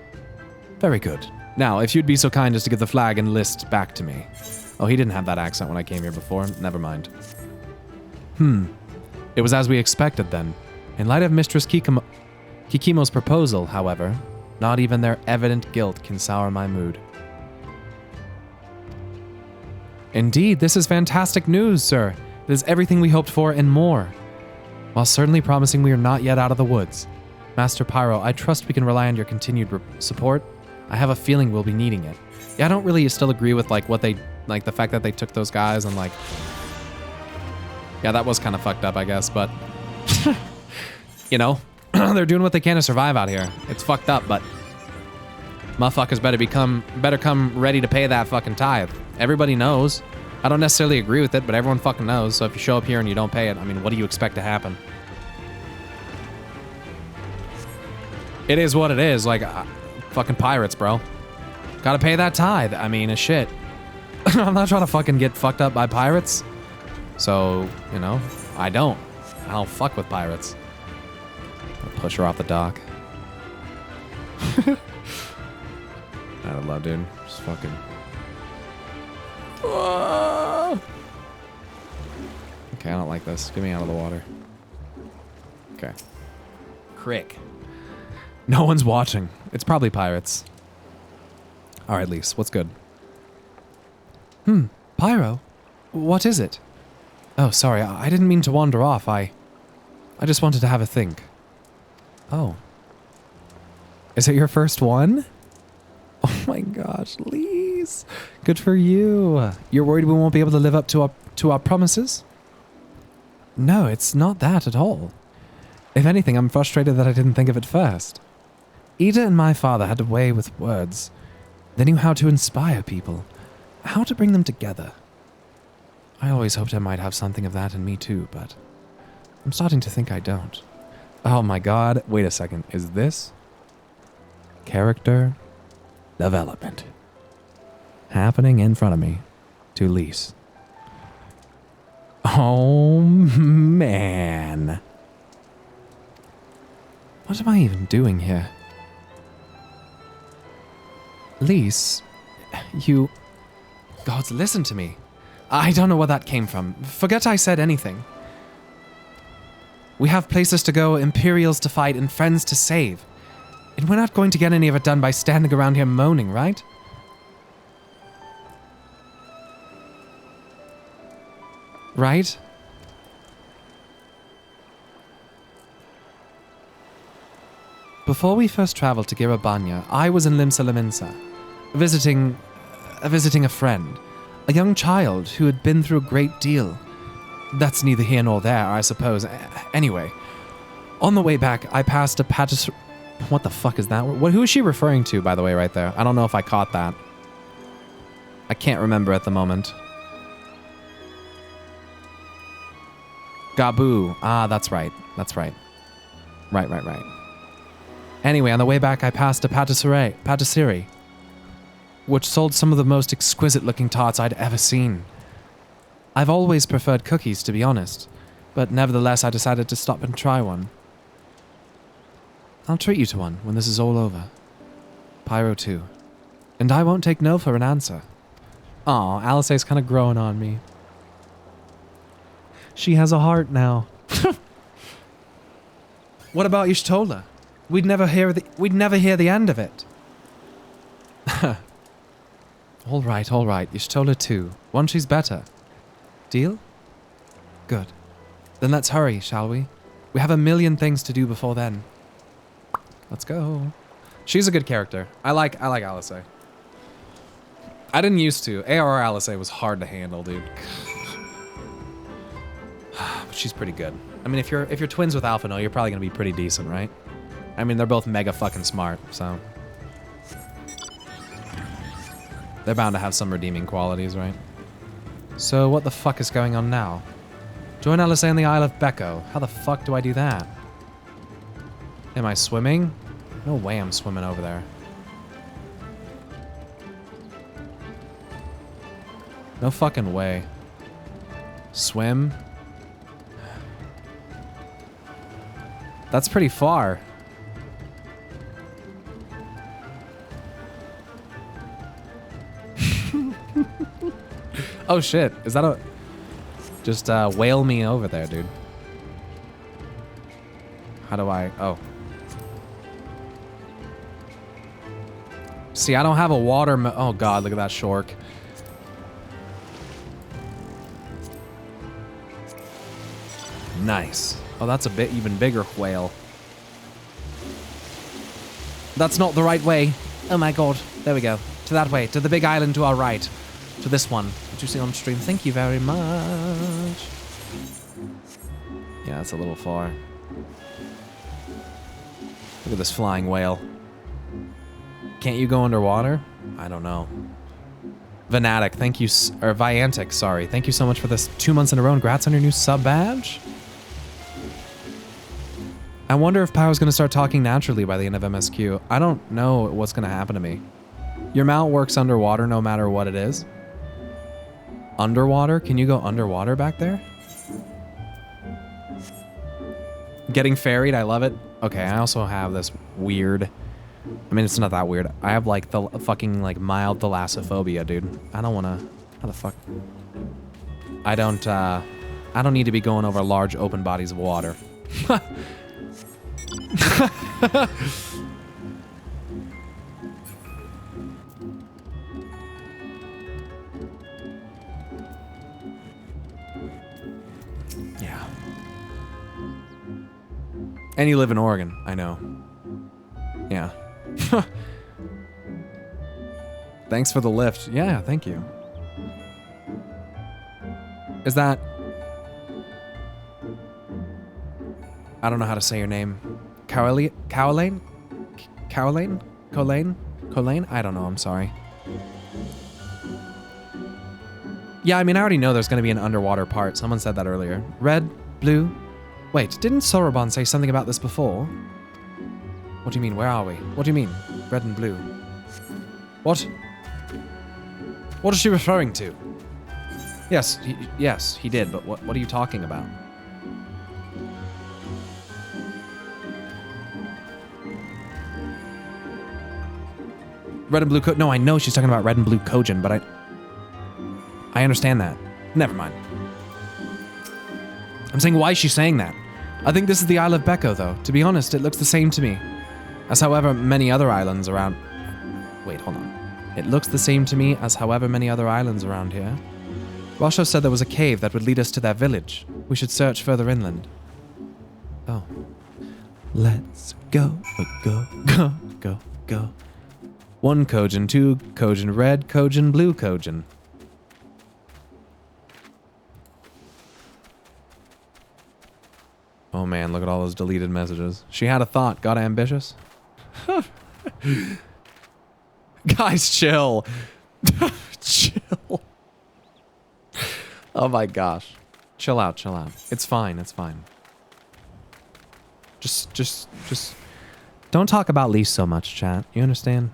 Very good. Now, if you'd be so kind as to give the flag and list back to me. Oh, he didn't have that accent when I came here before. Never mind. It was as we expected then. In light of Mistress Kikimo's proposal, however, not even their evident guilt can sour my mood. Indeed, this is fantastic news, sir. It is everything we hoped for and more. While certainly promising we are not yet out of the woods. Master Pyro, I trust we can rely on your continued support. I have a feeling we'll be needing it. Yeah, I don't really still agree with like what they, like the fact that they took those guys and like, yeah, that was kind of fucked up, I guess, but you know, they're doing what they can to survive out here. It's fucked up, but motherfuckers better come ready to pay that fucking tithe. Everybody knows. I don't necessarily agree with it, but everyone fucking knows. So if you show up here and you don't pay it, I mean, what do you expect to happen? It is what it is. Like, fucking pirates, bro. Gotta pay that tithe. I mean, it's shit. I'm not trying to fucking get fucked up by pirates. So, you know, I don't fuck with pirates. I'll push her off the dock. I don't love, dude. Just fucking. Okay, I don't like this. Get me out of the water. Okay. Crick. No one's watching. It's probably pirates. All right, Lise, what's good? Pyro? What is it? Oh, sorry, I didn't mean to wander off. I just wanted to have a think. Oh. Is it your first one? Oh my gosh, Lise. Good for you. You're worried we won't be able to live up to our promises? No, it's not that at all. If anything, I'm frustrated that I didn't think of it first. Ida and my father had a way with words. They knew how to inspire people, how to bring them together. I always hoped I might have something of that in me too, but I'm starting to think I don't. Oh my god, wait a second. Is this character development happening in front of me to Lise? Oh man. What am I even doing here? Lise, you... God, listen to me. I don't know where that came from. Forget I said anything. We have places to go, Imperials to fight, and friends to save. And we're not going to get any of it done by standing around here moaning, right? Right? Before we first traveled to Girabanya, I was in Limsa, visiting a friend, a young child who had been through a great deal. That's neither here nor there, I suppose. Anyway, on the way back, I passed a patisserie. What the fuck is that? Who is she referring to, by the way, right there? I don't know if I caught that. I can't remember at the moment. Gabu. Ah, that's right. That's right. Right. Anyway, on the way back, I passed a patisserie, which sold some of the most exquisite-looking tarts I'd ever seen. I've always preferred cookies, to be honest, but nevertheless, I decided to stop and try one. I'll treat you to one when this is all over. Pyro 2. And I won't take no for an answer. Aw, Alisaie's kind of growing on me. She has a heart now. What about Y'shtola? We'd never hear the end of it. All right. Y'shtola too. Once she's better. Deal? Good. Then let's hurry, shall we? We have a million things to do before then. Let's go. She's a good character. I like Alisaie. I didn't used to. ARR Alisaie was hard to handle, dude. But she's pretty good. I mean, if you're twins with Alphino, you're probably gonna be pretty decent, right? I mean, they're both mega fucking smart, so they're bound to have some redeeming qualities, right? So what the fuck is going on now? Join Alisaie on the Isle of Becco. How the fuck do I do that? Am I swimming? No way I'm swimming over there. No fucking way. Swim? That's pretty far. Oh shit, is that a... Just whale me over there, dude. How do I... Oh. See, I don't have a water... Oh god, look at that shork. Nice. Oh, that's a bit even bigger whale. That's not the right way. Oh my god. There we go. To that way. To the big island to our right. To this one. What you see on stream. Thank you very much. Yeah, that's a little far. Look at this flying whale. Can't you go underwater? I don't know. Vanatic, thank you, or Viantic, sorry. Thank you so much for this 2 months in a row, and congrats on your new sub badge. I wonder if Pyro's gonna start talking naturally by the end of MSQ. I don't know what's gonna happen to me. Your mount works underwater no matter what it is. Underwater? Can you go underwater back there? Getting ferried, I love it. Okay, I also have this weird... I mean, it's not that weird. I have, like, the fucking, like, mild thalassophobia, dude. I don't wanna... How the fuck? I don't need to be going over large open bodies of water. Yeah. And you live in Oregon, I know. Yeah. Thanks for the lift. Yeah, thank you. Is that... I don't know how to say your name. Caroline? Cowlane? Colane? Colane? I don't know, I'm sorry. Yeah, I mean, I already know there's going to be an underwater part. Someone said that earlier. Red, blue. Wait, didn't Sorobon say something about this before? What do you mean? Where are we? What do you mean? Red and blue. What? What is she referring to? Yes, he did, but what are you talking about? Red and blue no, I know she's talking about red and blue Kojin, but I understand that. Never mind. I'm saying, why is she saying that? I think this is the Isle of Beko, though. To be honest, it looks the same to me. As however many other islands around... Wait, hold on. It looks the same to me as however many other islands around here. Rosho said there was a cave that would lead us to their village. We should search further inland. Oh. Let's go, go. 1 Kojin, 2 Kojin, red Kojin, blue Kojin. Oh man, look at all those deleted messages. She had a thought, got ambitious. Guys, chill. Chill. Oh my gosh. Chill out, chill out. It's fine, it's fine. Just don't talk about Lise so much, chat. You understand?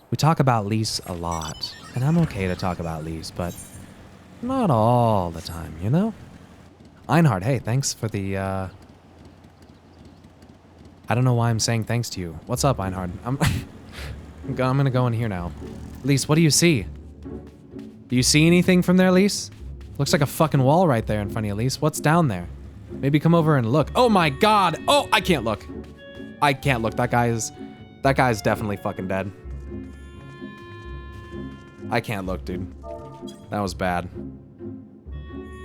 We talk about Lise a lot, and I'm okay to talk about Lise, but not all the time, you know? Einhard, hey, thanks for the, I don't know why I'm saying thanks to you. What's up, Einhard? I'm gonna go in here now. Lise, what do you see? Do you see anything from there, Lise? Looks like a fucking wall right there in front of you, Lise. What's down there? Maybe come over and look. Oh my god! Oh, I can't look. I can't look. That guy's definitely fucking dead. I can't look, dude. That was bad.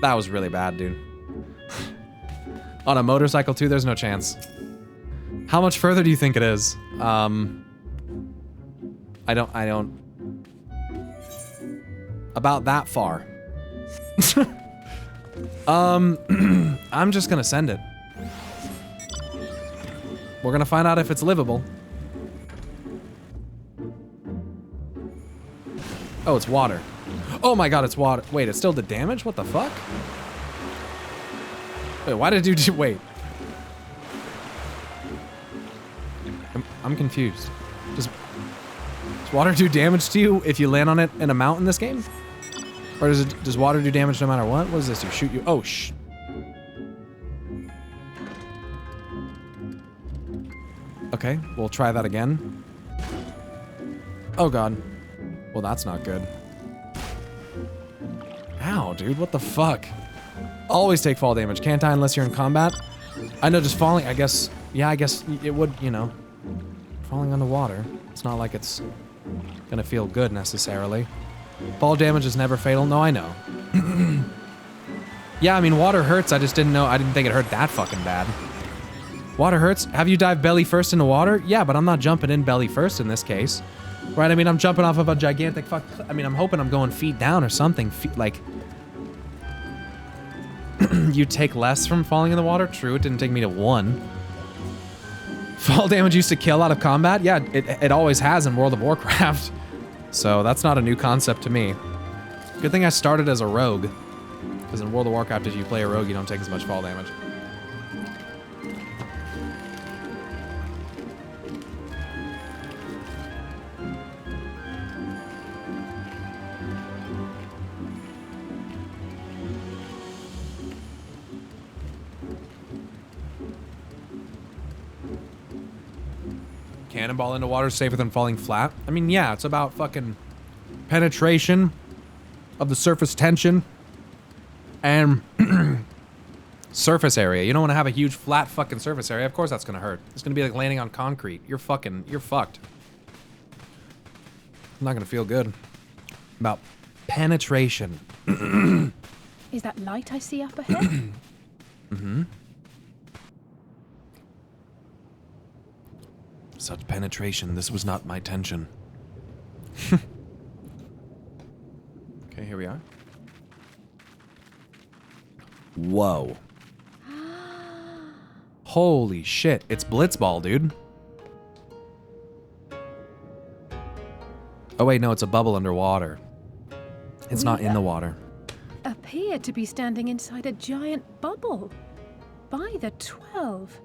That was really bad, dude. On a motorcycle too, there's no chance. How much further do you think it is? I don't... About that far. I'm just gonna send it. We're gonna find out if it's livable. Oh, it's water. Oh my god, it's water. Wait, it still did damage? What the fuck? Wait, why did you do... Wait. I'm confused. Does water do damage to you if you land on it in a mountain in this game? Or does water do damage no matter what? What does this do? Shoot you? Oh, shh. Okay, we'll try that again. Oh god. Well, that's not good. Ow, dude, what the fuck? Always take fall damage, can't I, unless you're in combat? I know, just falling, I guess, yeah, I guess it would, you know. Falling underwater, it's not like it's gonna feel good necessarily. Fall damage is never fatal, no, I know. Yeah, I mean, water hurts, I just didn't know, I didn't think it hurt that fucking bad. Water hurts? Have you dived belly first into water? Yeah, but I'm not jumping in belly first in this case. Right, I mean, I'm jumping off of a gigantic fuck, I mean, I'm hoping I'm going feet down or something, like... You take less from falling in the water? True, it didn't take me to 1. Fall damage used to kill out of combat? Yeah, it always has in World of Warcraft. So that's not a new concept to me. Good thing I started as a rogue. Because in World of Warcraft, if you play a rogue, you don't take as much fall damage. Cannonball into water is safer than falling flat. I mean, yeah, it's about fucking penetration of the surface tension and surface area. You don't want to have a huge flat fucking surface area. Of course that's gonna hurt. It's gonna be like landing on concrete. You're fucked. Not gonna feel good. About penetration. Is that light I see up ahead? Mm-hmm. Such penetration, this was not my tension. Okay, here we are. Whoa. Holy shit, it's Blitzball, dude. Oh wait, no, it's a bubble underwater. It's not in the water. Appear to be standing inside a giant bubble. By the 12.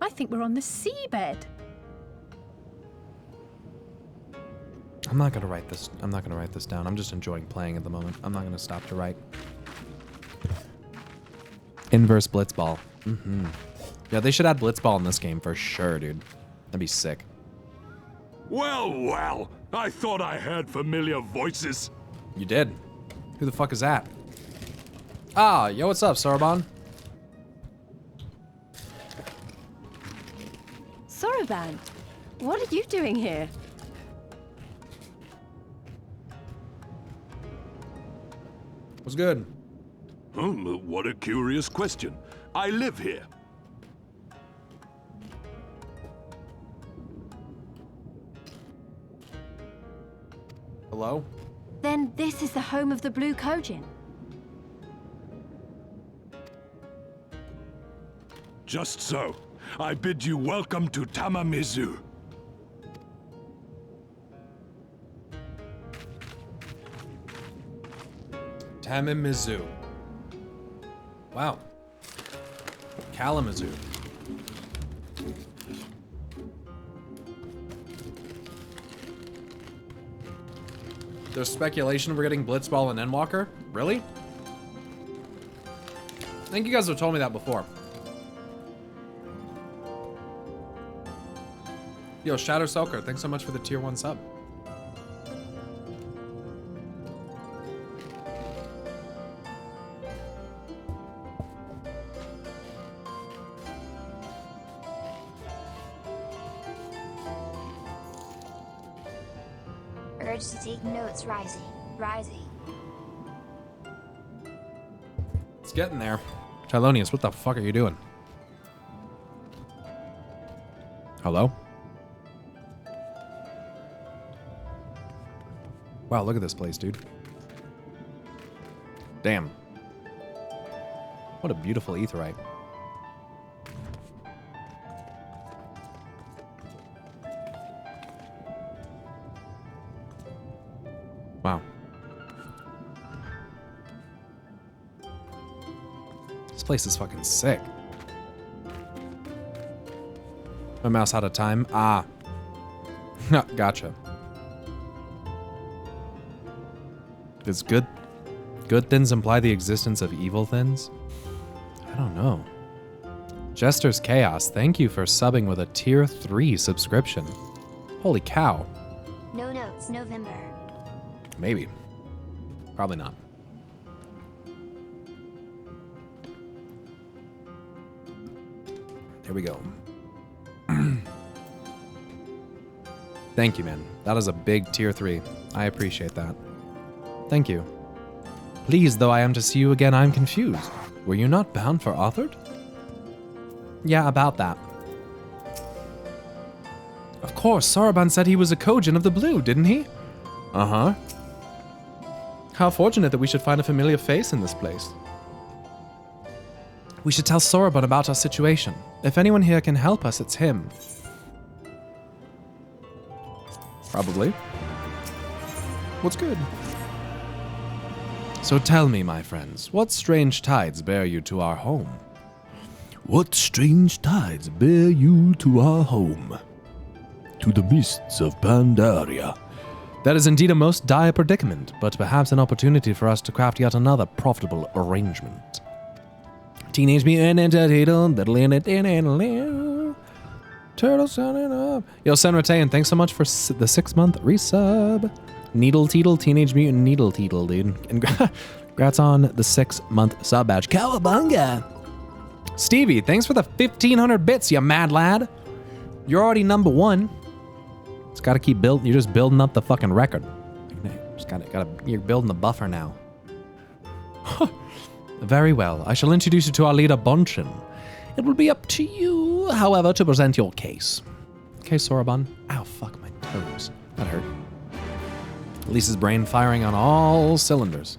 I think we're on the seabed. I'm not gonna write this. I'm not gonna write this down. I'm just enjoying playing at the moment. I'm not gonna stop to write. Inverse blitzball. Mm-hmm. Yeah, they should add blitzball in this game for sure, dude. That'd be sick. Well, well. I thought I heard familiar voices. You did. Who the fuck is that? Ah, yo, what's up, Soroban? Soroban, what are you doing here? What's good? What a curious question. I live here. Hello? Then this is the home of the Blue Kojin. Just so. I bid you welcome to Tamamizu. Tamamizu. Wow. Kalamazoo. There's speculation we're getting Blitzball and Endwalker? Really? I think you guys have told me that before. Yo, Shadow Selker, thanks so much for the tier 1 sub. Urge to take notes rising. It's getting there. Chilonius, what the fuck are you doing? Hello? Wow, look at this place, dude. Damn. What a beautiful aetheryte. Wow. This place is fucking sick. My mouse out of time. Ah. Gotcha. Does good thins imply the existence of evil thins? I don't know. Jester's Chaos, thank you for subbing with a tier 3 subscription. Holy cow. No notes, November. Maybe. Probably not. There we go. Thank you, man. That is a big tier 3. I appreciate that. Thank you. Pleased though I am to see you again, I'm confused. Were you not bound for Authord? Yeah, about that. Of course, Soroban said he was a Kojin of the Blue, didn't he? Uh-huh. How fortunate that we should find a familiar face in this place. We should tell Soroban about our situation. If anyone here can help us, it's him. Probably. What's good? So tell me, my friends, what strange tides bear you to our home? What strange tides bear you to our home? To the mists of Pandaria. That is indeed a most dire predicament, but perhaps an opportunity for us to craft yet another profitable arrangement. Teenage Mutant Ninja Turtle sounding up. Yo, Senratean, thanks so much for the 6-month resub. Needle Teedle, Teenage Mutant Needle Teedle, dude. And congrats on the 6-month sub badge. Cowabunga! Stevie, thanks for the 1,500 bits, you mad lad. You're already number 1. It's gotta keep building. You're just building up the fucking record. You're building the buffer now. Very well. I shall introduce you to our leader, Bonchin. It will be up to you, however, to present your case. Okay, Soroban. Ow, fuck my toes. That hurt. Lisa's brain firing on all cylinders.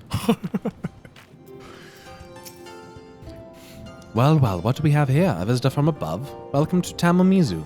Well, what do we have here? A visitor from above? Welcome to Tamamizu.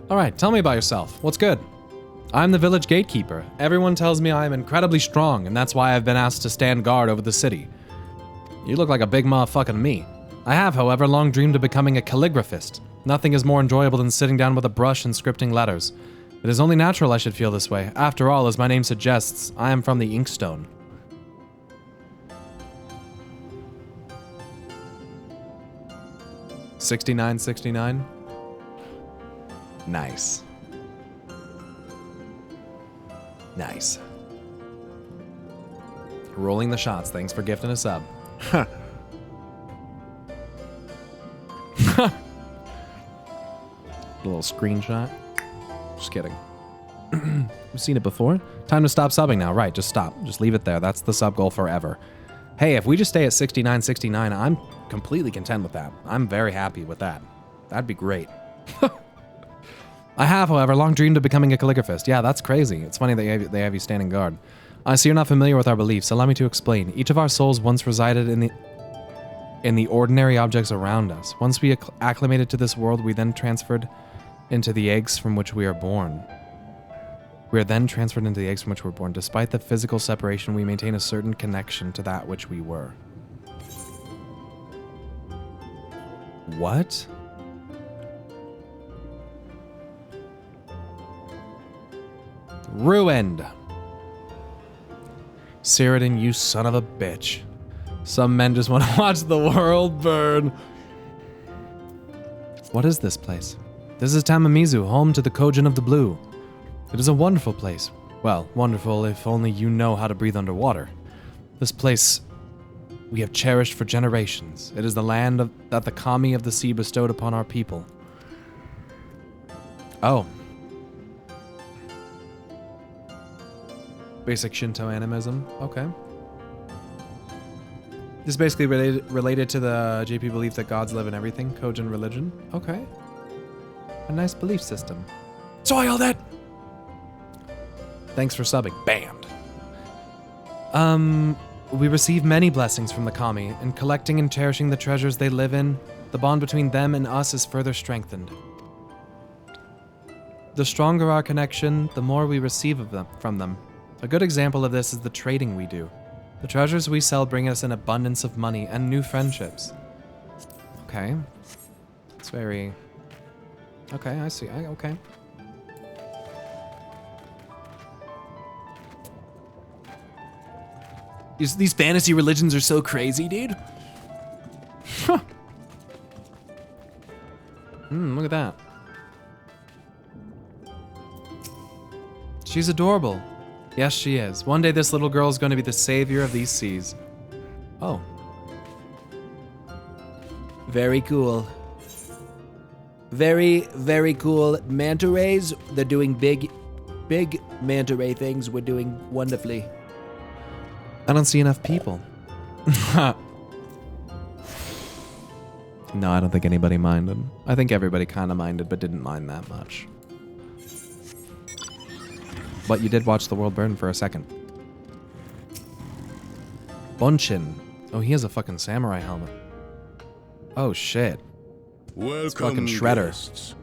Alright, tell me about yourself. What's good? I'm the village gatekeeper. Everyone tells me I am incredibly strong, and that's why I've been asked to stand guard over the city. You look like a big motherfucker to me. I have, however, long dreamed of becoming a calligraphist. Nothing is more enjoyable than sitting down with a brush and scripting letters. It is only natural I should feel this way. After all, as my name suggests, I am from the Inkstone. $69.69? Nice. Nice. Rolling the shots. Thanks for gifting a sub. A little screenshot. Just kidding. We've seen it before. Time to stop subbing now. Right, just stop. Just leave it there. That's the sub goal forever. Hey, if we just stay at 69.69, I'm completely content with that. I'm very happy with that. That'd be great. I have, however, long dreamed of becoming a calligraphist. Yeah, that's crazy. It's funny that they have you standing guard. I see you're not familiar with our beliefs, so allow me to explain. Each of our souls once resided in the ordinary objects around us. Once we acclimated to this world, we then transferred into the eggs from which we are born. We are then transferred into the eggs from which we're born. Despite the physical separation, we maintain a certain connection to that which we were. What? Ruined. Cyrodiil, you son of a bitch. Some men just want to watch the world burn. What is this place? This is Tamamizu, home to the Kojin of the Blue. It is a wonderful place. Well, wonderful if only you know how to breathe underwater. This place we have cherished for generations. It is the land that the kami of the sea bestowed upon our people. Oh. Basic Shinto animism. Okay. This is basically related to the JP belief that gods live in everything. Kojin religion. Okay. A nice belief system. So I all that. Thanks for subbing. Banned. We receive many blessings from the kami. In collecting and cherishing the treasures they live in, the bond between them and us is further strengthened. The stronger our connection, the more we receive from them. A good example of this is the trading we do. The treasures we sell bring us an abundance of money and new friendships. Okay. It's very... Okay, I see. Okay. These fantasy religions are so crazy, dude. Look at that. She's adorable. Yes, she is. One day this little girl is going to be the savior of these seas. Oh. Very cool. Very, very cool. Manta rays, they're doing big manta ray things. We're doing wonderfully. I don't see enough people. No, I don't think anybody minded. I think everybody kind of minded, but didn't mind that much. But you did watch the world burn for a second. Bunchin. Oh, he has a fucking samurai helmet. Oh, shit. Welcome, it's fucking Shredder. Guests.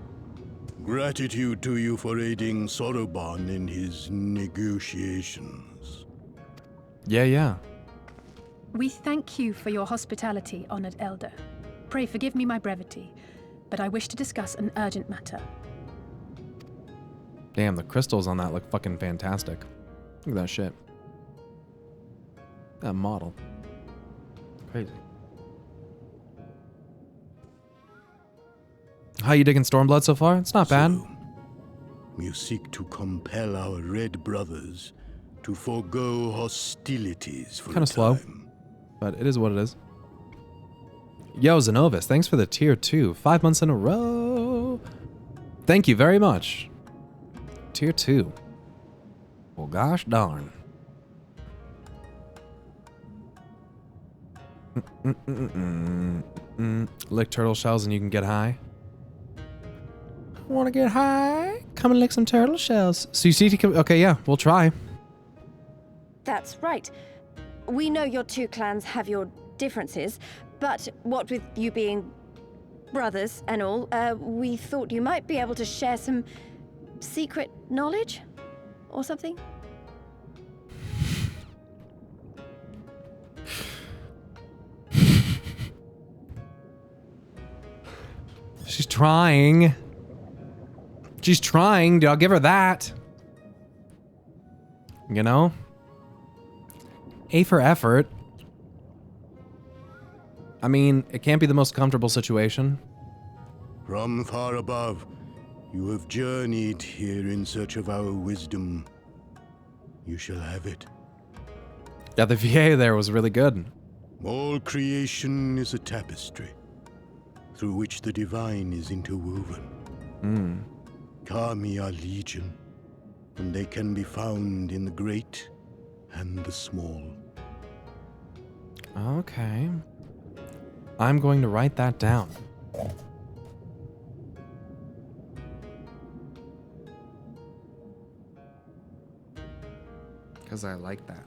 Gratitude to you for aiding Soroban in his negotiations. Yeah. We thank you for your hospitality, honored elder. Pray forgive me my brevity, but I wish to discuss an urgent matter. Damn, the crystals on that look fucking fantastic. Look at that shit. That model. Crazy. How you digging Stormblood so far? It's not bad. You seek to compel our red brothers to forego hostilities for kind of slow, but it is what it is. Yo, Zenovis, thanks for the tier 2. 5 months in a row. Thank you very much. Tier 2. Well, gosh darn. Lick turtle shells and you can get high. Want to get high? Come and lick some turtle shells. So you see, okay, yeah, we'll try. That's right. We know your two clans have your differences, but what with you being brothers and all, we thought you might be able to share some secret knowledge or something. She's trying. She's trying. I'll give her that. You know? A for effort. I mean, it can't be the most comfortable situation. From far above, you have journeyed here in search of our wisdom. You shall have it. Yeah, the VA there was really good. All creation is a tapestry, through which the divine is interwoven. Kami are legion, and they can be found in the great and the small. Okay. I'm going to write that down. Because I like that.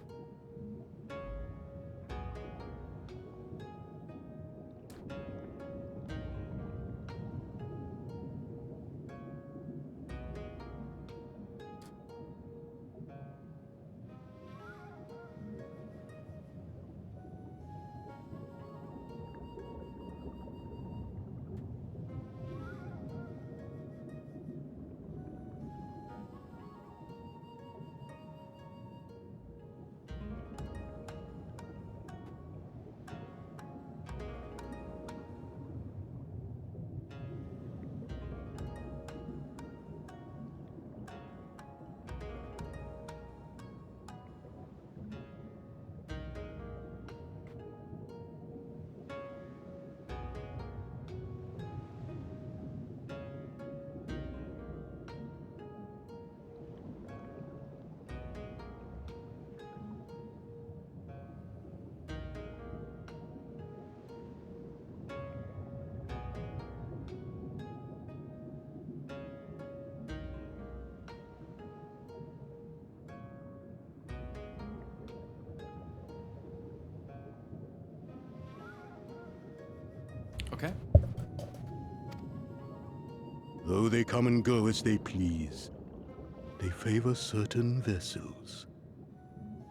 Okay. Though they come and go as they please, they favor certain vessels.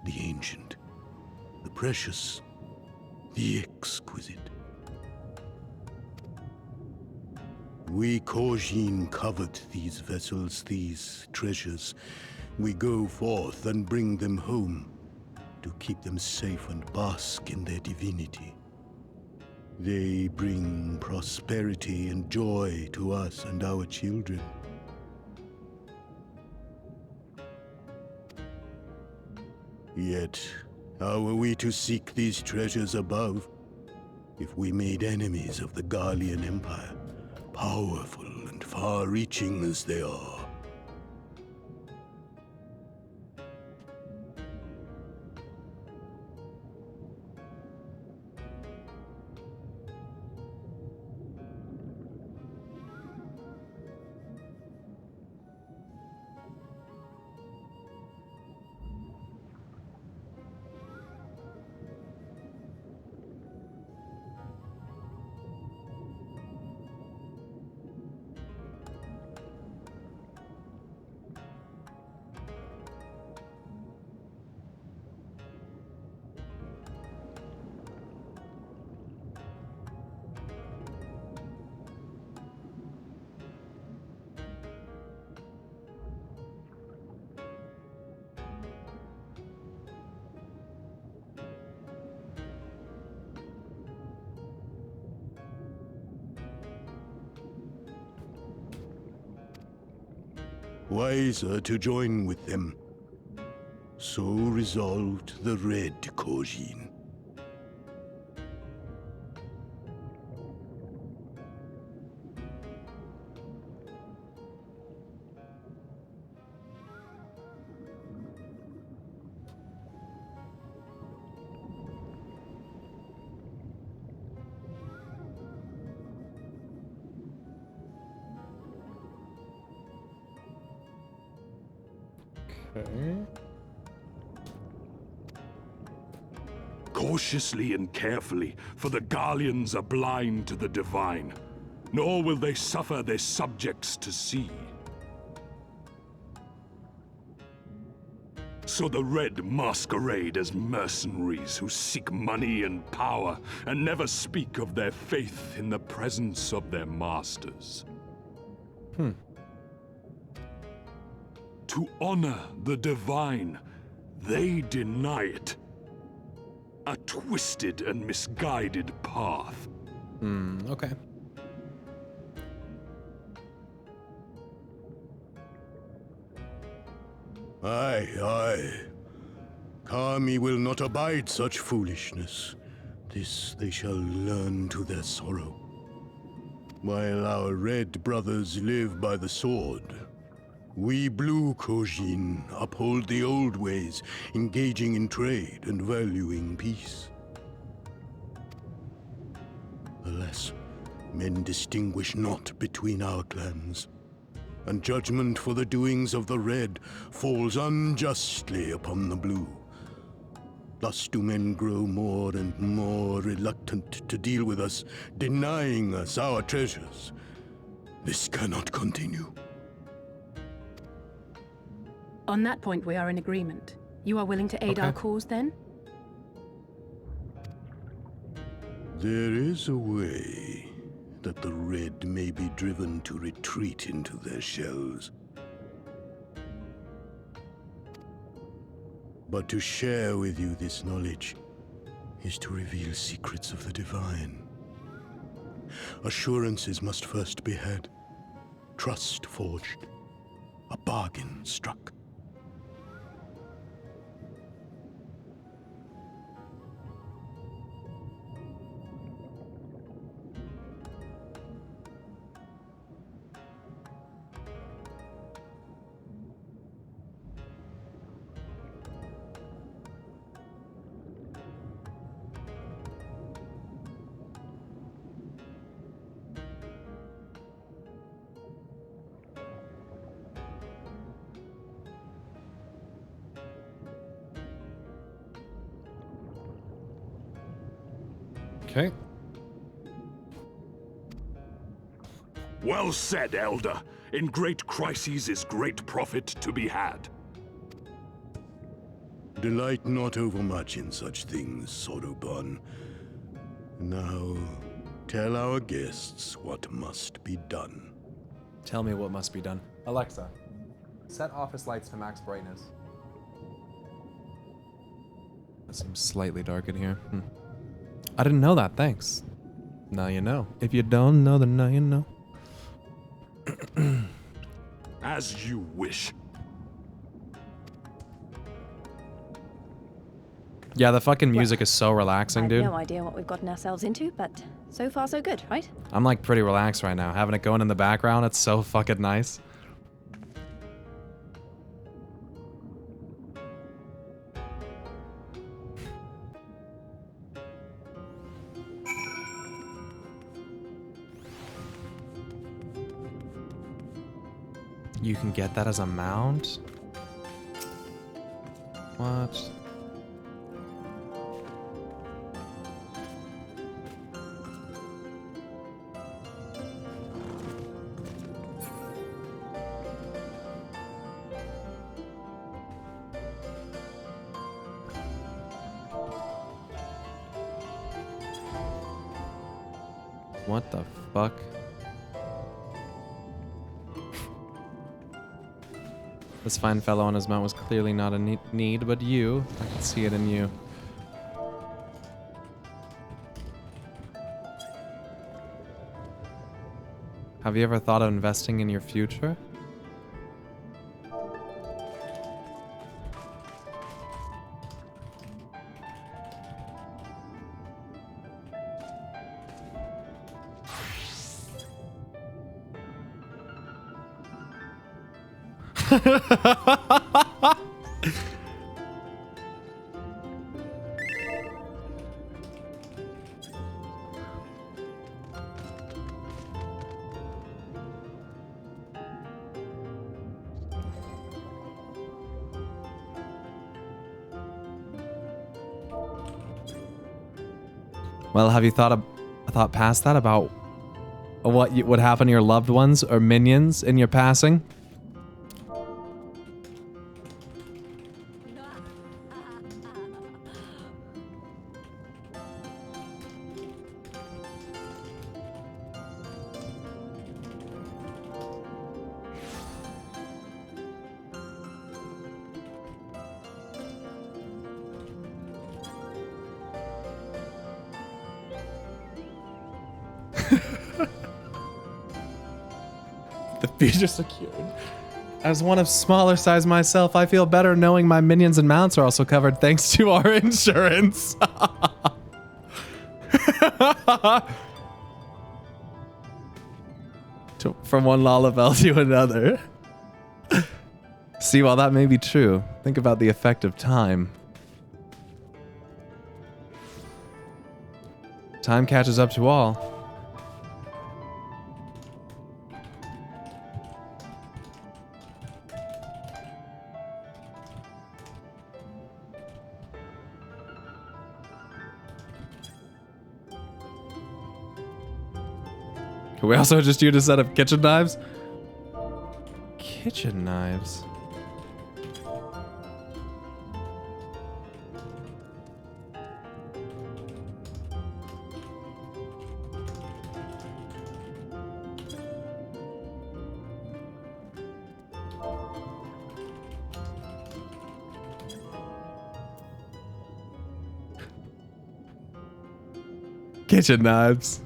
The ancient, the precious, the exquisite. We Korjin covet these vessels, these treasures. We go forth and bring them home to keep them safe and bask in their divinity. They bring prosperity and joy to us and our children. Yet, how are we to seek these treasures above if we made enemies of the Garlean Empire, powerful and far-reaching as they are? Wiser to join with them. So resolved the Red Korjin. Cautiously and carefully, for the Garleans are blind to the divine. nor will they suffer their subjects to see. So the Red masquerade as mercenaries who seek money and power and never speak of their faith in the presence of their masters. To honor the divine, they deny it. A twisted and misguided path. Okay. Aye, aye. Kami will not abide such foolishness. This they shall learn to their sorrow. While our red brothers live by the sword, we blue Kojin uphold the old ways, engaging in trade and valuing peace. Alas, men distinguish not between our clans, and judgment for the doings of the red falls unjustly upon the blue. Thus do men grow more and more reluctant to deal with us, denying us our treasures. This cannot continue. On that point, we are in agreement. You are willing to aid our cause, then? There is a way that the red may be driven to retreat into their shells. But to share with you this knowledge is to reveal secrets of the divine. Assurances must first be had, trust forged, a bargain struck. Okay. Well said, Elder. In great crises is great profit to be had. Delight not overmuch in such things, Soroban. Now, tell our guests what must be done. Tell me what must be done. Alexa, set office lights to max brightness. That seems slightly dark in here. I didn't know that, thanks. Now you know. If you don't know, then now you know. As you wish. Yeah, the fucking music is so relaxing, dude. I have no idea what we've gotten ourselves into, but so far so good, right? I'm like pretty relaxed right now. Having it going in the background, it's so fucking nice. You can get that as a mount? What? What the fuck? This fine fellow on his mount was clearly not a need, but you, I can see it in you. Have you ever thought of investing in your future? Well, have you thought past that about what would happen to your loved ones or minions in your passing? The future secured. As one of smaller size myself, I feel better knowing my minions and mounts are also covered thanks to our insurance. From one Lalabelle to another. See, while that may be true, think about the effect of time. Time catches up to all. Can we also just use a set of kitchen knives? Kitchen knives? Kitchen knives.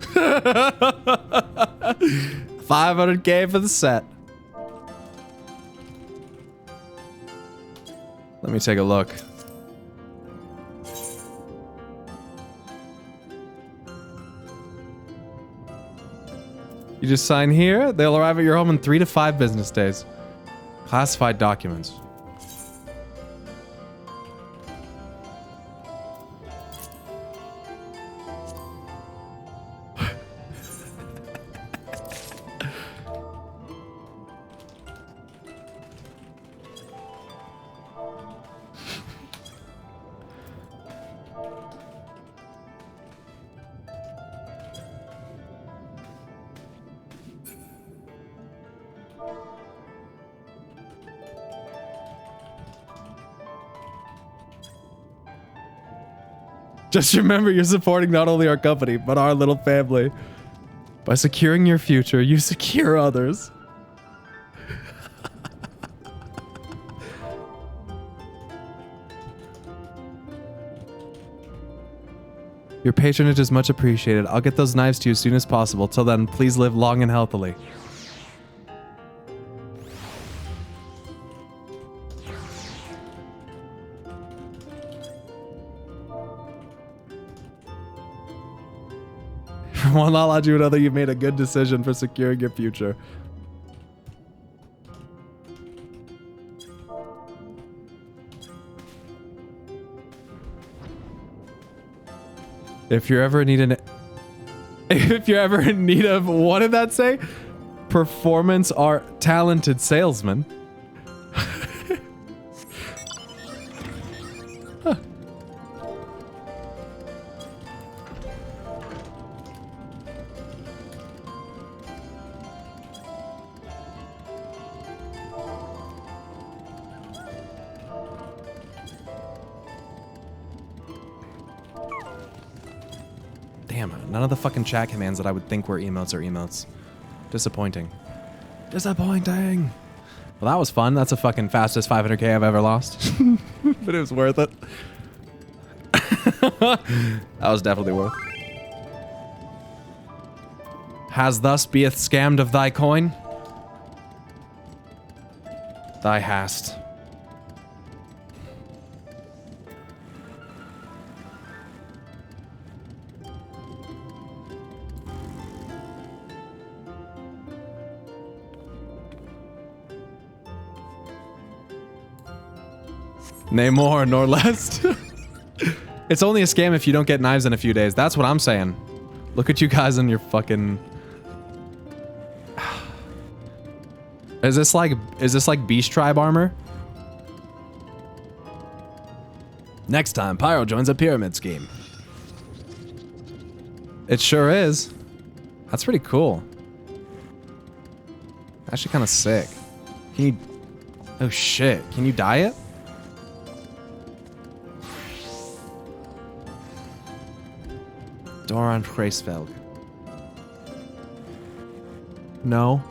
500K for the set. Let me take a look. You just sign here. They'll arrive at your home in 3 to 5 business days. Classified documents. Just remember, you're supporting not only our company, but our little family. By securing your future, you secure others. Your patronage is much appreciated. I'll get those knives to you as soon as possible. Till then, please live long and healthily. From one lala to another, you've made a good decision for securing your future. If you're ever in need of, what did that say? Performance art talented salesman. Huh. Damn, none of the fucking chat commands that I would think were emotes are emotes. Disappointing. Disappointing! Well, that was fun. That's the fucking fastest 500K I've ever lost. But it was worth it. That was definitely worth it. Has thus beeth scammed of thy coin? Thy hast. Nay more, nor less. It's only a scam if you don't get knives in a few days. That's what I'm saying. Look at you guys in your fucking... Is this like Beast Tribe armor? Next time, Pyro joins a pyramid scheme. It sure is. That's pretty cool. Actually kind of sick. Can you... Oh shit. Can you dye it? Doran Kreisfeld. No.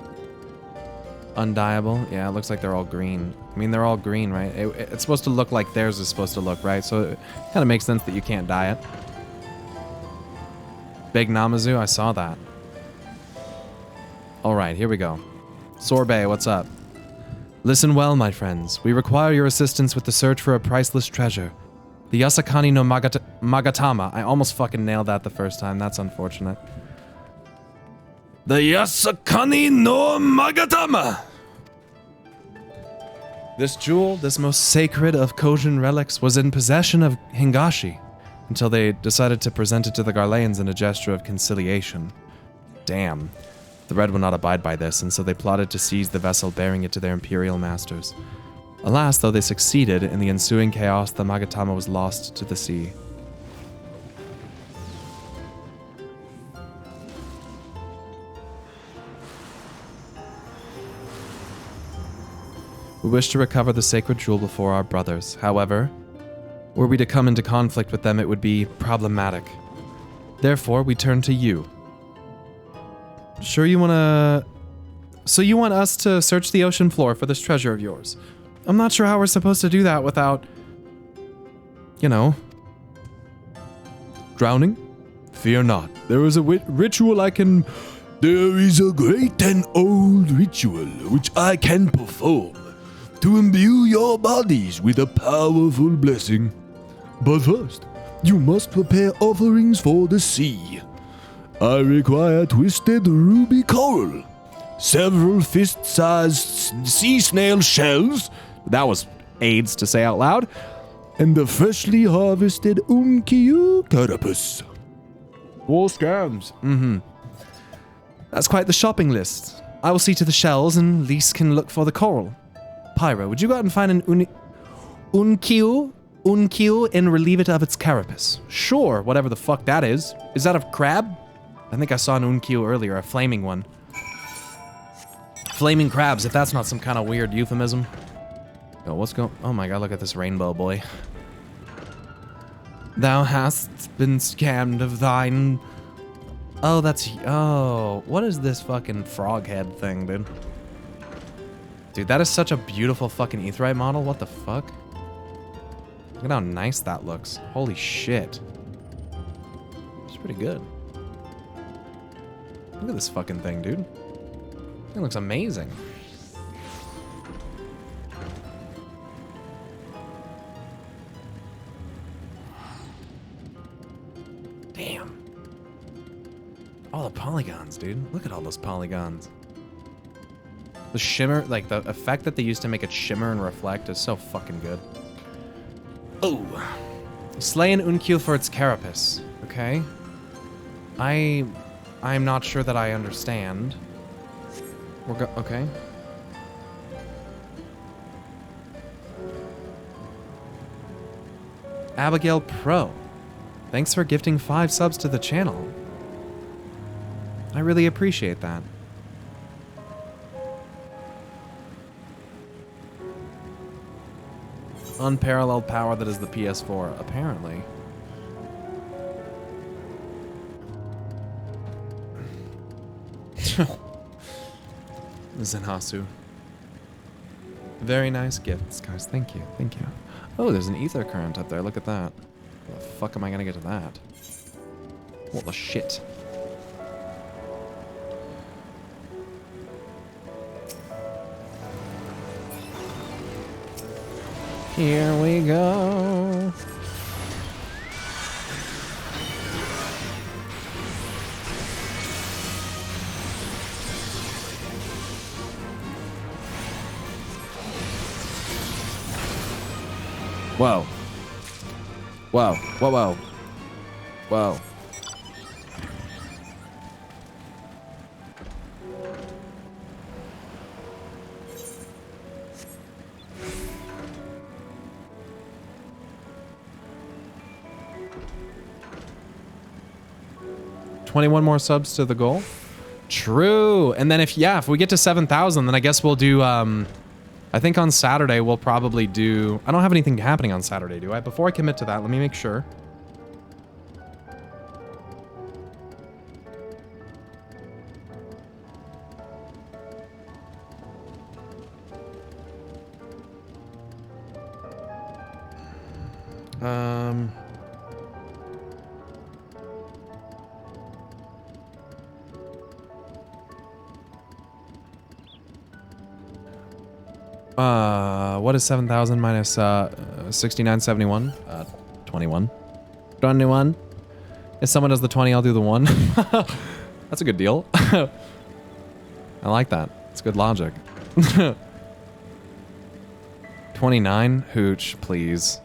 Undyeable? Yeah, it looks like they're all green. I mean, they're all green, right? It's supposed to look like theirs is supposed to look, right? So it kind of makes sense that you can't dye it. Big Namazu, I saw that. Alright, here we go. Sorbet, what's up? Listen well, my friends. We require your assistance with the search for a priceless treasure. The Yasakani no Magatama. I almost fucking nailed that the first time. That's unfortunate. The Yasakani no Magatama! This jewel, this most sacred of Kojin relics, was in possession of Hingashi until they decided to present it to the Garleans in a gesture of conciliation. Damn. The Red would not abide by this, and so they plotted to seize the vessel bearing it to their imperial masters. Alas, though they succeeded, in the ensuing chaos, the Magatama was lost to the sea. We wish to recover the sacred jewel before our brothers. However, were we to come into conflict with them, it would be problematic. Therefore, we turn to you. Sure you wanna... So you want us to search the ocean floor for this treasure of yours? I'm not sure how we're supposed to do that without... You know... Drowning? Fear not. There is a ritual I can... There is a great and old ritual which I can perform to imbue your bodies with a powerful blessing. But first, you must prepare offerings for the sea. I require twisted ruby coral, several fist-sized sea snail shells, that was AIDS to say out loud, and the freshly harvested Unkyu carapace. 4 scams. That's quite the shopping list. I will see to the shells, and Lise can look for the coral. Pyro, would you go out and find an Unkyu and relieve it of its carapace? Sure, whatever the fuck that is. Is that a crab? I think I saw an Unkyu earlier, a flaming one. Flaming crabs, if that's not some kind of weird euphemism. Oh, what's going... Oh my god, look at this rainbow boy. Thou hast been scammed of thine... Oh, that's... Oh, what is this fucking frog head thing, dude? Dude, that is such a beautiful fucking aetheryte model. What the fuck? Look at how nice that looks. Holy shit. It's pretty good. Look at this fucking thing, dude. It looks amazing. Damn. All the polygons, dude. Look at all those polygons. The shimmer, like the effect that they used to make it shimmer and reflect is so fucking good. Oh. Slay an Unkyu for its carapace. Okay. I'm not sure that I understand. Okay. Abigail Pro. Thanks for gifting 5 subs to the channel. I really appreciate that. Unparalleled power that is the PS4, apparently. Zenhasu. Very nice gifts, guys. Thank you. Thank you. Oh, there's an ether current up there. Look at that. How the fuck am I gonna get to that? What the shit? Here we go. Whoa. Whoa. Whoa, whoa. Whoa. $21 more subs to the goal. True. And then if we get to 7,000, then I guess we'll do, I think on Saturday we'll probably do, I don't have anything happening on Saturday, do I? Before I commit to that, let me make sure. What is 7,000 minus 6971? 21. 21. If someone does the 20, I'll do the 1. That's a good deal. I like that. It's good logic. 29? Hooch, please.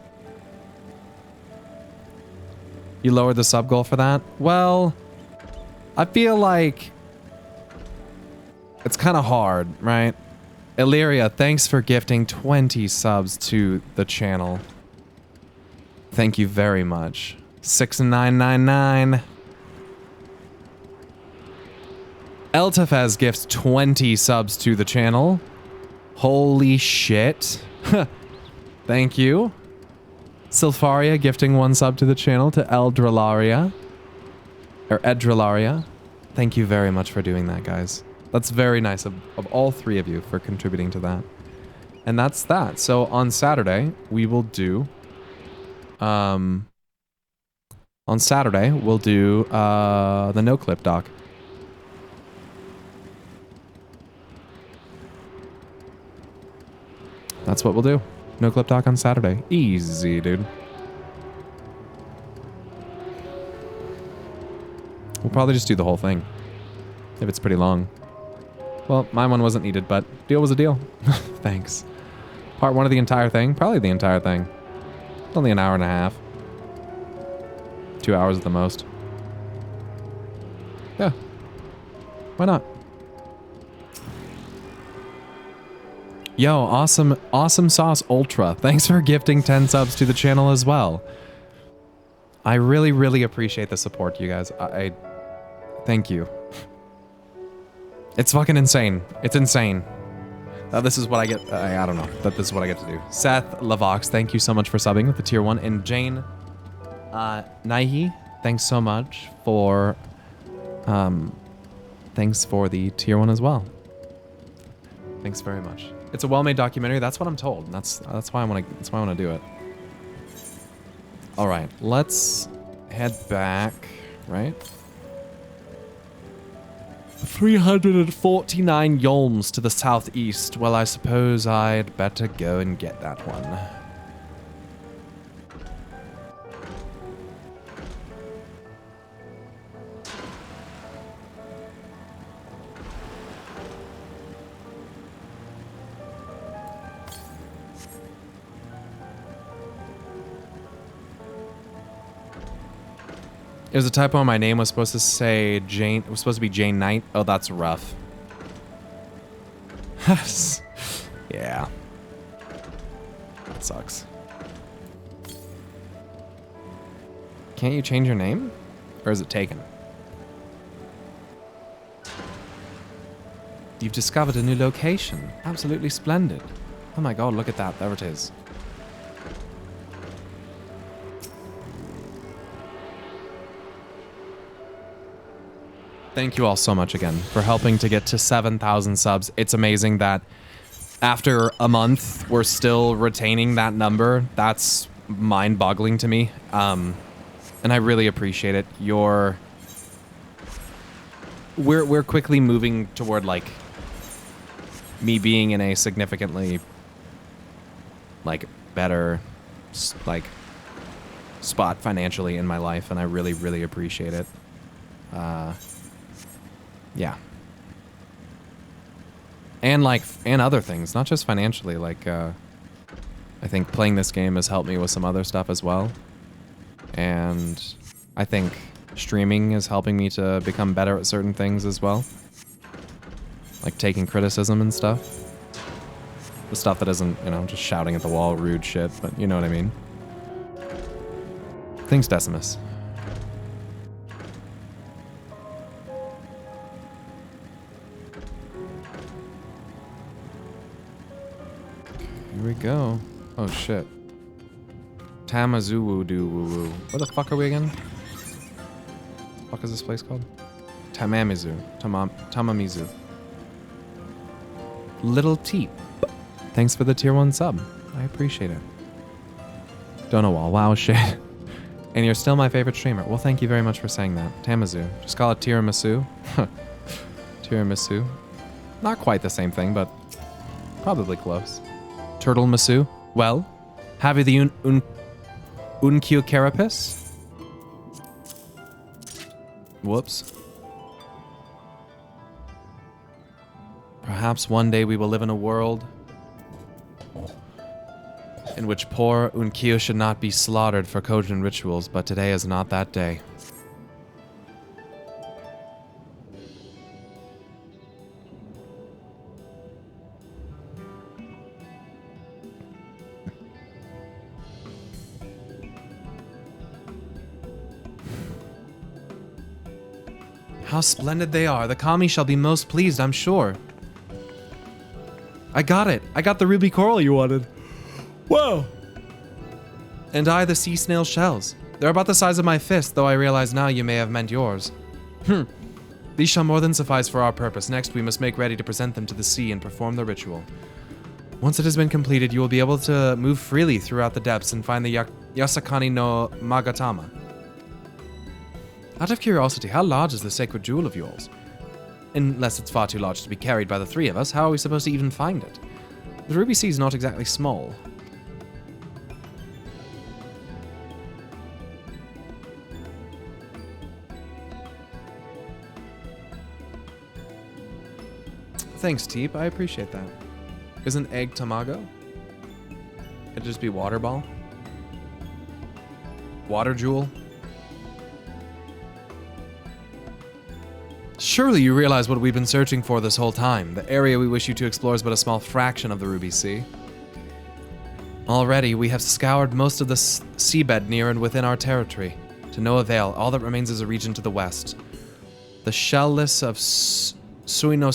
You lowered the sub goal for that? Well, I feel like it's kind of hard, right? Illyria, thanks for gifting 20 subs to the channel. Thank you very much. 6999. Eltafez gifts 20 subs to the channel. Holy shit. Thank you. Sylpharia gifting 1 sub to the channel to Eldralaria. Or Edralaria. Thank you very much for doing that, guys. That's very nice of all 3 of you for contributing to that. And that's that. So on Saturday, we will do... on Saturday, we'll do the no-clip doc. That's what we'll do. No-clip doc on Saturday. Easy, dude. We'll probably just do the whole thing. If it's pretty long. Well, my one wasn't needed, but deal was a deal. Thanks. Part 1 of the entire thing? Probably the entire thing. It's only an hour and a half. 2 hours at the most. Yeah. Why not? Yo, awesome sauce ultra. Thanks for gifting 10 subs to the channel as well. I really, really appreciate the support, you guys. I thank you. It's fucking insane. It's insane. This is what I get. I don't know. But this is what I get to do. Seth Lavox, thank you so much for subbing with the tier 1. And Jane Naihi, thanks so much for thanks for the tier 1 as well. Thanks very much. It's a well-made documentary. That's what I'm told. That's why I want to do it. All right, let's head back. Right. 349 yolms to the southeast. Well, I suppose I'd better go and get that one. It was a typo. My name was supposed to say Jane. It was supposed to be Jane Knight. Oh, that's rough. Yeah. That sucks. Can't you change your name? Or is it taken? You've discovered a new location. Absolutely splendid. Oh my god, look at that. There it is. Thank you all so much again for helping to get to 7,000 subs. It's amazing that after a month, we're still retaining that number. That's mind-boggling to me. And I really appreciate it. We're quickly moving toward, like, me being in a significantly, like, better, like, spot financially in my life, and I really, really appreciate it. Yeah. And other things, not just financially, like, I think playing this game has helped me with some other stuff as well. And I think streaming is helping me to become better at certain things as well. Like taking criticism and stuff. The stuff that isn't, you know, just shouting at the wall, rude shit, but you know what I mean. Thanks, Decimus. we go. Oh shit. Tamazuwu-do-woo-woo. Where the fuck are we again? What the fuck is this place called? Tamamizu. Tamamizu. Little Teep. Thanks for the tier 1 sub. I appreciate it. Donowall. Wow, shit. And you're still my favorite streamer. Well, thank you very much for saying that. Tamazu. Just call it tiramisu. Tiramisu. Not quite the same thing, but probably close. Turtle Masu. Well, have you the Unkyo Carapace? Whoops. Perhaps one day we will live in a world in which poor Unkyo should not be slaughtered for Kojin rituals, but today is not that day. How splendid they are. The kami shall be most pleased, I'm sure. I got it. I got the ruby coral you wanted. Whoa. And I the sea snail shells. They're about the size of my fist, though I realize now you may have meant yours. These shall more than suffice for our purpose. Next, we must make ready to present them to the sea and perform the ritual. Once it has been completed, you will be able to move freely throughout the depths and find the Yasakani no Magatama. Out of curiosity, how large is the sacred jewel of yours? Unless it's far too large to be carried by the three of us, how are we supposed to even find it? The Ruby Sea is not exactly small. Thanks, Teep. I appreciate that. Isn't egg tamago? It'd just be water ball? Water jewel? Surely you realize what we've been searching for this whole time. The area we wish you to explore is but a small fraction of the Ruby Sea. Already, we have scoured most of the seabed near and within our territory. To no avail, all that remains is a region to the west. The shellless of Suino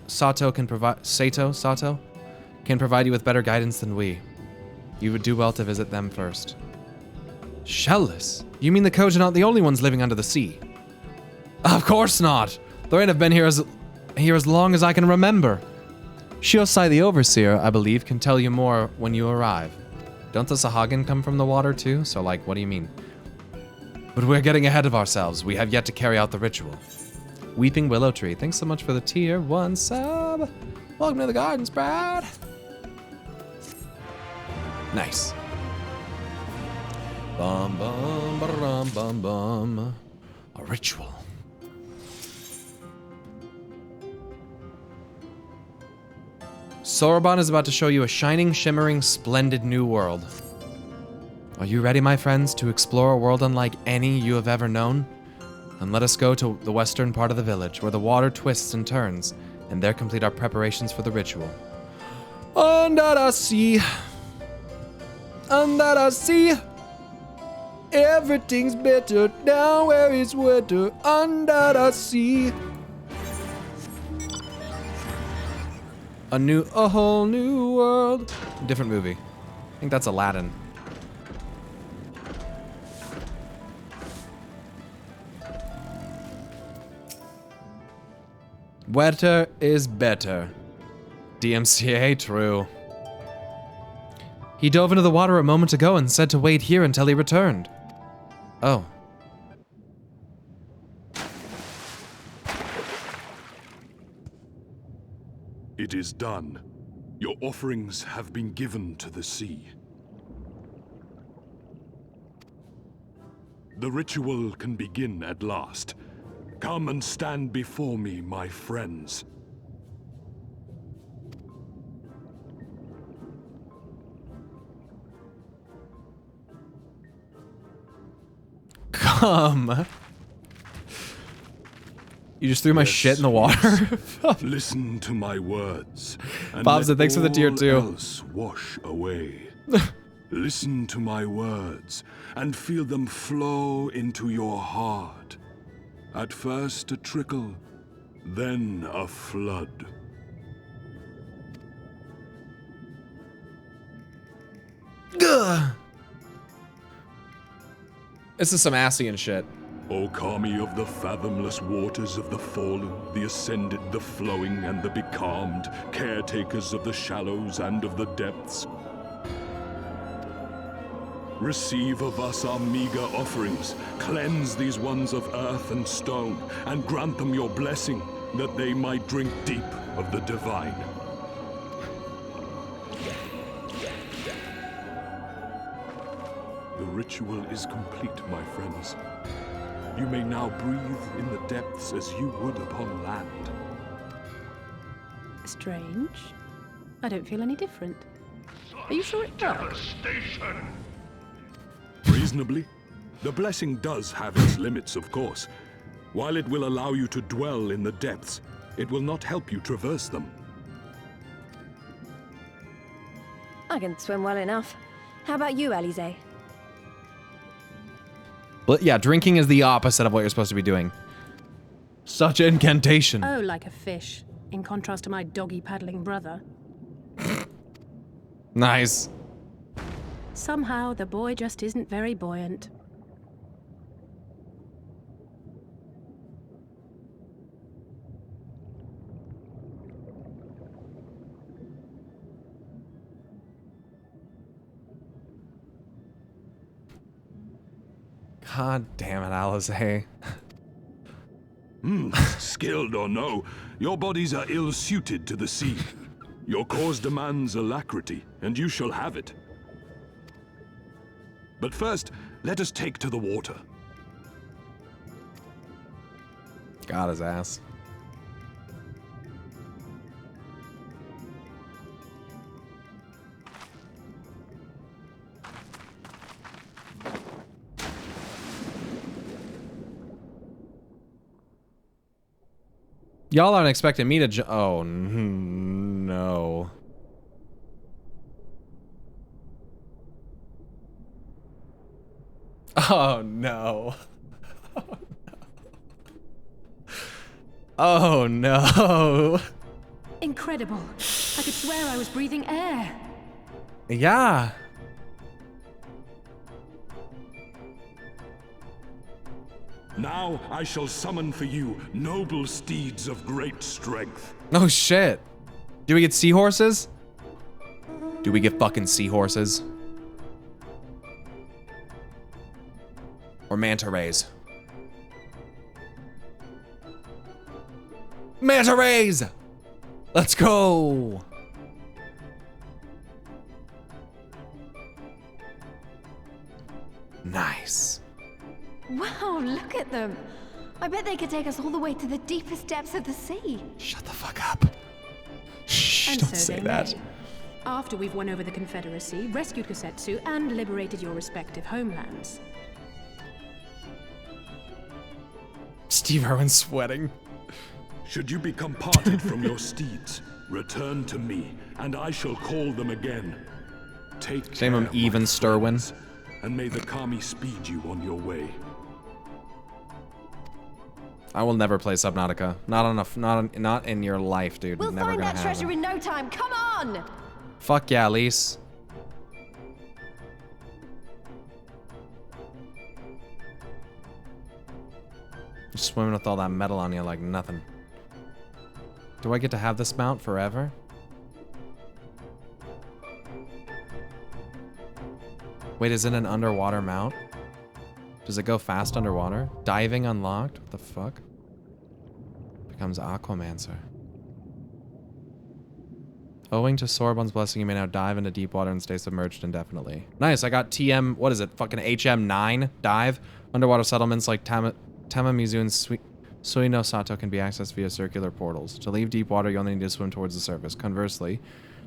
Sato can provide you with better guidance than we. You would do well to visit them first. Shellless? You mean the Koji are not the only ones living under the sea? Of course not! Thorane have been here as long as I can remember. Shiosai the Overseer, I believe, can tell you more when you arrive. Don't the Sahagin come from the water too? So like, what do you mean? But we're getting ahead of ourselves. We have yet to carry out the ritual. Weeping Willow Tree, thanks so much for the tier 1 sub. Welcome to the gardens, Brad. Nice. Bum bum ba-dum bum bum. A ritual. Soroban is about to show you a shining, shimmering, splendid new world. Are you ready, my friends, to explore a world unlike any you have ever known? Then let us go to the western part of the village, where the water twists and turns, and there complete our preparations for the ritual. Under the sea, everything's better down where it's wetter. Under the sea. A whole new world. Different movie. I think that's Aladdin. Wetter is better. DMCA, true. He dove into the water a moment ago and said to wait here until he returned. Oh. It is done. Your offerings have been given to the sea. The ritual can begin at last. Come and stand before me, my friends. Come. You just threw my shit in the water? Listen to my words. And Bob said thanks for the tier 2. Else wash away. Listen to my words and feel them flow into your heart. At first a trickle, then a flood. Gah! This is some Asian shit. O Kami of the fathomless waters of the fallen, the ascended, the flowing, and the becalmed, caretakers of the shallows and of the depths. Receive of us our meager offerings, cleanse these ones of earth and stone, and grant them your blessing, that they might drink deep of the divine. The ritual is complete, my friends. You may now breathe in the depths as you would upon land. Strange. I don't feel any different. Are you sure it worked? Reasonably. The blessing does have its limits, of course. While it will allow you to dwell in the depths, it will not help you traverse them. I can swim well enough. How about you, Alize? But yeah, drinking is the opposite of what you're supposed to be doing. Such incantation. Oh, like a fish, in contrast to my doggy paddling brother. Nice. Somehow, the boy just isn't very buoyant. God damn it, Alize. Skilled or no, your bodies are ill-suited to the sea. Your cause demands alacrity, and you shall have it. But first, let us take to the water. Got his ass. Y'all aren't expecting me to oh, no. Oh, no. Oh, no. Incredible. I could swear I was breathing air. Yeah. Now I shall summon for you noble steeds of great strength. Oh shit. Do we get seahorses? Do we get fucking seahorses? Or manta rays? Manta rays! Let's go! Nice. Wow, look at them. I bet they could take us all the way to the deepest depths of the sea. Shut the fuck up. Shh, And don't so say they that. may. After we've won over the Confederacy, rescued Kosetsu, and liberated your respective homelands. Steve Irwin's sweating. Should you become parted from your steeds, return to me, and I shall call them again. Take Name him care, Even my Stirwin. friends, and may the Kami speed you on your way. I will never play Subnautica. Not in your life, dude. We'll Never find gonna that treasure happen. in no time. Come on! Fuck yeah, Lise. You're swimming with all that metal on you like nothing. Do I get to have this mount forever? Wait, is it an underwater mount? Does it go fast underwater? Diving unlocked? What the fuck? Becomes Aquamancer. Owing to Sorbonne's blessing, you may now dive into deep water and stay submerged indefinitely. Nice, I got TM, what is it? Fucking HM9 dive. Underwater settlements like Tamamizu and Suino Sato can be accessed via circular portals. To leave deep water, you only need to swim towards the surface. Conversely,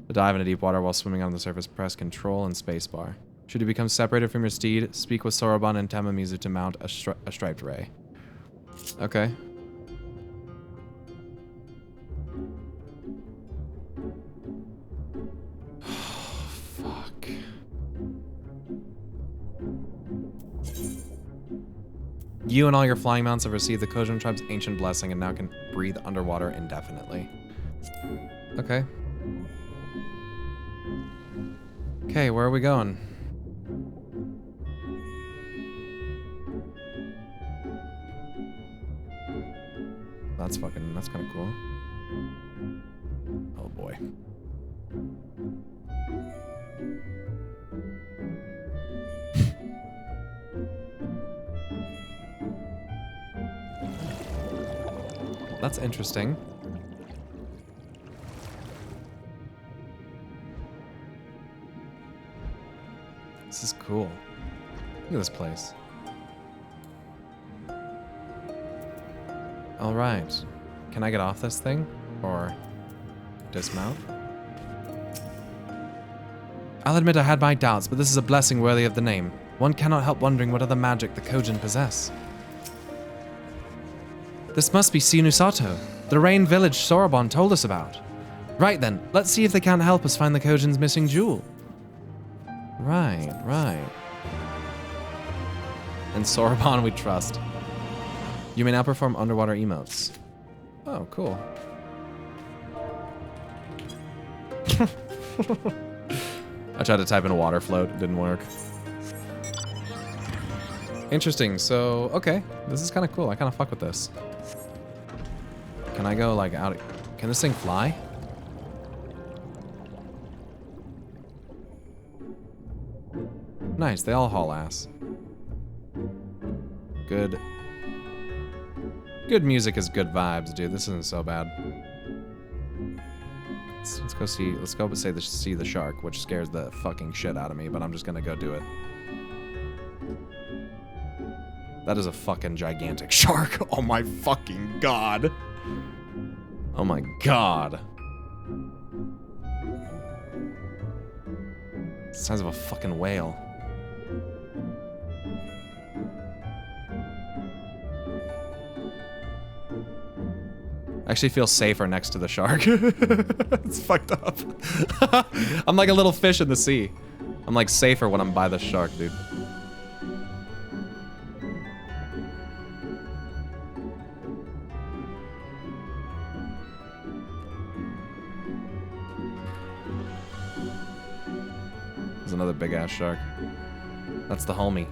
to dive into deep water while swimming on the surface, press Control and spacebar. Should you become separated from your steed, speak with Soroban and Tamamizu to mount a striped ray. Okay. Fuck. You and all your flying mounts have received the Kojun tribe's ancient blessing and now can breathe underwater indefinitely. Okay. Okay, where are we going? that's kind of cool. Oh boy. That's interesting. This is cool. Look at this place. All right. Can I get off this thing? Or dismount? I'll admit I had my doubts, but this is a blessing worthy of the name. One cannot help wondering what other magic the Kojin possess. This must be Sinusato, the rain village Sorobon told us about. Right then, let's see if they can't help us find the Kojin's missing jewel. Right, right. And Sorobon we trust. You may now perform underwater emotes. Oh, cool. I tried to type in a water float, it didn't work. Interesting, so, okay. This is kind of cool, I kind of fuck with this. Can I go, like, out? Can this thing fly? Nice, they all haul ass. Good. Good music is good vibes, dude. This isn't so bad. Let's go see. Let's go see the shark, which scares the fucking shit out of me. But I'm just gonna go do it. That is a fucking gigantic shark. Oh my fucking god. Oh my god. It's the size of a fucking whale. I actually feel safer next to the shark. It's fucked up. I'm like a little fish in the sea. I'm like safer when I'm by the shark, dude. There's another big ass shark. That's the homie.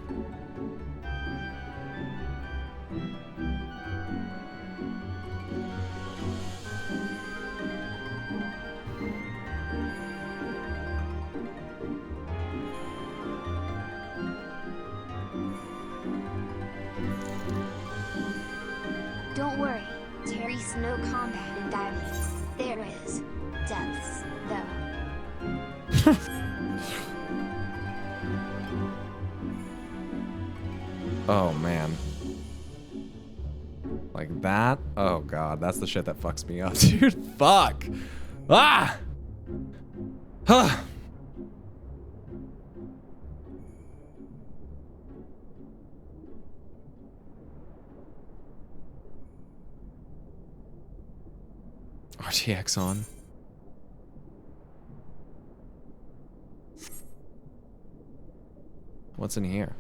Don't worry, Terry's no combat in diving. There is depths, though. Oh man. Like that? Oh god, that's the shit that fucks me up, dude. Fuck! Ah! Huh. RTX on. What's in here?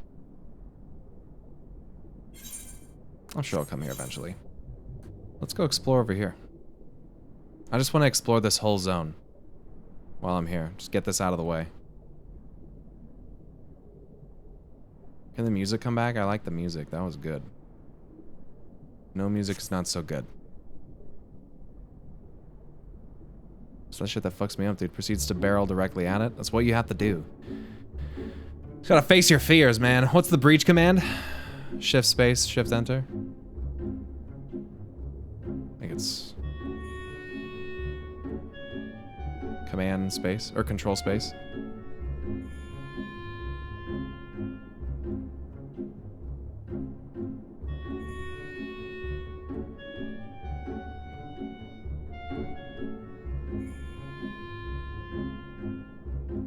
I'm sure I'll come here eventually. Let's go explore over here. I just want to explore this whole zone while I'm here. Just get this out of the way. Can the music come back? I like the music. That was good. No music's not so good. It's that shit that fucks me up, dude. Proceeds to barrel directly at it. That's what you have to do. Just gotta face your fears, man. What's the breach command? Shift space, shift enter. I think it's command space or control space.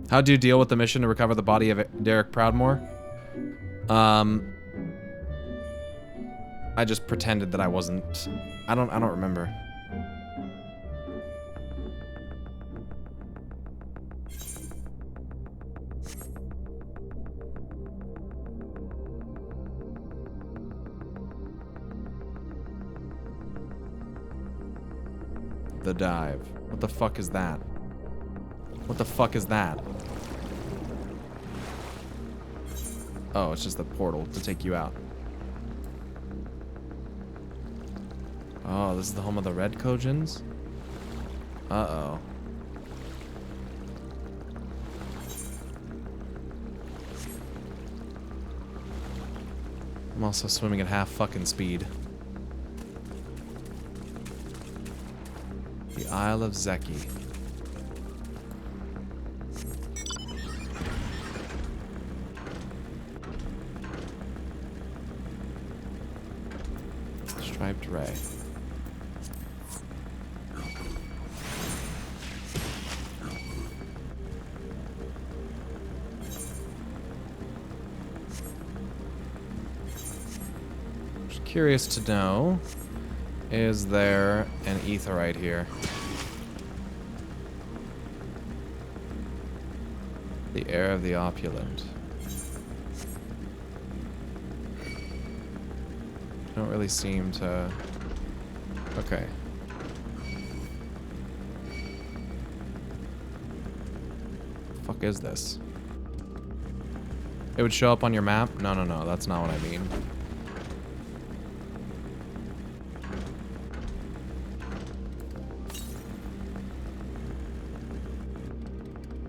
How do you deal with the mission to recover the body of Derek Proudmore? I just pretended that I wasn't. I don't remember. The dive. What the fuck is that? What the fuck is that? Oh, it's just the portal to take you out. Oh, this is the home of the Red Kojins? Uh-oh. I'm also swimming at half fucking speed. The Isle of Zeki. Striped ray. Just curious to know, is there an aetheryte here? The heir of the opulent. Don't really seem to... Okay. The fuck is this? It would show up on your map? No, no, no, that's not what I mean.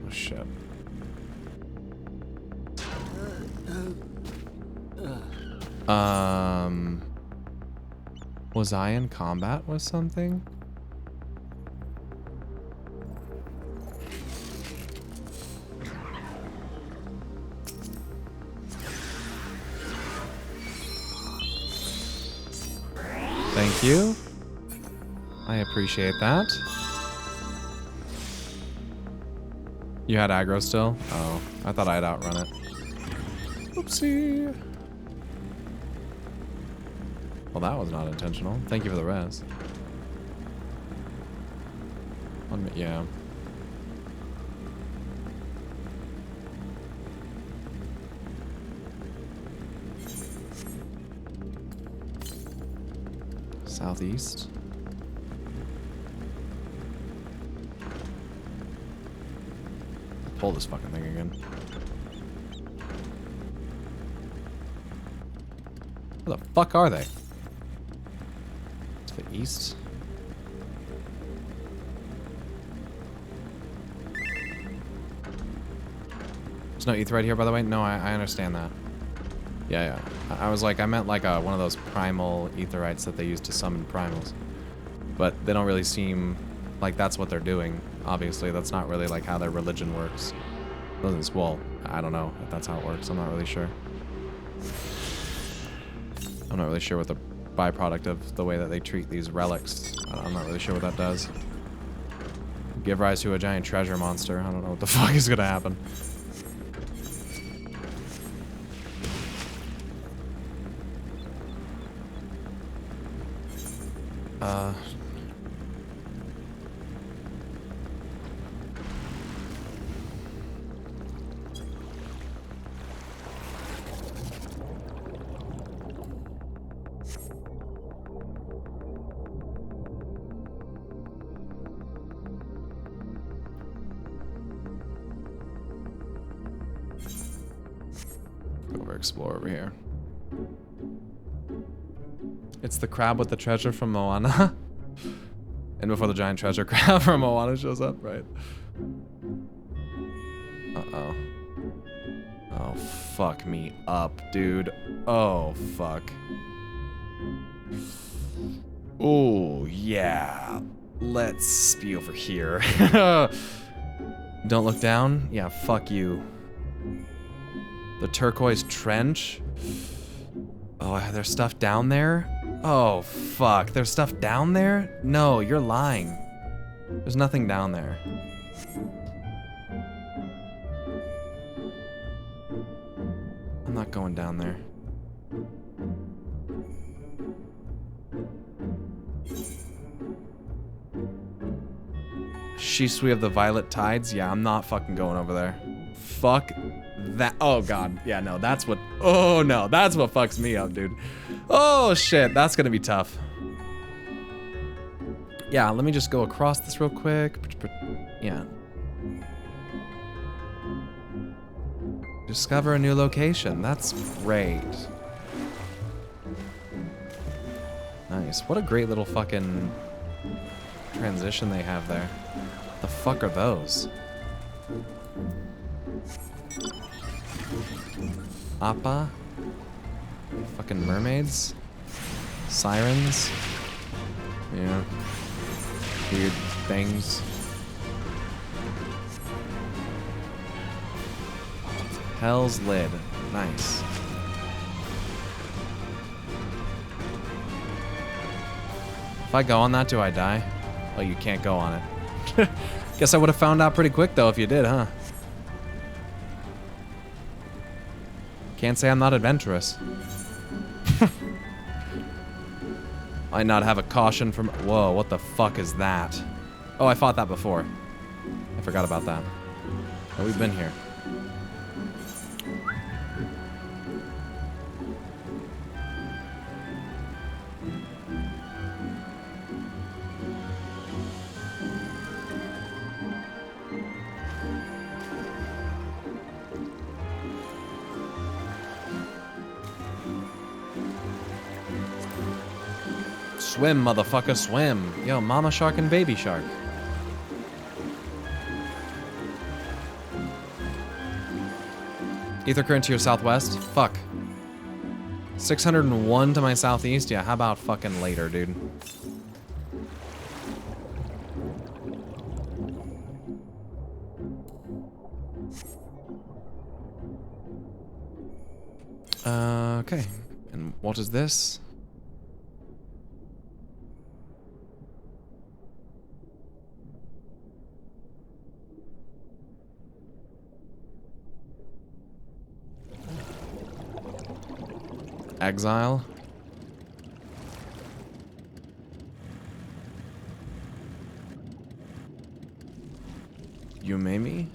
Oh shit. Was I in combat with something? Thank you. I appreciate that. You had aggro still? Oh, I thought I'd outrun it. Oopsie. Well, that was not intentional. Thank you for the res. Yeah. Southeast. Pull this fucking thing again. Where the fuck are they? To the east? There's no ETH right here, by the way? No, I understand that. Yeah, yeah. I was like, I meant like one of those primal aetherites that they use to summon primals. But they don't really seem like that's what they're doing. Obviously, that's not really like how their religion works. Doesn't, well, I don't know if that's how it works. I'm not really sure. I'm not really sure what the byproduct of the way that they treat these relics. I'm not really sure what that does. Give rise to a giant treasure monster. I don't know what the fuck is gonna happen. Explore over here. It's the crab with the treasure from Moana. And before the giant treasure crab from Moana shows up, right? Uh-oh. Oh, fuck me up, dude. Oh, fuck. Oh, yeah. Let's be over here. Don't look down? Yeah, fuck you. The turquoise trench? Oh, there's stuff down there? Oh, fuck. There's stuff down there? No, you're lying. There's nothing down there. I'm not going down there. Shisui of the Violet Tides? Yeah, I'm not fucking going over there. Fuck that. Oh god. Yeah, no, that's what. Oh no, that's what fucks me up, dude. Oh shit, that's gonna be tough. Yeah, let me just go across this real quick. Yeah. Discover a new location. That's great. Nice. Nice. What a great little fucking transition they have there. The fuck are those? Appa? Fucking mermaids? Sirens? Yeah. Weird things. Hell's Lid. Nice. If I go on that, do I die? Oh, you can't go on it. Guess I would have found out pretty quick, though, if you did, huh? Can't say I'm not adventurous. I not have a caution from... Whoa, what the fuck is that? Oh, I fought that before. I forgot about that. Oh, we've been here. Swim, motherfucker, swim. Yo, mama shark and baby shark. Ether current to your southwest? Fuck. 601 to my southeast? Yeah, how about fucking later, dude? Okay. And what is this? Exile. Yumimi?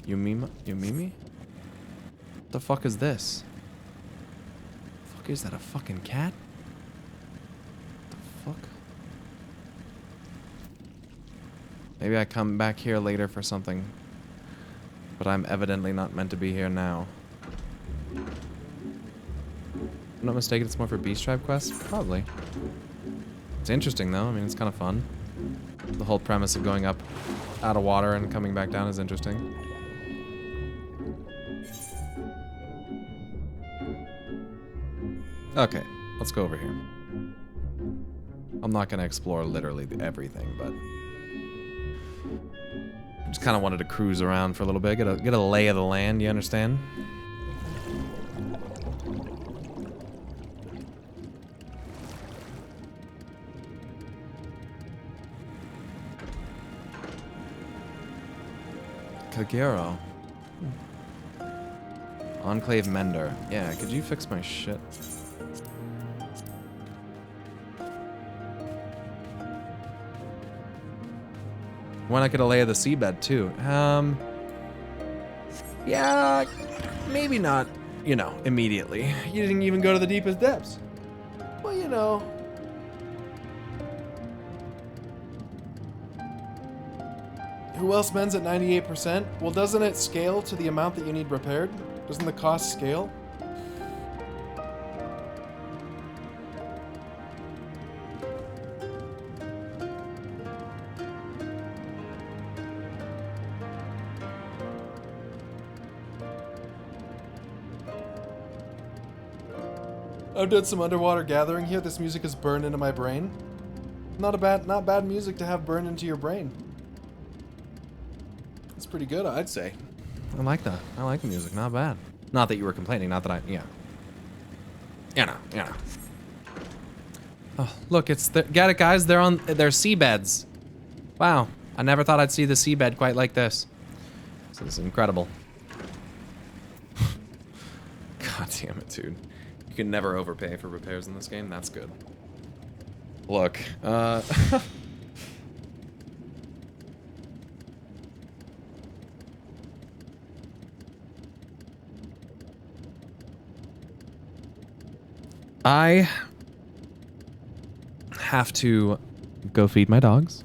Yumima? Yumimi? What the fuck is this? Fuck, is that a fucking cat? What the fuck? Maybe I come back here later for something. But I'm evidently not meant to be here now. If I'm not mistaken, it's more for Beast Tribe quests? Probably. It's interesting though, I mean, it's kind of fun. The whole premise of going up out of water and coming back down is interesting. Okay, let's go over here. I'm not gonna explore literally everything, but just kind of wanted to cruise around for a little bit, get a lay of the land, you understand? Kagero. Enclave Mender. Yeah, could you fix my shit? Why not get a lay of the seabed too? Yeah, maybe not, you know, immediately. You didn't even go to the deepest depths. Well, you know. Who else mends at 98%? Well, doesn't it scale to the amount that you need repaired? Doesn't the cost scale? I've done some underwater gathering here. This music is burned into my brain. Not bad music to have burned into your brain. It's pretty good, I'd say. I like that. I like the music. Not bad. Not that you were complaining. Not that I... Yeah. You know. Oh, look. It's... Get it, guys? They're on... They're seabeds. Wow. I never thought I'd see the seabed quite like this. This is incredible. God damn it, dude. You can never overpay for repairs in this game. That's good. Look. I have to go feed my dogs,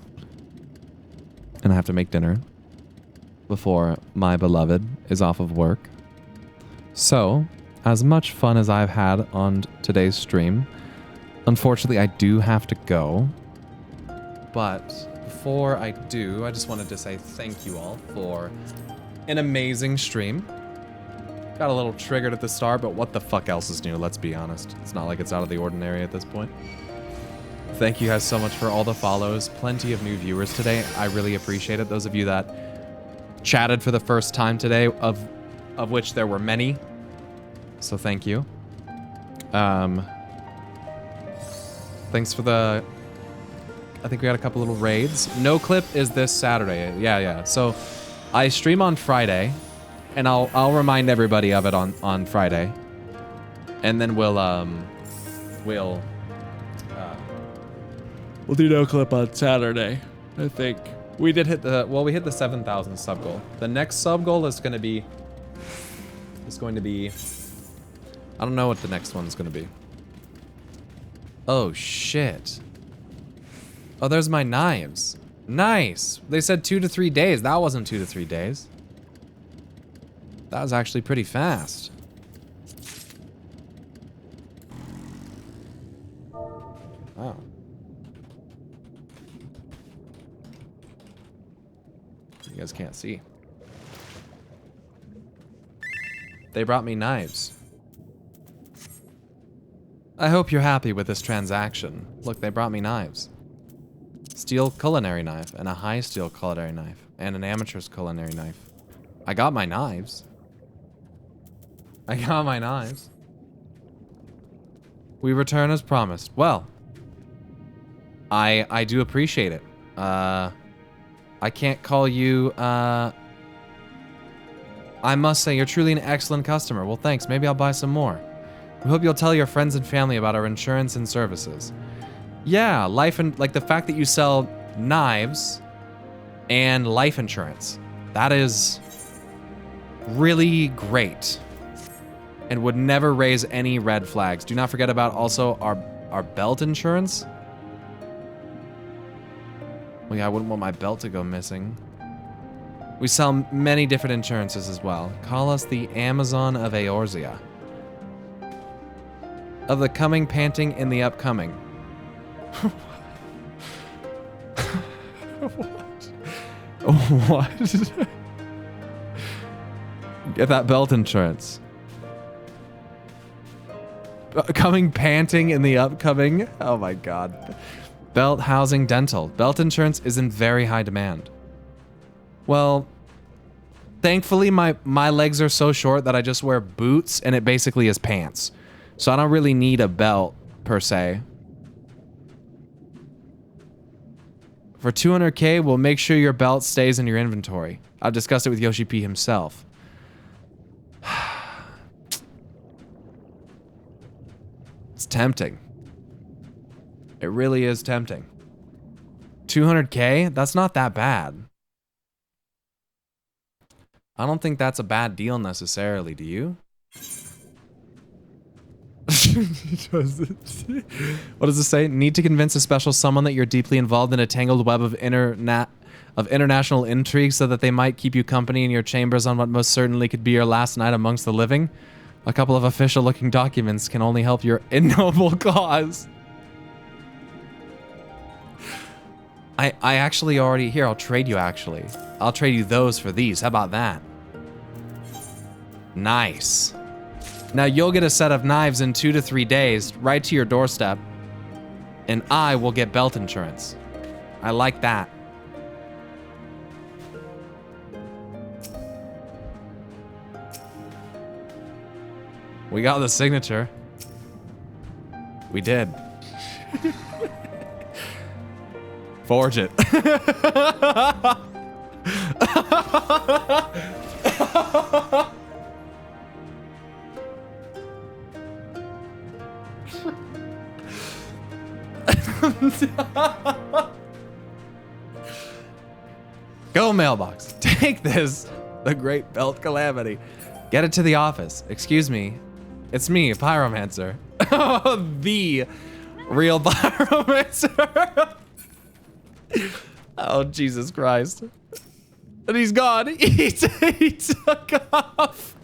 and I have to make dinner before my beloved is off of work. So, as much fun as I've had on today's stream, Unfortunately, I do have to go. But before I do, I just wanted to say thank you all for an amazing stream. Got a little triggered at the start, but what the fuck else is new? Let's be honest. It's not like it's out of the ordinary at this point. Thank you guys so much for all the follows. Plenty of new viewers today. I really appreciate it. Those of you that chatted for the first time today, of which there were many. So thank you. Thanks for the... I think we got a couple little raids. No clip is this Saturday. Yeah. So I stream on Friday, and I'll remind everybody of it on Friday, and then we'll do no clip on Saturday. I think we did hit the we hit the 7,000 sub goal. The next sub goal is going to be I don't know what the next one's going to be. Oh shit. Oh, there's my knives. Nice. They said 2 to 3 days. That wasn't 2 to 3 days. That was actually pretty fast. Wow. You guys can't see. They brought me knives. I hope you're happy with this transaction. Look, they brought me knives. Steel culinary knife, and a high steel culinary knife, and an amateur's culinary knife. I got my knives. I got my knives. We return as promised. Well, I do appreciate it. I can't call you, I must say, you're truly an excellent customer. Well, thanks. Maybe I'll buy some more. We hope you'll tell your friends and family about our insurance and services. Yeah, like the fact that you sell knives and life insurance. That is really great and would never raise any red flags. Do not forget about also our belt insurance. Well, yeah, I wouldn't want my belt to go missing. We sell many different insurances as well. Call us the Amazon of Eorzea. Of the coming, panting, in the upcoming. What? Get that belt insurance. Coming, panting, in the upcoming. Oh my god. Belt, housing, dental. Belt insurance is in very high demand. Well, thankfully my legs are so short that I just wear boots and it basically is pants. So I don't really need a belt per se. For 200k, we'll make sure your belt stays in your inventory. I've discussed it with Yoshi P himself. It's tempting. It really is tempting. 200k? That's not that bad. I don't think that's a bad deal necessarily, do you? What does it say? Need to convince a special someone that you're deeply involved in a tangled web of international intrigue so that they might keep you company in your chambers on what most certainly could be your last night amongst the living? A couple of official-looking documents can only help your ignoble cause. I actually already... Here, I'll trade you, actually. I'll trade you those for these. How about that? Nice. Now you'll get a set of knives in 2 to 3 days, right to your doorstep. And I will get belt insurance. I like that. We got the signature. We did. Forge it. Go mailbox. Take this. The great belt calamity. Get it to the office. Excuse me. It's me, Pyromancer. The real Pyromancer. Oh, Jesus Christ. And he's gone. He took off.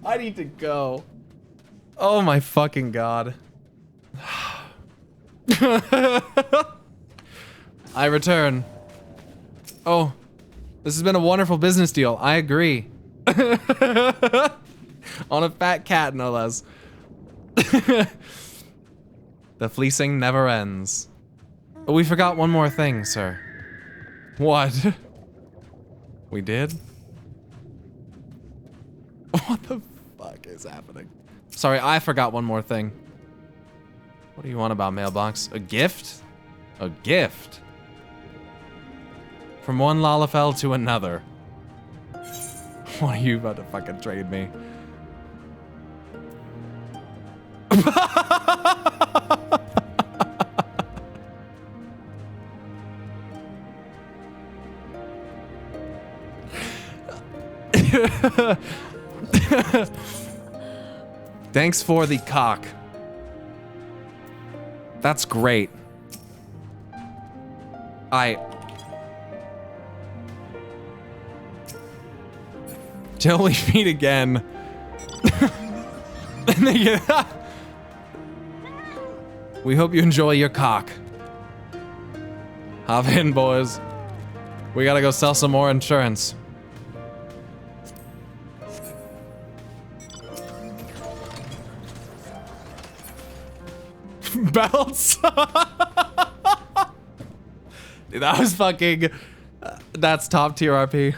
I need to go. Oh my fucking god. I return. Oh, this has been a wonderful business deal. I agree. On a fat cat, no less. The fleecing never ends. But we forgot one more thing, sir. What? We did? What the fuck is happening? Sorry, I forgot one more thing. What do you want about mailbox? A gift? A gift? From one Lalafell to another. What are you about to fucking trade me? Thanks for the cock. That's great. Till we meet again. We hope you enjoy your cock. Hop in, boys. We gotta go sell some more insurance. Belts. Dude, that was fucking. That's top tier RP.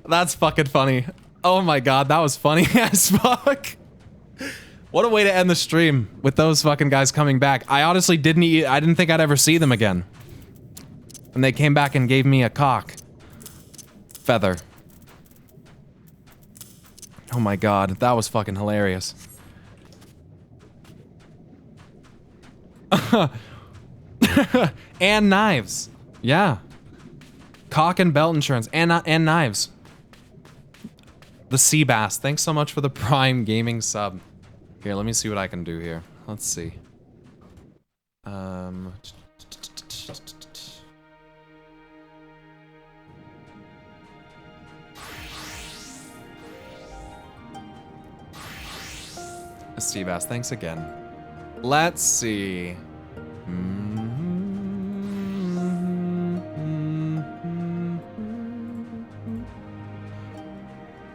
That's fucking funny. Oh my god, that was funny as fuck. What a way to end the stream with those fucking guys coming back. I honestly didn't think I'd ever see them again. And they came back and gave me a cock. Feather. Oh my god, that was fucking hilarious. And knives. Yeah. Cock and belt insurance and knives. The sea bass. Thanks so much for the Prime Gaming sub. Here, let me see what I can do here. Let's see. Steve asked, thanks again. Let's see.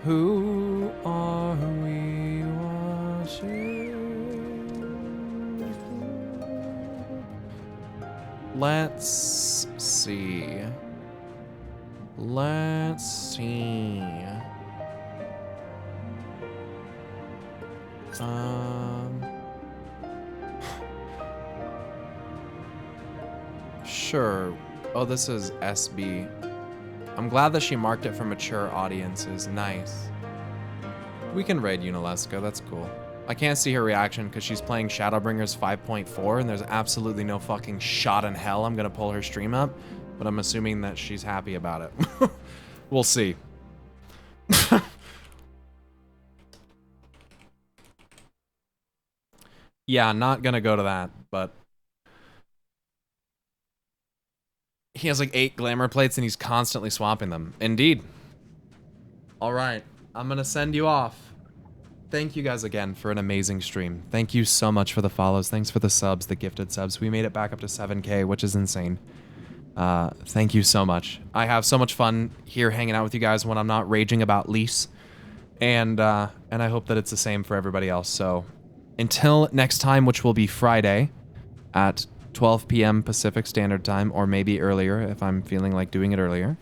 Who are we watching? Let's see. Let's see. Sure. Oh, this is SB. I'm glad that she marked it for mature audiences. Nice. We can raid Unalesca, that's cool. I can't see her reaction because she's playing Shadowbringers 5.4 and there's absolutely no fucking shot in hell I'm gonna pull her stream up, but I'm assuming that she's happy about it. We'll see. Yeah, not gonna go to that, but he has like 8 glamour plates and he's constantly swapping them. Indeed. All right, I'm gonna send you off. Thank you guys again for an amazing stream. Thank you so much for the follows. Thanks for the subs, the gifted subs. We made it back up to 7K, which is insane. Thank you so much. I have so much fun here hanging out with you guys when I'm not raging about Lise. And I hope that it's the same for everybody else. So until next time, which will be Friday at 12 p.m. Pacific Standard Time, or maybe earlier if I'm feeling like doing it earlier.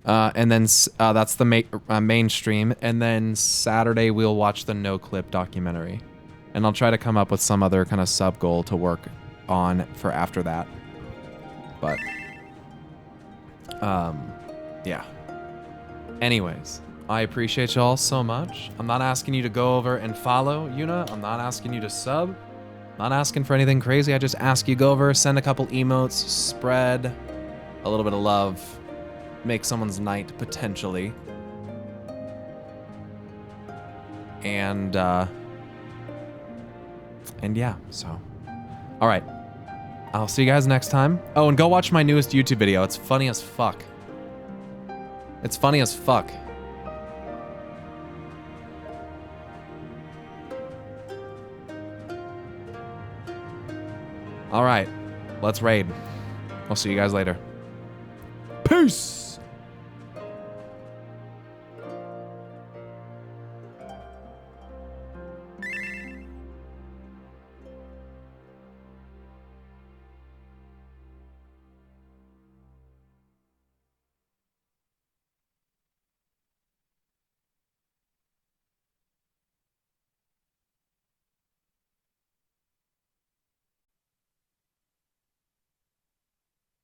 And then that's the main stream. And then Saturday we'll watch the No Clip documentary. And I'll try to come up with some other kind of sub goal to work on for after that. But, yeah. Anyways, I appreciate y'all so much. I'm not asking you to go over and follow Yuna. I'm not asking you to sub. Not asking for anything crazy. I just ask you go over, send a couple emotes, spread a little bit of love, make someone's night potentially. And yeah, so. All right. I'll see you guys next time. Oh, and go watch my newest YouTube video. It's funny as fuck. It's funny as fuck. All right, let's raid. I'll see you guys later. Peace.